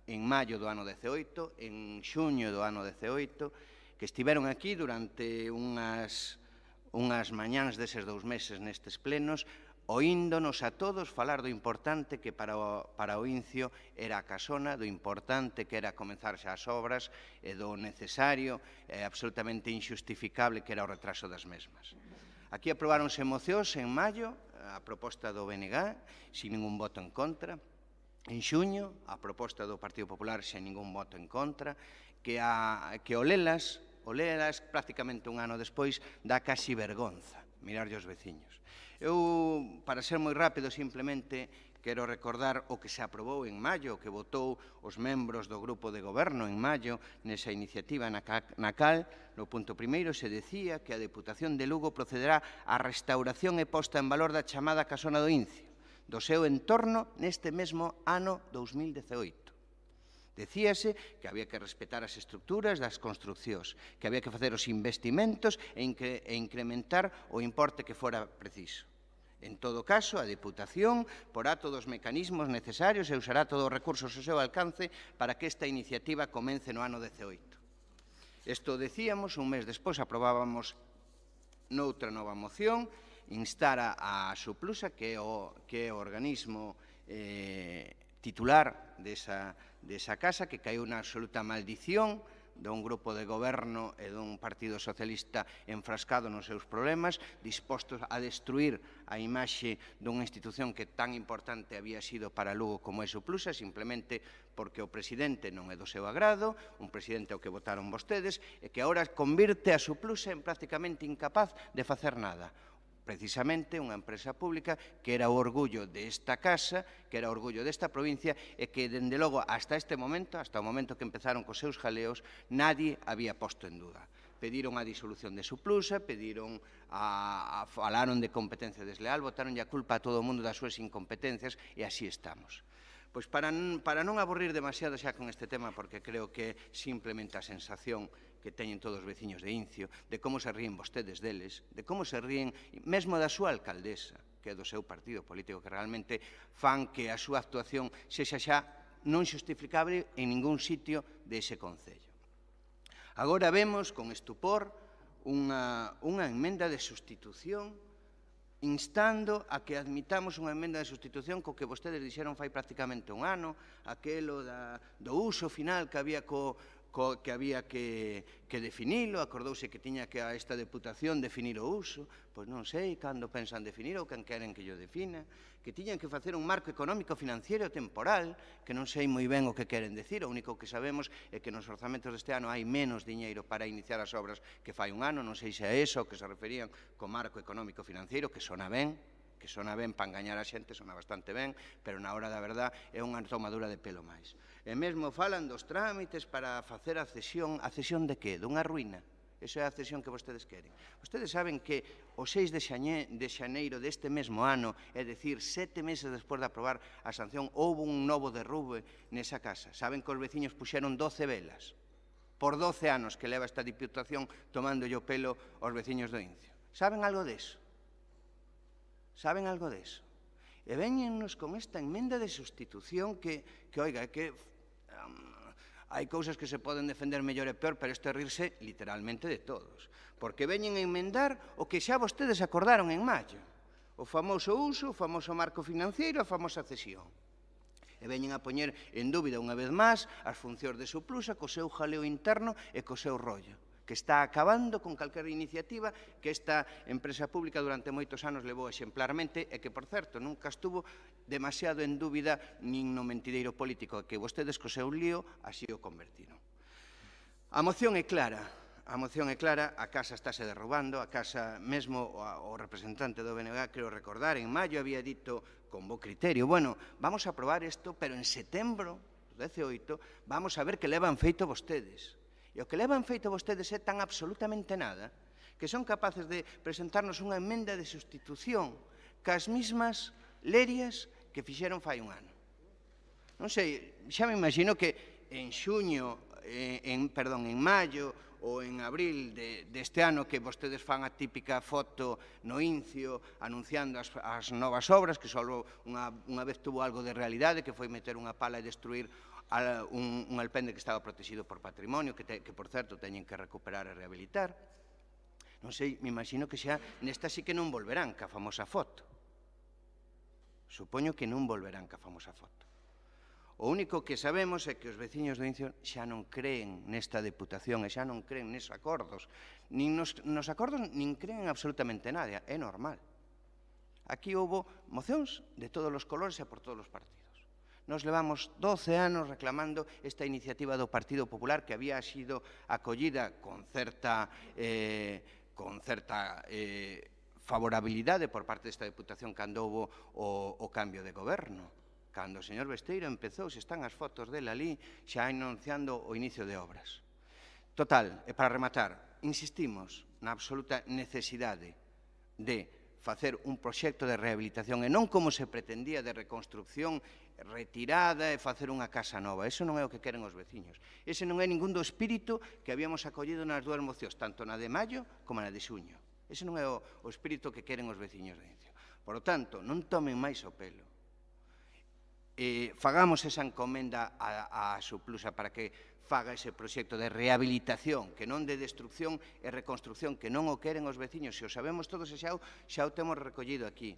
en maio do ano 18, en xuño do ano 18, que estiveron aquí durante unhas mañáns deses 2 meses nestes plenos, oíndonos a todos falar do importante que para o Incio era a Casona, do importante que era comenzar xa as obras e do necesario e absolutamente inxustificable que era o retraso das mesmas. Aquí aprobáronse mocións en maio, a proposta do BNG, sin ningún voto en contra. En xuño, a proposta do Partido Popular sen ningún voto en contra, que o lelas prácticamente un ano despois dá casi vergonza mirarlle os veciños. Eu, para ser moi rápido, simplemente quero recordar o que se aprobou en maio, o que votou os membros do grupo de goberno en maio nesa iniciativa na cal, no punto primeiro, se decía que a Deputación de Lugo procederá á restauración e posta en valor da chamada Casona do Incio, do seu entorno neste mesmo ano 2018. Decíase que había que respetar as estructuras das construccións, que había que facer os investimentos e incrementar o importe que fora preciso. En todo caso, a Deputación porá todos os mecanismos necesarios e usará todos os recursos ao seu alcance para que esta iniciativa comece no ano 18. Isto decíamos, un mes despois aprobábamos noutra nova moción, instar a Suplusa, que é o organismo titular desa casa, que caeu unha absoluta maldición dun grupo de goberno e dun partido socialista enfrascado nos seus problemas, dispostos a destruir a imaxe dunha institución que tan importante había sido para Lugo como é Suplusa, simplemente porque o presidente non é do seu agrado, un presidente ao que votaron vostedes, e que agora convirte a Suplusa en prácticamente incapaz de facer nada. Precisamente unha empresa pública que era o orgullo desta casa, que era o orgullo desta provincia e que, dende logo, hasta este momento, hasta o momento que empezaron cos seus jaleos, nadie había posto en duda. Pediron a disolución de Suplusa, falaron de competencia desleal, botaron a culpa a todo o mundo das súas incompetencias e así estamos. Pois para non aburrir demasiado xa con este tema, porque creo que simplemente a sensación que teñen todos os veciños de Incio, de como se ríen vostedes deles, de como se ríen mesmo da súa alcaldesa, que é do seu partido político, que realmente fan que a súa actuación sexa xa non xustificable en ningún sitio dese concello. Agora vemos con estupor unha emenda de sustitución instando a que admitamos unha emenda de sustitución co que vostedes dixeron fai prácticamente un ano, aquelo do uso final que había que definilo, acordouse que tiña que a esta deputación definir o uso, pois non sei cando pensan definir ou quen queren que yo defina, que tiñan que facer un marco económico financiero temporal, que non sei moi ben o que queren decir, o único que sabemos é que nos orzamentos deste ano hai menos diñeiro para iniciar as obras que fai un ano, non sei se é eso que se referían co marco económico financiero, que sona ben para engañar a xente, sona bastante ben, pero na hora da verdad é unha tomadura de pelo máis. E mesmo falan dos trámites para facer a cesión de que? Dunha ruína. Esa é a cesión que vostedes queren. Vostedes saben que o 6 de xaneiro deste mesmo ano, é dicir, 7 meses despois de aprobar a sanción, houve un novo derrube nesa casa. Saben que os veciños puxeron 12 velas por 12 anos que leva esta Diputación tomándolle o pelo aos veciños do Incio. Saben algo deso? Saben algo deso? E véñennos con esta emenda de sustitución que oiga, que hai cousas que se poden defender mellor e peor, pero isto é rirse literalmente de todos. Porque veñen a emendar o que xa vostedes acordaron en maio. O famoso uso, o famoso marco financiero, a famosa cesión. E veñen a poñer en dúbida unha vez máis as funcións de Suplusa co seu jaleo interno e co seu rollo, que está acabando con calquera iniciativa que esta empresa pública durante moitos anos levou exemplarmente e que, por certo, nunca estuvo demasiado en dúbida nin no mentideiro político que vostedes co seu lío así o convertiron. A moción é clara, a casa estáse derrubando, a casa mesmo o representante do BNG, creo recordar, en maio había dito con bo criterio, bueno, vamos a aprobar isto, pero en setembro, 18, vamos a ver que levan feito vostedes. E o que levan feito vostedes é tan absolutamente nada que son capaces de presentarnos unha emenda de sustitución cas mismas lerias que fixeron fai un ano. Non sei, xa me imagino que en maio ou en abril deste ano que vostedes fan a típica foto no Incio anunciando as novas obras, que só unha vez tuvo algo de realidade, que foi meter unha pala e destruir un alpendre que estaba protegido por patrimonio, que por certo teñen que recuperar e rehabilitar. Non sei, me imagino que xa nesta sí que non volverán ca famosa foto. Supoño que non volverán ca famosa foto. O único que sabemos é que os veciños do Incio xa non creen nesta Deputación e xa non creen nesos acordos. Nin nos acordos nin creen en absolutamente nada, é normal. Aquí houve mocións de todos os colores e por todos os partidos. Nos levamos 12 anos reclamando esta iniciativa do Partido Popular que había sido acollida con certa favorabilidade por parte desta Deputación cando houve o cambio de goberno. Cando o señor Besteiro empezou, se están as fotos dele ali, xa anunciando o inicio de obras. Total, e para rematar, insistimos na absoluta necesidade de facer un proxecto de rehabilitación e non como se pretendía de reconstrucción retirada e facer unha casa nova. Eso non é o que queren os veciños. Ese non é ningún do espírito que habíamos acollido nas dúas mocións, tanto na de maio como na de xuño. Ese non é o espírito que queren os veciños de Incio. Por lo tanto, non tomen máis o pelo. Fagamos esa encomenda a Suplusa para que faga ese proxecto de rehabilitación, que non de destrucción e reconstrucción, que non o queren os veciños, se o sabemos todos e xa o temos recollido aquí.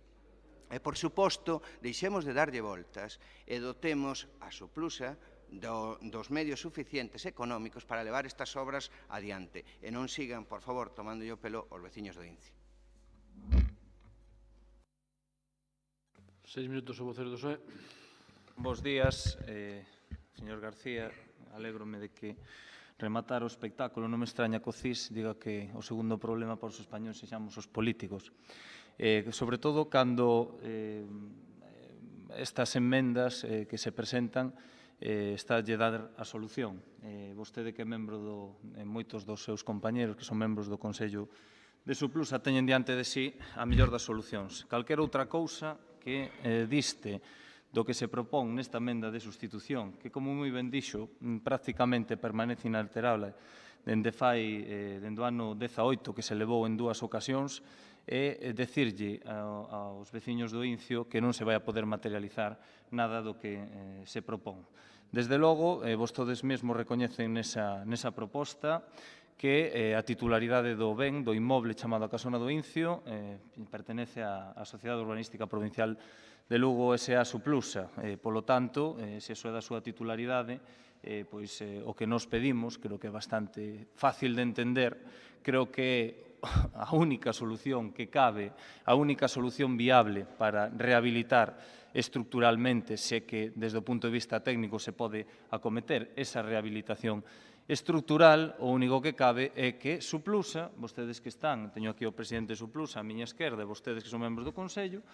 E, por suposto, deixemos de darlle voltas e dotemos a Suplusa dos medios suficientes económicos para levar estas obras adiante e non sigan, por favor, tomando o pelo aos veciños do Incio. 6 minutos o vocero do PSOE. Bos días, señor García. Alégrome de que rematar o espectáculo non me extraña que o CIS diga que o segundo problema para os españoles sexamos os políticos. Sobre todo cando estas enmendas que se presentan está lle dar a solución. Vostede que é membro moitos dos seus compañeros que son membros do Consello de Suplusa teñen diante de sí a mellor das solucións. Calquera outra cousa que diste do que se propón nesta emenda de sustitución, que, como moi ben dixo, prácticamente permanece inalterable dende o ano 18 que se levou en 2 ocasións, é decirlle aos veciños do Incio que non se vai a poder materializar nada do que se propón. Desde logo, vostedes mesmos recoñecen nesa proposta que a titularidade do ben, do inmoble chamado a Casona do Incio, pertenece á Sociedade Urbanística Provincial de Lugo S.A. Suplusa. Polo tanto, se iso é da súa titularidade, pois o que nos pedimos, creo que é bastante fácil de entender, creo que a única solución que cabe, a única solución viable para rehabilitar estructuralmente, se que desde o punto de vista técnico se pode acometer esa rehabilitación estructural, o único que cabe é que Suplusa, vostedes que están, teño aquí o presidente de Suplusa a miña esquerda, vostedes que son membros do Consello,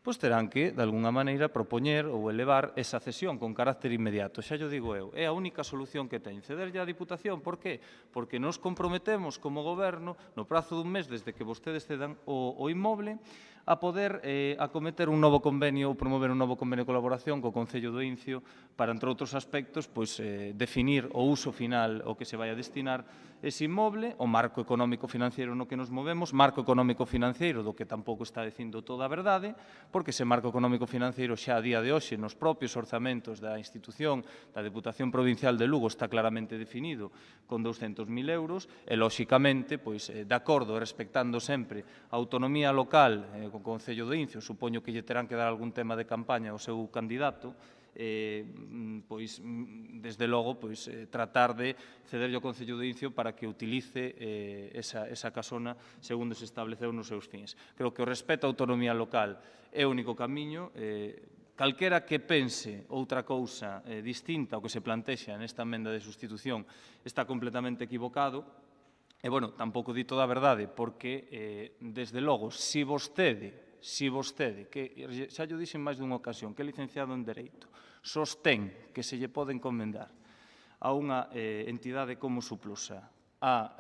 pois terán que, de alguna maneira, propoñer ou elevar esa cesión con carácter inmediato. Xa yo digo eu, é a única solución que ten. Cederlle á Diputación, por qué? Porque nos comprometemos como Goberno, no prazo dun mes desde que vostedes cedan o inmoble, a poder acometer un novo convenio ou promover un novo convenio de colaboración co Concello do Incio para, entre outros aspectos, pois, definir o uso final o que se vai a destinar ese inmoble, o marco económico financiero no que nos movemos, marco económico financiero do que tampouco está dicindo toda a verdade, porque ese marco económico financiero xa a día de hoxe nos propios orzamentos da institución da Deputación Provincial de Lugo está claramente definido con 200.000 euros e, lóxicamente, pois, de acordo e respectando sempre a autonomía local co Concello do Incio, supoño que lle terán que dar algún tema de campaña ao seu candidato, pois, desde logo, pois, tratar de cederlle ao Concello do Incio para que utilice esa casona segundo se estableceu nos seus fins. Creo que o respeto á autonomía local é o único camiño. Calquera que pense outra cousa distinta ao que se plantexa nesta emenda de sustitución está completamente equivocado. E, bueno, tampouco di toda a verdade, porque, desde logo, si vostede, que xa yo dixen máis dunha ocasión, que é licenciado en Dereito, sostén que se lle pode encomendar a unha entidade como Suplusa a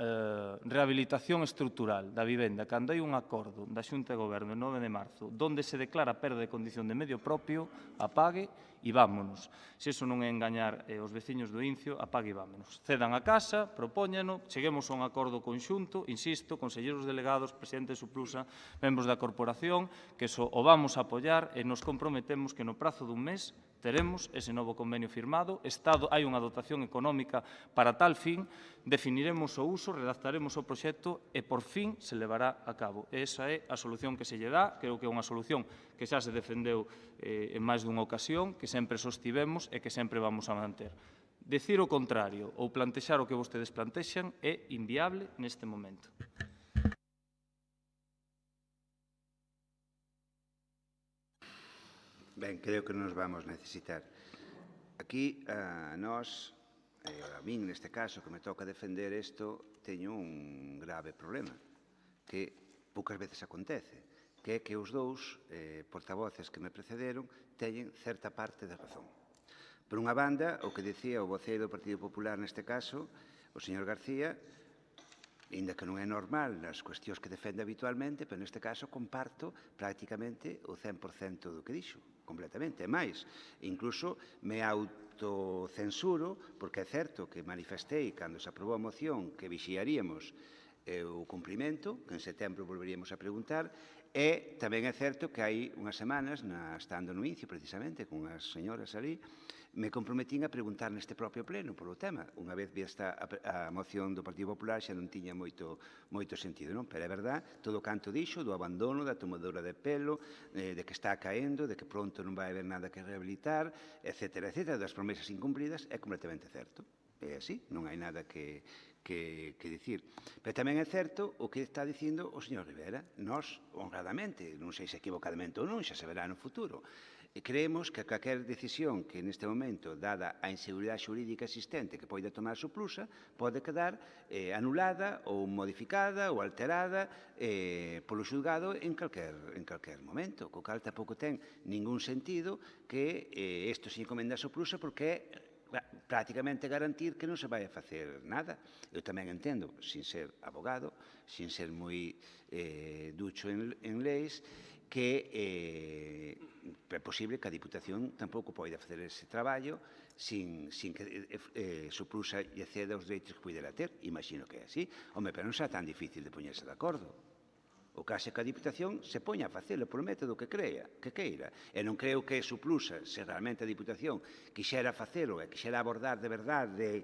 rehabilitación estrutural da vivenda cando hai un acordo da Xunta de Goberno el 9 de marzo donde se declara perda de condición de medio propio, apague e vámonos. Se iso non é engañar os veciños do Incio, apague e vámonos. Cedan a casa, propóñano, cheguemos a un acordo conxunto, insisto, conselleiros delegados, presidente de Suplusa, membros da corporación, que iso o vamos a apoiar e nos comprometemos que no prazo dun mes teremos ese novo convenio firmado, hai unha dotación económica para tal fin, definiremos o uso, redactaremos o proxecto e, por fin, se levará a cabo. Esa é a solución que se lle dá, creo que é unha solución que xa se defendeu en máis dunha ocasión, que sempre sostivemos e que sempre vamos a manter. Decir o contrario ou plantexar o que vostedes plantexan é inviable neste momento. Ben, creo que nos vamos necesitar. Aquí, a nós, a min neste caso, que me toca defender isto, teño un grave problema, que poucas veces acontece, que é que os dous portavoces que me precederon teñen certa parte de razón. Por unha banda, o que dicía o voceiro do Partido Popular neste caso, o señor García, ainda que non é normal nas cuestións que defende habitualmente, pero neste caso comparto prácticamente o 100% do que dixo, completamente. E máis, incluso me autocensuro, porque é certo que manifestei cando se aprobou a moción que vixiaríamos o cumprimento, que en setembro volveríamos a preguntar, e tamén é certo que hai unhas semanas, estando no Incio precisamente, con as señoras ali, me comprometín a preguntar neste propio pleno polo tema. Unha vez vista a moción do Partido Popular xa non tiña moito sentido, non? Pero é verdad, todo o canto dixo, do abandono, da tomadora de pelo, de que está caendo, de que pronto non vai haber nada que rehabilitar, etcétera, etcétera, das promesas incumpridas, é completamente certo. É así, non hai nada que dicir. Pero tamén é certo o que está dicindo o señor Rivera. Nós, honradamente, non sei se equivocadamente ou non, xa se verá no futuro, creemos que calquer decisión que neste momento, dada a inseguridade xurídica existente que poida tomar Suplusa, pode quedar anulada ou modificada ou alterada polo xulgado en calquer momento, co cal tampouco ten ningún sentido que isto se encomenda a Suplusa porque é prácticamente garantir que non se vai a facer nada. Eu tamén entendo, sin ser abogado, sin ser moi ducho en leis, que é posible que a Diputación tampouco poida facer ese traballo sin que Suplusa lle ceda os dereitos que pudera ter. Imagino que é así. Home, pero non será tan difícil de poñerse de acordo. O caso é que a Diputación se poña a facelo por método que queira. E non creo que Suplusa, se realmente a Diputación quixera facelo e quixera abordar de verdade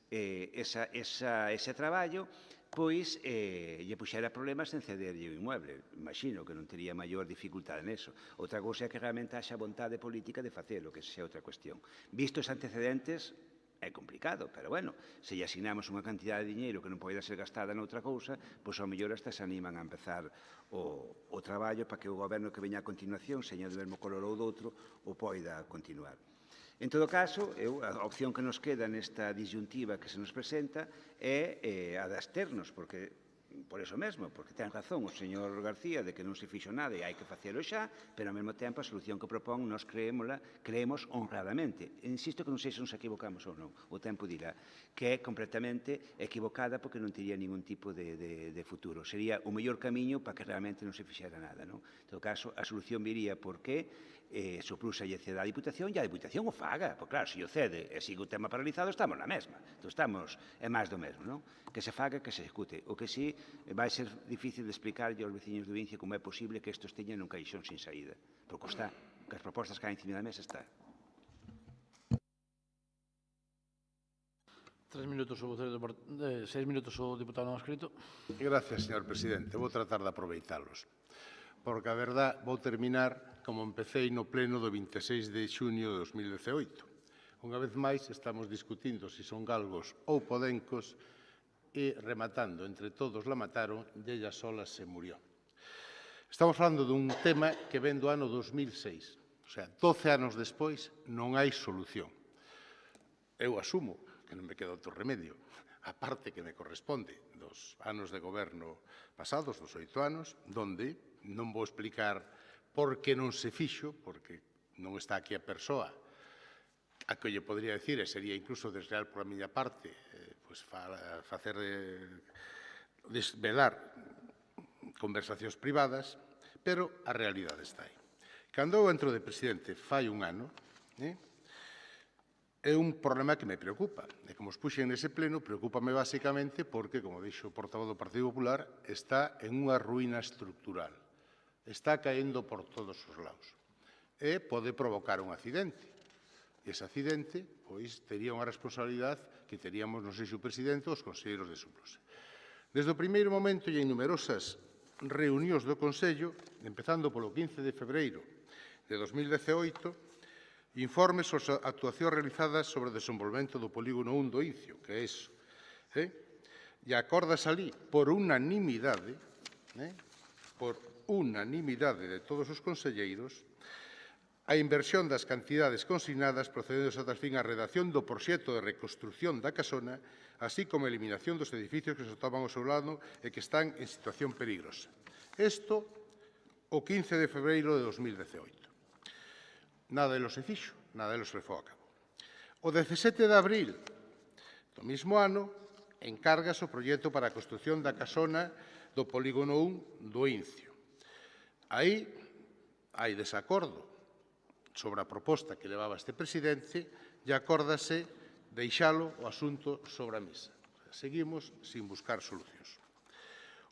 ese traballo, pois lle puxera problemas en cederlle o inmueble. Imagino que non tería maior dificultade neso. Outra cousa é que realmente haxa vontade política de facelo, que esa é outra cuestión. Visto os antecedentes, é complicado, pero bueno, se lle asignamos unha cantidad de diñeiro que non poida ser gastada noutra cousa, pois ao mellor hasta se animan a empezar o traballo para que o goberno que veña a continuación, seña do mesmo color ou do outro, o poida continuar. En todo caso, a opción que nos queda nesta disyuntiva que se nos presenta é a de absternos, porque por eso mesmo, porque ten razón o señor García de que non se fixo nada e hai que facelo xa, pero ao mesmo tempo a solución que propón nos creemos honradamente. Insisto que non sei se nos equivocamos ou non, o tempo dirá, que é completamente equivocada porque non tería ningún tipo de futuro. Sería o mellor camiño para que realmente non se fixera nada, non? En todo caso, a solución viría porque Suplusa lle ceda a Diputación e a Diputación o faga. Porque claro, se o cede e sigue o tema paralizado, estamos na mesma. Entón estamos, é máis do mesmo, non? Que se faga, que se execute. O que sí, vai ser difícil de explicarlle aos veciños do Incio como é posible que estos teñan un caixón sin saída. Porque está, que as propostas que hai encima da mesa está. 6 minutos o diputado non escrito. Gracias, señor presidente. Vou tratar de aproveitalos. Porque a verdad vou terminar como empecéi no pleno do 26 de xuño de 2018. Unha vez máis estamos discutindo se son galgos ou podencos e rematando, entre todos la mataron e ella sola se murió. Estamos falando dun tema que ven do ano 2006. O sea, 12 anos despois non hai solución. Eu asumo que non me queda outro remedio, a parte que me corresponde dos anos de goberno pasados, dos 8 anos, donde non vou explicar por que non se fixo, porque non está aquí a persoa a que lle podría decir, e sería incluso desleal por a miña parte, facer desvelar conversacións privadas, pero a realidade está aí. Cando eu entro de presidente fai un ano, é un problema que me preocupa. E como os puxen nese pleno, preocúpame basicamente porque, como dixo o portavoz do Partido Popular, está en unha ruína estructural. Está caendo por todos os lados. E pode provocar un accidente. E ese accidente, pois, tería unha responsabilidade que teríamos, non sei se o presidente ou os conselleiros de Suplusa. Desde o primeiro momento e en numerosas reunións do Consello, empezando polo 15 de febreiro de 2018, informes sobre as actuacións realizadas sobre o desenvolvemento do polígono 1 do Incio, que é iso. E acordas ali por unanimidade, de todos os conselleiros, a inversión das cantidades consignadas procedendo ata fin a redacción do proxecto de reconstrucción da casona, así como a eliminación dos edificios que se atopan ao seu lado e que están en situación peligrosa. Isto o 15 de febreiro de 2018. Nada de lo se fixo, nada de lo se levou a cabo. O 17 de abril do mesmo ano, encárgase o proxecto para a construción da casona do polígono 1 do Incio. Aí hai desacordo sobre a proposta que levaba este presidente e acórdase deixalo o asunto sobre a mesa. Seguimos sin buscar solucións.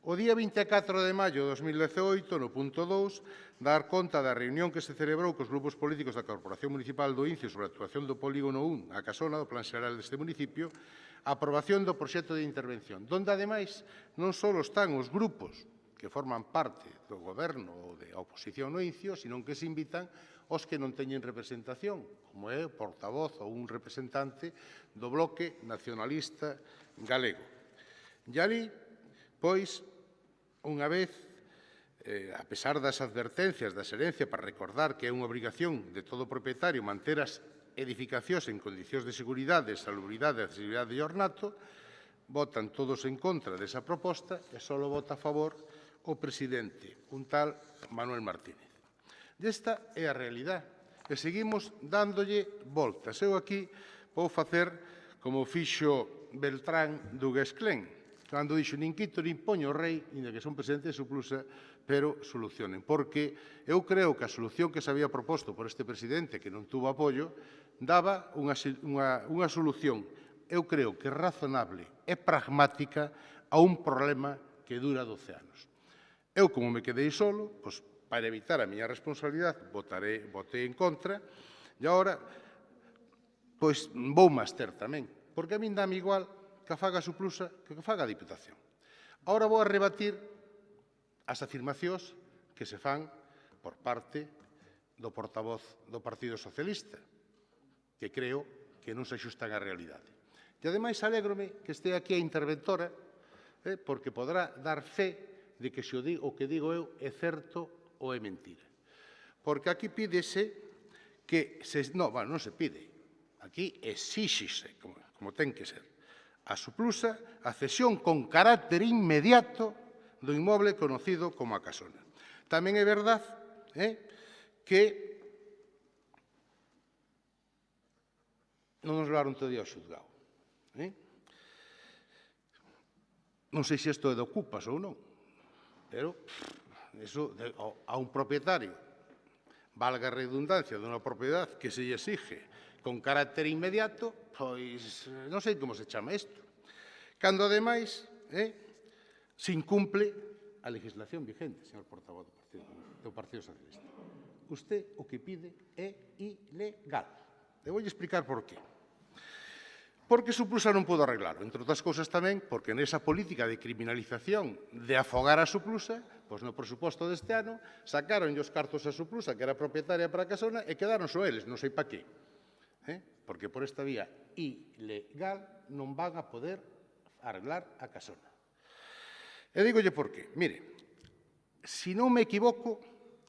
O día 24 de maio de 2018, no punto 2, dar conta da reunión que se celebrou cos grupos políticos da Corporación Municipal do Incio sobre a actuación do Polígono 1 a Casona, do Plan Xeral deste municipio, a aprobación do proxecto de intervención, donde, ademais, non só están os grupos que forman parte do goberno ou da oposición no Incio, sino que se invitan os que non teñen representación, como é o portavoz ou un representante do Bloque Nacionalista Galego. E ali, pois, unha vez, a pesar das advertencias da Xerencia para recordar que é unha obrigación de todo propietario manter as edificacións en condicións de seguridade, salubridade, accesibilidade e ornato, votan todos en contra desa proposta e só vota a favor o presidente, un tal Manuel Martínez. Esta é a realidade e seguimos dándolle voltas. Eu aquí vou facer como fixo Beltrán do Guesclén, cando dixo nin quito nin poño o rei, nin que son presidente de Suplusa, pero solucionen. Porque eu creo que a solución que se había proposto por este presidente, que non tuvo apoio, daba unha solución, eu creo que razonable e pragmática a un problema que dura 12 anos. Eu, como me quedei solo, pois, para evitar a miña responsabilidade, votei en contra, e agora, pois, vou máster tamén, porque a min dame igual que faga a Suplusa que faga a Diputación. Agora vou a rebatir as afirmacións que se fan por parte do portavoz do Partido Socialista, que creo que non se axustan á realidade. E, ademais, alégrome que este aquí a interventora, porque podrá dar fe de que o que digo eu é certo ou é mentira. Porque aquí pídese que... Non se pide. Aquí exíxese, como ten que ser, a Suplusa a cesión con carácter inmediato do inmoble conocido como a Casona. Tamén é verdade que non nos levaron todo ao xuzgado. Non sei se isto é de ocupas ou non, pero a un propietario, valga a redundancia, dunha propiedade que se lle exige con carácter inmediato, pois non sei como se chama isto. Cando, ademais, se incumple a legislación vigente, señor portavoz do Partido Socialista. Usted o que pide é ilegal. E vou explicar por qué. Porque Suplusa non pudo arreglarlo, entre outras cousas tamén, porque nesa política de criminalización de afogar a Suplusa, pois no presuposto deste ano, sacaron os cartos a Suplusa, que era propietaria para a Casona, e quedaron só eles, non sei pa qué. Porque por esta vía ilegal non van a poder arreglar a Casona. E dígolle por qué. Mire, se non me equivoco,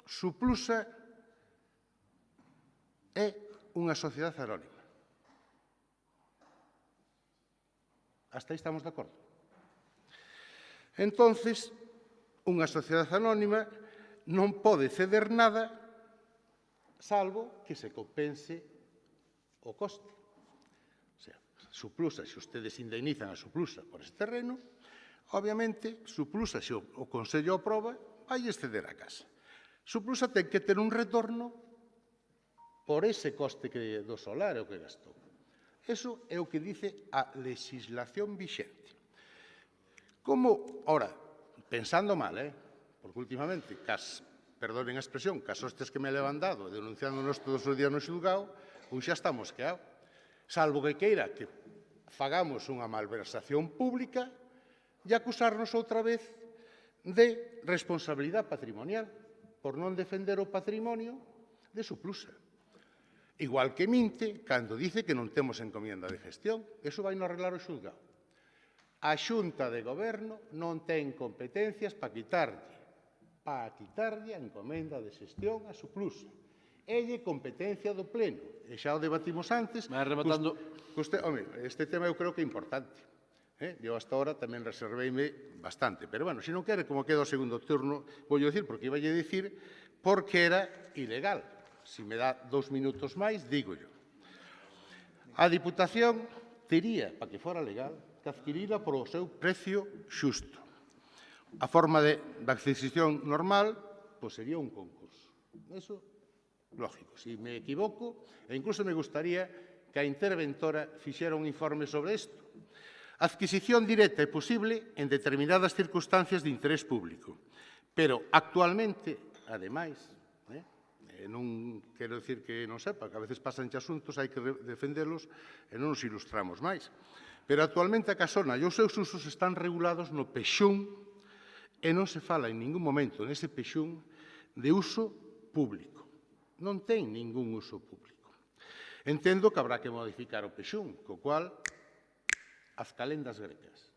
Suplusa é unha sociedade anónima. Hasta aí estamos de acordo. Entonces, unha sociedade anónima non pode ceder nada salvo que se compense o coste. O sea, Suplusa, se ustedes indemnizan a Suplusa por ese terreno, obviamente, Suplusa, se o Consello aproba, vai exceder a casa. Suplusa ten que ter un retorno por ese coste do solar o que gastou. Eso é o que dice a legislación vixente. Como, ora, pensando mal, porque últimamente, perdonen a expresión, cas hostes que me levan dado denunciándonos todos os días no xulgado, xa está mosqueado. Salvo que queira que fagamos unha malversación pública e acusarnos outra vez de responsabilidade patrimonial por non defender o patrimonio de Suplusa. Igual que minte cando dice que non temos encomienda de gestión. Eso vai non arreglar o xulgado. A Xunta de Goberno non ten competencias para quitarlle a encomenda de xestión a Suplusa. É competencia do Pleno. E xa o debatimos antes. Este tema eu creo que é importante. Eu hasta ahora tamén reserveime bastante. Pero, bueno, se non quere, como queda o segundo turno, vou dicir, porque iba a dicir porque era ilegal. Se me dá 2 minutos máis, digo yo. A Diputación tería, para que fora legal, que adquirila por o seu precio xusto. A forma de adquisición normal, pois sería un concurso. Eso, lógico. Se me equivoco, e incluso me gustaría que a interventora fixera un informe sobre isto. A adquisición directa é posible en determinadas circunstancias de interés público, pero actualmente, ademais, non quero dicir que non sepa, que a veces pasan asuntos, hai que defendelos e non nos ilustramos máis. Pero actualmente a casona e os seus usos están regulados no PEXUN e non se fala en ningún momento nese PEXUN de uso público. Non ten ningún uso público. Entendo que habrá que modificar o PEXUN, co cual as calendas grecas.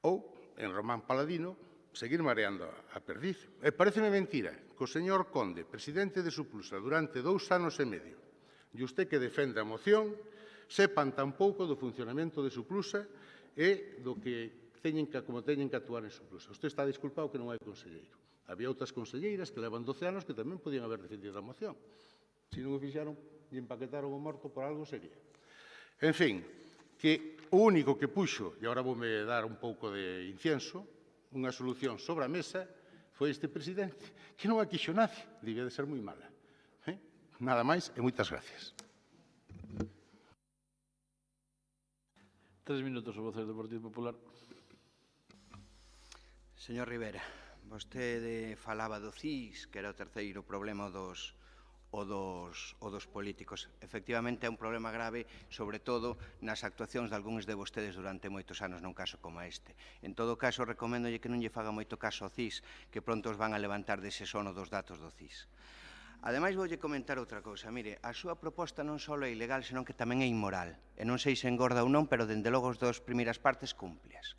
Ou, en Román Paladino, seguir mareando a perdiz. E pareceme mentira que o señor Conde, presidente de Suplusa durante 2 anos e medio, e usted que defende a moción, sepan tan pouco do funcionamento de Suplusa e do que como teñen que actuar en Suplusa. Usted está disculpado que non hai conselleiro. Había outras conselleiras que levan 12 anos que tamén podían haber defendido a moción. Se non o fixaron e empaquetaron o morto por algo sería. En fin, que o único que puxo, e agora voume dar un pouco de incienso, unha solución sobre a mesa, foi este presidente, que non a quixo nadie, debía de ser moi mala. Nada máis e moitas gracias. 3 minutos o voceiro do Partido Popular. Señor Rivera, vostede falaba do CIS, que era o terceiro problema dos políticos. Efectivamente, é un problema grave, sobre todo nas actuacións de algúns de vostedes durante moitos anos nun caso como este. En todo caso, recoméndolle que non lle faga moito caso ao CIS, que pronto os van a levantar dese sono dos datos do CIS. Ademais, voulle comentar outra cousa. Mire, a súa proposta non só é ilegal, senón que tamén é inmoral. E non sei se engorda ou non, pero dende logo as 2 primeiras partes cúmplias.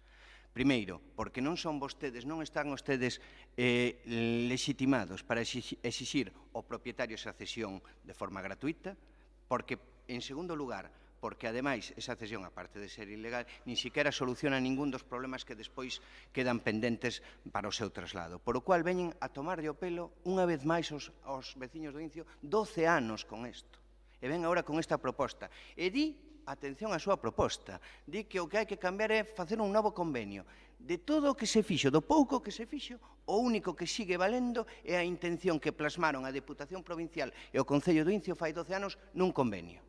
Primeiro, porque non son vostedes, non están vostedes legitimados para exixir ao propietario esa cesión de forma gratuita, porque, en segundo lugar, porque, ademais, esa cesión, aparte de ser ilegal, nin siquiera soluciona ningún dos problemas que despois quedan pendentes para o seu traslado. Por o cual, veñen a tomarlle o pelo, unha vez máis, aos veciños do Incio, 12 anos con isto. E ven agora con esta proposta. E di, atención á súa proposta, di que o que hai que cambiar é facer un novo convenio. De todo o que se fixo, do pouco que se fixo, o único que sigue valendo é a intención que plasmaron a Deputación Provincial e o Concello do Incio fai 12 anos nun convenio.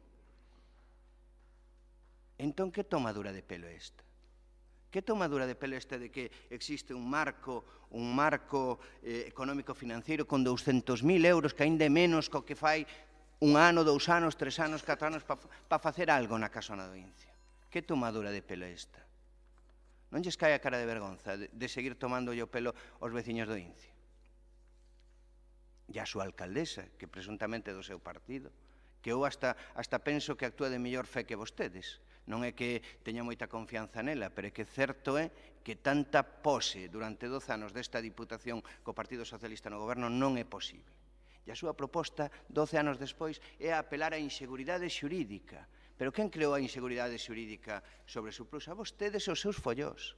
Entón, que tomadura de pelo é esta? Que tomadura de pelo esta de que existe un marco económico-financiero con 200.000 euros, que ainda é menos co que fai 1 ano, 2 anos, 3 anos, 4 anos para facer algo na casona do Incio? Que tomadura de pelo é esta? Non lles cae a cara de vergonza de seguir tomando o pelo aos veciños do Incio? E a súa alcaldesa, que presuntamente é do seu partido, que eu hasta penso que actúa de mellor fe que vostedes. Non é que teña moita confianza nela, pero é que certo é que tanta pose durante 12 anos desta Diputación co Partido Socialista no goberno non é posible. E a súa proposta, 12 anos despois, é apelar á inseguridade xurídica. Pero quen creou a inseguridade xurídica sobre Suplusa? Vostedes e os seus follós.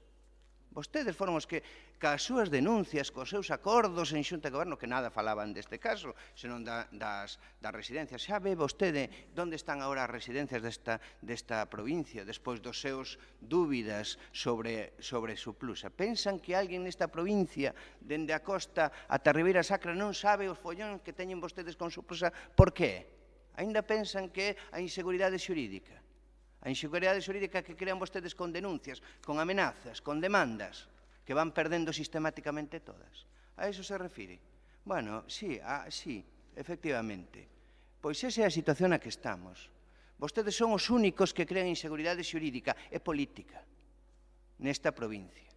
Vostedes foron os que, cas súas denuncias, cos seus acordos en xunta de goberno, que nada falaban deste caso, senón das residencias. Xa ve vostede onde están agora as residencias desta provincia, despois dos seus dúbidas sobre Suplusa. Pensan que alguén nesta provincia, dende a costa ata a Ribeira Sacra, non sabe os follóns que teñen vostedes con Suplusa? Por que? Ainda pensan que é a inseguridade xurídica. A inseguridade xurídica que crean vostedes con denuncias, con amenazas, con demandas, que van perdendo sistemáticamente todas. A iso se refire? Bueno, sí, efectivamente. Pois esa é a situación na que estamos. Vostedes son os únicos que crean inseguridade xurídica e política nesta provincia.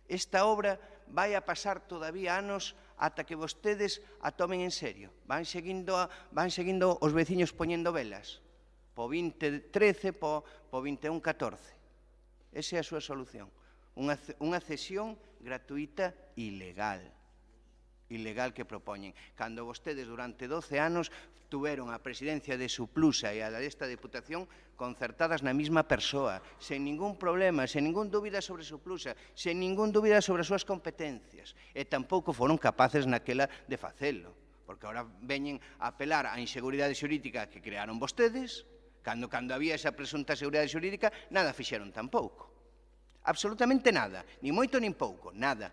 Esta obra vai a pasar todavía anos ata que vostedes a tomen en serio. Van seguindo os veciños poñendo velas. Po 2013, po 21-14. Esa é a súa solución. Unha cesión gratuita ilegal. Ilegal que propoñen. Cando vostedes durante 12 anos tuveron a presidencia de Suplusa e a desta Deputación concertadas na mesma persoa, sen ningún problema, sen ningún dúbida sobre Suplusa, sen ningún dúbida sobre as súas competencias. E tampouco foron capaces naquela de facelo. Porque agora veñen a apelar á inseguridade xurídica que crearon vostedes. Cando había esa presunta seguridade xurídica, nada fixeron tampouco. Absolutamente nada. Ni moito nin pouco. Nada.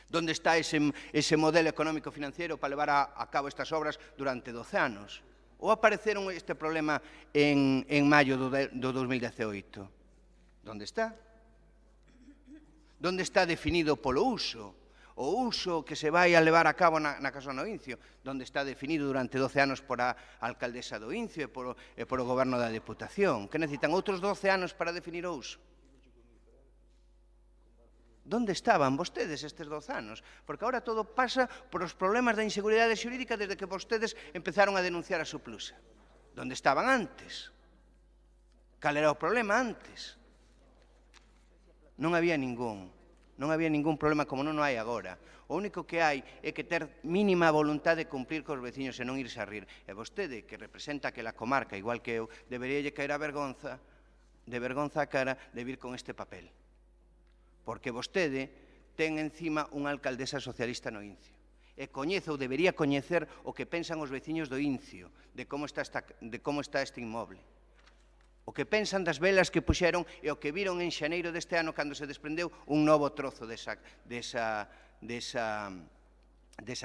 Donde está ese modelo económico-financiero para levar a cabo estas obras durante 12 anos? Ou apareceron este problema en maio do 2018? Onde está? Onde está definido polo uso? O uso que se vai a levar a cabo na Casa do Incio, onde está definido durante 12 anos por a alcaldesa do Incio e por o goberno da Deputación, que necesitan outros 12 anos para definir o uso. Onde estaban vostedes estes 12 anos? Porque agora todo pasa por os problemas da inseguridade xurídica desde que vostedes empezaron a denunciar a Suplusa. Onde estaban antes? Cal era o problema antes? Non había ningún. Non había ningún problema como non hai agora. O único que hai é que ter mínima voluntade de cumplir cos veciños e non irse a rir. E vostede, que representa aquela comarca, igual que eu, deberíalle caer a vergonza, de vergonza a cara, de vir con este papel. Porque vostede ten encima unha alcaldesa socialista no Incio. E coñece ou debería coñecer o que pensan os veciños do Incio, de como está este inmoble. O que pensan das velas que puxeron e o que viron en xaneiro deste ano cando se desprendeu un novo trozo desa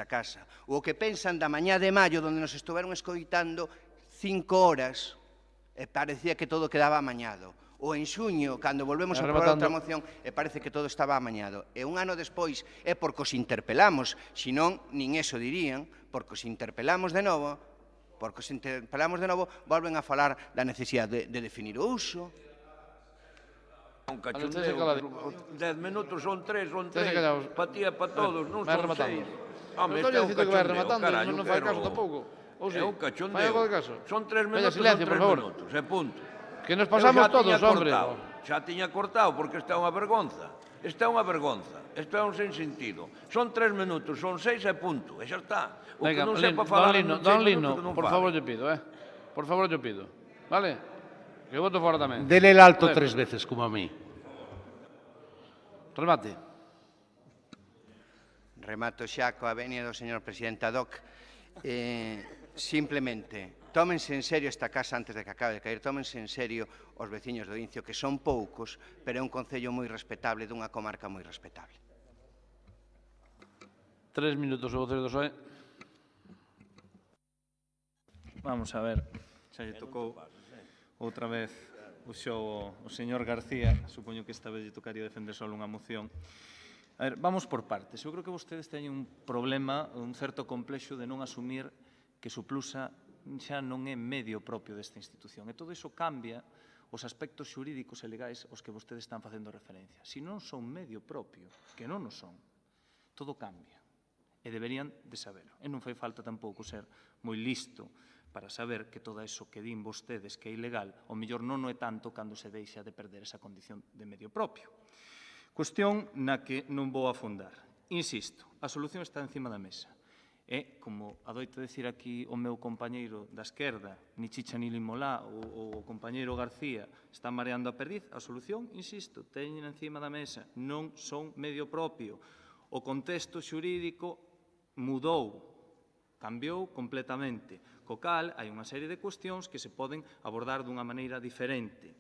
casa. O que pensan da mañá de maio, onde nos estuveron escoitando 5 horas e parecía que todo quedaba amañado. Ou en xuño, cando volvemos a aprobar outra moción, e parece que todo estaba amañado. E un ano despois é porque os interpelamos, senón nin eso dirían, porque os interpelamos de novo, volven a falar da necesidade de definir o uso. Un cachondeo, 10 minutos son 3, pa ti e pa todos, non son 6. Home, este é un cachondeo, carallo, non fai caso tampouco. É un cachondeo. Son 3 minutos, son 3 minutos, e punto. Que nos pasamos todos, hombre. Xa tiña cortado, porque esta é unha vergonza. Esta é unha vergonza. Isto é un sentido. Son 3 minutos, son 6 e punto. E xa está. O que non sepa falar en 6 minutos non por favor, yo pido, Por favor, yo pido. Vale? Que voto fora tamén. Dele el alto 3 veces, como a mí. Remate. Remato xa coa venia do señor presidente Doc. Simplemente, tómense en serio esta casa antes de que acabe de caer, tómense en serio os veciños do Incio, que son poucos, pero é un concello moi respetable, dunha comarca moi respetable. 3 minutos o voceiro do PSOE. Vamos a ver, xa lle tocou outra vez o xogo o señor García, supoño que esta vez lle tocaría defender só unha moción. A ver, vamos por partes. Eu creo que vostedes teñen un problema, un certo complexo de non asumir que Suplusa xa non é medio propio desta institución. E todo iso cambia os aspectos xurídicos e legais aos que vostedes están facendo referencia. Se non son medio propio, que non o son, todo cambia. E deberían de saberlo. E non fai falta tampouco ser moi listo para saber que todo iso que din vostedes que é ilegal, o mellor non o é tanto cando se deixa de perder esa condición de medio propio. Cuestión na que non vou afondar. Insisto, a solución está encima da mesa. E, como adoita decir aquí o meu compañeiro da esquerda, ni chicha ni limolá, ou o compañeiro García, está mareando a perdiz, a solución, insisto, teñen encima da mesa, non son medio propio. O contexto xurídico mudou, cambiou completamente, co cal hai unha serie de cuestións que se poden abordar dunha maneira diferente.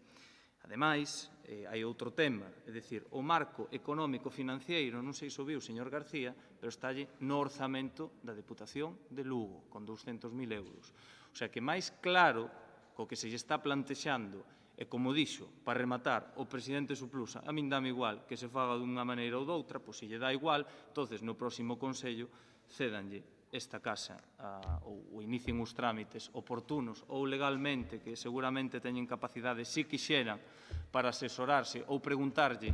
Ademais, hai outro tema, é dicir, o marco económico financiero, non sei se o viu o señor García, pero estálle no orzamento da Deputación de Lugo, con 200.000 euros. O sea que máis claro co que se lle está plantexando, e como dixo, para rematar, o presidente Suplusa, a min dame igual que se faga dunha maneira ou doutra, pois se lle dá igual, entonces no próximo Consello cédanlle esta casa ou inicien os trámites oportunos ou legalmente que seguramente teñen capacidade, si quixeran, para asesorarse ou preguntarlle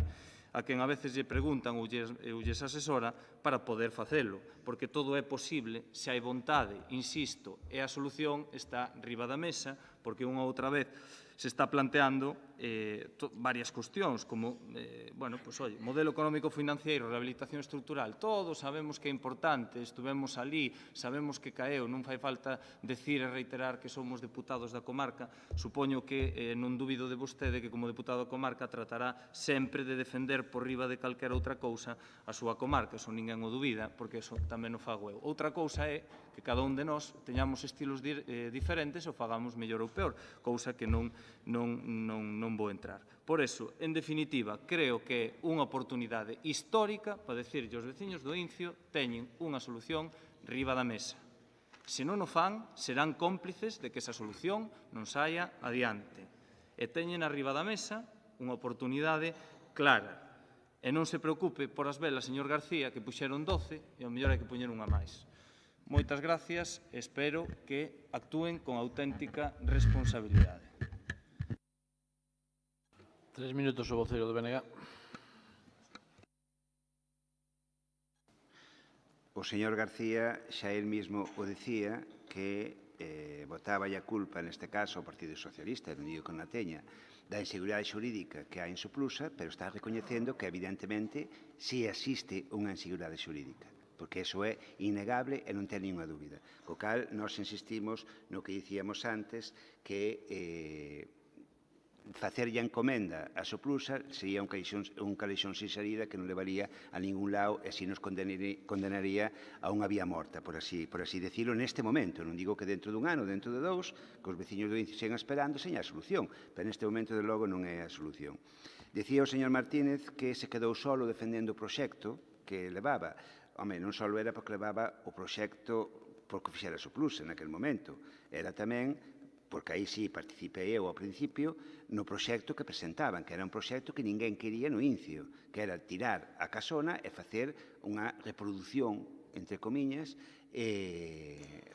a quen a veces lle preguntan ou lles asesora para poder facelo, porque todo é posible se hai vontade, insisto, e a solución está riba da mesa, porque unha outra vez se está planteando varias cuestións, como, modelo económico-financiero, rehabilitación estrutural, todos sabemos que é importante, estuvemos ali, sabemos que caeu, non fai falta decir e reiterar que somos deputados da comarca, supoño que non dubido de vostede que como deputado da comarca tratará sempre de defender por riba de calquera outra cousa a súa comarca, eso ninguén o dubida, porque eso tamén o fago eu. Outra cousa é que cada un de nós teñamos estilos diferentes ou fagamos mellor ou peor, cousa que non vou entrar. Por eso, en definitiva, creo que é unha oportunidade histórica para decirlle aos veciños do Incio teñen unha solución riba da mesa. Se non o fan, serán cómplices de que esa solución non saia adiante. E teñen arriba da mesa unha oportunidade clara. E non se preocupe por as velas, señor García, que puxeron 12 e o mellor hai que poñer unha máis. Moitas gracias e espero que actúen con auténtica responsabilidade. 3 minutos o voceiro do BNG. O señor García xa el mismo o decía que botaba a culpa, neste caso, ao Partido Socialista, non digo con a teña, da inseguridade xurídica que hai en Suplusa, pero está recoñecendo que, evidentemente, si existe unha inseguridade xurídica, porque iso é innegable e non ten ninguna dúbida. Co cal, nós insistimos no que dicíamos antes, que facerlle a encomenda a Suplusa sería un calexón sin salida que non levaría a ningún lado e así nos condenaría a unha vía morta, por así decirlo, neste momento. Non digo que dentro dun ano, dentro de 2, que os veciños do Incio sigan esperando, seña a solución, pero neste momento, de logo, non é a solución. Dicía o señor Martínez que se quedou solo defendendo o proxecto que levaba. Home, non só era porque levaba o proxecto porque fixera a Suplusa naquele momento, era tamén porque aí sí participei eu ao principio, no proxecto que presentaban, que era un proxecto que ninguén quería no Incio, que era tirar a casona e facer unha reproducción, entre comiñas,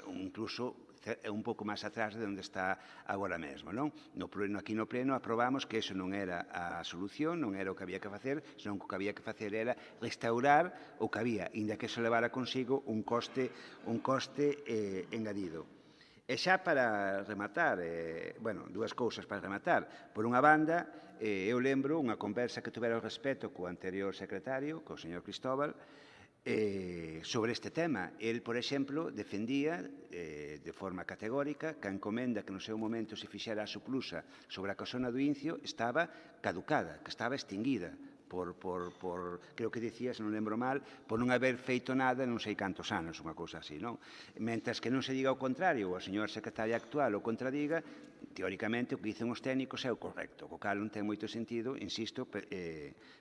incluso un pouco máis atrás de onde está agora mesmo, non? Aquí no Pleno aprobamos que eso non era a solución, non era o que había que facer, senón que o que había que facer era restaurar o que había, inda que eso levara consigo un coste engadido. E xa para rematar, dúas cousas para rematar. Por unha banda, eu lembro unha conversa que tuvera ao respecto co anterior secretario, co señor Cristóbal, sobre este tema. El, por exemplo, defendía de forma categórica que a encomenda que no seu momento se fixera a Suplusa sobre a casona do Incio estaba caducada, que estaba extinguida. Creo que dicía, se non lembro mal, por non haber feito nada non sei cantos anos, unha cousa así, non? Mentres que non se diga o contrario, ou a señora secretaria actual o contradiga, teóricamente o que dicen os técnicos é o correcto, co cal non ten moito sentido, insisto,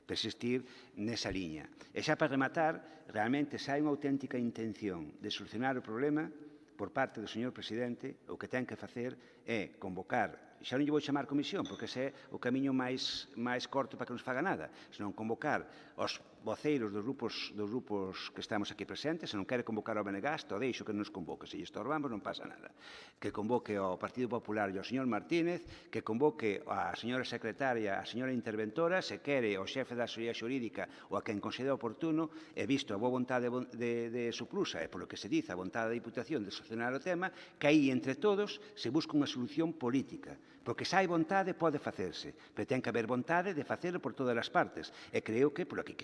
persistir nesa liña. E xa para rematar, realmente, se hai unha auténtica intención de solucionar o problema por parte do señor presidente, o que ten que facer é convocar, xa non lle vou chamar comisión, porque ese é o camiño máis corto para que non se faga nada, senón convocar os voceiros dos grupos que estamos aquí presentes. Se non quere convocar ao Benegasto, deixo que nos convoque, se lle estorbamos non pasa nada. Que convoque ao Partido Popular e ao señor Martínez, que convoque a señora secretaria, a señora interventora, se quere o xefe da Asesoría Xurídica ou a quen considere oportuno, e visto a boa vontade de Suplusa e polo que se dice a vontade da Diputación de solucionar o tema, que aí entre todos se busca unha solución política. Porque se hai vontade pode facerse, pero ten que haber vontade de facelo por todas as partes. E creo que, polo que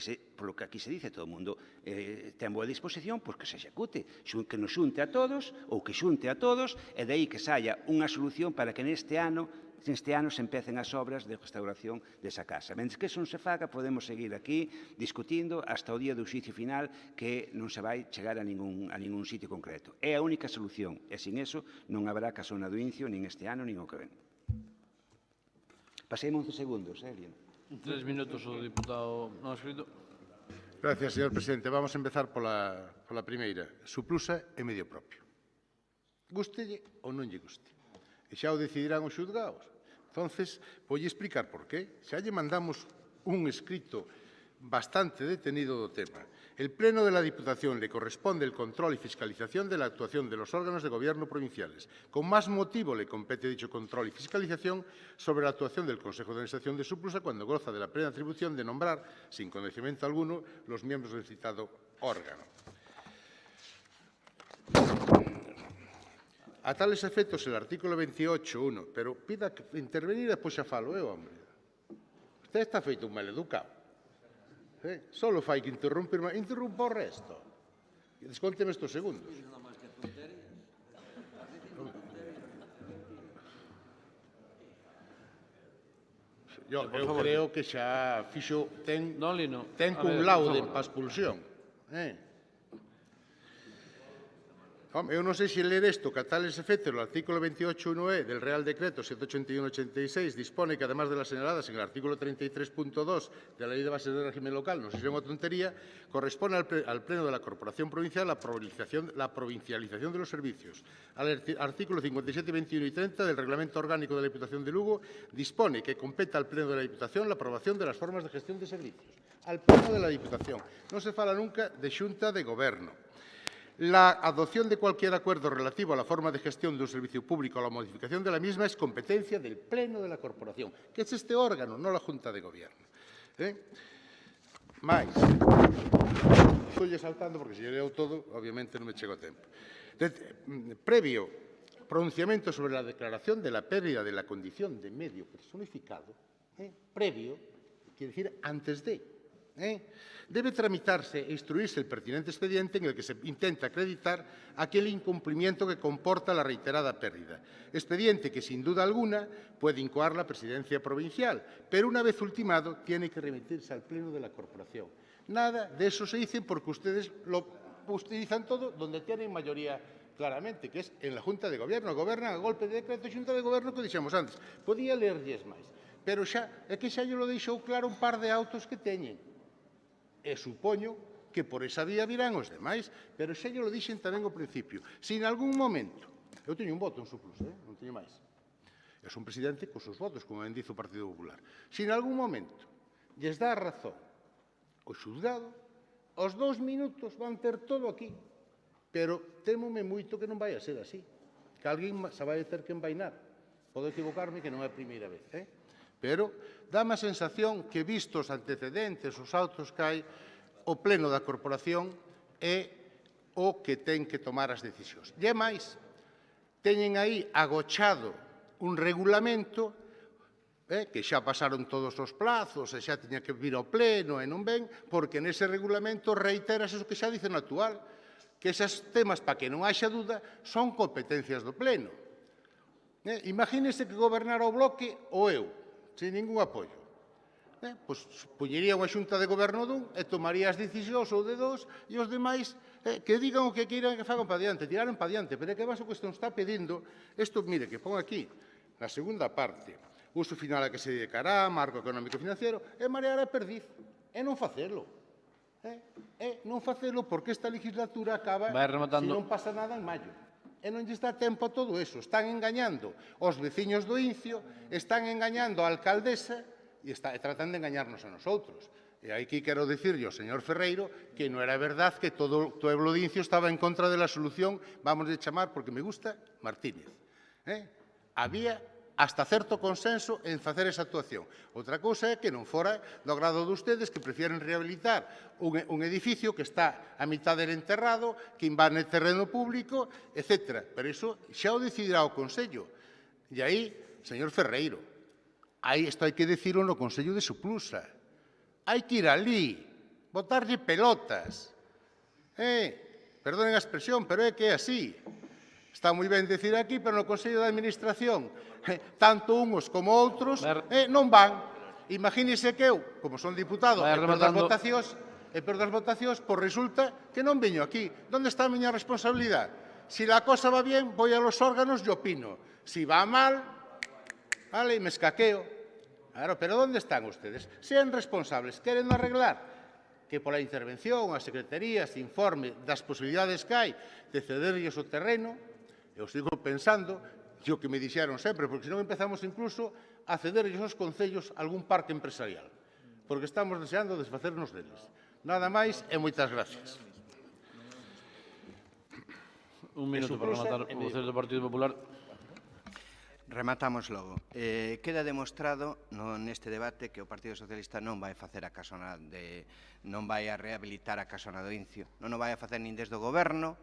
aquí se dice, todo o mundo ten boa disposición, pois que se execute, que nos xunte a todos, ou que xunte a todos, e de aí que saia unha solución para que neste ano se empecen as obras de restauración desa casa. Mentre que eso non se faga, podemos seguir aquí discutindo hasta o día do xuicio final, que non se vai chegar a ningún sitio concreto. É a única solución, e sin eso non haberá casona do Incio nin este ano nin o que ven. Pasemos 11 segundos, Elien. 3 minutos o diputado non escrito. Gracias, señor presidente. Vamos a empezar pola primeira. Suplusa é medio propio. Gústelle ou non lle guste. E xa o decidirán os xulgados. Entonces, voulle explicar por qué. Xa lle mandamos un escrito bastante detenido do tema. El Pleno de la Diputación le corresponde el control y fiscalización de la actuación de los órganos de gobierno provinciales. Con más motivo le compete dicho control y fiscalización sobre la actuación del Consejo de Administración de Suplusa cuando goza de la plena atribución de nombrar, sin conocimiento alguno, los miembros del citado órgano. A tales efectos, el artículo 28.1, pero pida que intervenir e despois xa falo, hombre. Usted está feito un maleducado. Solo fai que interrompa o resto. Descónteme estos segundos. Eu creo que xa fixo ten cum laude para expulsión. Home, eu non sei se ler isto, que a tales efectos o artículo 28.1e del Real Decreto 781/86 dispone que, además de las señaladas en el artículo 33.2 de la Ley de Bases del Régimen Local, non sei se é unha tontería, corresponde al Pleno de la Corporación Provincial la provincialización de los servicios. Al artículo 57, 21 y 30 del Reglamento Orgánico de la Diputación de Lugo dispone que compete al Pleno de la Diputación la aprobación de las formas de gestión de servicios. Al Pleno de la Diputación. Non se fala nunca de Xunta de Goberno. La adopción de cualquier acuerdo relativo a la forma de gestión de un servicio público o la modificación de la misma es competencia del Pleno de la Corporación, que es este órgano, no la Junta de Gobierno. Mais, estou saltando porque se lle leo todo, obviamente non me chego a tempo. Previo pronunciamiento sobre la declaración de la pérdida de la condición de medio personificado, previo, quiere decir antes de, debe tramitarse e instruirse el pertinente expediente en el que se intenta acreditar aquel incumplimiento que comporta la reiterada pérdida. Expediente que, sin duda alguna, puede incoar la presidencia provincial, pero una vez ultimado tiene que remitirse al Pleno de la Corporación. Nada de eso se dice porque ustedes lo utilizan todo donde tienen mayoría claramente, que es en la Junta de Gobierno. Gobernan a golpe de decreto Xunta de Goberno que dixemos antes. Podía lerlles máis, pero xa é que xa lle lo deixou claro un par de autos que teñen. E supoño que por esa vía virán os demais, pero xa lle lo dixen tamén ao principio. Se en algún momento, eu teño un voto en surplus, non teño máis, eu son presidente cos seus votos, como ben dice o Partido Popular. Se en algún momento lles dá razón o xulgado, aos 2 minutos van ter todo aquí, pero témome moito que non vai a ser así, que alguén se vai ter que envainar. Podo equivocarme que non é a primeira vez, pero dá a sensación que, vistos antecedentes, os autos que hai, o Pleno da Corporación é o que ten que tomar as decisións. E máis, teñen aí agochado un regulamento que xa pasaron todos os plazos e xa tiña que vir ao Pleno e non ven, porque nese regulamento reiteras o que xa dice no actual, que eses temas, para que non haxa dúda, son competencias do Pleno. Imagínese que gobernara o Bloque ou eu, sin ningún apoio. Pois poñería unha xunta de goberno dun e tomaría as decisións ou de dos e os demais que digan o que queiran que fagan para diante, tiraron para diante, pero é que vas o que están está pedindo, isto, mire, que pon aquí, na segunda parte, uso final a que se dedicará, marco económico e financiero, é marear a perdiz, é non facelo. É non facelo porque esta legislatura acaba se non pasa nada en maio. E non lle está tempo a todo eso. Están engañando os veciños do Incio, están engañando a alcaldesa e tratan de engañarnos a nosotros. E aquí quero dicirlle ao señor Ferreiro que non era verdad que todo o pueblo de Incio estaba en contra de la solución, vamos de chamar, porque me gusta, Martínez. Había hasta certo consenso en facer esa actuación. Outra cousa é que non fora do agrado de ustedes que prefieren rehabilitar un edificio que está a mitad del enterrado, que invade terreno público, etc. Pero iso xa o decidirá o Consello. E aí, señor Ferreiro, isto hai que decirlo no Consello de Suplusa. Hai que ir ali, botarlle pelotas. Perdonen a expresión, pero é que é así. Está moi ben decir aquí, pero no Consello de Administración, tanto uns como outros, non van. Imagínese que eu, como son diputado, e perdo as votacións, pois resulta que non veño aquí. Onde está a miña responsabilidade? Si a cosa va bien, voy a los órganos e opino. Si va mal, vale, me escaqueo. Claro, pero onde están ustedes? Sean responsables, queren arreglar que pola intervención a Secretaría se informe das posibilidades que hai de cederlles o terreno. Eu sigo pensando, e o que me dixeron sempre, porque senón empezamos incluso a cederlles aos concellos algún parque empresarial, porque estamos deseando desfacernos deles. Nada máis e moitas gracias. Un minuto para rematar o voceiro do Partido Popular. Rematamos logo. Queda demostrado neste debate que o Partido Socialista non vai facer a casona non vai a rehabilitar a casona do Incio, non o vai a facer nin desde o Goberno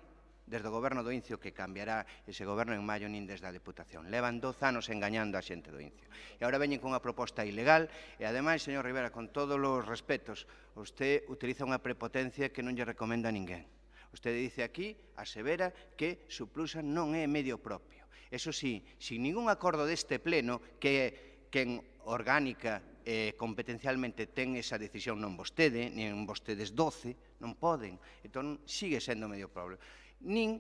do Incio, que cambiará ese goberno en maio, nin desde a Deputación. Levan 12 anos engañando a xente do Incio. E agora veñen con unha proposta ilegal e, ademais, señor Rivera, con todos os respetos, usted utiliza unha prepotencia que non lle recomenda a ninguén. Usted dice aquí, asevera, que Suplusa non é medio propio. Eso sí, sin ningún acordo deste pleno, que en orgánica competencialmente ten esa decisión non vostede, nin vostedes 12, non poden. Entón, sigue sendo medio propio. Nin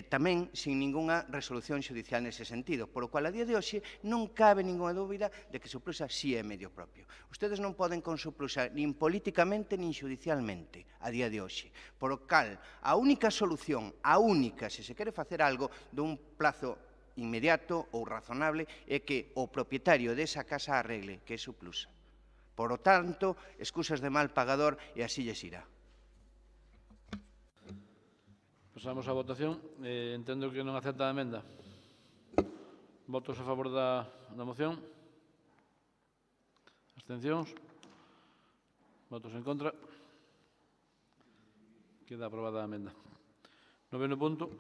tamén sin ningunha resolución xudicial nese sentido, por o cual a día de hoxe non cabe ningunha dúbida de que Suplusa si é medio propio. Ustedes non poden con Suplusa nin políticamente nin judicialmente a día de hoxe, por o cal a única solución, a única, se se quere facer algo dun plazo inmediato ou razonable, é que o propietario desa casa arregle, que é Suplusa. Por lo tanto, excusas de mal pagador e así lles irá. Pasamos á votación. Entendo que non acepta a emenda. Votos a favor da moción? Abstencións? Votos en contra? Queda aprobada a emenda. Noveno punto.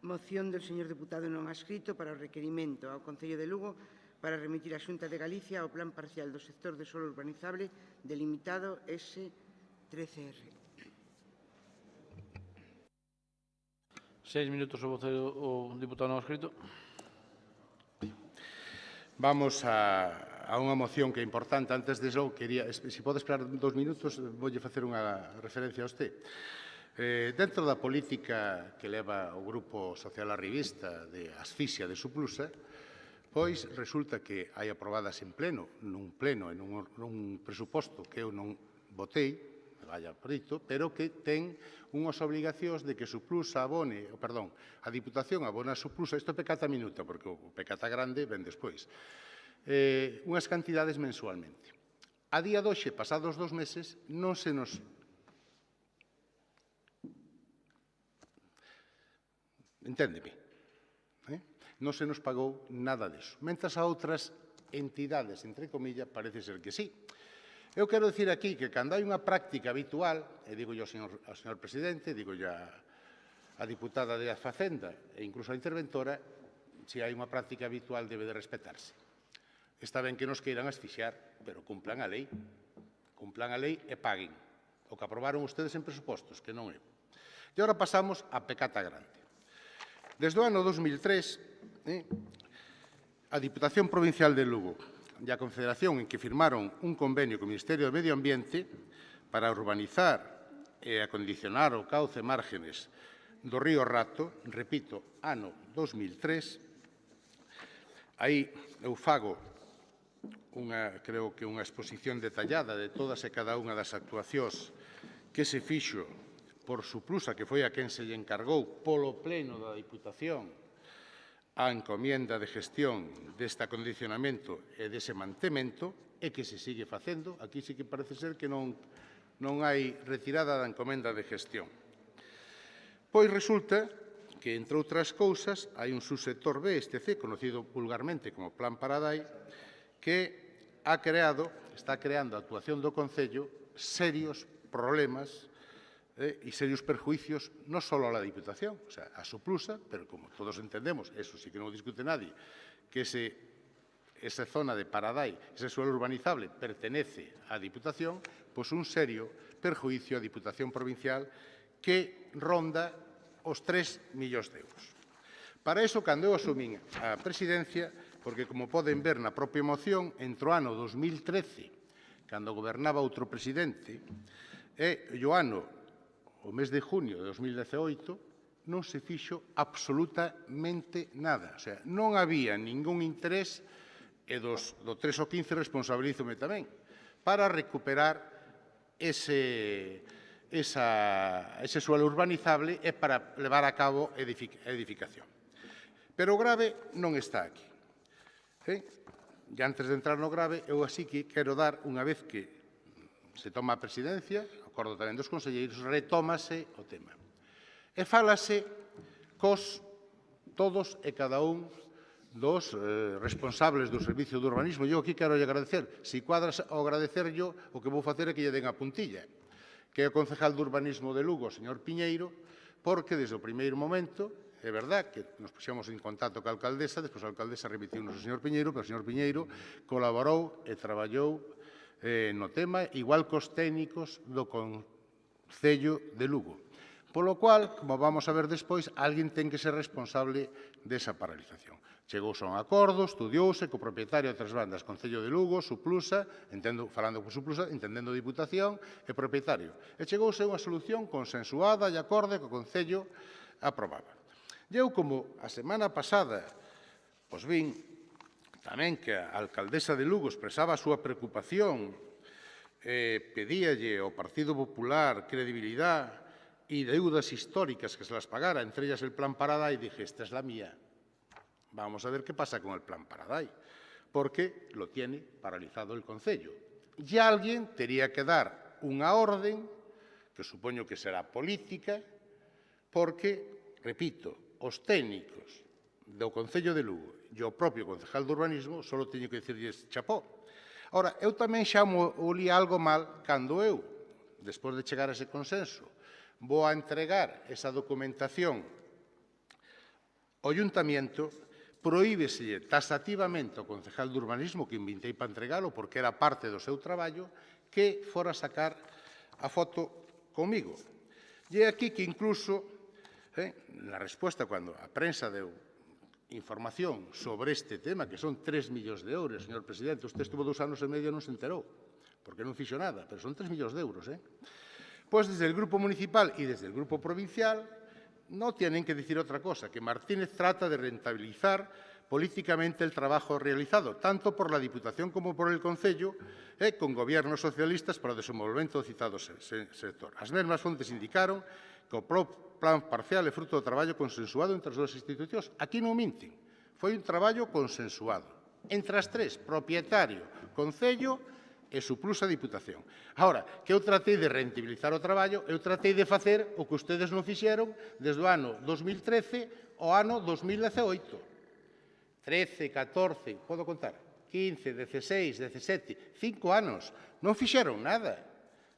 Moción del señor deputado non adscrito para o requerimento ao Concello de Lugo para remitir á Xunta de Galicia o plan parcial do sector de solo urbanizable delimitado S13R. 6 minutos o diputado non adscrito. Vamos a unha moción que é importante. Antes de iso, se pode esperar 2 minutos, voulle facer unha referencia a usted. Dentro da política que leva o Grupo Social Arribista de asfixia de Suplusa, pois resulta que hai aprobadas en pleno, nun presuposto que eu non votei, vaya perito, pero que ten unhas obligacións de que Suplusa abone, perdón, a Diputación abona a Suplusa, isto é pecata minuta, porque o pecata grande ven despois, unhas cantidades mensualmente. A día de hoxe, pasados 2 meses, non se nos enténdeme, non se nos pagou nada disso. Mentras a outras entidades, entre comillas, parece ser que sí. Eu quero dicir aquí que cando hai unha práctica habitual, e digo ao señor presidente, digo a diputada de Facenda e incluso a interventora, se hai unha práctica habitual debe de respetarse. Está ben que nos queiran asfixiar, pero cumplan a lei. Cumplan a lei e paguen o que aprobaron ustedes en presupostos, que non é. E agora pasamos a pecata grande. Desde o ano 2003, a Diputación Provincial de Lugo e a Confederación en que firmaron un convenio co Ministerio do Medio Ambiente para urbanizar e acondicionar o cauce márgenes do río Rato, repito, ano 2003, aí eu fago creo que unha exposición detallada de todas e cada unha das actuacións que se fixo por Suplusa, que foi a quen se lle encargou polo pleno da Diputación a encomienda de gestión deste acondicionamento e dese mantemento, e que se sigue facendo. Aquí sí que parece ser que non hai retirada da encomenda de gestión. Pois resulta que, entre outras cousas, hai un subsector B, este C, conocido vulgarmente como Plan Paradai, que está creando a actuación do Concello serios problemas e serios perjuicios non só a la Diputación, o sea, a Suplusa, pero como todos entendemos, eso sí que non discute nadie, que esa zona de Paradai, ese suelo urbanizable, pertenece á Diputación, pois un serio perjuicio á Diputación Provincial que ronda os 3 millóns de euros. Para iso, cando eu asumín a presidencia, porque como poden ver na propia moción, entre o ano 2013, cando gobernaba outro presidente, e o mes de junio de 2018, non se fixo absolutamente nada. O sea, non había ningún interés, e do 3 ou 15 responsabilízome tamén, para recuperar ese suelo urbanizable e para levar a cabo a edificación. Pero o grave non está aquí. E antes de entrar no grave, eu así que quero dar, unha vez que se toma a presidencia, acordo tamén dos conselleiros, retómase o tema. E fálase cos todos e cada un dos responsables do Servicio de Urbanismo. Eu aquí quero agradecer. Se cuadras ao agradecerllo, o que vou facer é que lle den a puntilla, que é o concejal de Urbanismo de Lugo, o señor Piñeiro, porque desde o primeiro momento, é verdad que nos puxemos en contacto ca alcaldesa, despois a alcaldesa remitiu-nos ao señor Piñeiro, pero o señor Piñeiro colaborou e traballou no tema, igual cos técnicos do Concello de Lugo. Polo cual, como vamos a ver despois, alguén ten que ser responsable desa paralización. Chegouse a un acordo, estudiouse co propietario de Tres Bandas, Concello de Lugo, Suplusa, falando con Suplusa, entendendo Diputación e propietario. E chegouse a unha solución consensuada e acorde que o Concello aprobaba. E eu, como a semana pasada, pois vin tamén que a alcaldesa de Lugo expresaba a súa preocupación, pedíalle ao Partido Popular credibilidade e deudas históricas que se las pagara, entre ellas el Plan Paradai, dije, esta es la mía. Vamos a ver qué pasa con el Plan Paradai, porque lo tiene paralizado el Concello. Y alguien tenía que dar unha orden, que supoño que será política, porque, repito, os técnicos do Concello de Lugo e o propio concejal de urbanismo só teño que dicirlles chapó. Ora, eu tamén xa olí algo mal cando eu, despois de chegar a ese consenso, vou a entregar esa documentación ao Ayuntamiento, prohíbeselle taxativamente ao concejal de urbanismo que invitei para entregalo porque era parte do seu traballo que fora sacar a foto comigo. E é aquí que incluso, na resposta, cando a prensa deu información sobre este tema, que son 3 millóns de euros, señor presidente, usted estuvo 2 anos e medio e non se enterou, porque non fixo nada, pero son 3 millóns de euros, Pues desde el Grupo Municipal y desde el Grupo Provincial no tienen que decir otra cosa, que Martínez trata de rentabilizar políticamente el trabajo realizado, tanto por la Diputación como por el Concello, con gobiernos socialistas para o desenvolvemento do citado sector. As mesmas fontes indicaron que o plan parcial é fruto do traballo consensuado entre as dúas institucións. Aquí non minten, foi un traballo consensuado entre as tres, propietario, Concello e Suplusa Diputación. Agora, que eu tratei de rentabilizar o traballo, eu tratei de facer o que ustedes non fixeron desde o ano 2013 ao ano 2018. 13, 14, podo contar, 15, 16, 17, 5 anos, non fixeron nada.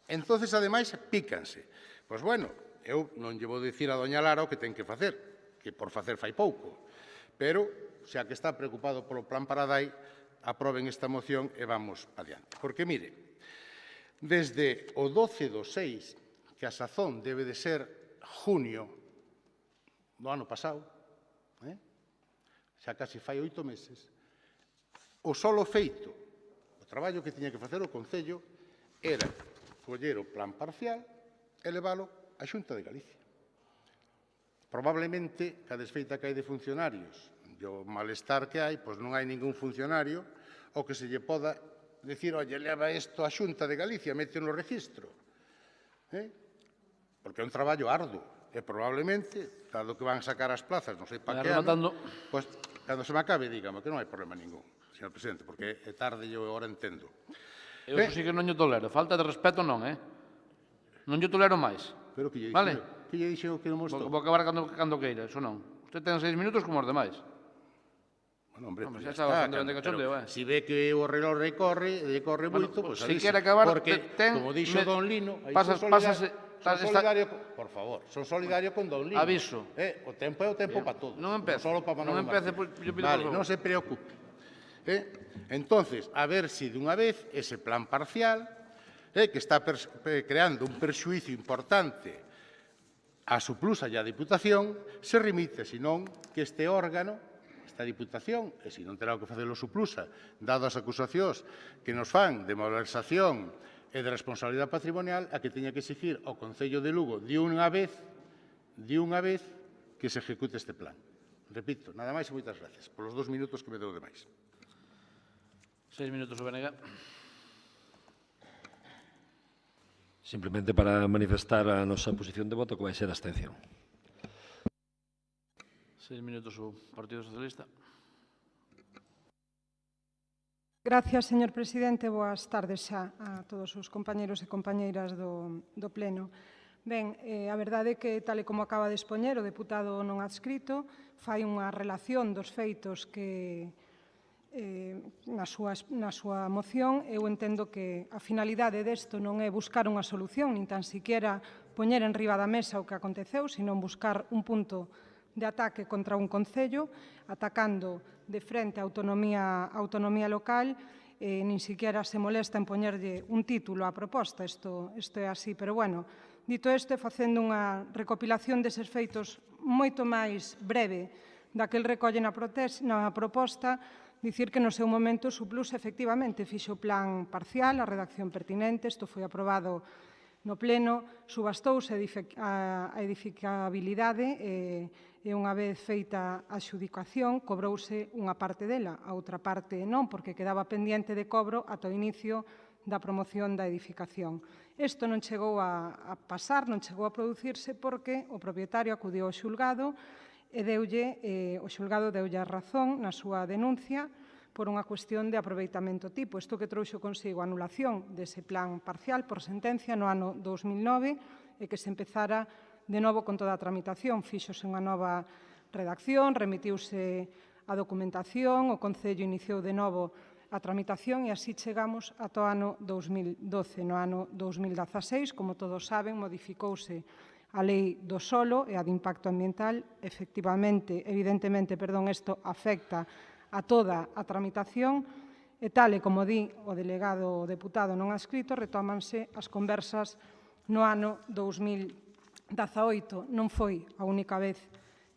Entonces, ademais, pícanse. Pois, bueno, eu non lle vou dicir a doña Lara o que ten que facer, que por facer fai pouco, pero, xa que está preocupado polo Plan Paradai, aproben esta moción e vamos adiante. Porque, mire, desde o 12 do 6, que a sazón debe de ser junio do ano pasado, xa casi fai 8 meses, o solo feito, o traballo que tiña que facer o Concello era coller o plan parcial e leválo á Xunta de Galicia. Probablemente, ca desfeita que hai de funcionarios, e o malestar que hai, pois non hai ningún funcionario o que se lle poda dicir, oye, leva isto á Xunta de Galicia, mete no registro. Porque é un traballo arduo. E probablemente, dado que van sacar as plazas, non sei para que ano, pois, cando se me acabe, dígame que non hai problema ningún, señor presidente, porque é tarde e eu agora entendo. Eu sí que non lle tolero. Falta de respeto non, Non lle tolero máis. Pero que lle dixen que non mostou? Vou acabar cando queira, iso non. Usted ten 6 minutos como os demais. Bueno, hombre, xa está bastante cachondeo, Si ve que o reloj recorre moito, pois si quere acabar, porque, como dixo Don Lino, son solidario, por favor, son solidario con Don Lino. Aviso. O tempo é o tempo para todos. Non empece, yo pido Vale, non se preocupe. Entonces, a ver si de unha vez ese plan parcial, que está creando un perxuízo importante a Suplusa e a Diputación, se remite, senón que este órgano, esta Diputación, e se non terá que facelo Suplusa, dado as acusacións que nos fan de malversación e de responsabilidade patrimonial, a que teña que exigir ao Concello de Lugo de unha vez que se ejecute este plan. Repito, nada máis e moitas gracias polos 2 minutos que me deu de máis. 6 minutos, Obenega. Simplemente para manifestar a nosa posición de voto que vai ser a abstención. 6 minutos o Partido Socialista. Gracias, señor presidente. Boas tardes xa a todos os compañeros e compañeiras do Pleno. Ben, a verdade é que, tal e como acaba de expoñer o deputado non adscrito, fai unha relación dos feitos que na súa moción. Eu entendo que a finalidade desto non é buscar unha solución, nin tan siquiera poñer en riba da mesa o que aconteceu, senón buscar un punto de ataque contra un concello, atacando de frente a autonomía local, nin siquiera se molesta en poñerlle un título á proposta, isto é así, pero bueno, Dito isto, e facendo unha recopilación deses feitos moito máis breve daquel recolle na proposta, dicir que no seu momento Suplus efectivamente fixo o plan parcial, a redacción pertinente, isto foi aprobado no pleno, subastouse a edificabilidade e unha vez feita a adxudicación cobrouse unha parte dela, a outra parte non, porque quedaba pendiente de cobro ata o inicio da promoción da edificación. Isto non chegou a pasar, non chegou a producirse porque o propietario acudiu ao xulgado e o xulgado deulle a razón na súa denuncia por unha cuestión de aproveitamento tipo. Isto que trouxo consigo a anulación dese plan parcial por sentencia no ano 2009 e que se empezara de novo con toda a tramitación. Fíxose unha nova redacción, remitiuse a documentación, o Concello iniciou de novo a tramitación e así chegamos ata o ano 2012. No ano 2016, como todos saben, modificouse a Lei do Solo e a de Impacto Ambiental. Evidentemente, isto afecta a toda a tramitación e tal e como di o delegado deputado non adscrito, retómanse as conversas no ano 2018. Non foi a única vez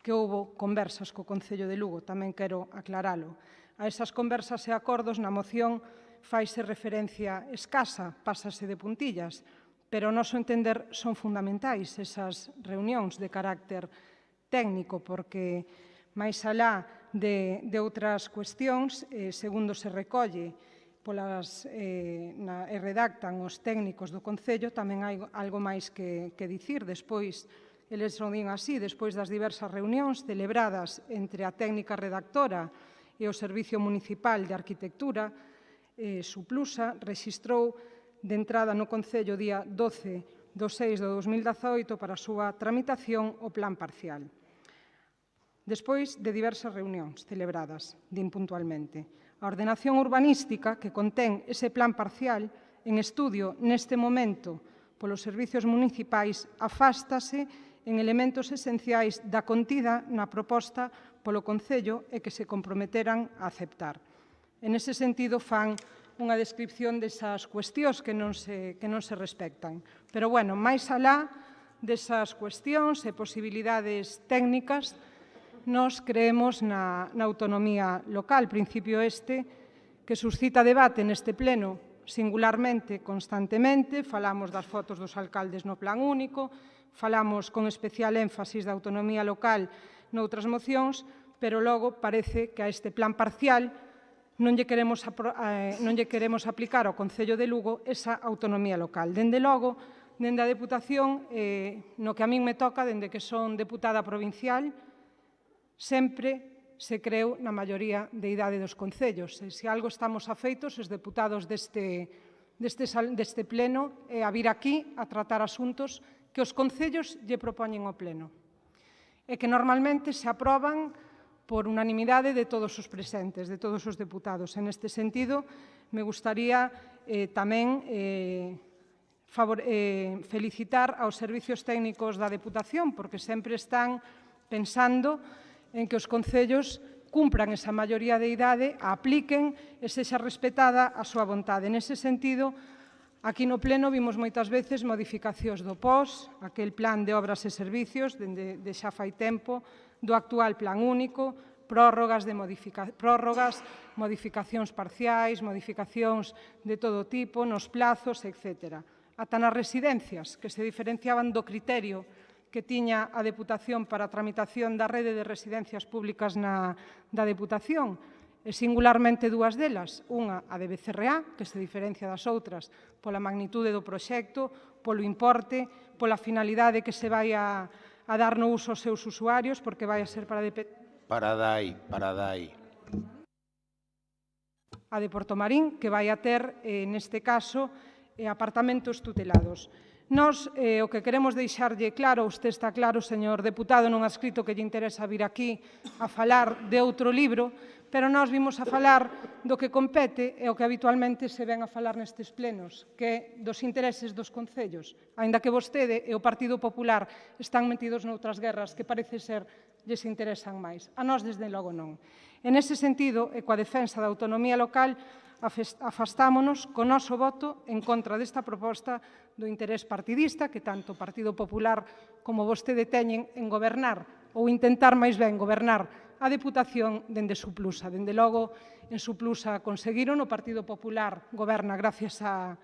que houbo conversas co Concello de Lugo, tamén quero aclaralo. A esas conversas e acordos na moción faise referencia escasa, pásase de puntillas, pero ao noso entender son fundamentais esas reunións de carácter técnico, porque máis alá de outras cuestións, segundo se recolle e redactan os técnicos do Concello, tamén hai algo máis que dicir. Despois, eles o din así, despois das diversas reunións celebradas entre a técnica redactora e o Servicio Municipal de Arquitectura, Suplusa rexistrou de entrada no Concello día 12/6/2018 para a súa tramitación o plan parcial. Despois de diversas reunións celebradas, din puntualmente, a ordenación urbanística que contén ese plan parcial en estudio neste momento polos servicios municipais afástase en elementos esenciais da contida na proposta polo Concello e que se comprometeran a aceptar. En ese sentido, fan unha descripción desas cuestións que non se respectan. Pero, bueno, máis alá desas cuestións e posibilidades técnicas, nós creemos na autonomía local, principio este que suscita debate neste pleno singularmente, constantemente. Falamos das fotos dos alcaldes no plan único, falamos con especial énfasis da autonomía local noutras mocións, pero logo parece que a este plan parcial non lle queremos aplicar ao Concello de Lugo esa autonomía local. Dende logo, dende a Deputación, no que a min me toca, dende que son deputada provincial, sempre se creu na maioría de idade dos concellos. E se algo estamos afeitos, os deputados deste pleno, é a vir aquí a tratar asuntos que os concellos lle propoñen ao pleno e que normalmente se aproban por unanimidade de todos os presentes, de todos os deputados. En este sentido, me gustaría tamén felicitar aos servicios técnicos da Deputación, porque sempre están pensando en que os concellos cumpran esa maioría de idade, a apliquen e sexa respetada a súa vontade. Nese sentido, aquí no Pleno vimos moitas veces modificacións do POS, aquel plan de obras e servicios, de xa fai tempo, do actual plan único, prórrogas, modificacións parciais, modificacións de todo tipo, nos plazos, etc. Ata nas residencias, que se diferenciaban do criterio que tiña a Deputación para a tramitación da rede de residencias públicas da Deputación, e singularmente dúas delas, unha a de Becerreá, que se diferencia das outras pola magnitude do proxecto, polo importe, pola finalidade que se vai a dar no uso aos seus usuarios, porque vai a ser para Paradai. A de Portomarín, que vai a ter, neste caso, apartamentos tutelados. Nós, o que queremos deixarlle claro, usted está claro, señor deputado, non adscrito, que lle interesa vir aquí a falar de outro libro, pero nós vimos a falar do que compete e o que habitualmente se ven a falar nestes plenos, que é dos intereses dos concellos, aínda que vostede e o Partido Popular están metidos noutras guerras que parece ser lles interesan máis. A nós, desde logo, non. En ese sentido, e coa defensa da autonomía local, afastámonos co noso voto en contra desta proposta do interés partidista que tanto o Partido Popular como vostede teñen en gobernar ou intentar máis ben gobernar a Deputación dende Suplusa. Dende logo, en Suplusa conseguiron, o Partido Popular goberna gracias a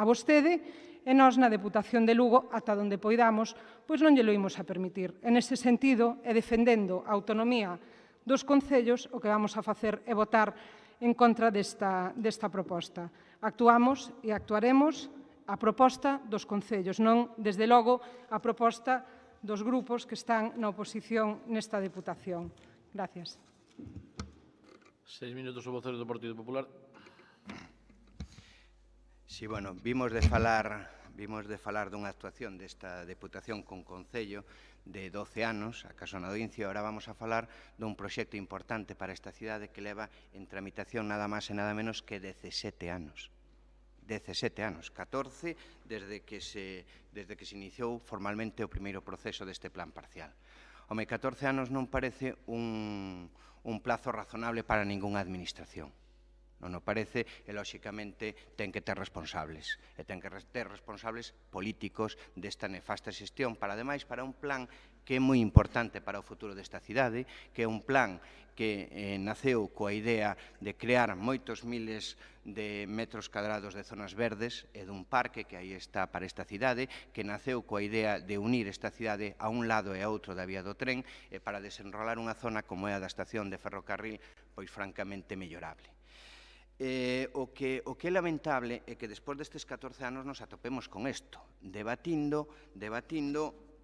vostede, e nós na Deputación de Lugo, ata onde poidamos, pois non lle lo imos a permitir. En ese sentido, e defendendo a autonomía dos concellos, o que vamos a facer é votar en contra desta proposta. Actuamos e actuaremos a proposta dos concellos, non, desde logo, a proposta dos grupos que están na oposición nesta Deputación. Gracias. 6 minutos o vocero do Partido Popular. Sí, bueno, vimos de falar dunha actuación desta Deputación con Concello de 12 anos, acaso na audiencia, ahora vamos a falar dun proxecto importante para esta cidade que leva en tramitación nada máis e nada menos que 17 anos. 17 anos, 14 desde que se iniciou formalmente o primeiro proceso deste plan parcial. Home, 14 anos non parece un plazo razonable para ningunha administración. Non o parece e, lóxicamente, ten que ter responsables. E ten que ter responsables políticos desta nefasta xestión, para, ademais, para un plan que é moi importante para o futuro desta cidade, que é un plan que naceu coa idea de crear moitos miles de metros cadrados de zonas verdes e dun parque que aí está para esta cidade, que naceu coa idea de unir esta cidade a un lado e a outro da vía do tren e para desenrolar unha zona como é a da estación de ferrocarril, pois francamente mellorable. O que é lamentable é que despois destes 14 anos nos atopemos con isto, debatindo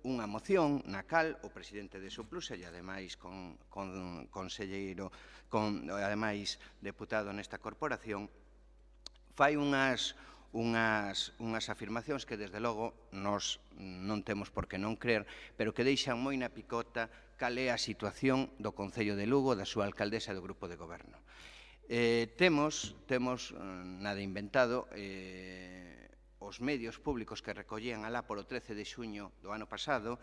unha moción na cal o presidente de Suplusa e ademais conselleiro, ademais deputado nesta corporación, fai unhas afirmacións que desde logo nós non temos por que non crer, pero que deixan moi na picota cal é a situación do Concello de Lugo, da súa alcaldesa e do grupo de goberno. Temos, nada inventado, os medios públicos que recollían alá polo 13 de xuño do ano pasado,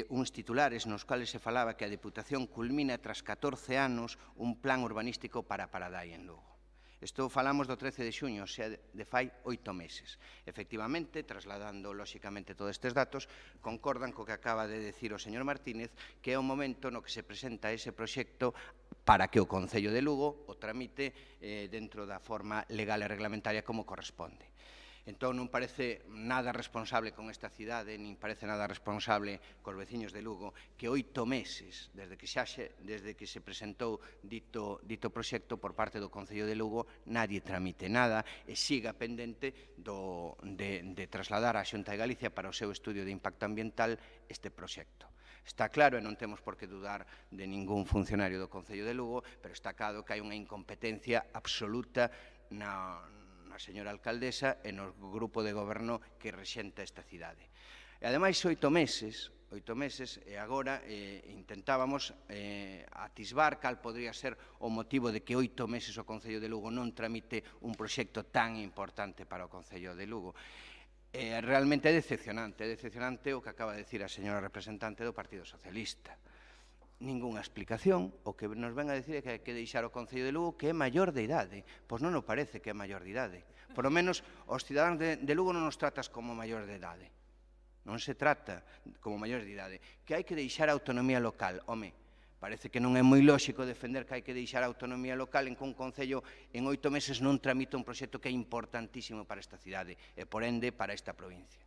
uns titulares nos cales se falaba que a Deputación culmina tras 14 anos un plan urbanístico para Paradai en Lugo. Isto falamos do 13 de xuño, xa de fai 8 meses. Efectivamente, trasladando lóxicamente todos estes datos, concordan co que acaba de decir o señor Martínez, que é o momento no que se presenta ese proxecto para que o Concello de Lugo o tramite dentro da forma legal e reglamentaria como corresponde. Entón, non parece nada responsable con esta cidade, nin parece nada responsable cos veciños de Lugo, que 8 meses, desde que se presentou dito proxecto por parte do Concello de Lugo, nadie tramite nada e siga pendente de trasladar á Xunta de Galicia para o seu estudio de impacto ambiental este proxecto. Está claro, e non temos por que dudar de ningún funcionario do Concello de Lugo, pero está claro que hai unha incompetencia absoluta na señora alcaldesa e no grupo de goberno que rexenta esta cidade. E, ademais, 8 meses, e agora intentábamos atisbar cal podría ser o motivo de que 8 meses o Concello de Lugo non tramite un proxecto tan importante para o Concello de Lugo. Realmente é decepcionante o que acaba de decir a señora representante do Partido Socialista. Ningunha explicación, o que nos ven a decir é que hai que deixar o Concello de Lugo que é maior de idade. Pois non nos parece que é maior de idade. Por lo menos, os cidadáns de Lugo non nos tratas como maior de idade. Non se trata como maior de idade. Que hai que deixar a autonomía local. Home, parece que non é moi lóxico defender que hai que deixar a autonomía local en que un Concello en 8 meses non tramita un proxecto que é importantísimo para esta cidade e, por ende, para esta provincia.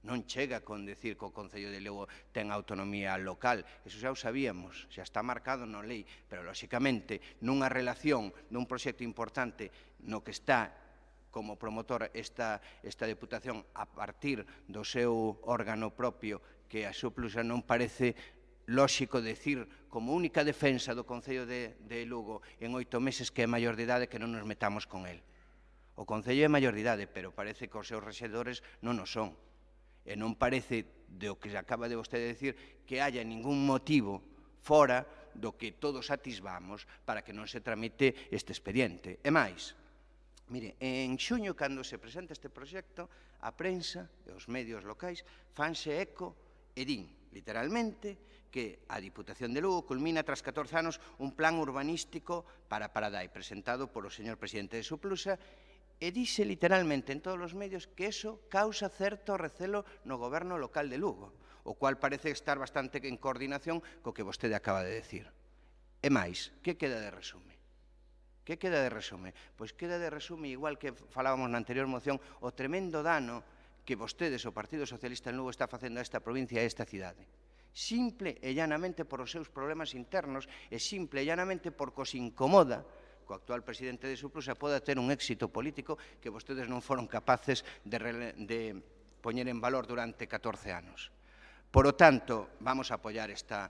Non chega con decir que o Concello de Lugo ten autonomía local. Eso xa o sabíamos, xa está marcado na lei, pero, lóxicamente, nunha relación dun proxecto importante no que está como promotor esta Deputación a partir do seu órgano propio, que a Suplusa non parece lóxico decir como única defensa do Concello de Lugo en 8 meses que é maior de idade que non nos metamos con el. O Concello é maior de idade, pero parece que os seus rexedores non o son. E non parece, do que acaba de vostede decir, que haya ningún motivo fora do que todos atisbamos para que non se tramite este expediente. E máis, mire, en xuño, cando se presenta este proxecto, a prensa e os medios locais fanse eco e din, literalmente, que a Diputación de Lugo culmina tras 14 anos un plan urbanístico para Paradai, presentado polo señor presidente de Suplusa, e dixe literalmente en todos os medios que eso causa certo recelo no goberno local de Lugo, o cual parece estar bastante en coordinación co que vostede acaba de decir. E máis, que queda de resume? Que queda de resume? Pois queda de resume, igual que falábamos na anterior moción, o tremendo dano que vostedes, o Partido Socialista en Lugo, está facendo a esta provincia e a esta cidade. Simple e llanamente por os seus problemas internos e simple e llanamente porque os incomoda que o actual presidente de Suplusa poda ter un éxito político que vostedes non foron capaces de poñer en valor durante 14 anos. Por lo tanto, vamos a apoiar esta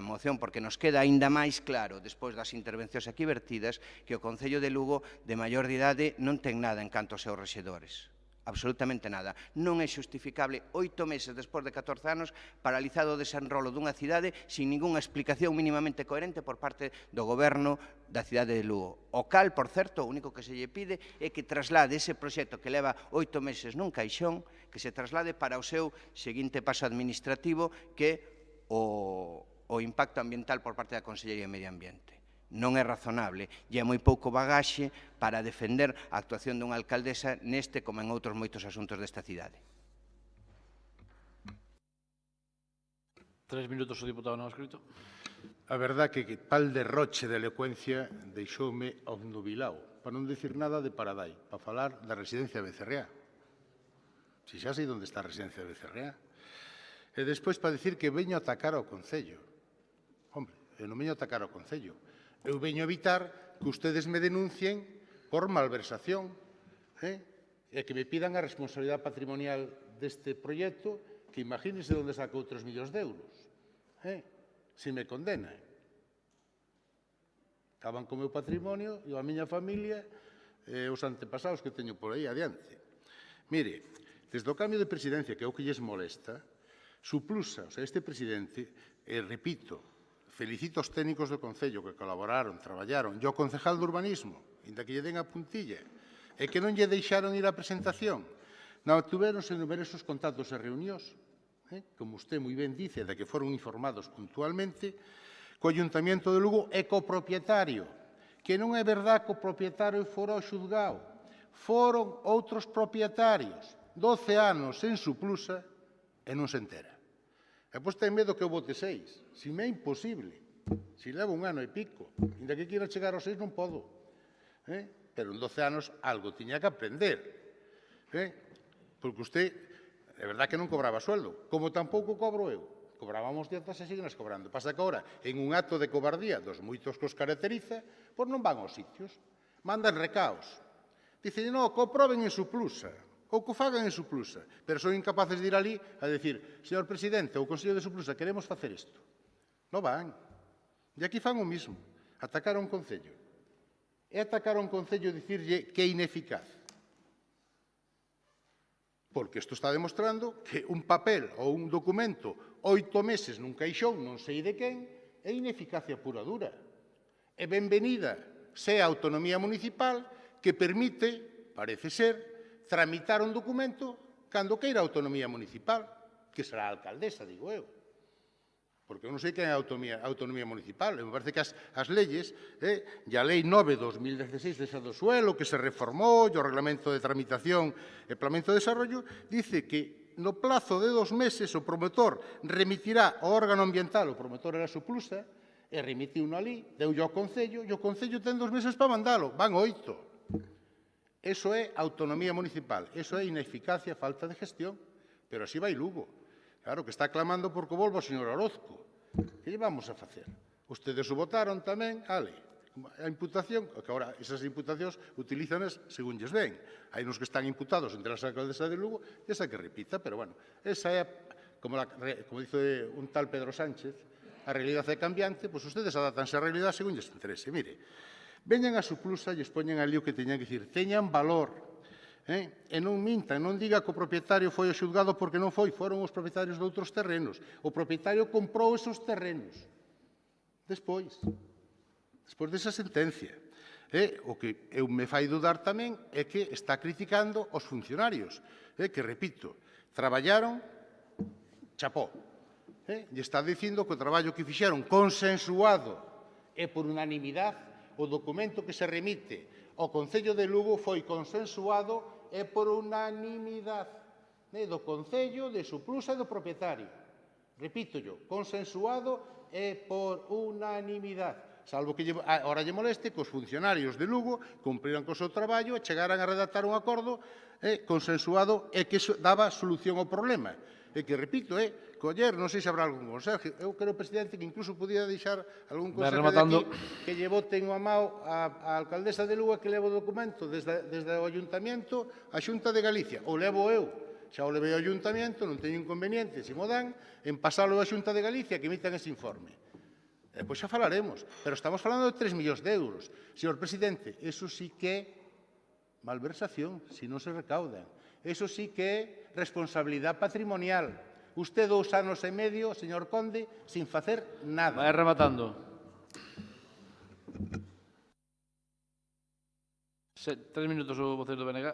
moción porque nos queda aínda máis claro, despois das intervencións aquí vertidas, que o Concello de Lugo de maior de idade non ten nada en canto aos seus rexedores. Absolutamente nada. Non é xustificable 8 meses despois de 14 anos paralizado o desenrolo dunha cidade sin ningunha explicación mínimamente coherente por parte do goberno da cidade de Lugo. O cal, por certo, o único que se lle pide é que traslade ese proxecto que leva 8 meses nun caixón, que se traslade para o seu seguinte paso administrativo, que é o impacto ambiental por parte da Consellería de Medio Ambiente. Non é razonable e é moi pouco bagaxe para defender a actuación dunha alcaldesa neste como en outros moitos asuntos desta cidade. 3 minutos o diputado non escrito. A verdad que tal derroche de elocuencia deixoume obnubilado, para non dicir nada de Paradai, para falar da residencia de Becerreá. Si xa sei onde está a residencia de Becerreá. E despois para dicir que veño a atacar ao Concello. Hombre, eu non veño a atacar ao Concello. Eu veño a evitar que ustedes me denuncien por malversación e que me pidan a responsabilidade patrimonial deste proxecto, que imagínense onde sacou 3 millóns de euros. Se me condenan. Acaban co meu patrimonio e a miña familia e os antepasados que teño por aí adiante. Mire, desde o cambio de presidencia, que é o que lles molesta, Suplusa, o sea, este presidente, e repito, felicito aos técnicos do Concello que colaboraron, traballaron, e ao concejal de urbanismo, inda que lle den a puntilla, e que non lle deixaron ir á presentación. Non tuveronse numerosos contactos e reunións, como usted moi ben dice, de que foron informados puntualmente, co Ayuntamiento de Lugo e co propietario, que non é verdad que o propietario fora ao xulgado. Foron outros propietarios, 12 anos en Suplusa, e non se entera. E pois ten medo que eu vote 6. Si me é imposible. Si levo 1 ano e pico. Inda que quira chegar aos 6 non podo. Pero en 12 anos algo tiña que aprender. Porque usted, é verdad que non cobraba sueldo, como tampouco cobro eu. Cobrábamos dietas e siguen cobrando. Pasa que agora, en un acto de cobardía dos moitos que os caracteriza, pois non van aos sitios. Mandan recaos. Dicen, non, que o proben en Suplusa, ou que o fagan en Suplusa, pero son incapaces de ir ali a decir, señor presidente, o Consello de Suplusa, queremos facer isto. Non van. E aquí fan o mismo. Atacar a un Concello. E atacar a un Concello dicirlle que é ineficaz. Porque isto está demostrando que un papel ou un documento 8 meses nun caixón, non sei de quen, é ineficacia pura dura. E benvenida sea a autonomía municipal que permite, parece ser, tramitar un documento cando queira a autonomía municipal, que será a alcaldesa, digo eu. Porque eu non sei quen é a autonomía municipal. Me parece que as leyes, e a Lei 9/2016 desa do suelo, que se reformou, e o Reglamento de Tramitación e Planeamento de Desarrollo, dice que no plazo de 2 meses o promotor remitirá ao órgano ambiental, o promotor era Suplusa, e remitiu ali, deulle ao Concello, e o Concello ten 2 meses para mandalo, van 8. Eso é autonomía municipal, eso é ineficacia, falta de gestión, pero así vai Lugo. Claro, que está clamando porque volvo o señor Orozco. Que lle vamos a facer? Ustedes o votaron tamén, ale, a imputación, que agora esas imputacións utilízanas según lles ven. Hai uns que están imputados entre as alcaldesas de Lugo e esa que repita, pero bueno, esa é, como dice un tal Pedro Sánchez, a realidade é cambiante, pois ustedes adaptanse á realidade según lles interese. Mire, veñan a Suplusa e expoñen ali o que teñan que dicir, teñan valor, e non mintan, non diga que o propietario foi ao xulgado porque non foi, foron os propietarios de outros terrenos. O propietario comprou esos terrenos. Despois desa sentencia. O que eu me fai dudar tamén é que está criticando os funcionarios, que, repito, traballaron, chapó. lle está dicindo que o traballo que fixeron consensuado e por unanimidade, o documento que se remite ao Concello de Lugo foi consensuado e por unanimidade do Concello, de Suplusa e do propietario. Repítollo, consensuado e por unanimidade. Salvo que ahora lle moleste que os funcionarios de Lugo cumpriran co seu traballo e chegaran a redactar un acordo consensuado e que daba solución ao problema. E que, repito, coller, non sei se habrá algún conserje, eu creo, presidente, que incluso podía deixar algún conserje de aquí que lle boten o amao á alcaldesa de Lugo que leva o documento desde o Ayuntamiento á Xunta de Galicia, ou levo eu, xa o levei ao Ayuntamiento, non teño inconveniente, se mo dan, en pasalo á Xunta de Galicia que emitan ese informe. Pois xa falaremos, pero estamos falando de 3 millóns de euros. Señor presidente, eso sí que é malversación, se non se recaudan. Eso sí que é responsabilidade patrimonial. Usted 2 anos e medio, señor Conde, sin facer nada. Vai rematando. 3 minutos o vocero do BNG.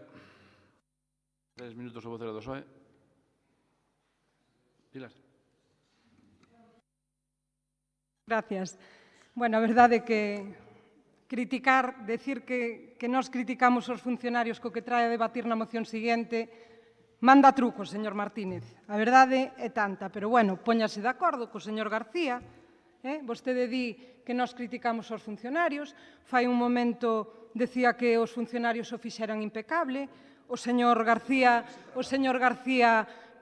3 minutos o vocero do PSOE. Pilar. Gracias. Bueno, a verdade é que criticar, decir que nós criticamos os funcionarios co que trae a debatir na moción seguinte, manda trucos, señor Martínez. A verdade é tanta, pero bueno, póñase de acordo co señor García. Vostede di que nós criticamos os funcionarios, fai un momento decía que os funcionarios o fixeran impecable, o señor García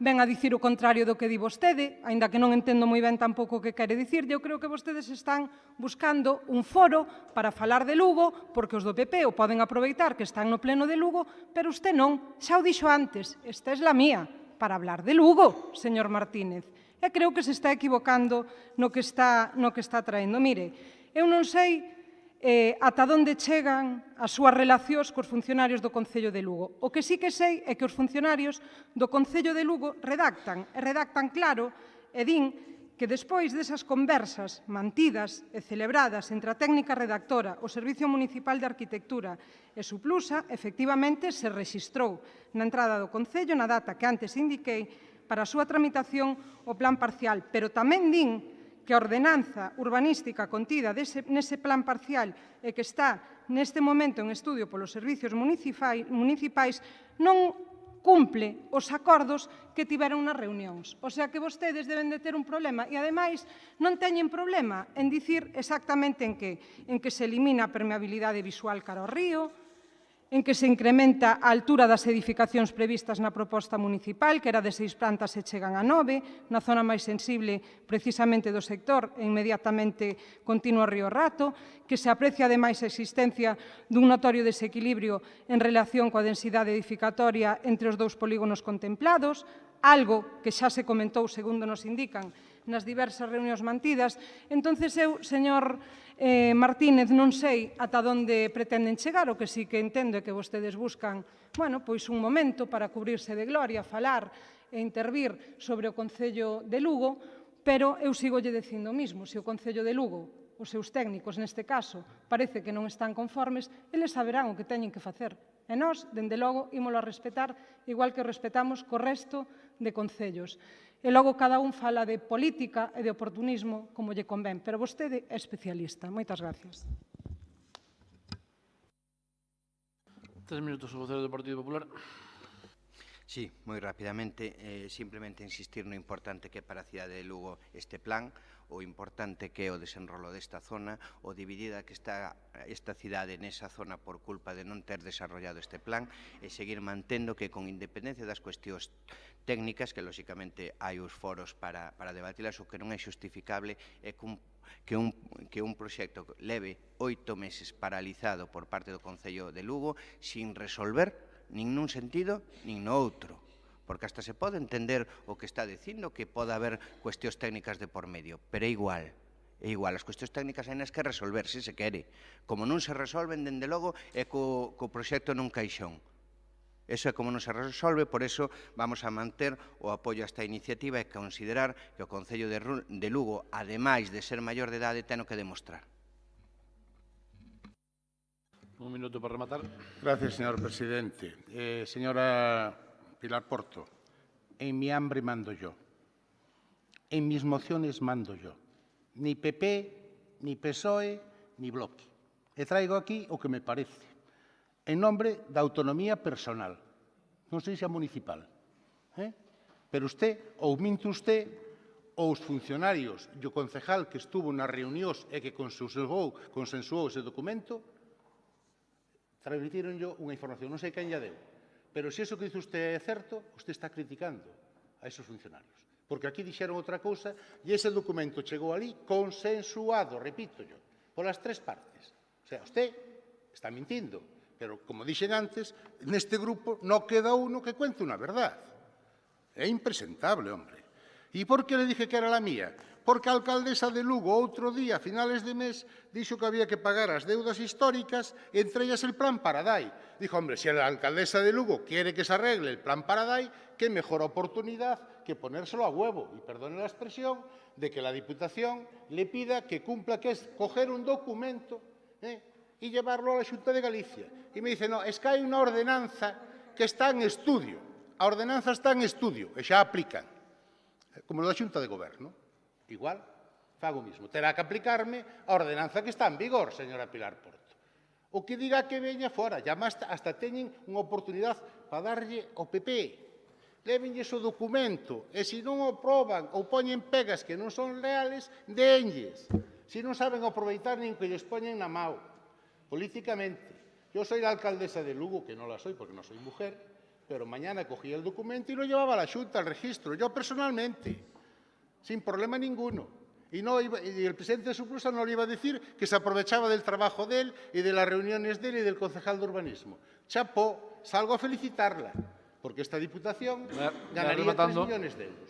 ven a dicir o contrario do que di vostede, aínda que non entendo moi ben tampouco o que quere dicir. Eu creo que vostedes están buscando un foro para falar de Lugo, porque os do PP o poden aproveitar que están no pleno de Lugo, pero usted non. Xa o dixo antes, esta é a mía, para hablar de Lugo, señor Martínez. E creo que se está equivocando no que está traendo. Mire, eu non sei ata onde chegan as súas relacións cos funcionarios do Concello de Lugo. O que sí que sei é que os funcionarios do Concello de Lugo redactan claro e din que despois desas conversas mantidas e celebradas entre a técnica redactora, o Servicio Municipal de Arquitectura e Suplusa, efectivamente se rexistrou na entrada do Concello na data que antes indiquei para a súa tramitación o plan parcial, pero tamén din que a ordenanza urbanística contida nese plan parcial e que está neste momento en estudio polos servicios municipais non cumple os acordos que tiveron nas reunións. O sea que vostedes deben de ter un problema e, ademais, non teñen problema en dicir exactamente en que se elimina a permeabilidade visual cara ao río, en que se incrementa a altura das edificacións previstas na proposta municipal, que era de 6 plantas e chegan a 9, na zona máis sensible precisamente do sector e inmediatamente continua Río Rato, que se aprecia ademais a existencia dun notorio desequilibrio en relación coa densidade edificatoria entre os 2 polígonos contemplados, algo que xa se comentou, segundo nos indican, nas diversas reunións mantidas. Entonces eu, señor Martínez, non sei ata onde pretenden chegar, o que sí que entendo é que vostedes buscan, pois un momento para cubrirse de gloria, falar e intervir sobre o Concello de Lugo, pero eu sigolle dicindo o mismo, se o Concello de Lugo, os seus técnicos neste caso, parece que non están conformes, eles saberán o que teñen que facer. E nós, dende logo, ímolo a respetar, igual que respetamos co resto de concellos. E logo cada un fala de política e de oportunismo como lle convén, pero vostede é especialista. Moitas gracias. 3 minutos o vocero do Partido Popular. Sí, moi rapidamente, simplemente insistir no importante que é para a cidade de Lugo este plan, o importante que é o desenrolo desta zona, o dividida que está esta cidade nesa zona por culpa de non ter desarrollado este plan, e seguir mantendo que con independencia das cuestións técnicas, que lóxicamente hai os foros para debatilas, o que non é xustificable é que un proxecto leve 8 meses paralizado por parte do Concello de Lugo sin resolver nin nun sentido nin no outro, porque hasta se pode entender o que está dicindo, que pode haber cuestións técnicas de por medio, pero é igual, as cuestións técnicas hai nas que resolver, se se quere. Como non se resolven, dende logo, é co proxecto nun caixón. Eso é como non se resolve, por eso vamos a manter o apoio a esta iniciativa e considerar que o Concello de Lugo, ademais de ser maior de idade, ten o que demostrar. Un minuto para rematar. Gracias, señor presidente. Señora Pilar Porto, en mi hambre mando yo. en mis mociones mando yo. Ni PP, ni PSOE, ni Bloque. E traigo aquí o que me parece, en nombre da autonomía personal, non sei se a municipal. Pero usted, ou minte usted, ou os funcionarios e o concejal que estuvo nas reunións e que consensuou ese documento, transmitiron yo unha información, non sei quen lla deu. Pero se iso que dice usted é certo, usted está criticando a esos funcionarios. Porque aquí dixeron outra cousa e ese documento chegou ali consensuado, repito yo, polas tres partes. O sea, usted está mintindo, pero, como dixen antes, neste grupo non queda uno que cuente unha verdad. É impresentable, hombre. E por que le dije que era la mía? Porque a alcaldesa de Lugo outro día, a finales de mes, dixo que había que pagar as deudas históricas, entre ellas el Plan Paradai. Dijo, hombre, si la alcaldesa de Lugo quiere que se arregle el Plan Paradai, qué mejor oportunidad que ponérselo a huevo, y perdone la expresión, de que la Diputación le pida que cumpla, que es coger un documento y llevarlo a la Xunta de Galicia. Y me dice, no, es que hai unha ordenanza que está en estudio. A ordenanza está en estudio e xa aplican. Como da Xunta de Goberno. Igual, fago o mismo. Terá que aplicarme a ordenanza que está en vigor, señora Pilar Porto. O que diga que veña fora, ya hasta teñen unha oportunidade para darlle ao PP. Lévenlles o documento, e se non o proban ou poñen pegas que non son reales, denlles. Se non saben aproveitar nin que lles poñen na mao. Políticamente. Yo soy la alcaldesa de Lugo, que non la soy porque non soy mujer, pero mañana cogía el documento y lo llevaba a la Xunta, al registro, yo personalmente, sin problema ninguno. Y el presidente de Suplusa no le iba a decir que se aprovechaba del trabajo de él y de las reuniones de él y del concejal de urbanismo. Chapó, salgo a felicitarla, porque esta Diputación ganaría 3 millones de euros,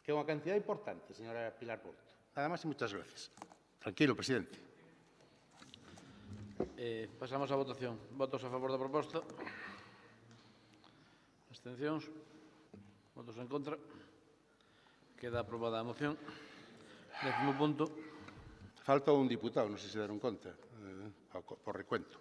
que es una cantidad importante, señora Pilar Porto. Nada más y muchas gracias. Tranquilo, presidente. Pasamos a votación. Votos a favor da proposta. Abstencións? Votos en contra? Queda aprobada a moción. 10º punto. Falta un diputado, non sei se deron conta, por recuento.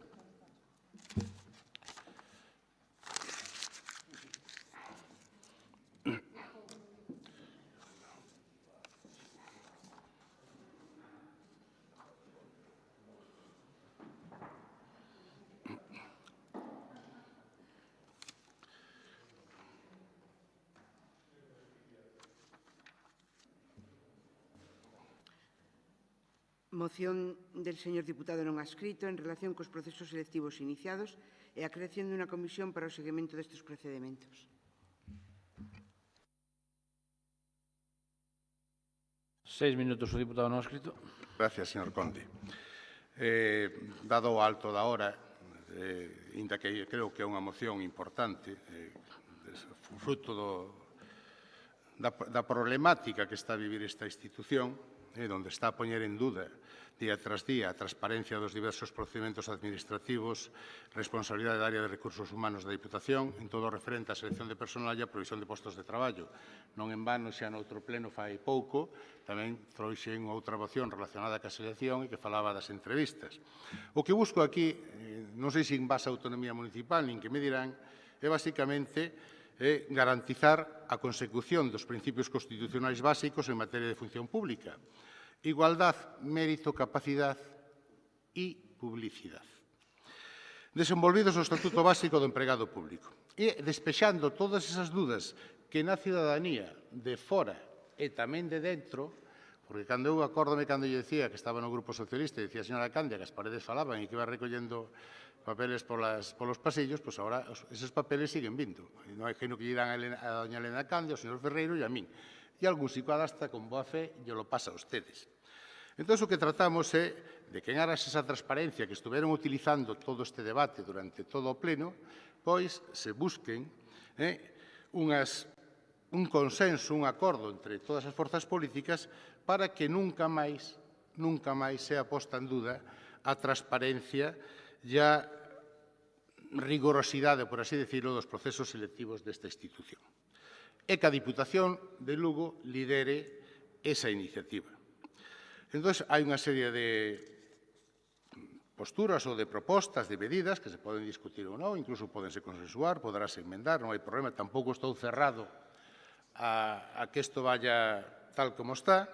Moción del señor diputado non adscrito en relación cos procesos selectivos iniciados e a creación dunha comisión para o seguimento destes procedementos. 6 minutos o diputado non adscrito. Gracias, señor Conde. Dado o alto da hora, inda que creo que é unha moción importante, fruto da problemática que está a vivir esta institución, onde está a poñer en duda día tras día a transparencia dos diversos procedementos administrativos, responsabilidade da área de recursos humanos da Diputación, en todo o referente á selección de personal e a provisión de postos de traballo. Non en vano, xa noutro pleno fai pouco, tamén trouxen outra moción relacionada ca selección e que falaba das entrevistas. O que busco aquí, non sei se en base a autonomía municipal, nin que me dirán, é basicamente garantizar a consecución dos principios constitucionais básicos en materia de función pública. Igualdad, mérito, capacidad e publicidade. Desenvolvidos o Estatuto Básico do Empregado Público. E despexando todas esas dudas que na cidadanía de fora e tamén de dentro, porque cando eu acórdome cando lle decía que estaba no Grupo Socialista e decía a señora Candia que as paredes falaban e que iba recollendo papeles polos pasillos, pois agora eses papeles siguen vindo. Non hai que lle dirán a doña Elena Candia, ao señor Ferreiro e a min. E algún psicoadasta con boa fe lle lo pasa a ustedes. Entón, o que tratamos é de que en aras esa transparencia que estuveron utilizando todo este debate durante todo o pleno, pois se busquen un consenso, un acordo entre todas as forzas políticas para que nunca máis sea posta en duda a transparencia e a rigorosidade, por así decirlo, dos procesos selectivos desta institución. E que a Diputación de Lugo lidere esa iniciativa. Entón, hai unha serie de posturas ou de propostas, de medidas que se poden discutir ou non, incluso podense consensuar, poderase enmendar, non hai problema, tampouco estou cerrado a que isto vaya tal como está,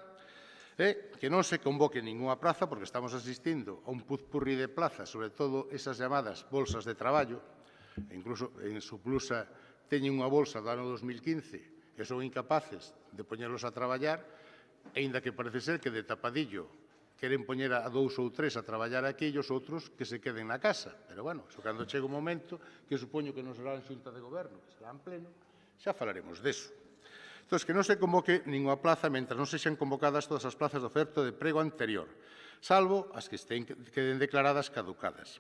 que non se convoque ningunha praza, porque estamos asistindo a un puzpurri de plazas, sobre todo esas llamadas bolsas de traballo, incluso en Suplusa teñen unha bolsa do ano 2015 e son incapaces de poñerlos a traballar, aínda que parece ser que de tapadillo queren poñer a 2 ou 3 a traballar aquí e os outros que se queden na casa. Pero, bueno, iso cando chega un momento, que supoño que non será en xunta de goberno, que será en pleno, xa falaremos deso. Entón, que non se convoque ninguna plaza mentre non sexan convocadas todas as plazas de oferta de emprego anterior, salvo as que queden declaradas caducadas.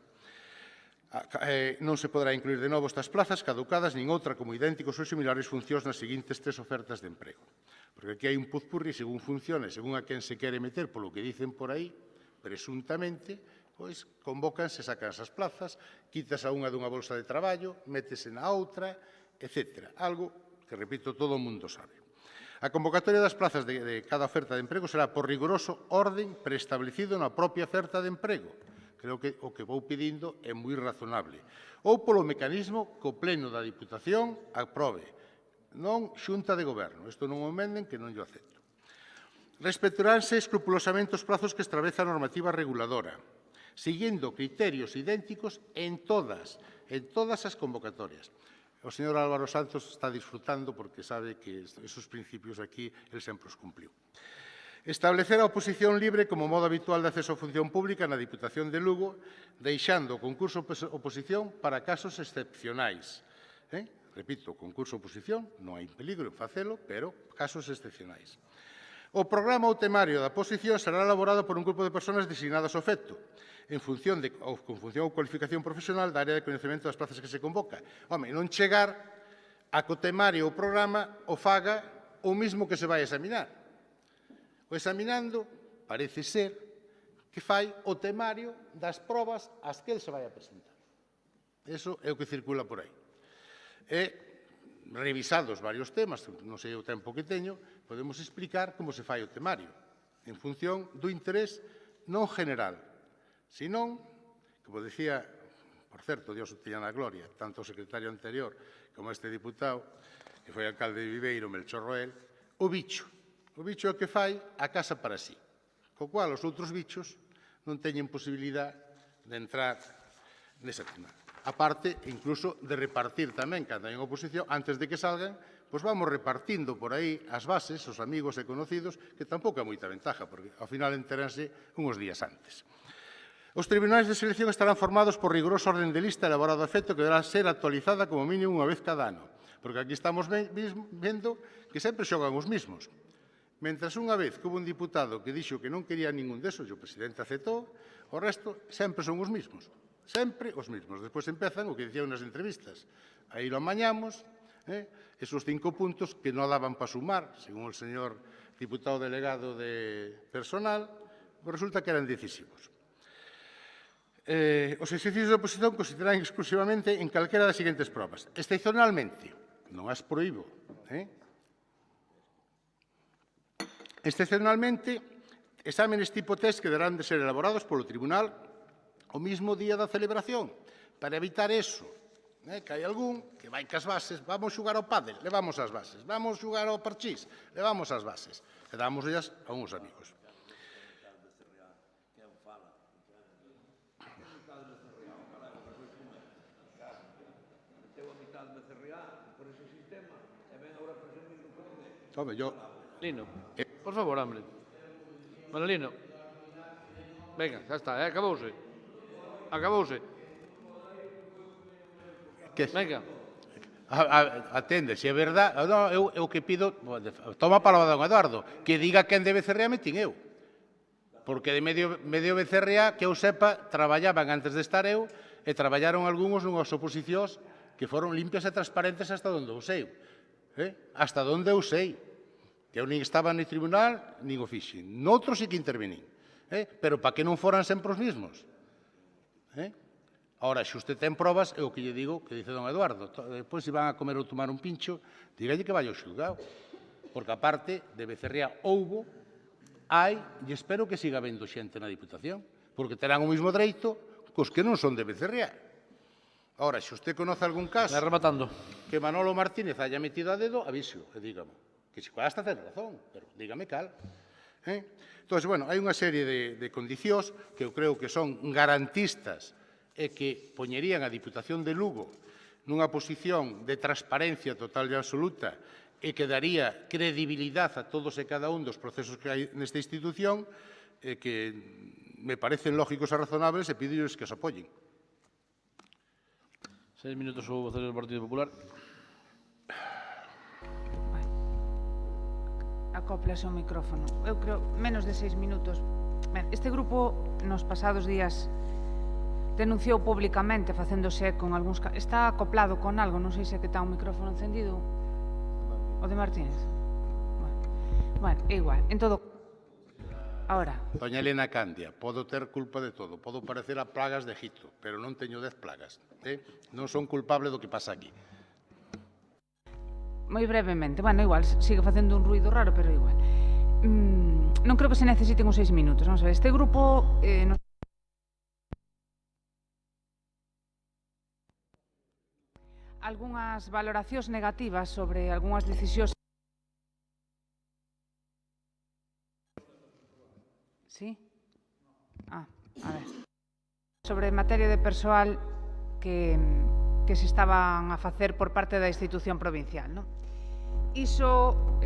Non se poderá incluir de novo estas plazas caducadas nin outra como idénticos ou similares funcións nas seguintes 3 ofertas de emprego. Porque aquí hai un puzpurri, según funcione, según a quen se quere meter polo que dicen por aí, presuntamente, pois convócanse, sacan esas plazas, quitas a unha dunha bolsa de traballo, métese na outra, etc. Algo que, repito, todo o mundo sabe. A convocatoria das plazas de cada oferta de emprego será por riguroso orden preestablecido na propia oferta de emprego. Creo que o que vou pedindo é moi razonable. Ou polo mecanismo que o Pleno da Diputación aprobe, non xunta de goberno. Isto non o emenden, que non yo acepto. Respectaránse escrupulosamente os prazos que establece a normativa reguladora, seguindo criterios idénticos en todas as convocatorias. O señor Álvaro Santos está disfrutando porque sabe que esos principios aquí él sempre os cumpliu. Establecer a oposición libre como modo habitual de acceso á función pública na Diputación de Lugo, deixando o concurso oposición para casos excepcionais. Repito, o concurso oposición non hai peligro en facelo, pero casos excepcionais. O programa ou temario da oposición será elaborado por un grupo de persoas designadas ao efecto, con función ou cualificación profesional da área de coñecemento das plazas que se convoca. Home, non chegar a que o temario ou programa o faga o mismo que se vai examinar. O examinando parece ser que fai o temario das probas ás que el se vai a presentar. Eso é o que circula por aí. E, revisados varios temas, non sei o tempo que teño, podemos explicar como se fai o temario, en función do interés non general, senón, como decía, por certo, Dios o teña na gloria, tanto o secretario anterior como este diputado, que foi alcalde de Viveiro, Melchor Roel, o bicho. O bicho é o que fai a casa para sí, co cual os outros bichos non teñen posibilidade de entrar nesa tema. A parte, incluso, de repartir tamén, cando hai unha oposición, antes de que salgan, pois vamos repartindo por aí as bases, os amigos e conocidos, que tampouco é moita ventaja, porque ao final enteranse uns días antes. Os tribunais de selección estarán formados por riguroso orden de lista elaborado a efecto que deberá ser actualizada como mínimo unha vez cada ano, porque aquí estamos vendo que sempre xogan os mismos. Mentras unha vez que houve un diputado que dixo que non quería ningún desos e o presidente aceptou, o resto sempre son os mismos. Sempre os mismos. Despois empezan o que dicían nas entrevistas. Aí lo amañamos, esos 5 puntos que non daban para sumar, según o señor diputado delegado de personal, resulta que eran decisivos. Os exercicios de oposición considerarán exclusivamente en calquera das seguintes probas. Excepcionalmente, non as proíbo, excepcionalmente, exámenes tipo test que deberán de ser elaborados polo tribunal o mismo día da celebración, para evitar eso, que hai algún que vai cas bases, vamos xugar ao pádel, levamos as bases, vamos xugar ao parchís, levamos as bases, e dámosllas a uns amigos. Home, yo... Lino, por favor, hombre. Manolino. Venga, xa está, acabouse. Acabouse. Venga. Atende, se é verdade, eu que pido, toma a palabra don Eduardo, que diga quen de Becerrea metín eu. Porque de medio Becerrea, que eu sepa, traballaban antes de estar eu, e traballaron algúns nunhas oposicións que foron limpias e transparentes hasta onde eu sei. Hasta onde eu sei. Que eu nin estaba no tribunal, nin o fixen. Noutros sí que intervenín. Pero para que non foran sempre os mismos. Ahora, se usted ten probas, é o que lle digo, que dice don Eduardo. Depois, se van a comer ou tomar un pincho, dígalle que vai ao xulgado. Porque, aparte, de Becerrea houbo, hai, e espero que siga vendo xente na Diputación, porque terán o mismo dereito cos que non son de Becerrea. Ahora, se usted conoce algún caso que Manolo Martínez haya metido a dedo, aviso, e dígamo. que se pueda hasta ter razón, pero dígame cal. Entón, bueno, hai unha serie de condicións que eu creo que son garantistas e que poñerían a Diputación de Lugo nunha posición de transparencia total e absoluta e que daría credibilidade a todos e cada un dos procesos que hai nesta institución que me parecen lógicos e razonables e pídolles que os apoyen. 6 minutos o voceiro do Partido Popular. Acóplase o micrófono. Eu creo menos de 6 minutos. Este grupo nos pasados días denunciou públicamente facéndose con algúns... Está acoplado con algo, non sei se que está un micrófono encendido. O de Martínez. Bueno, é igual. En todo... Ahora. Doña Elena Candia, podo ter culpa de todo, podo parecer a plagas de Egipto, pero non teño 10 plagas. Non son culpable do que pasa aquí. Moi brevemente, bueno, igual, sigue facendo un ruido raro, pero igual. Non creo que se necesiten uns 6 minutos, vamos a ver, este grupo... algunhas valoracións negativas sobre algunhas decisións... Sí? A ver. Sobre materia de persoal que se estaban a facer por parte da institución provincial, non? Iso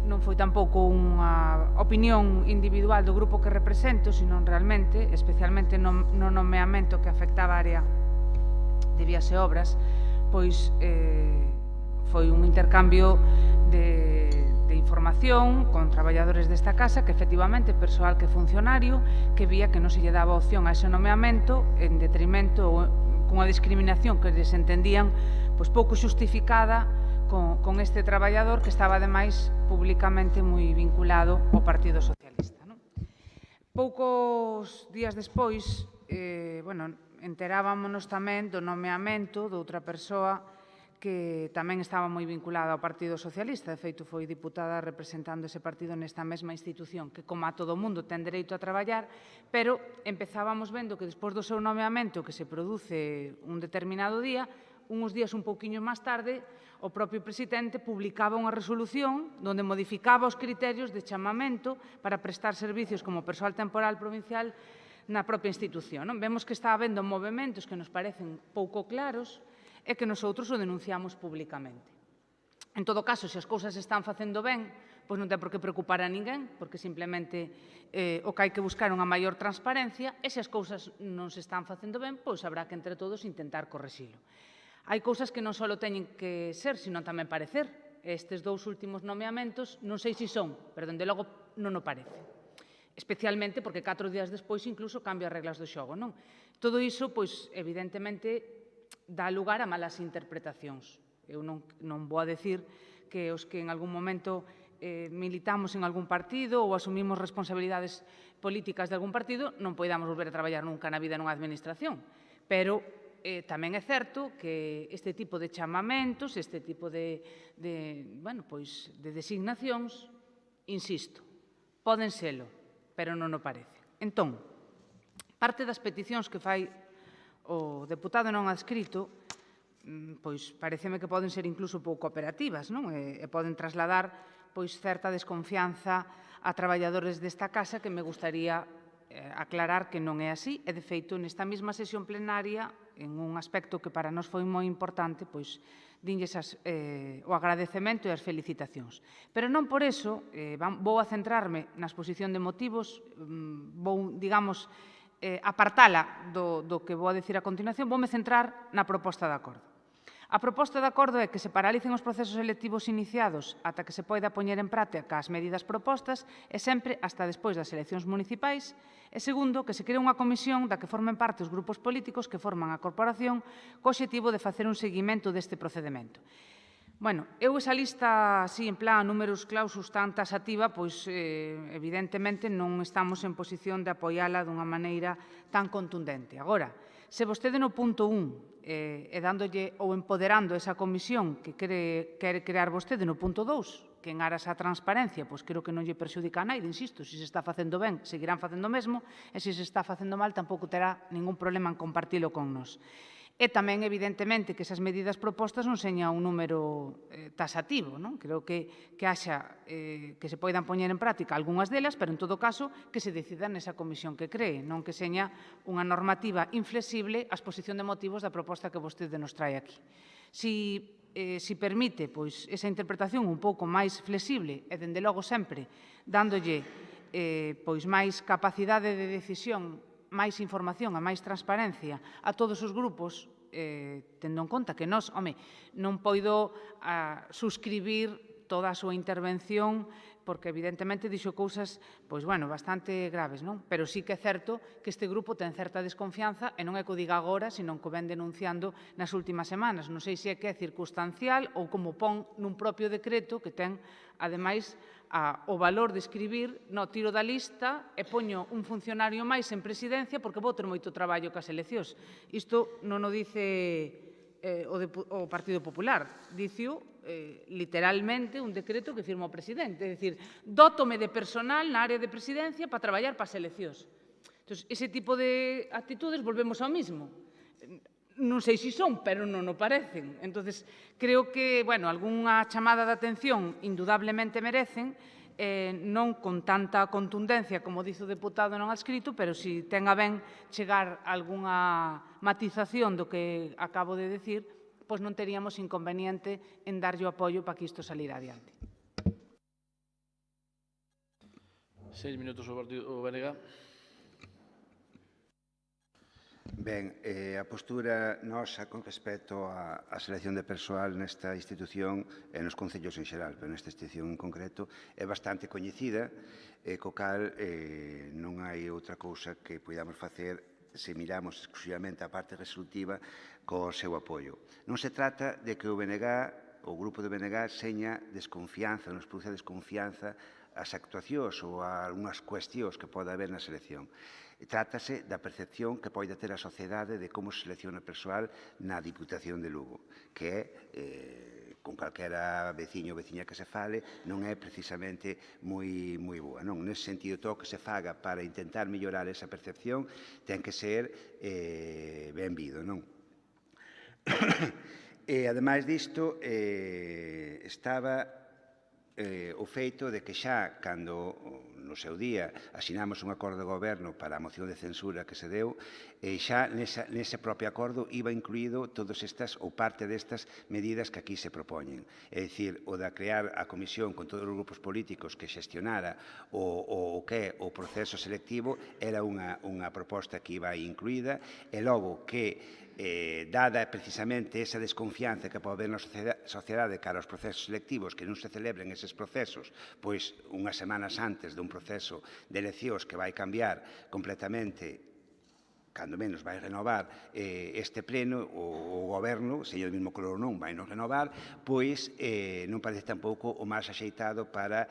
non foi tampouco unha opinión individual do grupo que represento, sino realmente, especialmente no nomeamento que afectaba a área de vías e obras, pois foi un intercambio de información con traballadores desta casa que efectivamente persoal que funcionario que vía que non se lle daba opción a ese nomeamento en detrimento cunha discriminación que les entendían pois pouco xustificada con este traballador que estaba ademais públicamente moi vinculado ao Partido Socialista. Poucos días despois, enterábamos tamén do nomeamento de outra persoa que tamén estaba moi vinculada ao Partido Socialista. De feito, foi diputada representando ese partido nesta mesma institución, que, como a todo mundo, ten dereito a traballar, pero empezábamos vendo que, despois do seu nomeamento, que se produce un determinado día, uns días un pouquiño máis tarde, o propio presidente publicaba unha resolución onde modificaba os criterios de chamamento para prestar servicios como persoal temporal provincial na propia institución. Vemos que está habendo movementos que nos parecen pouco claros, e que nosotros o denunciamos públicamente. En todo caso, se as cousas se están facendo ben, pois non ten por que preocupar a ninguén, porque simplemente o que hai que buscar é unha maior transparencia, e se as cousas non se están facendo ben, pois habrá que entre todos intentar correxilo. Hai cousas que non só teñen que ser, sino tamén parecer. Estes dous últimos nomeamentos non sei se son, pero dende logo non o parece. Especialmente porque 4 días despois incluso cambia as reglas do xogo, non? Todo iso, pois, evidentemente, dá lugar a malas interpretacións. Eu non vou a decir que os que en algún momento militamos en algún partido ou asumimos responsabilidades políticas de algún partido non poidamos volver a traballar nunca na vida nunha administración. Pero tamén é certo que este tipo de chamamentos, este tipo de designacións, insisto, poden selo, pero non o parece. Entón, parte das peticións que fai o deputado non adscrito, pois pareceme que poden ser incluso pouco operativas, non? E poden trasladar pois certa desconfianza a traballadores desta casa que me gustaría aclarar que non é así. E, de feito, nesta mesma sesión plenaria, en un aspecto que para nós foi moi importante, pois dinlles o agradecemento e as felicitacións. Pero non por eso vou a centrarme na exposición de motivos, vou, digamos, apartala do que vou a dicir a continuación, voume centrar na proposta de acordo. A proposta de acordo é que se paralicen os procesos selectivos iniciados ata que se poida poñer en práctica as medidas propostas e sempre hasta despois das eleccións municipais. E segundo, que se cree unha comisión da que formen parte os grupos políticos que forman a corporación co obxectivo de facer un seguimento deste procedimento. Bueno, eu esa lista, así, en plan, números clausus tan taxativa, pois, evidentemente, non estamos en posición de apoiala dunha maneira tan contundente. Agora, se vostede no punto 1 e dándolle ou empoderando esa comisión que quere crear vostede no punto 2, que en aras a transparencia, pois creo que non lle perxudica a naide, insisto, se se está facendo ben, seguirán facendo o mesmo, e se se está facendo mal, tampouco terá ningún problema en compartilo con nós. E tamén, evidentemente, que esas medidas propostas non seña un número taxativo, non? Creo que se poidan poñer en práctica algunhas delas, pero en todo caso que se decida nesa comisión que cree, non que seña unha normativa inflexible a exposición de motivos da proposta que vostede nos trae aquí. Si permite pois, esa interpretación un pouco máis flexible e, dende logo, sempre dándolle pois, máis capacidade de decisión, máis información e máis transparencia a todos os grupos, tendo en conta que nós, non poido suscribir toda a súa intervención, porque evidentemente dixo cousas bastante graves, non? Pero sí que é certo que este grupo ten certa desconfianza, e non é que o diga agora, sino que o ven denunciando nas últimas semanas. Non sei se é que é circunstancial ou como pon nun propio decreto que ten, ademais, o valor de escribir, tiro da lista e poño un funcionario máis en presidencia porque vou ter moito traballo cas eleccións. Isto non o dice o Partido Popular, dicio literalmente un decreto que firma o presidente, é dicir, dótome de personal na área de presidencia para traballar para as eleccións. Entón, ese tipo de actitudes volvemos ao mismo. Non sei se son, pero non o parecen. Entón, creo que, algunha chamada de atención indudablemente merecen, non con tanta contundencia como dice o deputado non adscrito, pero si ten a ben chegar a algunha matización do que acabo de decir, pois non teríamos inconveniente en darlle o apoio para que isto salira adiante. 6 minutos o BNG. Ben, a postura nosa con respecto á selección de persoal nesta institución e nos concellos en xeral, pero nesta institución en concreto, é bastante coñecida, co cal non hai outra cousa que podamos facer se miramos exclusivamente a parte resolutiva co seu apoio. Non se trata de que o grupo do BNG seña desconfianza, nos produce desconfianza as actuacións ou a algunhas cuestións que pode haber na selección. Trátase da percepción que pode ter a sociedade de como se selecciona persoal na Diputación de Lugo, que é, con calquera veciño ou veciña que se fale, non é precisamente moi boa. Nese sentido, todo o que se faga para intentar mellorar esa percepción ten que ser benvido. E, ademais disto, estaba o feito de que xa, cando no seu día asinamos un acordo de goberno para a moción de censura que se deu, xa nese propio acordo iba incluído todas estas ou parte destas medidas que aquí se propoñen. É dicir, o de crear a comisión con todos os grupos políticos que xestionara o que é o proceso selectivo era unha proposta que iba incluída, e logo que dada precisamente esa desconfianza que pode haber na sociedade cara aos procesos selectivos, que non se celebren eses procesos, pois unhas semanas antes dun proceso de eleccións que vai cambiar completamente, cando menos vai renovar este pleno, o goberno, se é o mesmo color ou non, vai non renovar, pois non parece tampouco o máis axeitado para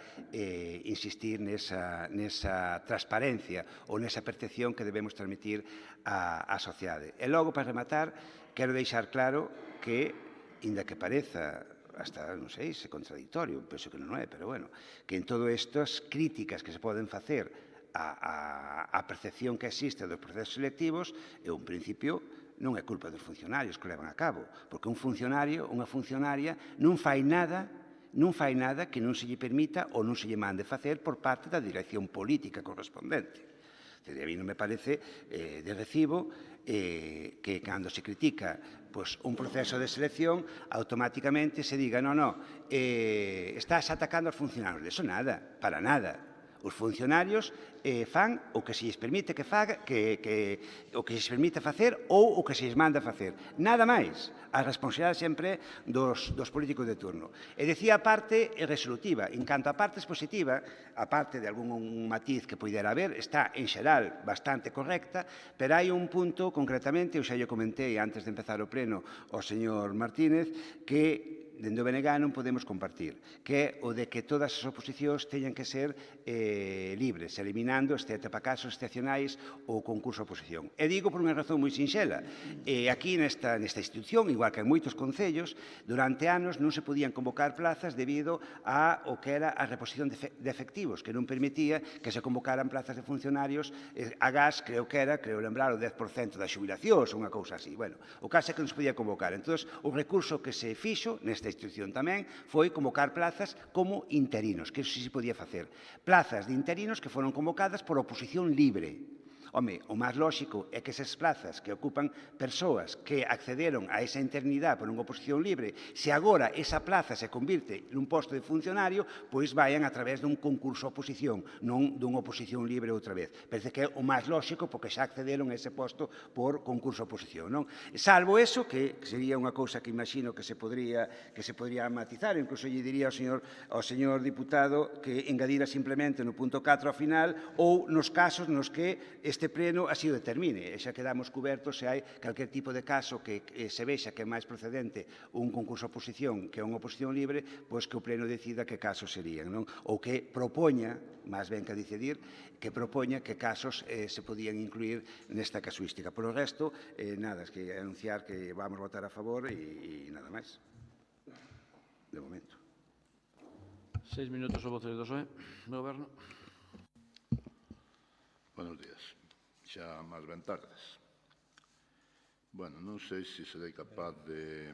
insistir nesa transparencia ou nesa percepción que debemos transmitir á sociedade. E logo, para rematar, quero deixar claro que, inda que pareza hasta, non sei, se contradictorio, penso que non é, pero bueno, que en todo estas críticas que se poden facer a percepción que existe dos procesos selectivos, é un principio non é culpa dos funcionarios que levan a cabo, porque un funcionario, unha funcionaria, non fai nada que non se lle permita ou non se lle mande facer por parte da dirección política correspondente. A mí non me parece de recibo que cando se critica un proceso de selección automáticamente se diga estás atacando aos funcionarios. Eso nada, para nada. Os funcionarios fan o que se lles permite que faga, o que se lles permite facer ou o que se lles manda facer. Nada máis. A responsabilidade sempre dos políticos de turno. E decía a parte resolutiva. En canto a parte expositiva, a parte de algún matiz que poidera haber, está en xeral bastante correcta, pero hai un punto concretamente, eu xa lle comentei antes de empezar o pleno ao señor Martínez, que dende o BNG non podemos compartir, que é o de que todas as oposicións teñan que ser libres, eliminando, excepto para casos excepcionais, o concurso de oposición. E digo por unha razón moi sinxela. Aquí nesta institución, igual que en moitos concellos, durante anos non se podían convocar plazas debido ao que era a reposición de efectivos, que non permitía que se convocaran plazas de funcionarios a gas, creo lembrar, o 10% da xubilación, ou unha cousa así. Bueno, o caso é que non se podía convocar. Entón, o recurso que se fixo nesta institución tamén foi convocar plazas como interinos, que iso sí se podía facer. Plazas de interinos que foron convocadas por oposición libre. Home, o máis lóxico é que esas plazas que ocupan persoas que accederon a esa interinidade por unha oposición libre, se agora esa plaza se convirte nun posto de funcionario, pois vayan a través dun concurso de oposición, non dunha oposición libre outra vez. Parece que é o máis lóxico porque xa accederon a ese posto por concurso de oposición, non? Salvo eso, que sería unha cousa que imagino que se podría matizar, incluso lle diría ao señor diputado que engadira simplemente no punto 4 ao final ou nos casos nos que este pleno así o determine, e xa quedamos cubertos se hai calquer tipo de caso que se vexa que é máis procedente un concurso de oposición que unha oposición libre, pois que o pleno decida que casos serían, non? Ou que propoña, máis ben que decidir, que propoña que casos se podían incluir nesta casuística. Por o resto, nada, es que anunciar que vamos a votar a favor e nada máis. De momento. 6 minutos o voto do PSOE. Goberno. Buenos días. Xa máis ben tardes. Bueno, non sei se serei capaz de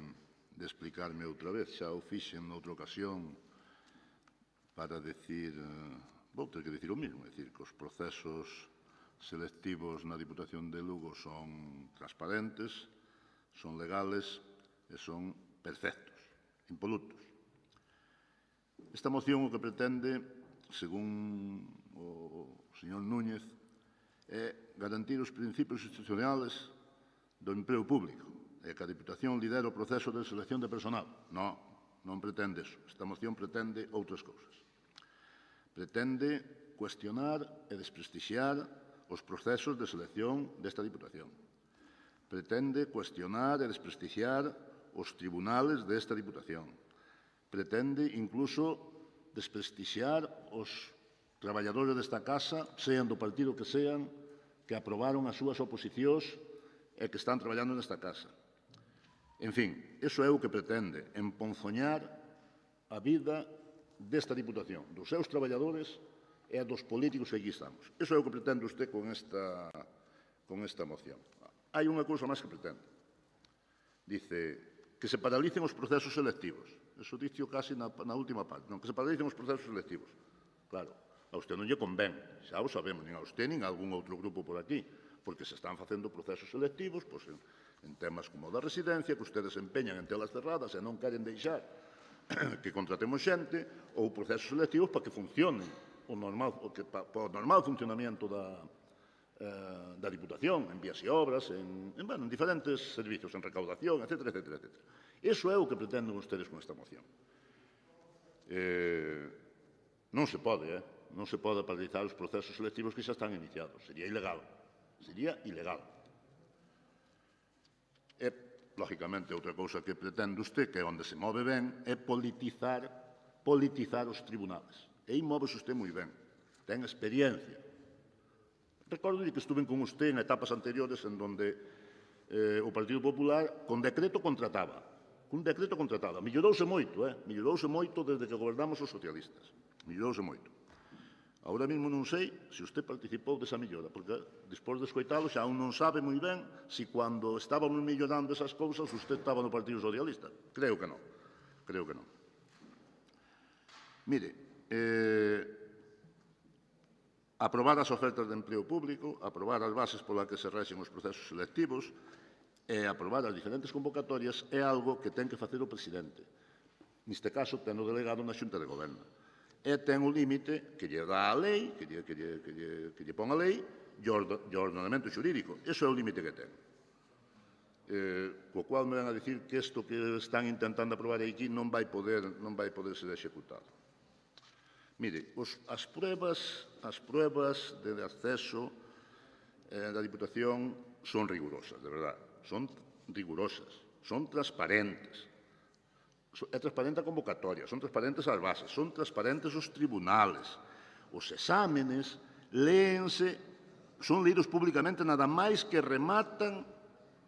explicarme outra vez. Xa o fixen noutra ocasión para decir, vou ter que dicir o mismo, é dicir, que os procesos selectivos na Diputación de Lugo son transparentes, son legales e son perfectos, impolutos. Esta moción o que pretende, según o señor Núñez, é garantir os principios institucionales do emprego público e que a Diputación lidera o proceso de selección de personal. Non pretende eso. Esta moción pretende outras cousas. Pretende cuestionar e desprestixiar os procesos de selección desta Diputación. Pretende cuestionar e desprestixiar os tribunales desta Diputación. Pretende incluso desprestixiar os traballadores desta casa, sean do partido que sean, que aprobaron as súas oposicións e que están traballando nesta casa. En fin, iso é o que pretende, emponzoñar a vida desta Diputación, dos seus traballadores e a dos políticos que aquí estamos. Iso é o que pretende usted con esta moción. Hai unha cousa máis que pretende. Dice que se paralicen os procesos selectivos. Iso dicio casi na última parte. Non, que se paralicen os procesos selectivos. Claro. A usted non lle convén, xa o sabemos, nin a usted nin a algún outro grupo por aquí, porque se están facendo procesos selectivos en temas como o da residencia, que ustedes empeñan en telas cerradas e non queren deixar que contratemos xente, ou procesos selectivos para que funcione o normal funcionamento da Diputación, en vías e obras, en diferentes servicios, en recaudación, etc. Iso é o que pretenden ustedes con esta moción. Non se pode, non se pode paralizar os procesos selectivos que xa están iniciados. Sería ilegal. Sería ilegal. E, lógicamente, outra cousa que pretende usted, que é onde se move ben, é politizar os tribunales. E aí move usted moi ben. Ten experiencia. Recordo que estuve con usted en etapas anteriores en donde o Partido Popular con decreto contrataba. Mellorouse moito, mellorouse moito desde que gobernamos os socialistas. Mellorouse moito. Ahora mesmo non sei se usted participou desa mellora, porque despois de escoitalo xa un non sabe moi ben se cando estábamos mellorando esas cousas usted estaba no Partido Socialista. Creo que non. Mire, aprobar as ofertas de emprego público, aprobar as bases polas que se rexen os procesos selectivos e aprobar as diferentes convocatorias é algo que ten que facer o presidente. Neste caso, ten o delegado na Xunta de Goberno. E ten o límite que lle dá a lei, que lle pon a lei, e o ordenamento xurídico. Iso é o límite que ten. Co cual me van a dicir que isto que están intentando aprobar aquí non vai poder ser executado. Mire, as pruebas de acceso da Diputación son rigurosas, de verdade. Son rigurosas, son transparentes, é transparente a convocatoria, son transparentes as bases, son transparentes os tribunales, os exámenes, léense, son lidos públicamente nada máis que rematan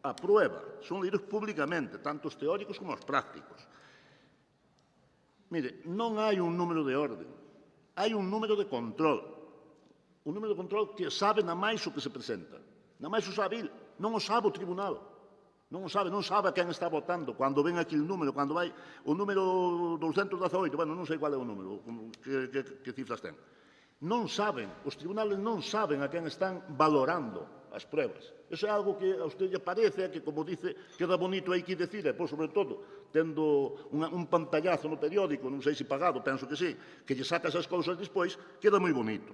a prueba, son lidos públicamente, tanto os teóricos como os prácticos. Mire, non hai un número de orden, hai un número de control. Un número de control que sabe na máis o que se presenta. Na máis o sabe il, non o sabe o tribunal. Non sabe a quen está votando. Cando ven aquí o número, cando vai o número 218, bueno, non sei qual é o número, que cifras ten. Non saben, os tribunales non saben a quen están valorando as pruebas. Eso é algo que a usted lle parece, que, como dice, queda bonito aí que decir, e, pois, sobre todo, tendo un pantallazo no periódico, non sei se pagado, penso que sí, que lle saca esas cousas despois, queda moi bonito.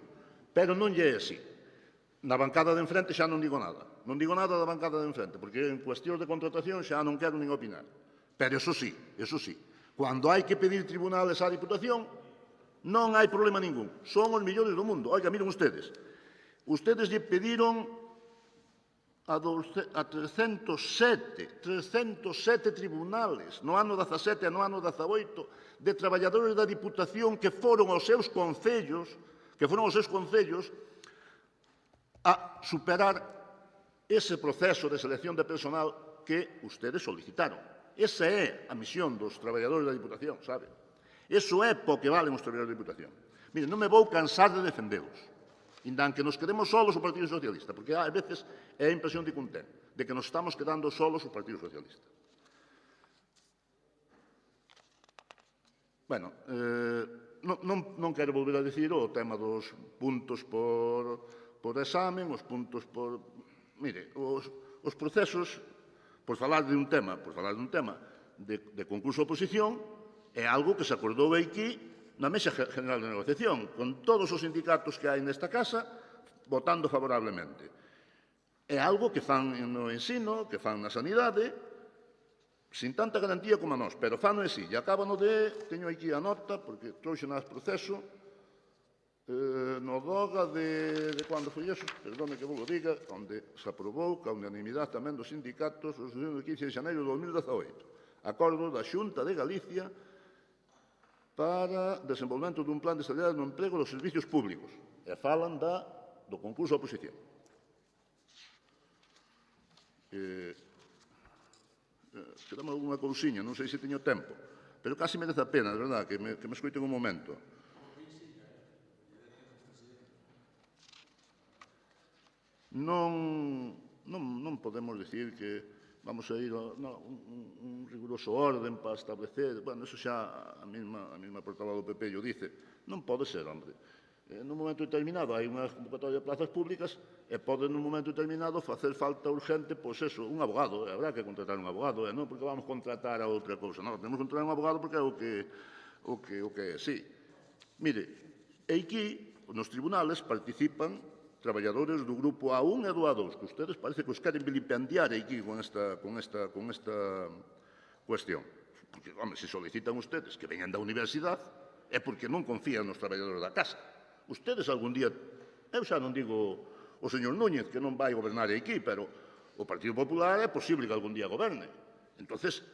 Pero non lle é así. Na bancada de enfrente xa non digo nada. Non digo nada da bancada de enfrente, porque en cuestións de contratación xa non quero nin opinar. Pero eso sí, cando hai que pedir tribunales á Diputación, non hai problema ningún. Son os millores do mundo. Oiga, miren ustedes. Ustedes lle pediron a 307 tribunales no ano 17 e no ano 18 de traballadores da Diputación que foron aos seus concellos a superar ese proceso de selección de personal que ustedes solicitaron. Esa é a misión dos traballadores da Diputación, sabe? Eso é po que valen os traballadores da Diputación. Mire, non me vou cansar de defendelos. Indan que nos quedemos solos o Partido Socialista, porque a veces é a impresión de contén, de que nos estamos quedando solos o Partido Socialista. Bueno, non quero volver a dicir o tema dos puntos por examen, os puntos por... Mire, os procesos, por falar de un tema de concurso de oposición, é algo que se acordou aquí na Mesa General de Negociación, con todos os sindicatos que hai nesta casa votando favorablemente. É algo que fan no ensino, que fan na sanidade, sin tanta garantía como a nós, pero fan no ensino. E acabano teño aquí a nota, porque trouxe nas proceso, no DOGA de cando foi eso, perdone que vos lo diga, onde se aprobou ca unanimidade tamén dos sindicatos o 15 de xaneiro de 2018. Acordo da Xunta de Galicia para desenvolvemento dun plan de estabilidade no emprego dos servicios públicos. E falan do concurso de oposición. Quedame alguna cousiña, non sei se teño tempo, pero casi merece a pena, de verdad, que me escoiten un momento. Non podemos dicir que vamos a ir a un riguroso orden para establecer... Bueno, eso xa a mesma portavoz do PP o dice. Non pode ser, hombre. Nun momento determinado hai unha convocatoria de plazas públicas e pode nun momento determinado facer falta urgente, pois eso, un abogado. Habrá que contratar un abogado, non porque vamos a contratar a outra cousa. Non, temos que contratar un abogado porque é o que é, sí. Mire, aquí, nos tribunales participan traballadores do grupo A1 e do A2, que ustedes parece que os queren vilipendiar aquí con esta cuestión. Porque, home, se solicitan ustedes que vengan da universidade é porque non confían nos traballadores da casa. Ustedes algún día, eu xa non digo o señor Núñez que non vai gobernar aquí, pero o Partido Popular é posible que algún día goberne. Entonces,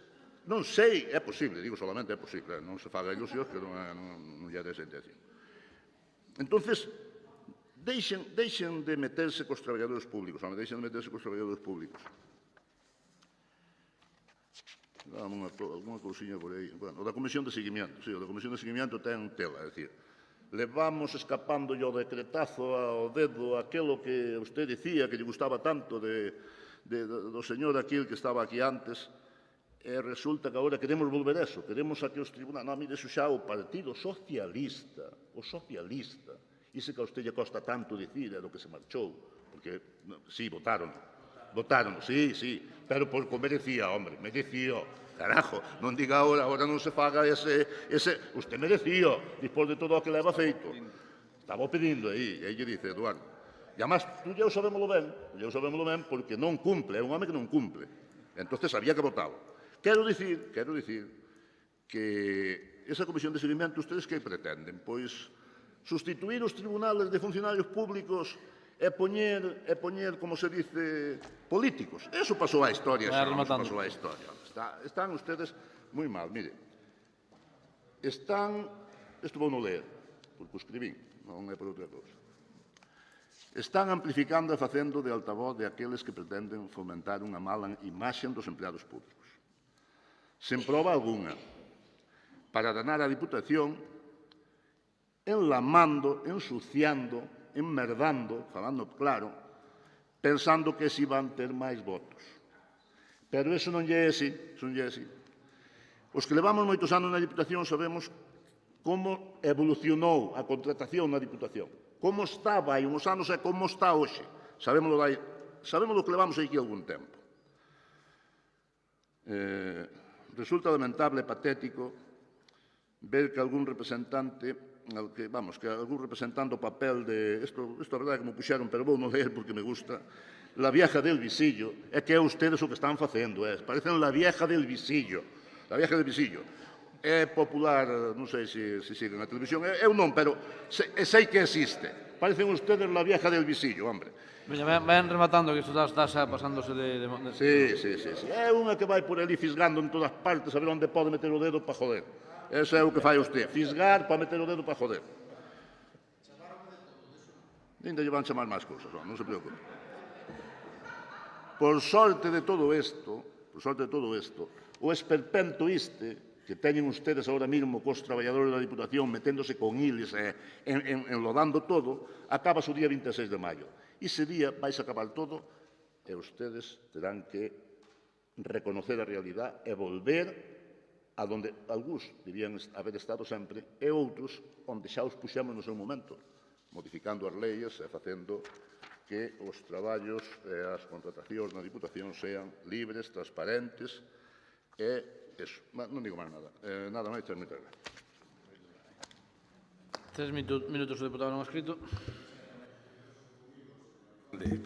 non sei, é posible, digo solamente é posible, non se faga ilusións que non lle dé sentencia. Entonces, deixen de meterse cos traballadores públicos, deixen de meterse cos traballadores públicos. Alguna cousiña por aí. Bueno, o da Comisión de Seguimiento, sí, o da Comisión de Seguimiento ten tela, é dicir, levamos escapándolle o decretazo ao dedo aquelo que usted dicía que lle gustaba tanto do señor aquil que estaba aquí antes, e resulta que agora queremos volver a eso, queremos a que os tribunais... Non, mire, eso xa o Partido Socialista, Iso que a usted lle costa tanto dicir é do que se marchou, porque, sí, votaron, sí, pero porque merecía, hombre, merecía, carajo, non diga agora non se faga ese, usted merecía, despois de todo o que leva feito. Estaba pedindo aí, e aí lle dice, Eduardo, e además, tú ya o sabémoslo ben, porque non cumple, é un home que non cumple, entonces había que votalo. Quero dicir que esa comisión de seguimento, ustedes que pretenden? Pois, sustituir os tribunales de funcionarios públicos e poñer, como se dice, políticos. Eso pasou á historia. Están ustedes moi mal. Mire, isto vou non ler, porque o escribín, non é por outra cousa. Están amplificando e facendo de altavoz de aqueles que pretenden fomentar unha mala imaxe dos empleados públicos. Sen proba alguna, para danar a Diputación, enlamando, ensuciando, enmerdando, falando claro, pensando que si van ter máis votos. Pero iso non lle é así, non lle é así. Os que levamos moitos anos na Diputación sabemos como evolucionou a contratación na Diputación. Como estaba hai uns anos e como está hoxe. Sabemos do que levamos aquí algún tempo. Resulta lamentable e patético ver que algún representante o papel de... Isto é verdade que me puxeron, pero vou non ler porque me gusta. La vieja del visillo. É que é ustedes o que están facendo. Parecen la vieja del visillo. La vieja del visillo. É popular, non sei se siguen na televisión, eu non, pero sei que existe. Parecen ustedes la vieja del visillo, hombre. Vayan rematando, que isto está pasándose de... Sí. É unha que vai por ali fisgando en todas partes a ver onde pode meter o dedo para joder. Eso é o que fai usted, fisgar para meter o dedo para joder. Ainda lle van chamar máis cousas, non se preocupe. Por sorte de todo isto, o esperpento que teñen ustedes ahora mismo cos traballadores da Diputación meténdose con iles e enlodando todo, acaba o día 26 de maio. Ese día vais a acabar todo e ustedes terán que reconocer a realidade e volver a donde algúns debían haber estado sempre e outros onde xa os puxemos no seu momento, modificando as leis e facendo que os traballos e as contratacións na Diputación sean libres, transparentes e eso. Non digo máis nada. Nada máis, moitas gracias. 3 minutos o deputado non escrito.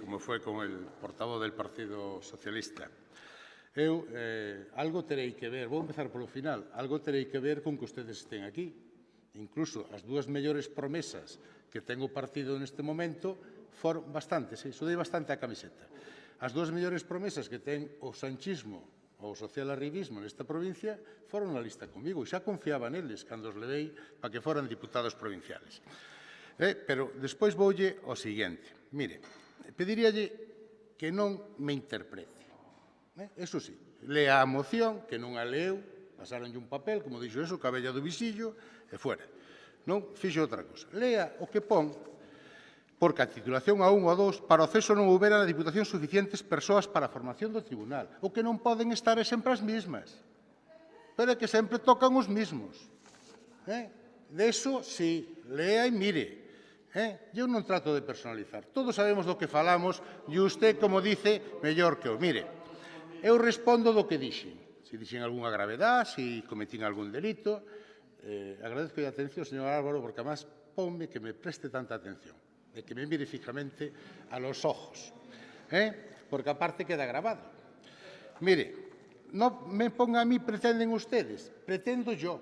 Como foi con el portavoz del Partido Socialista. Eu algo terei que ver, vou empezar polo final, algo terei que ver con que ustedes estén aquí. Incluso as dúas mellores promesas que ten o partido neste momento foron bastantes, sudei bastante a camiseta. As dúas mellores promesas que ten o sanchismo ou o social-arribismo nesta provincia foron na lista comigo e xa confiaba neles cando os levei para que foran diputados provinciales. Pero despois voulle ao seguinte. Mire, pediríalle que non me interprete. Eso sí, lea a moción, que non a leu, pasaronlle un papel, como dixo eso, cabella do visillo, e fuera. Non fixo outra cosa. Lea o que pon, porque a titulación a 1 ou a 2, para o acceso non houbera na Diputación suficientes persoas para a formación do tribunal. O que non poden estar é sempre as mismas. Pero é que sempre tocan os mismos. De eso, sí, lea e mire. Eu non trato de personalizar. Todos sabemos do que falamos e usted, como dice, mellor que o. Mire, eu respondo do que dixen. Se dixen algunha gravedade, se cometín algún delito. Agradezco a atención, señor Álvaro, porque además ponme que me preste tanta atención, de que me mire fijamente a los ojos, porque aparte queda grabado. Mire, non me ponga a mí pretenden ustedes, pretendo yo.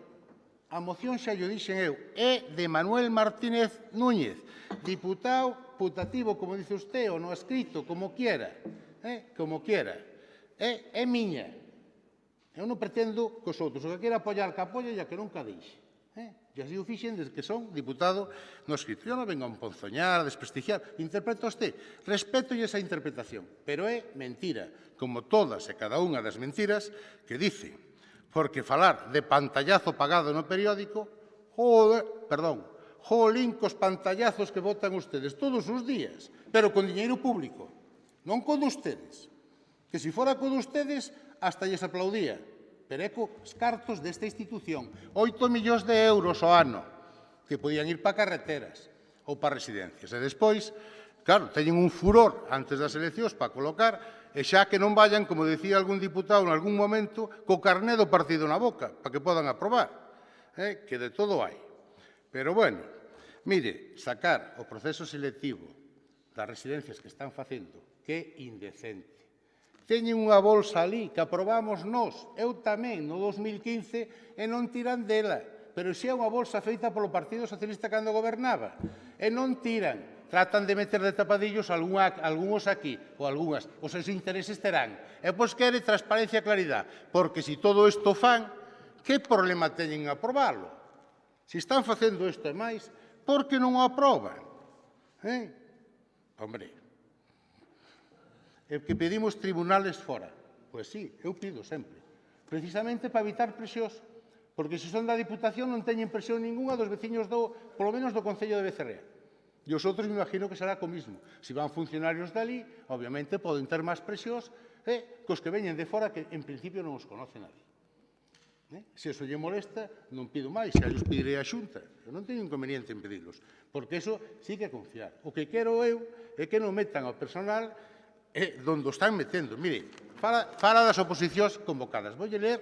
A moción xa yo dixen eu, é de Manuel Martínez Núñez, diputado putativo, como dice usted, ou no escrito, como quiera, como quiera. É miña. Eu non pretendo que os outros, o que quera apoiar, que apoia, e a que nunca dixe. E así o fixen desde que son diputado no escrito. Eu non vengo a emponzoñar, a desprestigiar. Interpreta usted. Respeto esa interpretación, pero é mentira, como todas e cada unha das mentiras que dicen. Porque falar de pantallazo pagado no periódico, jolín cos pantallazos que botan ustedes todos os días, pero con diñeiro público, non con ustedes. Que se fora con ustedes, hasta lles aplaudía. Pero é cos cartos desta institución, 8 millóns de euros ao ano, que podían ir para carreteras ou para residencias. E despois, claro, teñen un furor antes das eleccións para colocar, e xa que non vayan, como decía algún diputado en algún momento, co carné do partido na boca, para que podan aprobar. Que de todo hai. Pero, bueno, mire, sacar o proceso selectivo das residencias que están facendo, que é indecente. Teñen unha bolsa ali que aprobamos nós, eu tamén, no 2015, e non tiran dela. Pero se é unha bolsa feita polo Partido Socialista cando gobernaba. E non tiran. Tratan de meter de tapadillos algúns aquí, ou algunhas. Os seus intereses terán. E pois quere transparencia e claridade. Porque se todo isto fan, que problema teñen a aprobarlo? Se están facendo isto e máis, por que non o aproban? Hombre, é que pedimos tribunales fora. Pois sí, eu pido sempre. Precisamente para evitar presións. Porque se son da Diputación non teñen presión ninguna dos veciños polo menos do Concello de Becerrea. E os outros me imagino que será co mismo. Se van funcionarios dali, obviamente poden ter máis presións cos que veñen de fora que en principio non os conoce nadie. Se eso lle molesta, non pido máis, xa os pedirei a Xunta. Eu non teño inconveniente en pedilos, porque eso sí que é confiar. O que quero eu é que non metan ao personal donde o están metendo. Mire, fala das oposicións convocadas. Voulle ler,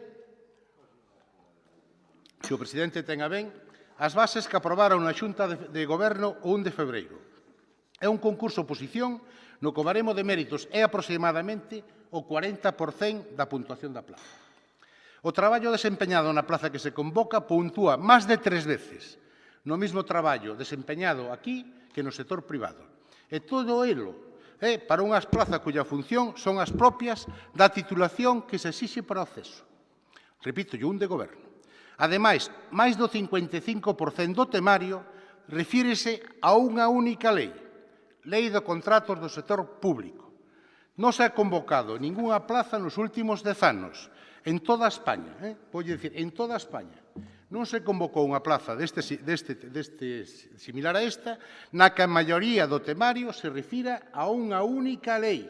se o presidente ten a ben, as bases que aprobaron na Xunta de Goberno o 1 de febreiro. É un concurso oposición no que o baremo de méritos é aproximadamente o 40% da puntuación da plaza. O traballo desempeñado na plaza que se convoca puntúa máis de 3 veces no mesmo traballo desempeñado aquí que no sector privado. E todo elo para unhas plazas cuya función son as propias da titulación que se exixe para o acceso. Repito, o 1 de Goberno. Ademais, máis do 55% do temario refírese a unha única lei, Lei de Contratos do Sector Público. Non se ha convocado ningunha plaza nos últimos 10 anos, en toda España, vou dicir, en toda España. Non se convocou unha plaza similar a esta, na que a maioría do temario se refira a unha única lei.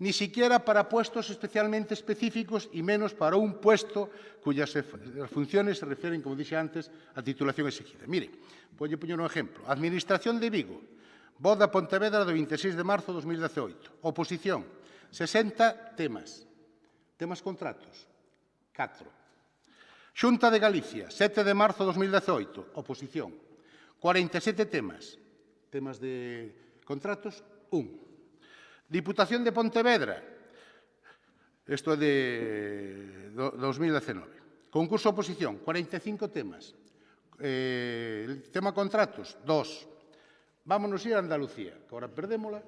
Ni siquiera para puestos especialmente específicos e menos para un puesto cuyas funciones se refieren, como dije antes, a titulación exigida. Mire, vou poñer un exemplo. Administración de Vigo, voz da Pontevedra do 26 de marzo de 2018. Oposición, 60 temas. Temas contratos, 4. Xunta de Galicia, 7 de marzo de 2018. Oposición, 47 temas. Temas de contratos, 1. Diputación de Pontevedra, isto é de 2019. Concurso oposición, 45 temas. Tema contratos, 2. Vámonos ir a Andalucía, que agora perdémola.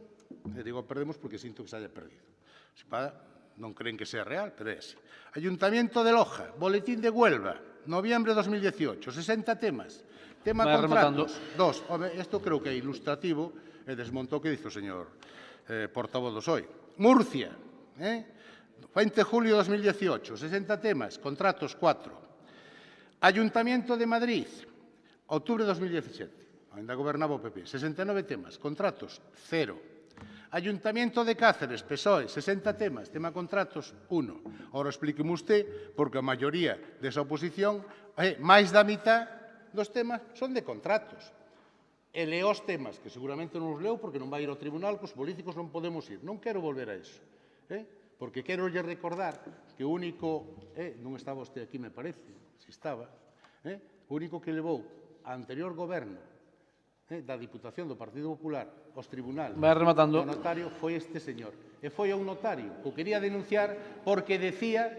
E digo perdemos porque sinto que se haya perdido. Non creen que sea real, pero é así. Ayuntamiento de Loja, Boletín de Huelva, noviembre de 2018, 60 temas. Tema contratos, 2. Isto creo que é ilustrativo e desmontou o que dice o señor portavoz do PSOE. Murcia, 20 de julio de 2018, 60 temas, contratos 4. Ayuntamiento de Madrid, outubro de 2017, ainda gobernaba o PP, 69 temas, contratos 0. Ayuntamiento de Cáceres, PSOE, 60 temas, tema contratos 1. Ora explíqueme usted, porque a maioría desa oposición, máis da mitad dos temas son de contratos. E leo os temas, que seguramente non os leo porque non vai ir ao tribunal, que os políticos non podemos ir. Non quero volver a iso. Porque quero lle recordar que o único, non estaba usted aquí, me parece, se estaba, o único que levou a anterior goberno da Diputación do Partido Popular aos tribunales do notario foi este señor. E foi a un notario que o quería denunciar porque decía...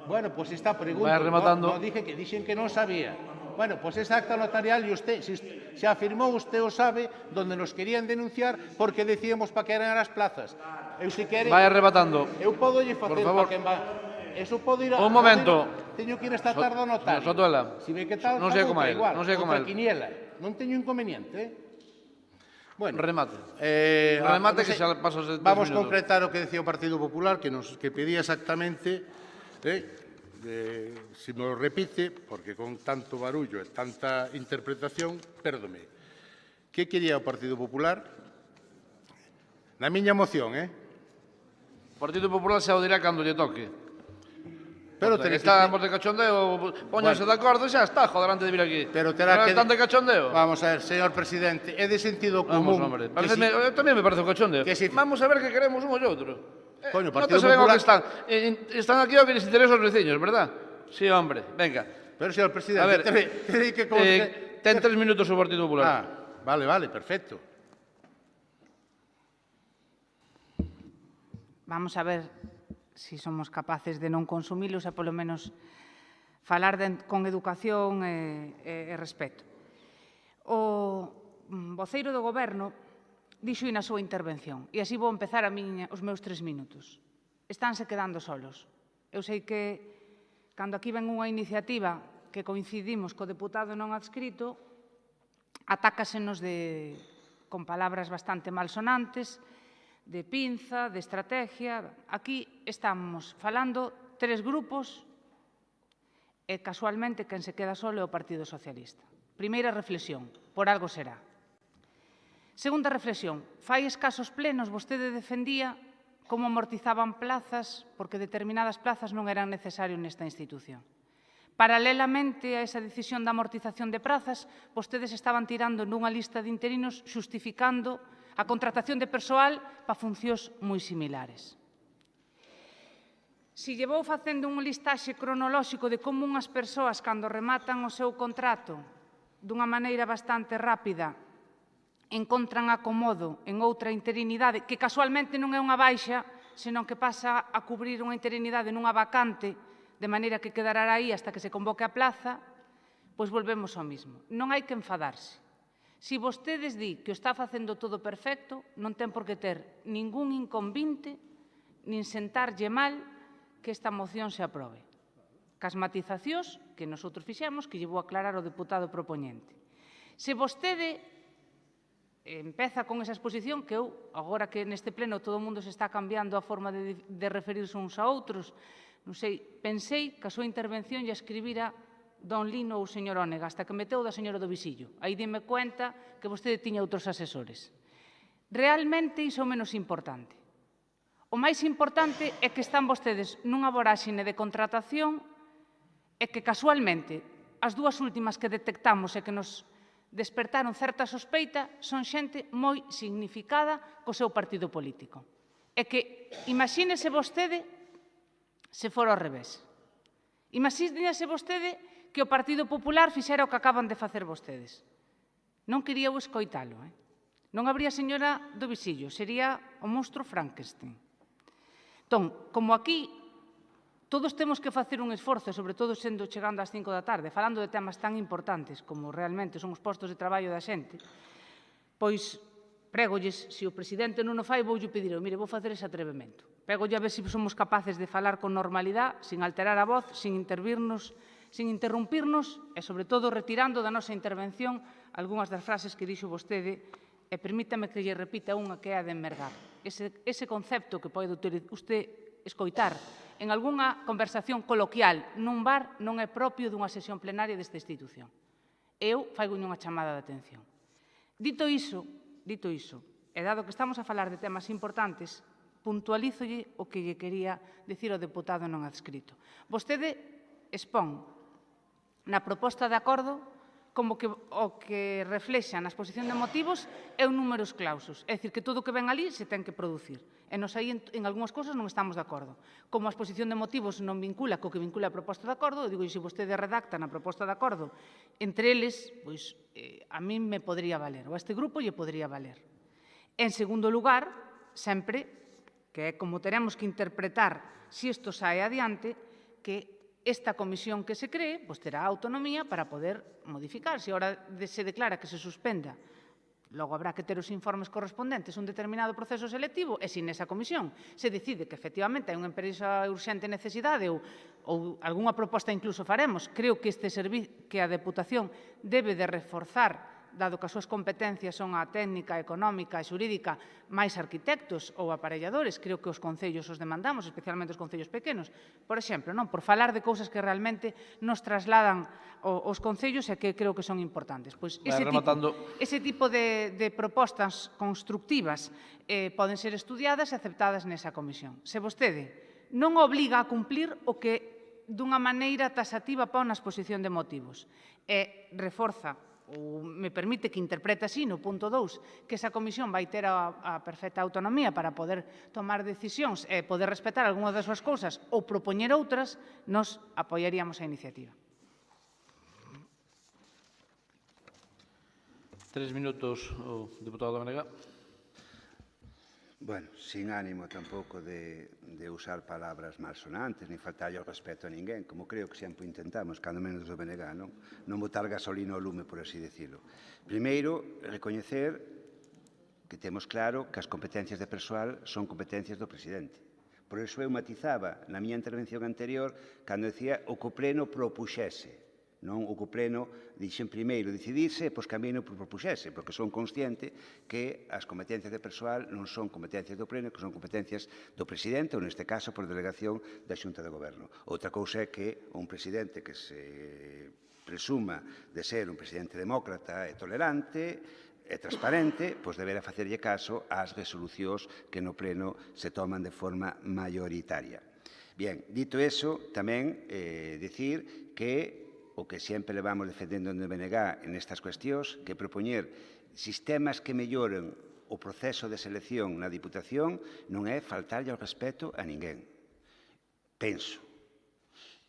Bueno, pois está preguntando. Non dixen que non sabía. Bueno, pois esa acta notarial e usted, se afirmou, usted o sabe, donde nos querían denunciar porque decíamos para que eran as plazas. Eu se quere... Vai arrebatando. Eu podo lle facer para que... Eso podo ir a... Un momento. Teño que ir esta tarde ao notario. Sotuela. Si ve que tal, non sei como é. Non sei como é. Quiniela. Non teño inconveniente, Bueno, remate. Remate que xa pasas 3 minutos. Vamos a concretar o que decía o Partido Popular, que pedía exactamente... se me lo repite, porque con tanto barullo e tanta interpretación, pérdome. Que quería o Partido Popular? Na miña moción, O Partido Popular xa o dirá cando lle toque. Pero estamos de cachondeo, póñanse de acordo e xa está, joder, antes de vir aquí. Pero terá que... Están de cachondeo. Vamos a ver, señor presidente, é de sentido común... Vamos, hombre, tamén me parece un cachondeo. Vamos a ver que queremos un ou outro. Coño, no te saben o que están. Están aquí o que les interesa aos veciños, verdad? Sí, hombre, venga. Pero, señor presidente, a ver, tenéis que... ten 3 minutos o Partido Popular. Vale, perfecto. Vamos a ver se somos capaces de non consumilos e, polo menos, falar con educación e respeto. O voceiro do Goberno dixo na súa intervención, e así vou empezar os meus 3 minutos. Estánse quedando solos. Eu sei que cando aquí ven unha iniciativa que coincidimos co deputado non adscrito, atácasenos con palabras bastante malsonantes, de pinza, de estrategia. Aquí estamos falando tres grupos e, casualmente, quen se queda solo é o Partido Socialista. Primeira reflexión, por algo será. Segunda reflexión, fai escasos plenos vostede defendía como amortizaban plazas porque determinadas plazas non eran necesarias nesta institución. Paralelamente a esa decisión de amortización de prazas, vostedes estaban tirando nunha lista de interinos xustificando a contratación de persoal para funcións moi similares. Si llevou facendo un listaxe cronolóxico de como unhas persoas, cando rematan o seu contrato dunha maneira bastante rápida, encontran acomodo en outra interinidade, que casualmente non é unha baixa, senón que pasa a cubrir unha interinidade nunha vacante, de maneira que quedará aí hasta que se convoque a plaza, pois volvemos ao mismo. Non hai que enfadarse. Si vostedes di que o está facendo todo perfecto, non ten por que ter ningún inconvinte, nin sentarlle mal que esta moción se aprobe. Cas matizacións que nosotros fixemos, que lle vou aclarar ao deputado propoñente. Se vostede empeza con esa exposición, que eu, agora que neste pleno todo o mundo se está cambiando a forma de referirse uns a outros, non sei, pensei que a súa intervención lle escribira don Lino ou o señor Ónega, hasta que meteu da señora do Visillo. Aí dime cuenta que vostede tiña outros asesores. Realmente iso é o menos importante. O máis importante é que están vostedes nunha voráxine de contratación e que casualmente as dúas últimas que detectamos e que nos despertaron certa sospeita son xente moi significada co seu partido político. E que imagínese vostede se fora ao revés. Imagínese vostede que o Partido Popular fixera o que acaban de facer vostedes. Non quería eu escoitalo. Non habría señora do Visillo, sería o monstro Frankenstein. Entón, como aquí todos temos que facer un esforzo, sobre todo chegando ás 5 da tarde, falando de temas tan importantes como realmente son os postos de traballo da xente, pois pregolles, se o presidente non o fai, voulle pedir, mire, vou facer ese atrevemento. Pegolle a ver se somos capaces de falar con normalidade, sin alterar a voz, sin interrumpirnos e, sobre todo, retirando da nosa intervención algunhas das frases que dixo vostede e permítame que lle repita unha que é a de enmergar. Ese concepto que pode usted escoitar en algunha conversación coloquial nun bar non é propio dunha sesión plenaria desta institución. Eu faigolle unha chamada de atención. Dito iso, e dado que estamos a falar de temas importantes, puntualízolle o que lle quería dicir ao deputado non adscrito. Vostede expón na proposta de acordo como que o que reflexa na exposición de motivos é un números clausus. É dicir, que todo o que ven ali se ten que producir. E nos aí en algunhas cousas non estamos de acordo. Como a exposición de motivos non vincula co que vincula a proposta de acordo, eu digo, se vostede redacta na proposta de acordo entre eles, pois a min me podría valer, ou a este grupo lle podría valer. En segundo lugar, sempre, que é como teremos que interpretar se isto sae adiante, que esta comisión que se cree pois terá autonomía para poder modificar. Se agora se declara que se suspenda, logo habrá que ter os informes correspondentes a un determinado proceso selectivo e se nesa comisión se decide que efectivamente hai unha empresa urxente necesidade ou algunha proposta incluso faremos, creo que que a Deputación debe de reforzar, dado que as súas competencias son a técnica, económica e xurídica, máis arquitectos ou aparelladores, creo que os concellos os demandamos, especialmente os concellos pequenos. Por exemplo, por falar de cousas que realmente nos trasladan os concellos e que creo que son importantes. Pois ese tipo de propostas constructivas poden ser estudiadas e aceptadas nesa comisión. Se vostede non obliga a cumplir o que dunha maneira taxativa pon na exposición de motivos e reforza ou me permite que interprete así no punto 2 que esa comisión vai ter a perfecta autonomía para poder tomar decisións e poder respetar algunhas das súas cousas ou propoñer outras, nos apoiaríamos a iniciativa. 3 minutos, o deputado Domenega. Bueno, sin ánimo tampouco de usar palabras malsonantes, nin faltarlle ao respeto a ninguén, como creo que sempre intentamos, cando menos do Benegá, non botar gasolina ao lume, por así decirlo. Primeiro, recoñecer que temos claro que as competencias de persoal son competencias do presidente. Por iso eu matizaba na miña intervención anterior cando decía o que o pleno propuxese. Non o que o pleno dixen primeiro decidirse e pois cambien o que propuxese, porque son consciente que as competencias de persoal non son competencias do pleno, que son competencias do presidente, ou neste caso por delegación da Xunta de Goberno. Outra cousa é que un presidente que se presuma de ser un presidente demócrata e tolerante e transparente, pois deberá facerlle caso ás resolucións que no pleno se toman de forma mayoritaria. Bien, dito eso, tamén dicir que o que sempre levamos defendendo no BNG en estas cuestións, que propoñer sistemas que melloren o proceso de selección na Diputación non é faltarlle ao respeto a ninguén. Penso.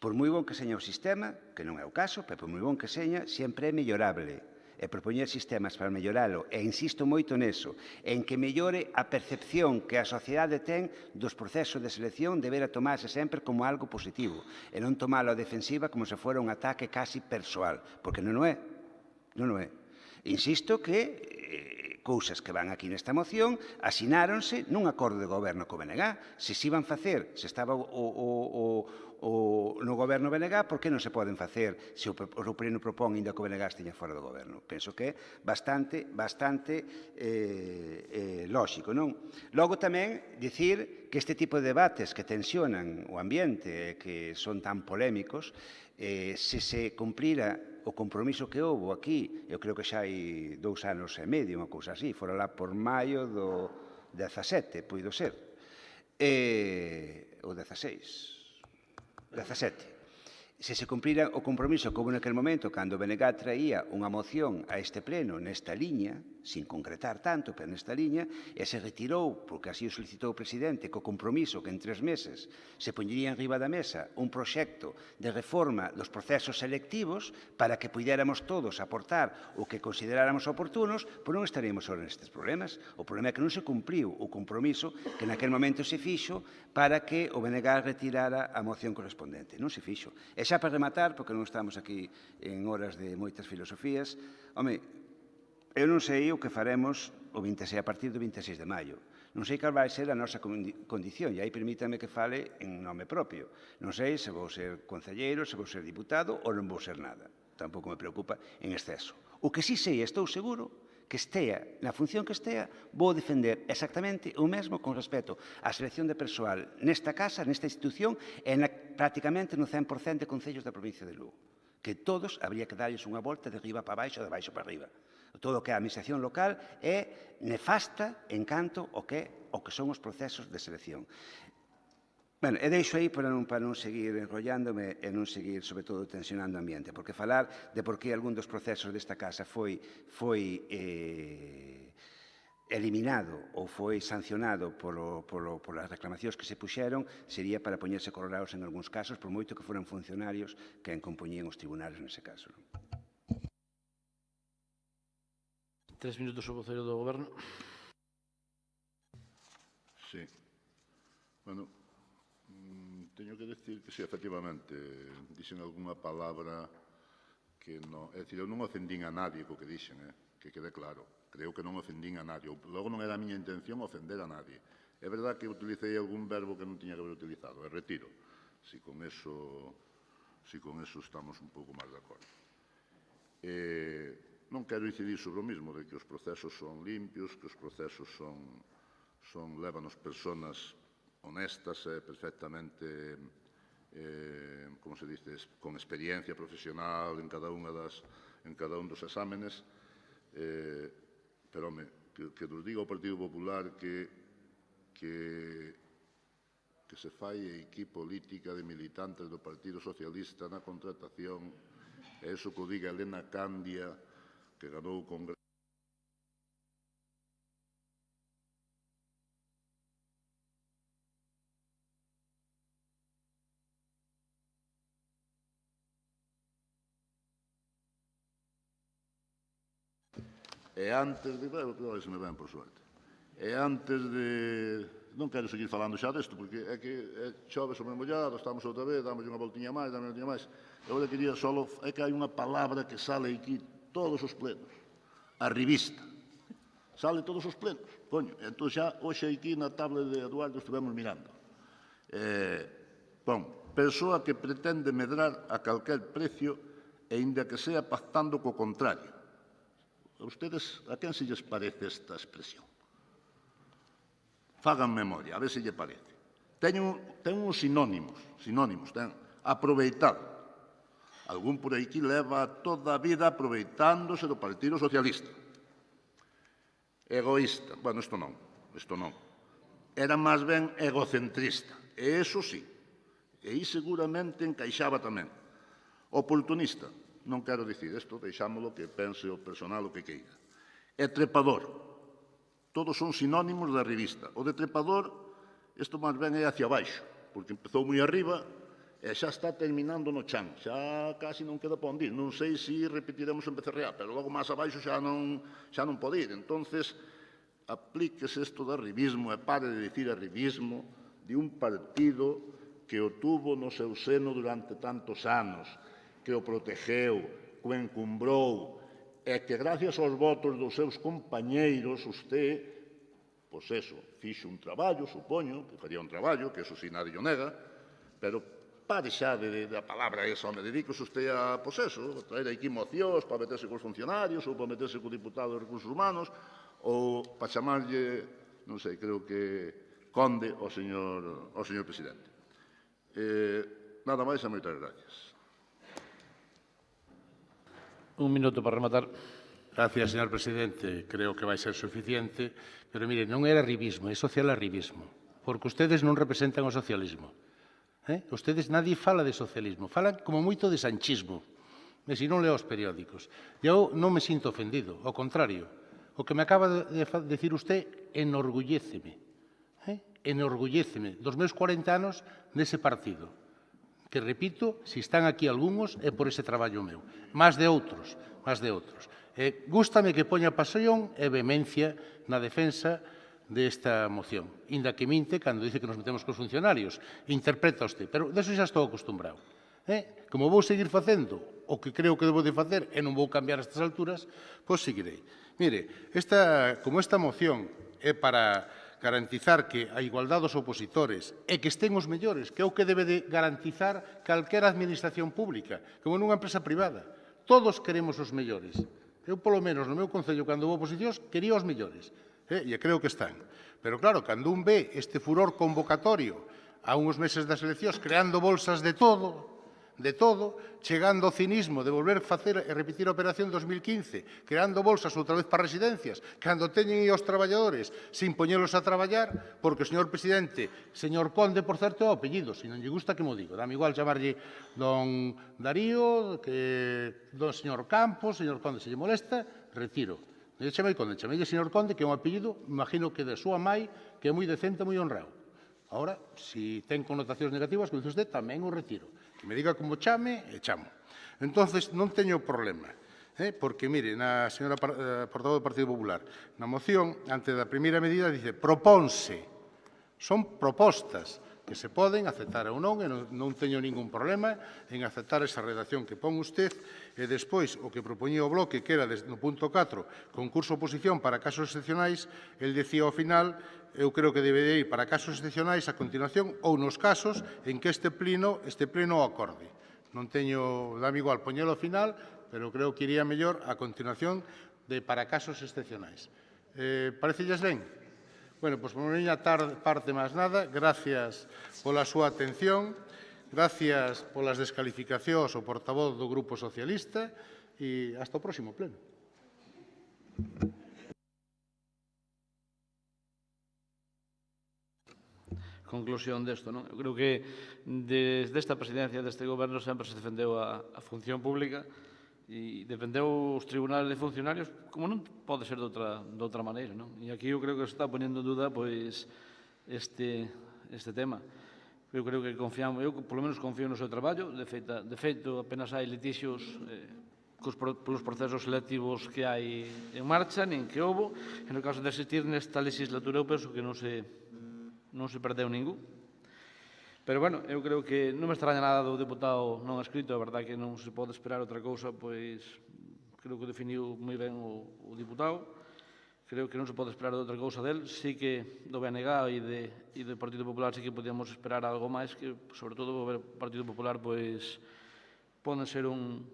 Por moi bon que seña o sistema, que non é o caso, pero por moi bon que seña, sempre é mellorable. E propoñer sistemas para melloralo, e insisto moito neso, en que mellore a percepción que a sociedade ten dos procesos de selección debera tomarse sempre como algo positivo, e non tomalo a defensiva como se fora un ataque casi persoal, porque non o é. Non o é. Insisto que cousas que van aquí nesta moción asináronse nun acordo de goberno co BNG. Se se iban facer, se estaba no goberno BNG, por que non se poden facer se o pleno propón ainda que o BNG esteña fora do goberno? Penso que é bastante lóxico, non? Logo tamén dicir que este tipo de debates que tensionan o ambiente e que son tan polémicos, se se cumprira o compromiso que houve aquí, eu creo que xa hai 2 anos e medio, unha cousa así, fora lá por maio do 17, puido ser, ou 16, 17. Se se cumprira o compromiso que houve naquele momento, cando o BNG traía unha moción a este pleno nesta liña, sin concretar tanto, pero nesta liña, e se retirou, porque así o solicitou o presidente, co compromiso que en 3 meses se poñería en riba da mesa un proxecto de reforma dos procesos selectivos para que puidéramos todos aportar o que consideráramos oportunos, pois non estaríamos ahora nestes problemas. O problema é que non se cumpriu o compromiso que naquele momento se fixo para que o BNG retirara a moción correspondente. Non se fixo. E xa para rematar, porque non estamos aquí en horas de moitas filosofías, home, eu non sei o que faremos a partir do 26 de maio. Non sei cal vai ser a nosa condición, e aí permítame que fale en nome propio. Non sei se vou ser concelleiro, se vou ser diputado ou non vou ser nada. Tampouco me preocupa en exceso. O que sí sei, estou seguro, que estea, na función que estea, vou defender exactamente o mesmo con respecto á selección de persoal nesta casa, nesta institución, e prácticamente no 100% de concellos da provincia de Lugo. Que todos habría que darlles unha volta de riba para baixo, de baixo para arriba. Todo o que a administración local é nefasta en canto ao que son os procesos de selección. E deixo aí para non seguir enrollándome e non seguir, sobre todo, tensionando o ambiente, porque falar de por que algún dos procesos desta casa foi eliminado ou foi sancionado polas reclamacións que se puxeron sería para poñerse colorados en algúns casos, por moito que foran funcionarios que compoñían os tribunales nese caso. 3 minutos o voceiro do Goberno. Sí. Bueno, teño que decir que, sí, efectivamente, dixen algunha palabra que non... É dicir, eu non ofendín a nadie co que dixen, que quede claro. Creo que non ofendín a nadie. Logo non era a miña intención ofender a nadie. É verdad que utilicei algún verbo que non tiña que haber utilizado, e retiro. Si con eso estamos un pouco máis de acordo. Non quero incidir sobre o mismo, de que os procesos son limpios, que os procesos lévanos personas honestas e perfectamente, como se dice, con experiencia profesional en cada un dos exámenes, pero, home, que nos diga o Partido Popular que se fai aquí política de militantes do Partido Socialista na contratación, e iso que o diga Elena Candia, que ganou o Congreso. E antes de... se me ven, por suerte. E antes de... Non quero seguir falando xa desto, porque é que chove sobre mollado, estamos outra vez, damos unha voltiña máis, Eu quería só... É que hai unha palabra que sale aquí todos os plenos. A revista. Sale todos os plenos. Coño, entón xa, hoxe aquí na tablet de Eduardo estivemos mirando. Persoa que pretende medrar a calquer precio e inda que sea pactando co contrario. A ustedes, a quen se lles parece esta expresión? Fagan memoria, a ver se lle parece. Ten uns sinónimos, ten aproveitado. Algún por aquí leva toda a vida aproveitándose do Partido Socialista. Egoísta, bueno, isto non. Era máis ben egocentrista, e iso sí. E aí seguramente encaixaba tamén. Oportunista, non quero dicir isto, deixámolo que pense o personal o que queira. E trepador, todos son sinónimos da revista. O de trepador, isto máis ben é hacia baixo, porque empezou moi arriba e xa está terminando no chan, xa casi non queda para onde ir. Non sei se repetiremos en Becerreá, pero logo máis abaixo xa non pode ir. Entonces, aplíquese isto de arribismo e pare de dicir arribismo de un partido que o tuvo no seu seno durante tantos anos, que o protegeu, que o encumbrou, e que gracias aos votos dos seus compañeiros, usted, pois eso, fixo un traballo, supoño, que faría un traballo, que eso si nadie o nega, pero pare xa da palabra esa, me dedíquese usted a, pois eso, a traer aquí mocións para meterse cos funcionarios ou para meterse co diputado de Recursos Humanos ou para chamarlle, non sei, creo que conde ao señor presidente. Nada máis e moitas gracias. Un minuto para rematar. Gracias, señor presidente. Creo que vai ser suficiente. Pero, mire, non é arribismo, é social-arribismo. Porque ustedes non representan o socialismo. Ustedes, nadie fala de socialismo. Falan como moito de sanchismo. E se non leo os periódicos. Eu non me sinto ofendido. Ao contrario. O que me acaba de decir usted enorgulléceme. Enorgulléceme dos meus 40 anos nese partido. Que, repito, se están aquí algúns, é por ese traballo meu. Más de outros. Gústame que poña pasión e vehemencia na defensa desta moción. Inda que minte cando dice que nos metemos cos funcionarios. Interpreta usted, pero deso xa estou acostumbrado. Como vou seguir facendo o que creo que debo de facer e non vou cambiar a estas alturas, pois seguirei. Mire, como esta moción é para garantizar que a igualdade dos opositores e que estén os mellores, que é o que debe de garantizar calquera administración pública, como nunha empresa privada. Todos queremos os mellores. Eu, polo menos, no meu concello, cando houve oposicións, quería os mellores. E creo que están. Pero, claro, cando un ve este furor convocatorio a uns meses das eleccións, creando bolsas de todo, chegando ao cinismo de volver facer e repetir a operación 2015, creando bolsas outra vez para residencias, cando teñen aí os traballadores sin poñelos a traballar, porque o señor presidente, señor Conde, por certo, é o apellido, se non lle gusta que mo digo, dame igual chamarlle don Darío, que don señor Campos, señor Conde, se lle molesta, retiro. Non lle chamei Conde, chamei señor Conde, que é un apellido, imagino que de súa mai, que é moi decente, moi honrado. Ahora, se ten connotacións negativas, como dice usted, tamén o retiro. Que me diga como chame, e chamo. Entonces, non teño problema. Porque, mire, na señora portavoz do Partido Popular, na moción, ante da primeira medida, dice propónse. Son propostas que se poden aceptar ou non, e non teño ningún problema en aceptar esa redacción que pon usted, e despois o que propoñía o bloque, que era no punto 4, concurso oposición para casos excepcionais, el decía ao final, eu creo que debe de ir para casos excepcionais a continuación ou nos casos en que este pleno o acorde. Non teño, dame igual, poñelo ao final, pero creo que iría mellor a continuación de para casos excepcionais. Parecelles ben? Bueno, pois por miña parte máis nada, gracias pola súa atención, gracias polas descalificacións ao portavoz do Grupo Socialista e hasta o próximo pleno. Conclusión desto, non? Eu creo que desde esta presidencia deste goberno sempre se defendeu a función pública e defendeu os tribunales de funcionarios como non pode ser de outra maneira, non? E aquí eu creo que se está poñendo en duda pois este tema. Eu creo que confiamos, eu polo menos confío no seu traballo, de feito apenas hai litixios polos procesos selectivos que hai en marcha, nin que houbo, e no caso de existir nesta legislatura eu penso que non se perdeu ningún. Pero, bueno, eu creo que non me extraña nada do deputado non escrito, a verdade que non se pode esperar outra cousa, pois creo que definiu moi ben o deputado. creo que non se pode esperar de outra cousa del. Sí que do BNG e do Partido Popular sí que podíamos esperar algo máis, que, sobre todo, o Partido Popular, pois, pode ser un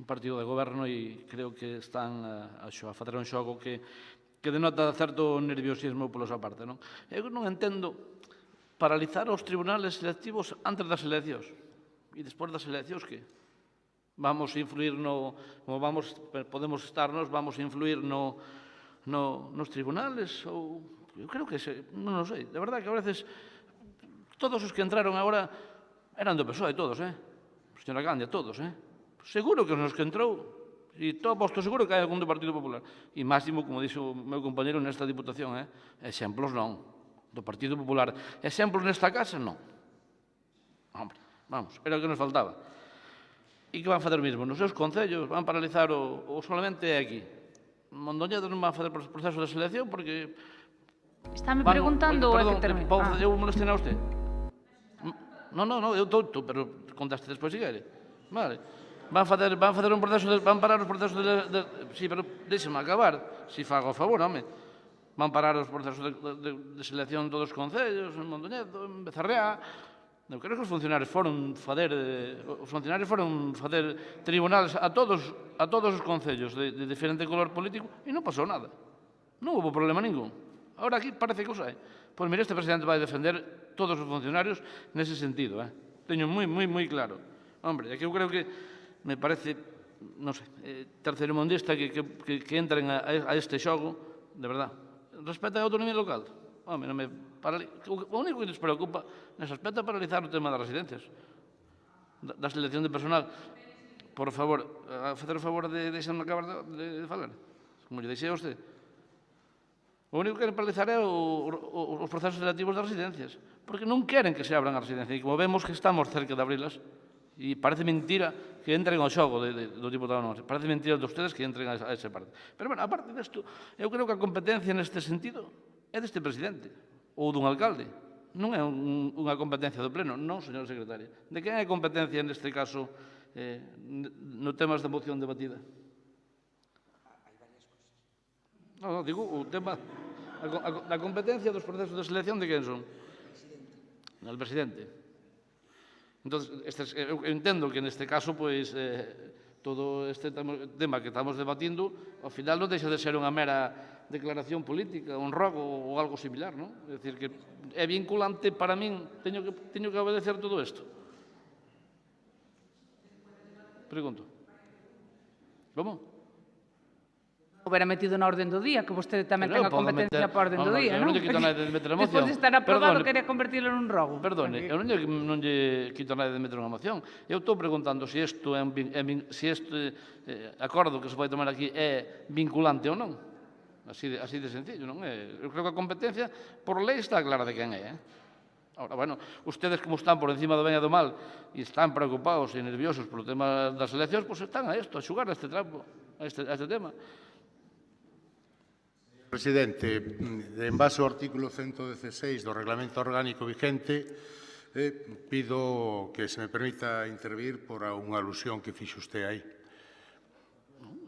partido de goberno e creo que están a facer un xogo que denota certo nerviosismo pola súa parte. Eu non entendo paralizar os tribunales selectivos antes das eleccións e despois das eleccións que vamos a influir como podemos estarnos, vamos a influir nos tribunales ou eu creo que non o sei, de verdade que a veces todos os que entraron agora eran do PSOE todos, señora Candia, todos, seguro que os que entrou e todo posto seguro que hai algún do Partido Popular e máximo, como dixo o meu compañero nesta diputación, exemplos non do Partido Popular, exemplos nesta casa non. Hombre, vamos, era o que nos faltaba. E que van fazer o mesmo? Nos seus concellos van paralizar o solamente aquí. Mondoñedo non van facer proceso de selección porque... Estáme preguntando o é que termina. Eu molestei a usted? Non, eu tonto, pero contaste despois se quere. Vale. Van facer un proceso van parar os procesos de... Sí, pero deixeme acabar. Si fago o favor, home. Van parar os procesos de selección de todos os concellos, en Mondoñedo, en Becerreá. Eu creo que os funcionarios foron facer tribunales a todos os concellos de diferente color político e non pasou nada. Non houve problema ningún. Agora aquí parece que os hai. Pois mire, este presidente vai defender todos os funcionarios nese sentido. Teño moi claro. Hombre, é que eu creo que me parece, non sei, terceirmundista que entren a este xogo, de verdade. Respecto á autonomía local. Home, o único que nos preocupa nese aspecto é paralizar o tema das residencias, da selección de personal. Por favor, facer o favor de deixarme acabar de falar, como lle deixei a usted. O único que queren paralizar é os procesos selectivos das residencias, porque non queren que se abran as residencias, e como vemos que estamos cerca de abrilas, e parece mentira que entren ao xogo do diputado non. Parece mentira de ustedes que entren a esa parte. Pero, bueno, aparte desto, eu creo que a competencia neste sentido é deste presidente ou dun alcalde. Non é unha competencia do Pleno, non, señora secretaria. De quen é a competencia neste caso no temas da moción debatida? Non, digo, o tema da competencia dos procesos de selección de quen son? Do presidente. Entón, eu entendo que neste caso, pois, todo este tema que estamos debatindo, ao final non deixa de ser unha mera declaración política, un rogo ou algo similar, non? É dicir, que é vinculante para min, teño que obedecer todo isto. Pregunto. Como? Houbera metido na orden do día, que vostede tamén ten a competencia para orden do día, non? Eu non lle quito nada de meter a moción. Despois de estar aprobado, quería convertirlo nun rogo. Perdone, eu non lle quito nada de meter unha moción. Eu estou preguntando se este acordo que se vai tomar aquí é vinculante ou non. Así de sencillo, non é? Eu creo que a competencia, por lei, está clara de quen é. Ahora, bueno, ustedes como están por encima do ben e do mal e están preocupados e nerviosos polo tema das eleccións, pois están a isto, a xugar a este trampo, a este tema. Presidente, en base ao artículo 116 do Reglamento Orgánico vigente, pido que se me permita intervir por unha alusión que fixo usted aí.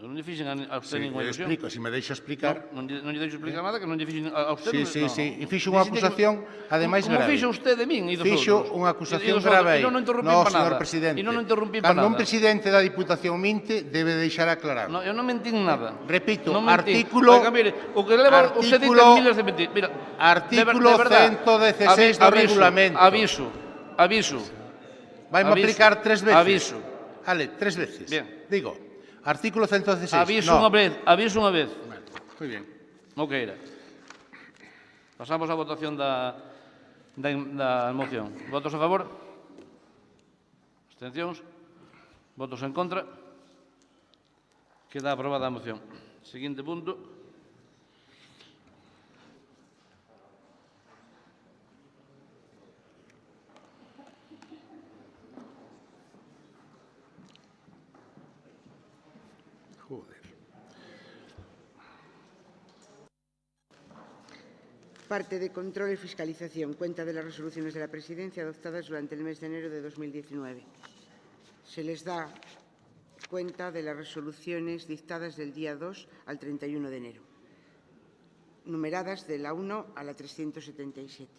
Eu non lle fixen a usted ninguna ilusión. Explico, se me deixa explicar. Non lle deixo explicar nada, que non lle fixen a usted. Sí. E fixo unha acusación, ademais grave. Como fixo usted de min e dos outros. Fixo unha acusación grave aí. E non interrumpí para nada. Señor Presidente. E non interrumpí para nada. Cando un presidente da Diputación minte, debe deixar aclarado. No, eu non mentín nada. Repito, artículo... Oiga, mire, o que leva usted dice miles de mentir. Mira, artículo 116 do Regulamento. Aviso. Vai me aplicar 3 veces. Aviso. Vale, 3 veces. Bien. Digo, artículo 116. Aviso unha vez. Moi bien. Non queira. Pasamos á votación da moción. Votos a favor? Abstencións? Votos en contra? Queda aprobada a moción. Seguinte punto. Parte de control y fiscalización. Cuenta de las resoluciones de la Presidencia adoptadas durante el mes de enero de 2019. Se les da cuenta de las resoluciones dictadas del día 2 al 31 de enero, numeradas de la 1 a la 377.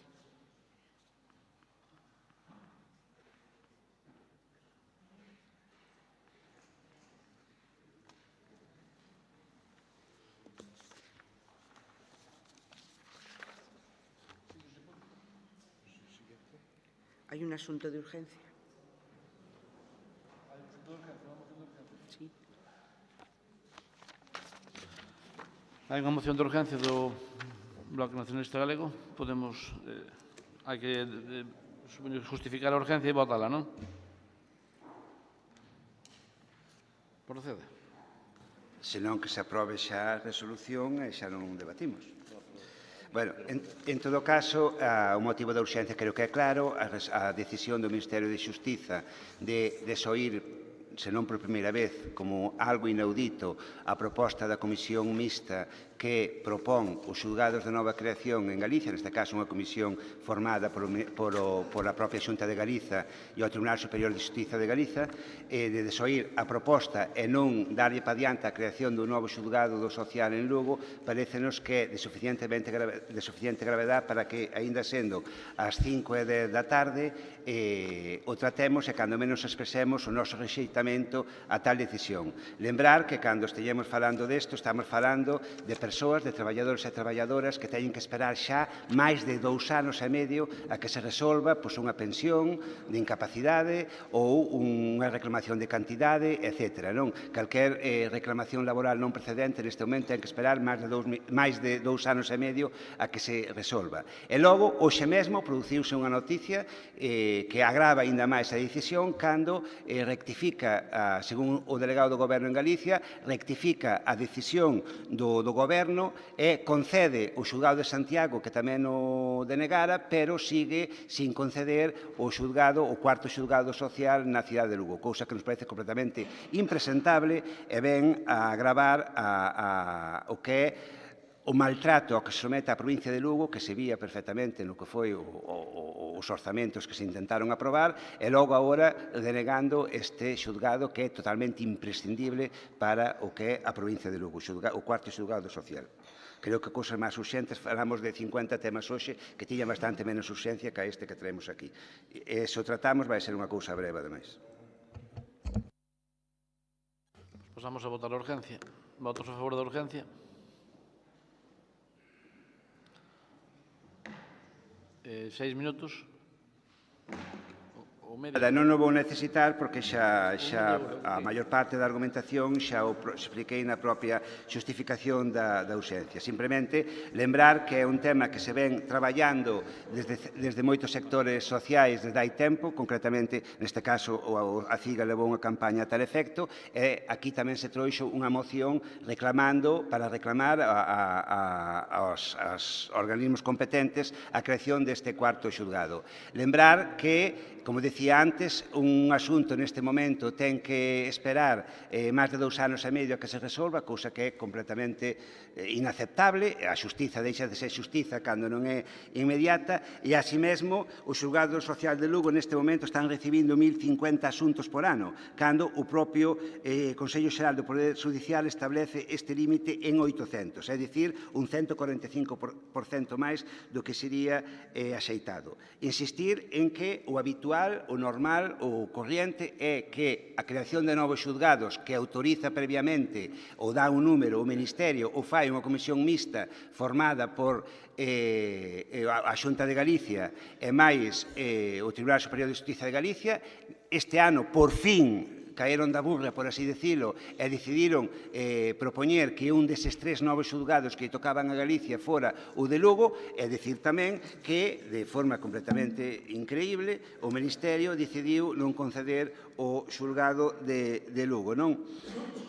Hay un asunto de urgencia. Sí. Hai unha moción de urgencia do Bloque Nacionalista Galego. Podemos, hai que justificar a urgencia e votala, non? Procede. Senón que se aprobe xa a resolución e xa non debatimos. Bueno, en todo caso, o motivo da urxencia creo que é claro, a decisión do Ministerio de Xustiza de desoír, senón por primeira vez, como algo inaudito, a proposta da Comisión Mixta que propón os xulgados de nova creación en Galicia, neste caso unha comisión formada por a propia Xunta de Galiza e o Tribunal Superior de Xustiza de Galiza, de desoír a proposta e non darlle pa diante a creación dun novo xulgado do social en Lugo, parécenos que é de suficiente gravedade para que, aínda sendo as 5:10 da tarde, o tratemos e, cando menos, expresemos o noso rexeitamento a tal decisión. Lembrar que, cando esteñemos falando desto, estamos falando de persoas, de traballadores e traballadoras que teñen que esperar xa máis de 2 anos e medio a que se resolva unha pensión de incapacidade ou unha reclamación de cantidade, etc. Calquer reclamación laboral non precedente neste momento ten que esperar máis de 2 anos e medio a que se resolva. E logo, hoxe mesmo, produciuse unha noticia que agrava aínda máis a decisión cando rectifica, según o delegado do Goberno en Galicia, rectifica a decisión do Goberno e concede o xulgado de Santiago, que tamén o denegara, pero sigue sin conceder o cuarto xulgado social na cidade de Lugo, cousa que nos parece completamente impresentable e ven a agravar o que é o maltrato ao que se somete a provincia de Lugo, que se vía perfectamente no que foi os orzamentos que se intentaron aprobar, e logo agora denegando este xulgado que é totalmente imprescindible para o que é a provincia de Lugo, o cuarto xulgado social. Creo que cousas máis urxentes, falamos de 50 temas hoxe que tiñan bastante menos urxencia que este que traemos aquí. E se o tratamos vai ser unha cousa breve, ademais. Pasamos a votar a urgencia. Votos a favor da urgencia? 6 minutos. Non o vou necesitar porque xa a maior parte da argumentación xa o expliquei na propia xustificación da urxencia. Simplemente lembrar que é un tema que se ven traballando desde moitos sectores sociais desde hai tempo, concretamente neste caso a CIGA levou unha campaña a tal efecto e aquí tamén se trouxo unha moción para reclamar aos organismos competentes a creación deste cuarto xulgado. Lembrar que, como decía antes, un asunto neste momento ten que esperar máis de 2 anos e medio a que se resolva, cousa que é completamente inaceptable. A xustiza deixa de ser xustiza cando non é inmediata e, así mesmo, o xulgado social de Lugo neste momento están recibindo 1050 asuntos por ano, cando o propio Consello Xeral do Poder Judicial establece este límite en 800, é dicir, un 145% máis do que sería axeitado. Insistir en que o habitual, o normal, o corriente é que a creación de novos xulgados que autoriza previamente ou dá un número o Ministerio ou fai unha comisión mixta formada por a Xunta de Galicia e máis o Tribunal Superior de Xustiza de Galicia, este ano, por fin, caeron da burra, por así decirlo, e decidiron propoñer que un deses 3 novos xulgados que tocaban a Galicia fora o de Lugo, e decir tamén que, de forma completamente increíble, o Ministerio decidiu non conceder o xulgado de Lugo, non?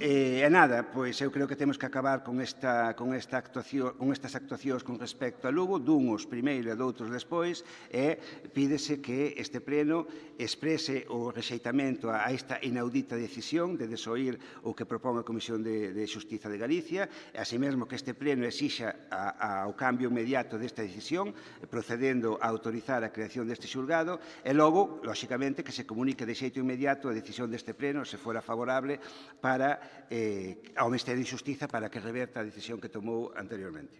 E nada, pois eu creo que temos que acabar con estas actuacións con respecto a Lugo, dunhos primeiro e doutros despois, e pídese que este pleno exprese o rexeitamento a esta inaudita dita decisión de desoír o que propón a Comisión de Xustiza de Galicia, e así mesmo que este pleno exixa ao cambio inmediato desta decisión, procedendo a autorizar a creación deste xulgado, e logo, lóxicamente, que se comunique de xeito inmediato a decisión deste pleno, se fora favorable, para ao Ministerio de Xustiza para que reverta a decisión que tomou anteriormente.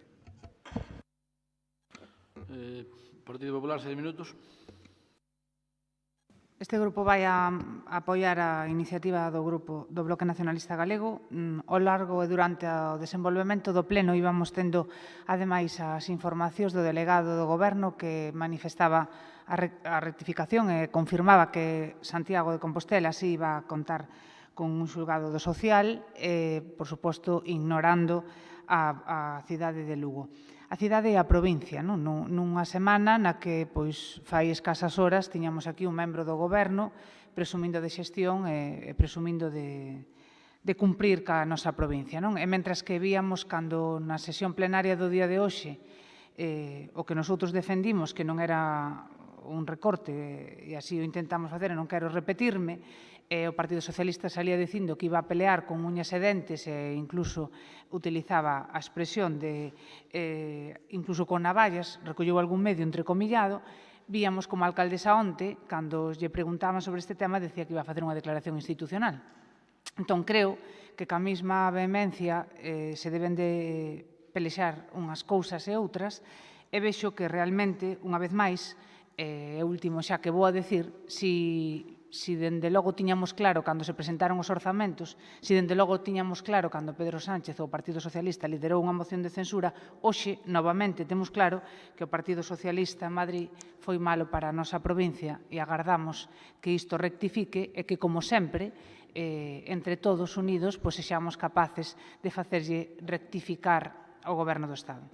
Partido Popular, 6 minutos. Este grupo vai a apoiar a iniciativa do Grupo do Bloque Nacionalista Galego. Ao largo e durante o desenvolvemento do pleno íbamos tendo, ademais, as informacións do delegado do Goberno que manifestaba a rectificación e confirmaba que Santiago de Compostela sí iba a contar con un xulgado do social e, por suposto, ignorando a cidade de Lugo. A cidade e a provincia, nunha semana na que, fai escasas horas, tiñamos aquí un membro do Goberno presumindo de xestión e presumindo de cumprir ca nosa provincia. E mentras que víamos, cando na sesión plenaria do día de hoxe, o que nosotros defendimos, que non era un recorte, e así o intentamos facer, e non quero repetirme, o Partido Socialista salía dicindo que iba a pelear con uñas e dentes e incluso utilizaba a expresión de incluso con navallas, recolleu algún medio entrecomillado, víamos como a alcaldesa onte, cando lle preguntaban sobre este tema, decía que iba a facer unha declaración institucional. Entón, creo que ca mesma vehemencia se deben de pelexar unhas cousas e outras, e vexo que realmente, unha vez máis, e último xa que vou a decir, si dende logo tiñamos claro cando se presentaron os orzamentos, si dende logo tiñamos claro cando Pedro Sánchez ou o Partido Socialista liderou unha moción de censura, hoxe, novamente, temos claro que o Partido Socialista en Madrid foi malo para a nosa provincia e agardamos que isto rectifique e que, como sempre, entre todos unidos, sexamos capaces de facerlle rectificar ao Goberno do Estado.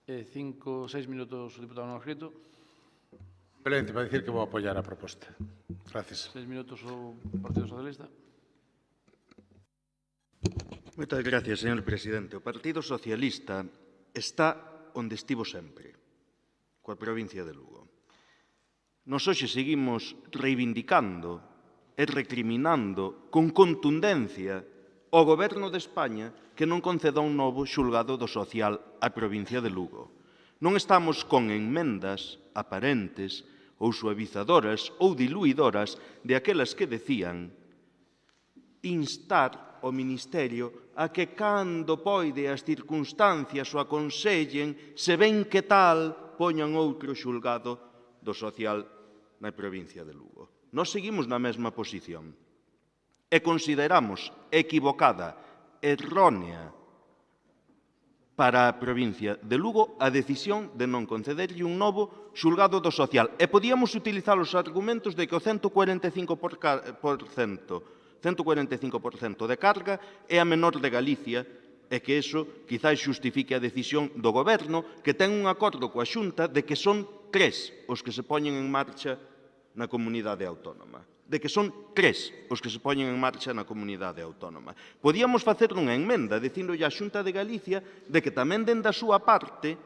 5, 6 minutos, o diputado non escrito. Simplemente para dicir que vou apoiar a proposta. Gracias. 6 minutos o Partido Socialista. Moitas gracias, señor presidente. O Partido Socialista está onde estivo sempre, coa provincia de Lugo. Nos hoxe seguimos reivindicando e recriminando con contundencia ao Goberno de España que non conceda un novo xulgado do social á provincia de Lugo. Non estamos con enmendas aparentes ou suavizadoras ou diluidoras de aquelas que decían instar o Ministerio a que cando poide as circunstancias o aconsellen, se ven que tal, poñan outro xulgado do social na provincia de Lugo. Nós seguimos na mesma posición e consideramos equivocada, errónea, para a provincia de Lugo a decisión de non concederlle un novo xulgado do social. E podíamos utilizar os argumentos de que o 145% de carga é a menor de Galicia e que iso quizás xustifique a decisión do Goberno que ten un acordo coa Xunta de que son 3 os que se poñen en marcha na comunidade autónoma. De que son 3 os que se poñen en marcha na comunidade autónoma. Podíamos facer unha enmenda dicindolle á Xunta de Galicia de que tamén dende a súa parte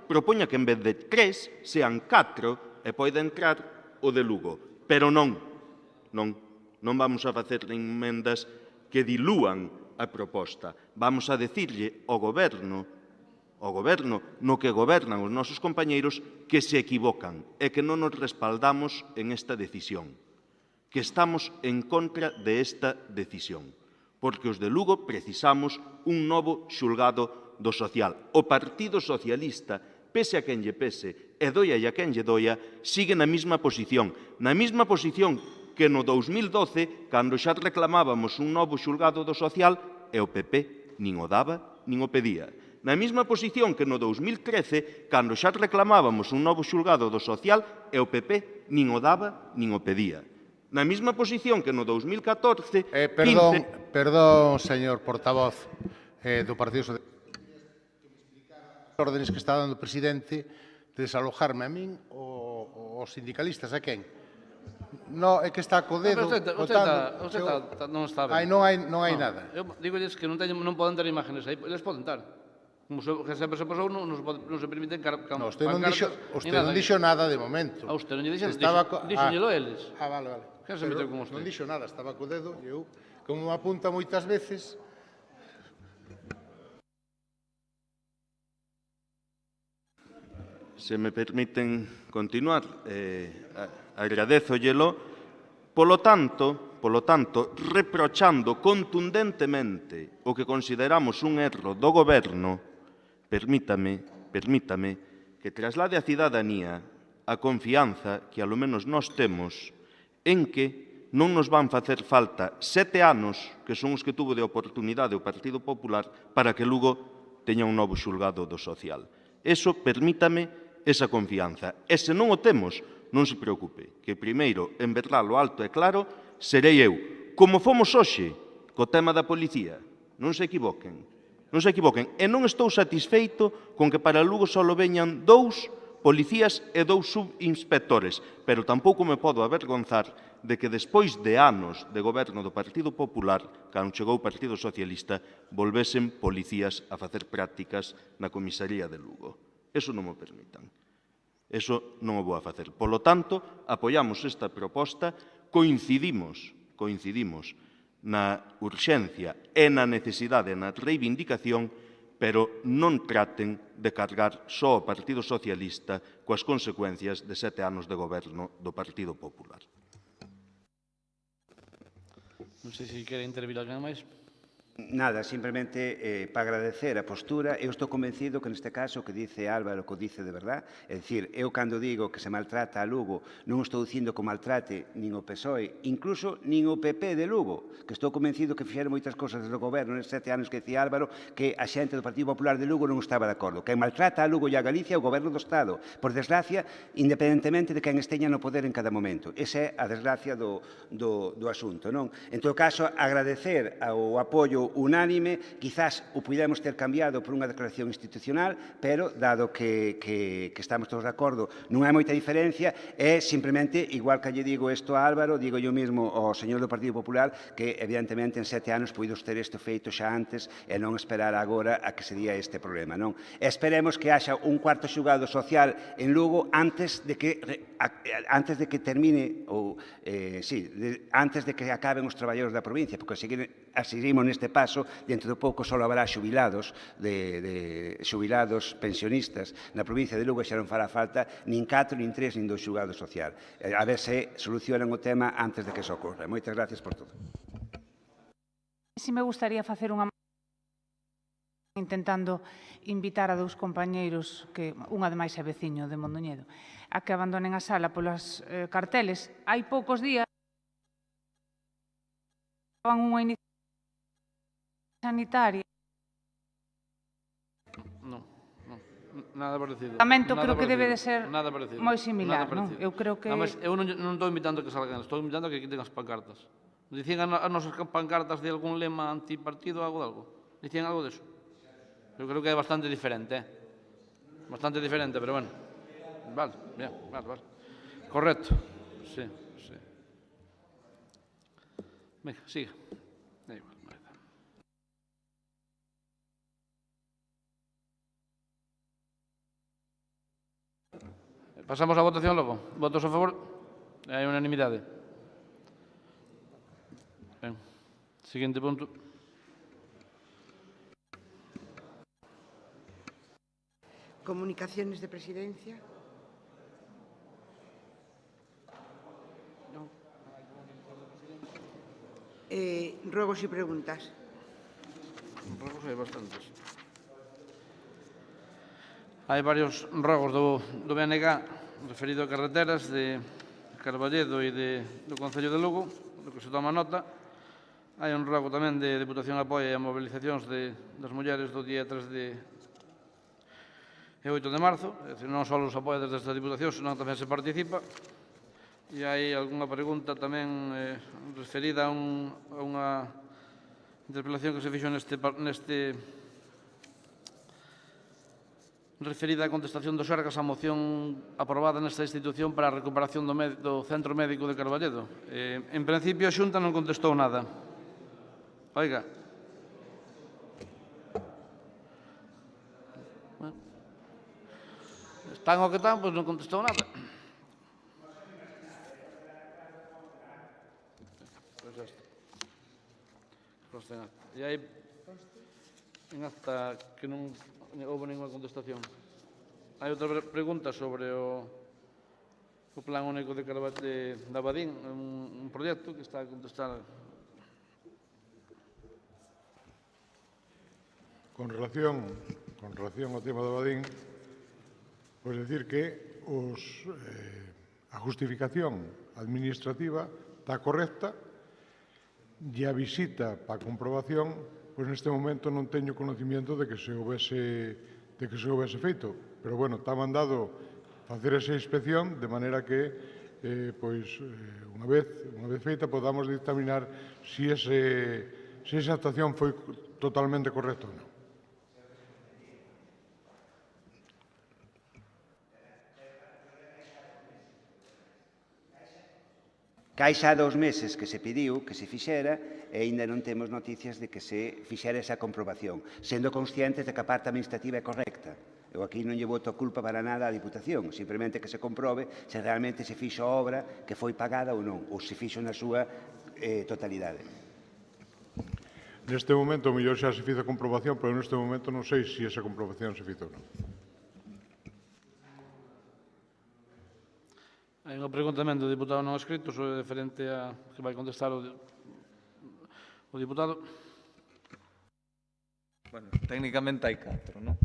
propoña que en vez de 3 sean 4 e poida entrar o de Lugo. Pero non vamos a facer enmendas que dilúan a proposta. Vamos a decirlle ao Goberno no que gobernan os nosos compañeiros que se equivocan e que non nos respaldamos en esta decisión, que estamos en contra de esta decisión, porque os de Lugo precisamos un novo xulgado do social. O Partido Socialista, pese a quen lle pese e doia a quen lle doia, sigue na mesma posición que no 2012, cando xa reclamábamos un novo xulgado do social e o PP nin o daba nin o pedía. Na mesma posición que no 2013, cando xa reclamábamos un novo xulgado do social e o PP nin o daba nin o pedía. Na mesma posición que no 2014... Perdón, señor portavoz do Partido Socialista. As órdenes que está dando o presidente de desalojarme a min ou os sindicalistas, a quen? No, é que está co dedo botando... Non está ben. Non hai nada. Eu digo que non poden ter imágenes aí, eles poden estar. Como que sempre se pasou, non se permiten pancartas. Usted non dixo nada de momento. Usted non lle dixo, dixoñelo eles. Vale. Quen se meteu con usted? Non dixo nada, estaba co dedo, e eu, como me apunta moitas veces... Se me permiten continuar, agradézollelo. Polo tanto, reprochando contundentemente o que consideramos un erro do Goberno, permítame que traslade á cidadanía a confianza que, alo menos, nós temos en que non nos van facer falta 7 anos, que son os que tuvo de oportunidade o Partido Popular, para que Lugo teña un novo xulgado do social. Eso, permítame, esa confianza. E se non o temos, non se preocupe, que primeiro, en verdad, lo alto e claro, serei eu. Como fomos hoxe, co tema da policía. Non se equivoquen. E non estou satisfeito con que para Lugo só veñan 2 policías e 2 subinspectores, pero tampouco me podo avergonzar de que despois de anos de goberno do Partido Popular, cando chegou o Partido Socialista, volvesen policías a facer prácticas na comisaría de Lugo. Eso non me permitan. Eso non o vou a facer. Polo tanto, apoiamos esta proposta, coincidimos na urxencia e na necesidade, na reivindicación, pero non traten de cargar só o Partido Socialista coas consecuencias de 7 anos de goberno do Partido Popular. Non sei se quere intervir alguén máis. Nada, simplemente para agradecer a postura. Eu estou convencido que neste caso o que dice Álvaro, que o dice de verdad, é dicir, eu cando digo que se maltrata a Lugo, non estou dicindo que maltrate nin o PSOE, incluso nin o PP de Lugo, que estou convencido que fixeron moitas cosas desde o goberno nestes 7 anos que dicía Álvaro, que a xente do Partido Popular de Lugo non estaba de acordo. Quen maltrata a Lugo e a Galicia é o goberno do Estado, por desgracia, independentemente de quen esteña no poder en cada momento. Esa é a desgracia do asunto, non? En todo caso, agradecer ao apoio unánime, quizás o pudemos ter cambiado por unha declaración institucional, pero, dado que estamos todos de acordo, non hai moita diferencia, é simplemente, igual que lle digo isto a Álvaro, digo yo mismo ao señor do Partido Popular, que evidentemente en 7 anos poidos ter isto feito xa antes e non esperar agora a que se día este problema, non? Esperemos que haxa un cuarto xulgado social en Lugo antes de que termine, ou, antes de que acaben os traballadores da provincia, porque seguimos neste paso, dentro de pouco só haberá xubilados pensionistas na provincia de Lugo, xa non fará falta nin 4, nin 3, nin 2 xulgados social. A ver se solucionan o tema antes de que se ocorra. Moitas gracias por todo. Si me gustaría facer unha intentando invitar a 2 compañeiros, que un ademais é veciño de Mondoñedo, a que abandonen a sala polas carteles. Hai poucos días unha iniciativa sanitaria. Non, nada parecido. Creo que debe de ser moi similar, non? Eu creo que... Además, eu non estou invitando que salgan, estou invitando que quiten as pancartas. Dicían as nosas pancartas de algún lema antipartido ou algo? Dicían algo deso? Eu creo que é bastante diferente, bastante diferente, pero bueno. Vale. Correcto. Sí. Venga, siga. Pasamos a votación logo. Votos a favor? Hai unanimidade. Ben. Seguinte punto. Comunicaciones de presidencia. No. Ruegos y preguntas. Ruegos hai bastantes. Hai varios rogos do BNG referido a carreteras de Carballedo e do Concello de Lugo, do que se toma nota. Hai un rogo tamén de Deputación apoia a mobilizacións das mulleres do día 3 e 8 de marzo. É dicir, non só os apoia desde esta Diputación, senón tamén se participa. E hai algunha pregunta tamén referida a unha interpelación que se fixo referida á contestación do Sergas á moción aprobada nesta institución para a recuperación do Centro Médico de Carballedo. En principio, a Xunta non contestou nada. Oiga. Están o que están, pois non contestou nada. Pois esta. Consta en acta. E hai en acta que non houve ninguna contestación. Hai outra pregunta sobre o Plan Único de Abadín, un proxecto que está a contestar. Con relación ao tema de Abadín, pois decir que a justificación administrativa está correcta e a visita para a comprobación, pois neste momento non teño conocimiento de que se houvese feito. Pero, bueno, está mandado facer esa inspección de maneira que, pois, unha vez feita, podamos dictaminar se esa actuación foi totalmente correcta ou non. Que hai xa 2 meses que se pediu que se fixera e aínda non temos noticias de que se fixera esa comprobación, sendo conscientes de que a parte administrativa é correcta. Eu aquí non lle boto a culpa para nada á Diputación, simplemente que se comprobe se realmente se fixo a obra que foi pagada ou non, ou se fixo na súa totalidade. Neste momento, o mellor xa se fizo a comprobación, pero neste momento non sei se esa comprobación se fizo ou non. Hai unha pregunta tamén do diputado non escrito sobre referente a que vai contestar o diputado. Bueno, técnicamente hai 4, non?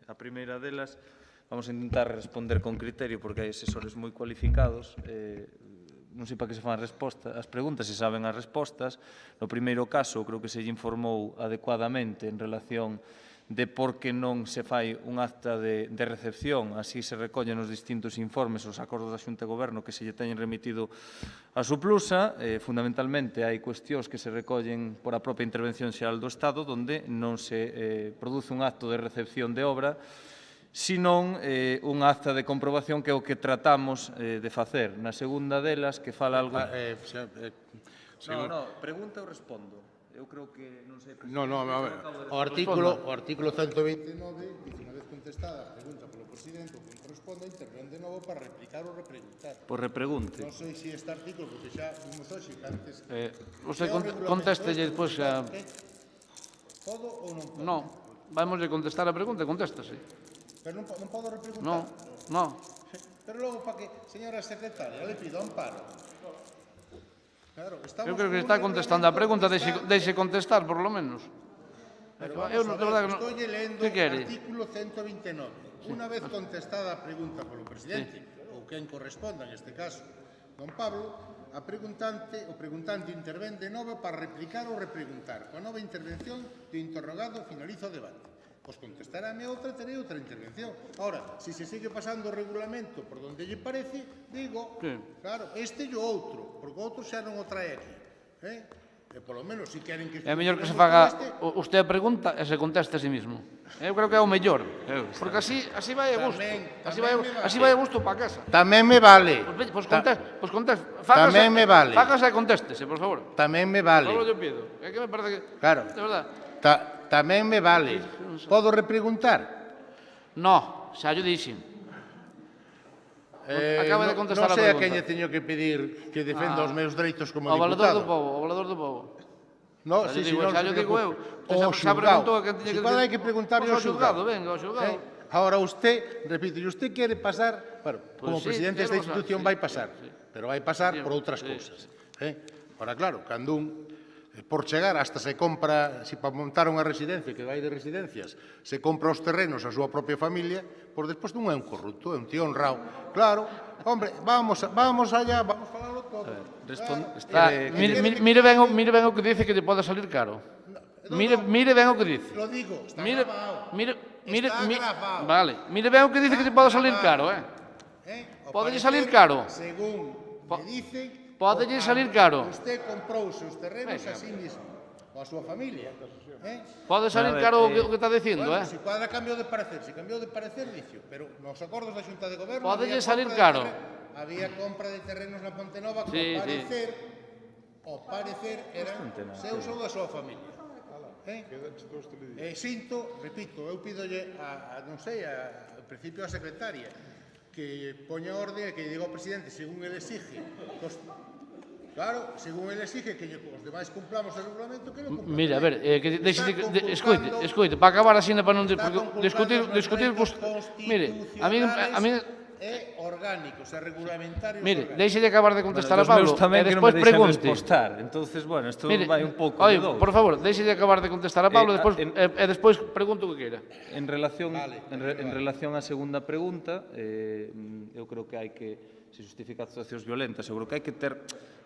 A primeira delas, vamos a intentar responder con criterio porque hai asesores moi cualificados, non sei para que se fan as preguntas, se saben as respostas. No primeiro caso, creo que se lle informou adecuadamente en relación de por que non se fai un acta de recepción, así se recollen nos distintos informes, os acordos da Xunta de Goberno que se lle teñen remitido a Suplusa. Fundamentalmente, hai cuestións que se recollen por a propia Intervención Xeral do Estado, onde non se produce un acto de recepción de obra, senón un acta de comprobación que é o que tratamos de facer. Na segunda delas, que fala algo... No, pregunta ou respondo? Eu creo que non sei... No, a ver, o artículo 129 dice, unha vez contestada a pregunta polo presidente ou quen corresponda, intervén de novo para replicar ou repreguntar. Por repregunte. Non sei se este artículo, porque xa vimos hoxe que antes... Usted conteste despois xa... Podo ou non podo? Non, vamos a contestar a pregunta, contéstase. Pero non podo repreguntar? Non. Pero logo, para que, señora secretaria, le pido amparo. Eu creo que está contestando a pregunta, deixe contestar, por lo menos. Pero vamos a ver, estou lendo o artículo 129. Unha vez contestada a pregunta polo presidente, ou quen corresponda, neste caso, don Pablo, o preguntante intervén de novo para replicar ou repreguntar. Coa nova intervención do interrogado finaliza o debate. Pois contestarame outra, terei outra intervención. Ahora, se se sigue pasando o regulamento por donde lle parece, digo, claro, este e o outro, porque o outro xa non o trae aquí. E polo menos, se queren que... É mellor que se faga usted a pregunta e se conteste a sí mismo. Eu creo que é o mellor, porque así vai a gusto. Así vai a gusto para casa. Tamén me vale. Pois conteste. Tamén me vale. Fágase e contéstese, por favor. Tamén me vale. Solo yo pido. É que me parece que... Claro. De verdad. Tamén me vale. Podo repreguntar? No, xa yo dixen. Acaba de contestar a pregunta. Non sei a quen lle teño que pedir que defenda os meus dereitos como diputado. O valedor do povo. No, xa yo digo eu. Xa preguntou a quen teño que decir. Hai que preguntarle ao xulgado. Venga, ao xulgado. Ahora usted, repito, e usted quere pasar, bueno, como presidente desta institución vai pasar, pero vai pasar por outras cousas. Ahora, claro, cando un por chegar hasta se compra, se para montar unha residencia, que vai de residencias, se compra os terrenos a súa propia familia, pois despois non é un corrupto, é un tío honrado. Claro, hombre, vamos allá, vamos falarlo todo. Mire ben o que dice que te pode salir caro. Mire ben o que dice. Lo digo, está grabado. Vale, mire ben o que dice que te pode salir caro, Pode salir caro. Según me dicen, Pódelle salir caro. Usted comprou os seus terrenos a sí mismo, ou a súa familia. Pode salir caro o que está dicindo, Bueno, se cuadra cambio de parecer, se cambiou de parecer, dicio, pero nos acordos da Xunta de Goberno Pódelle salir caro. Había compra de terrenos na Ponte Nova que ao parecer eran seus ou da súa familia. Sinto, repito, eu pídolle non sei, ao principio a secretaria, que poña orde e que diga ao presidente, según ele exige, claro, según ele exige que os demais cumplamos o regulamento, que lo cumplamos. Mira, a ver, escoite, para acabar así, para non discutir, mire, a mí é orgánicos e regulamentarios. Mire, deixe de acabar de contestar a Os Pablo meus tamén e que non me despois deixan pregunte. respostar. Entonces, bueno, isto vai un pouco de dous. Por favor, deixe de acabar de contestar a Pablo e despois pregunto o que queira. En relación á segunda pregunta, eu creo que hai que, se justifica actuacións violentas, eu creo que hai que ter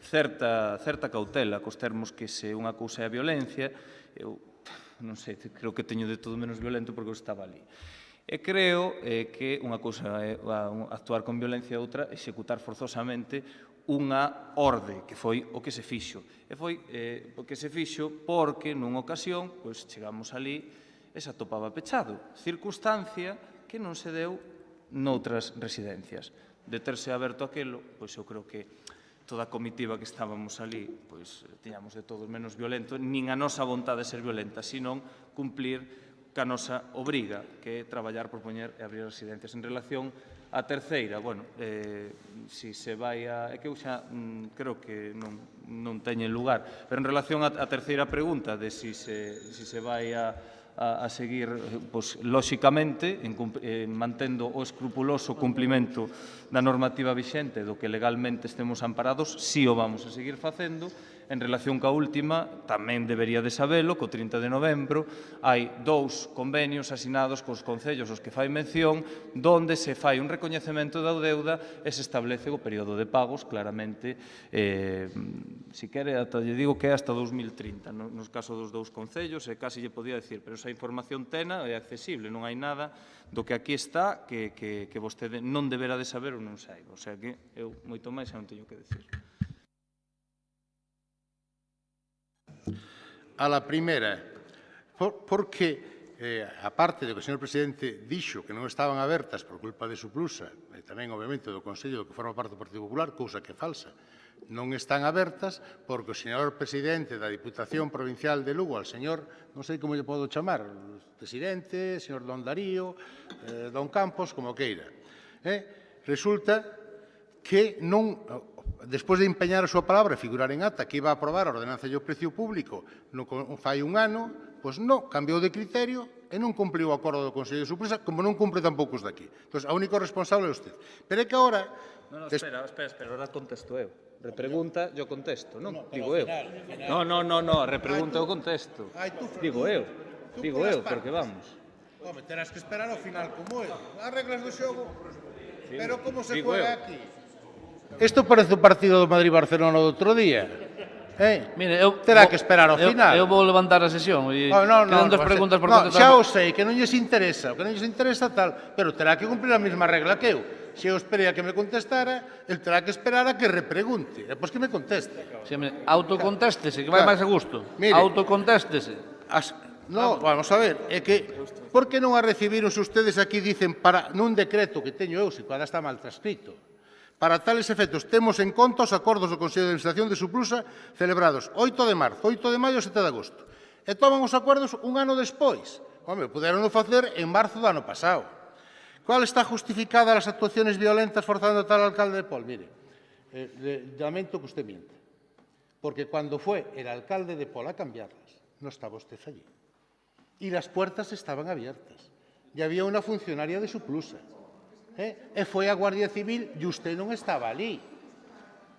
certa cautela cos termos que se unha cousa é a violencia, eu non sei, creo que teño de todo menos violento porque eu estaba ali. E creo que unha cousa é actuar con violencia e outra executar forzosamente unha orde, que foi o que se fixo. E foi o que se fixo porque nunha ocasión chegamos ali e se atopaba pechado. Circunstancia que non se deu noutras residencias. De terse aberto aquelo, pois eu creo que toda a comitiva que estábamos ali, pois tiñamos de todos menos violento, nin a nosa vontade de ser violenta, senón cumplir que a nosa obriga, que é traballar por poñer e abrir residencias. En relación á terceira, bueno, si se vai a... É que eu xa creo que non teñen lugar, pero en relación á terceira pregunta de si se vai a seguir, pois, lóxicamente, mantendo o escrupuloso cumplimento da normativa vixente do que legalmente estemos amparados, si o vamos a seguir facendo. En relación ca última, tamén debería de sabelo, co 30 de novembro, hai 2 convenios asinados cos concellos aos que fai mención, donde se fai un recoñecemento da deuda e se establece o período de pagos, claramente, si quere, ata lle digo que é hasta 2030, nos casos dos 2 concellos, e casi lle podía decir, pero esa información tena é accesible, non hai nada do que aquí está que vostede non deberá de saber ou non saiba. O sea que eu moito máis xa non teño que decir. A la primeira, porque, aparte do que o señor presidente dixo que non estaban abertas por culpa de Suplusa, e tamén, obviamente, do Consello que forma parte do Partido Popular, cousa que é falsa, non están abertas porque o señor presidente da Diputación Provincial de Lugo, al señor, non sei como lle podo chamar, presidente, señor Don Darío, Don Campos, como queira, resulta que non... Despois de empeñar a súa palabra e figurar en acta que iba a aprobar a ordenanza do precio público fai un ano, pois non, cambiou de criterio e non cumpliu o acordo do Consello de Suplusa, como non cumpre tampouco os daqui. Entón, a único responsable é usted. Pero é que agora... Espera, ahora contesto eu. Repregunta, yo contesto, non? Digo eu. No, repregunta eu contesto. Digo eu, porque vamos. Home, terás que esperar ao final como eu. As reglas do xogo, pero como se juega aquí? Isto parece o partido do Madrid-Barcelona do outro día. Mire, terá que esperar ao final. Eu vou levantar a sesión e quedan 2 preguntas por contestar. Xa o sei, que non lles interesa, tal, pero terá que cumplir a mesma regla que eu. Se eu esperei a que me contestara, el terá que esperar a que repregunte. E pois que me conteste. Autocontéstese, que vai máis a gusto. Autocontéstese. No, vamos a ver, é que por que non a recibiron se ustedes aquí dicen nun decreto que teño eu, se cada está mal transcrito? Para tales efectos, temos en conta os acordos do Consello de Administración de Suplusa celebrados 8 de marzo, 8 de maio e 7 de agosto. E toman os acordos un ano despois. Home, puderon facer en marzo do ano pasado. Cual está justificada as actuaciones violentas forzando a tal alcalde de Pol? Mire, lamento que usted miente. Porque cuando fue el alcalde de Pol a cambiarlas, no estaba usted allí. Y las puertas estaban abiertas. Y había una funcionaria de Suplusa. E foi a Guardia Civil e usted non estaba ali.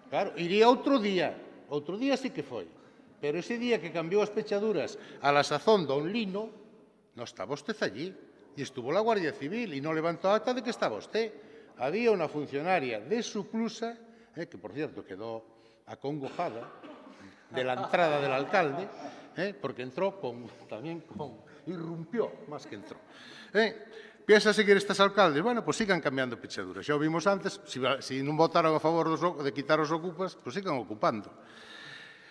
Claro, iría outro día sí que foi. Pero ese día que cambiou as pechaduras a la sazón don Lino, non estaba usted allí. E estuvo la Guardia Civil e non levantou acta de que estaba usted. Había unha funcionaria de Suplusa, que por cierto quedou acongojada de la entrada del alcalde, porque entró irrumpió más que entró. Piensa seguir estes alcaldes? Bueno, pois sigan cambiando pechaduras. Xa o vimos antes, se non votaron a favor de quitar os ocupas, pois sigan ocupando.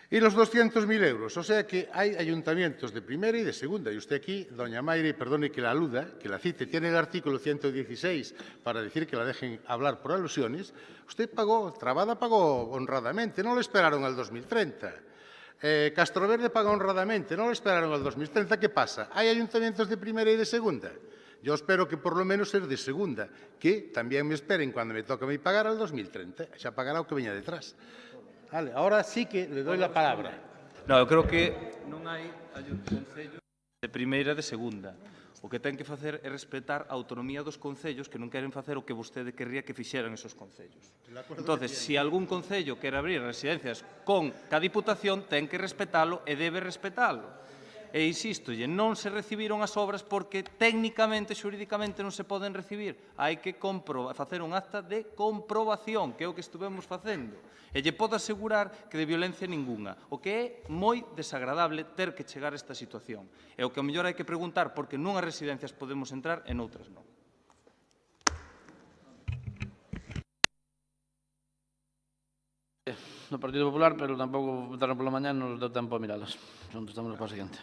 E los 200.000 euros, o sea que hai ayuntamientos de primeira e de segunda, e usted aquí, doña Mayre, perdone que la aluda, que la cite, tiene el artículo 116 para decir que la dejen hablar por alusiones, usted pagó honradamente, non le esperaron al 2030. Castroverde paga honradamente, non lo esperaron al 2030, ¿qué pasa? Hai ayuntamientos de primeira e de segunda. Yo espero que por lo menos ser de segunda, que tamén me esperen cando me toca a mí pagar al 2030, xa pagará o que veña detrás. Vale, ahora sí que le doy la palabra. No, eu creo que non hai concellos de primeira e de segunda. O que ten que facer é respetar a autonomía dos concellos que non queren facer o que vostede querría que fixeran esos concellos. Entón, se algún concello quere abrir residencias con ca Diputación, ten que respetalo e debe respetalo. E insistolle, non se recibiron as obras porque técnicamente, xurídicamente non se poden recibir. Hai que facer un acta de comprobación, que é o que estuvemos facendo. E lle podo asegurar que de violencia ninguna. O que é moi desagradable ter que chegar a esta situación. E o que a mellor hai que preguntar porque nunhas residencias podemos entrar e noutras non. No Partido Popular, pero tampouco votaron pola mañá, nos deu tempo a miralas. Entón, estamos para o seguinte.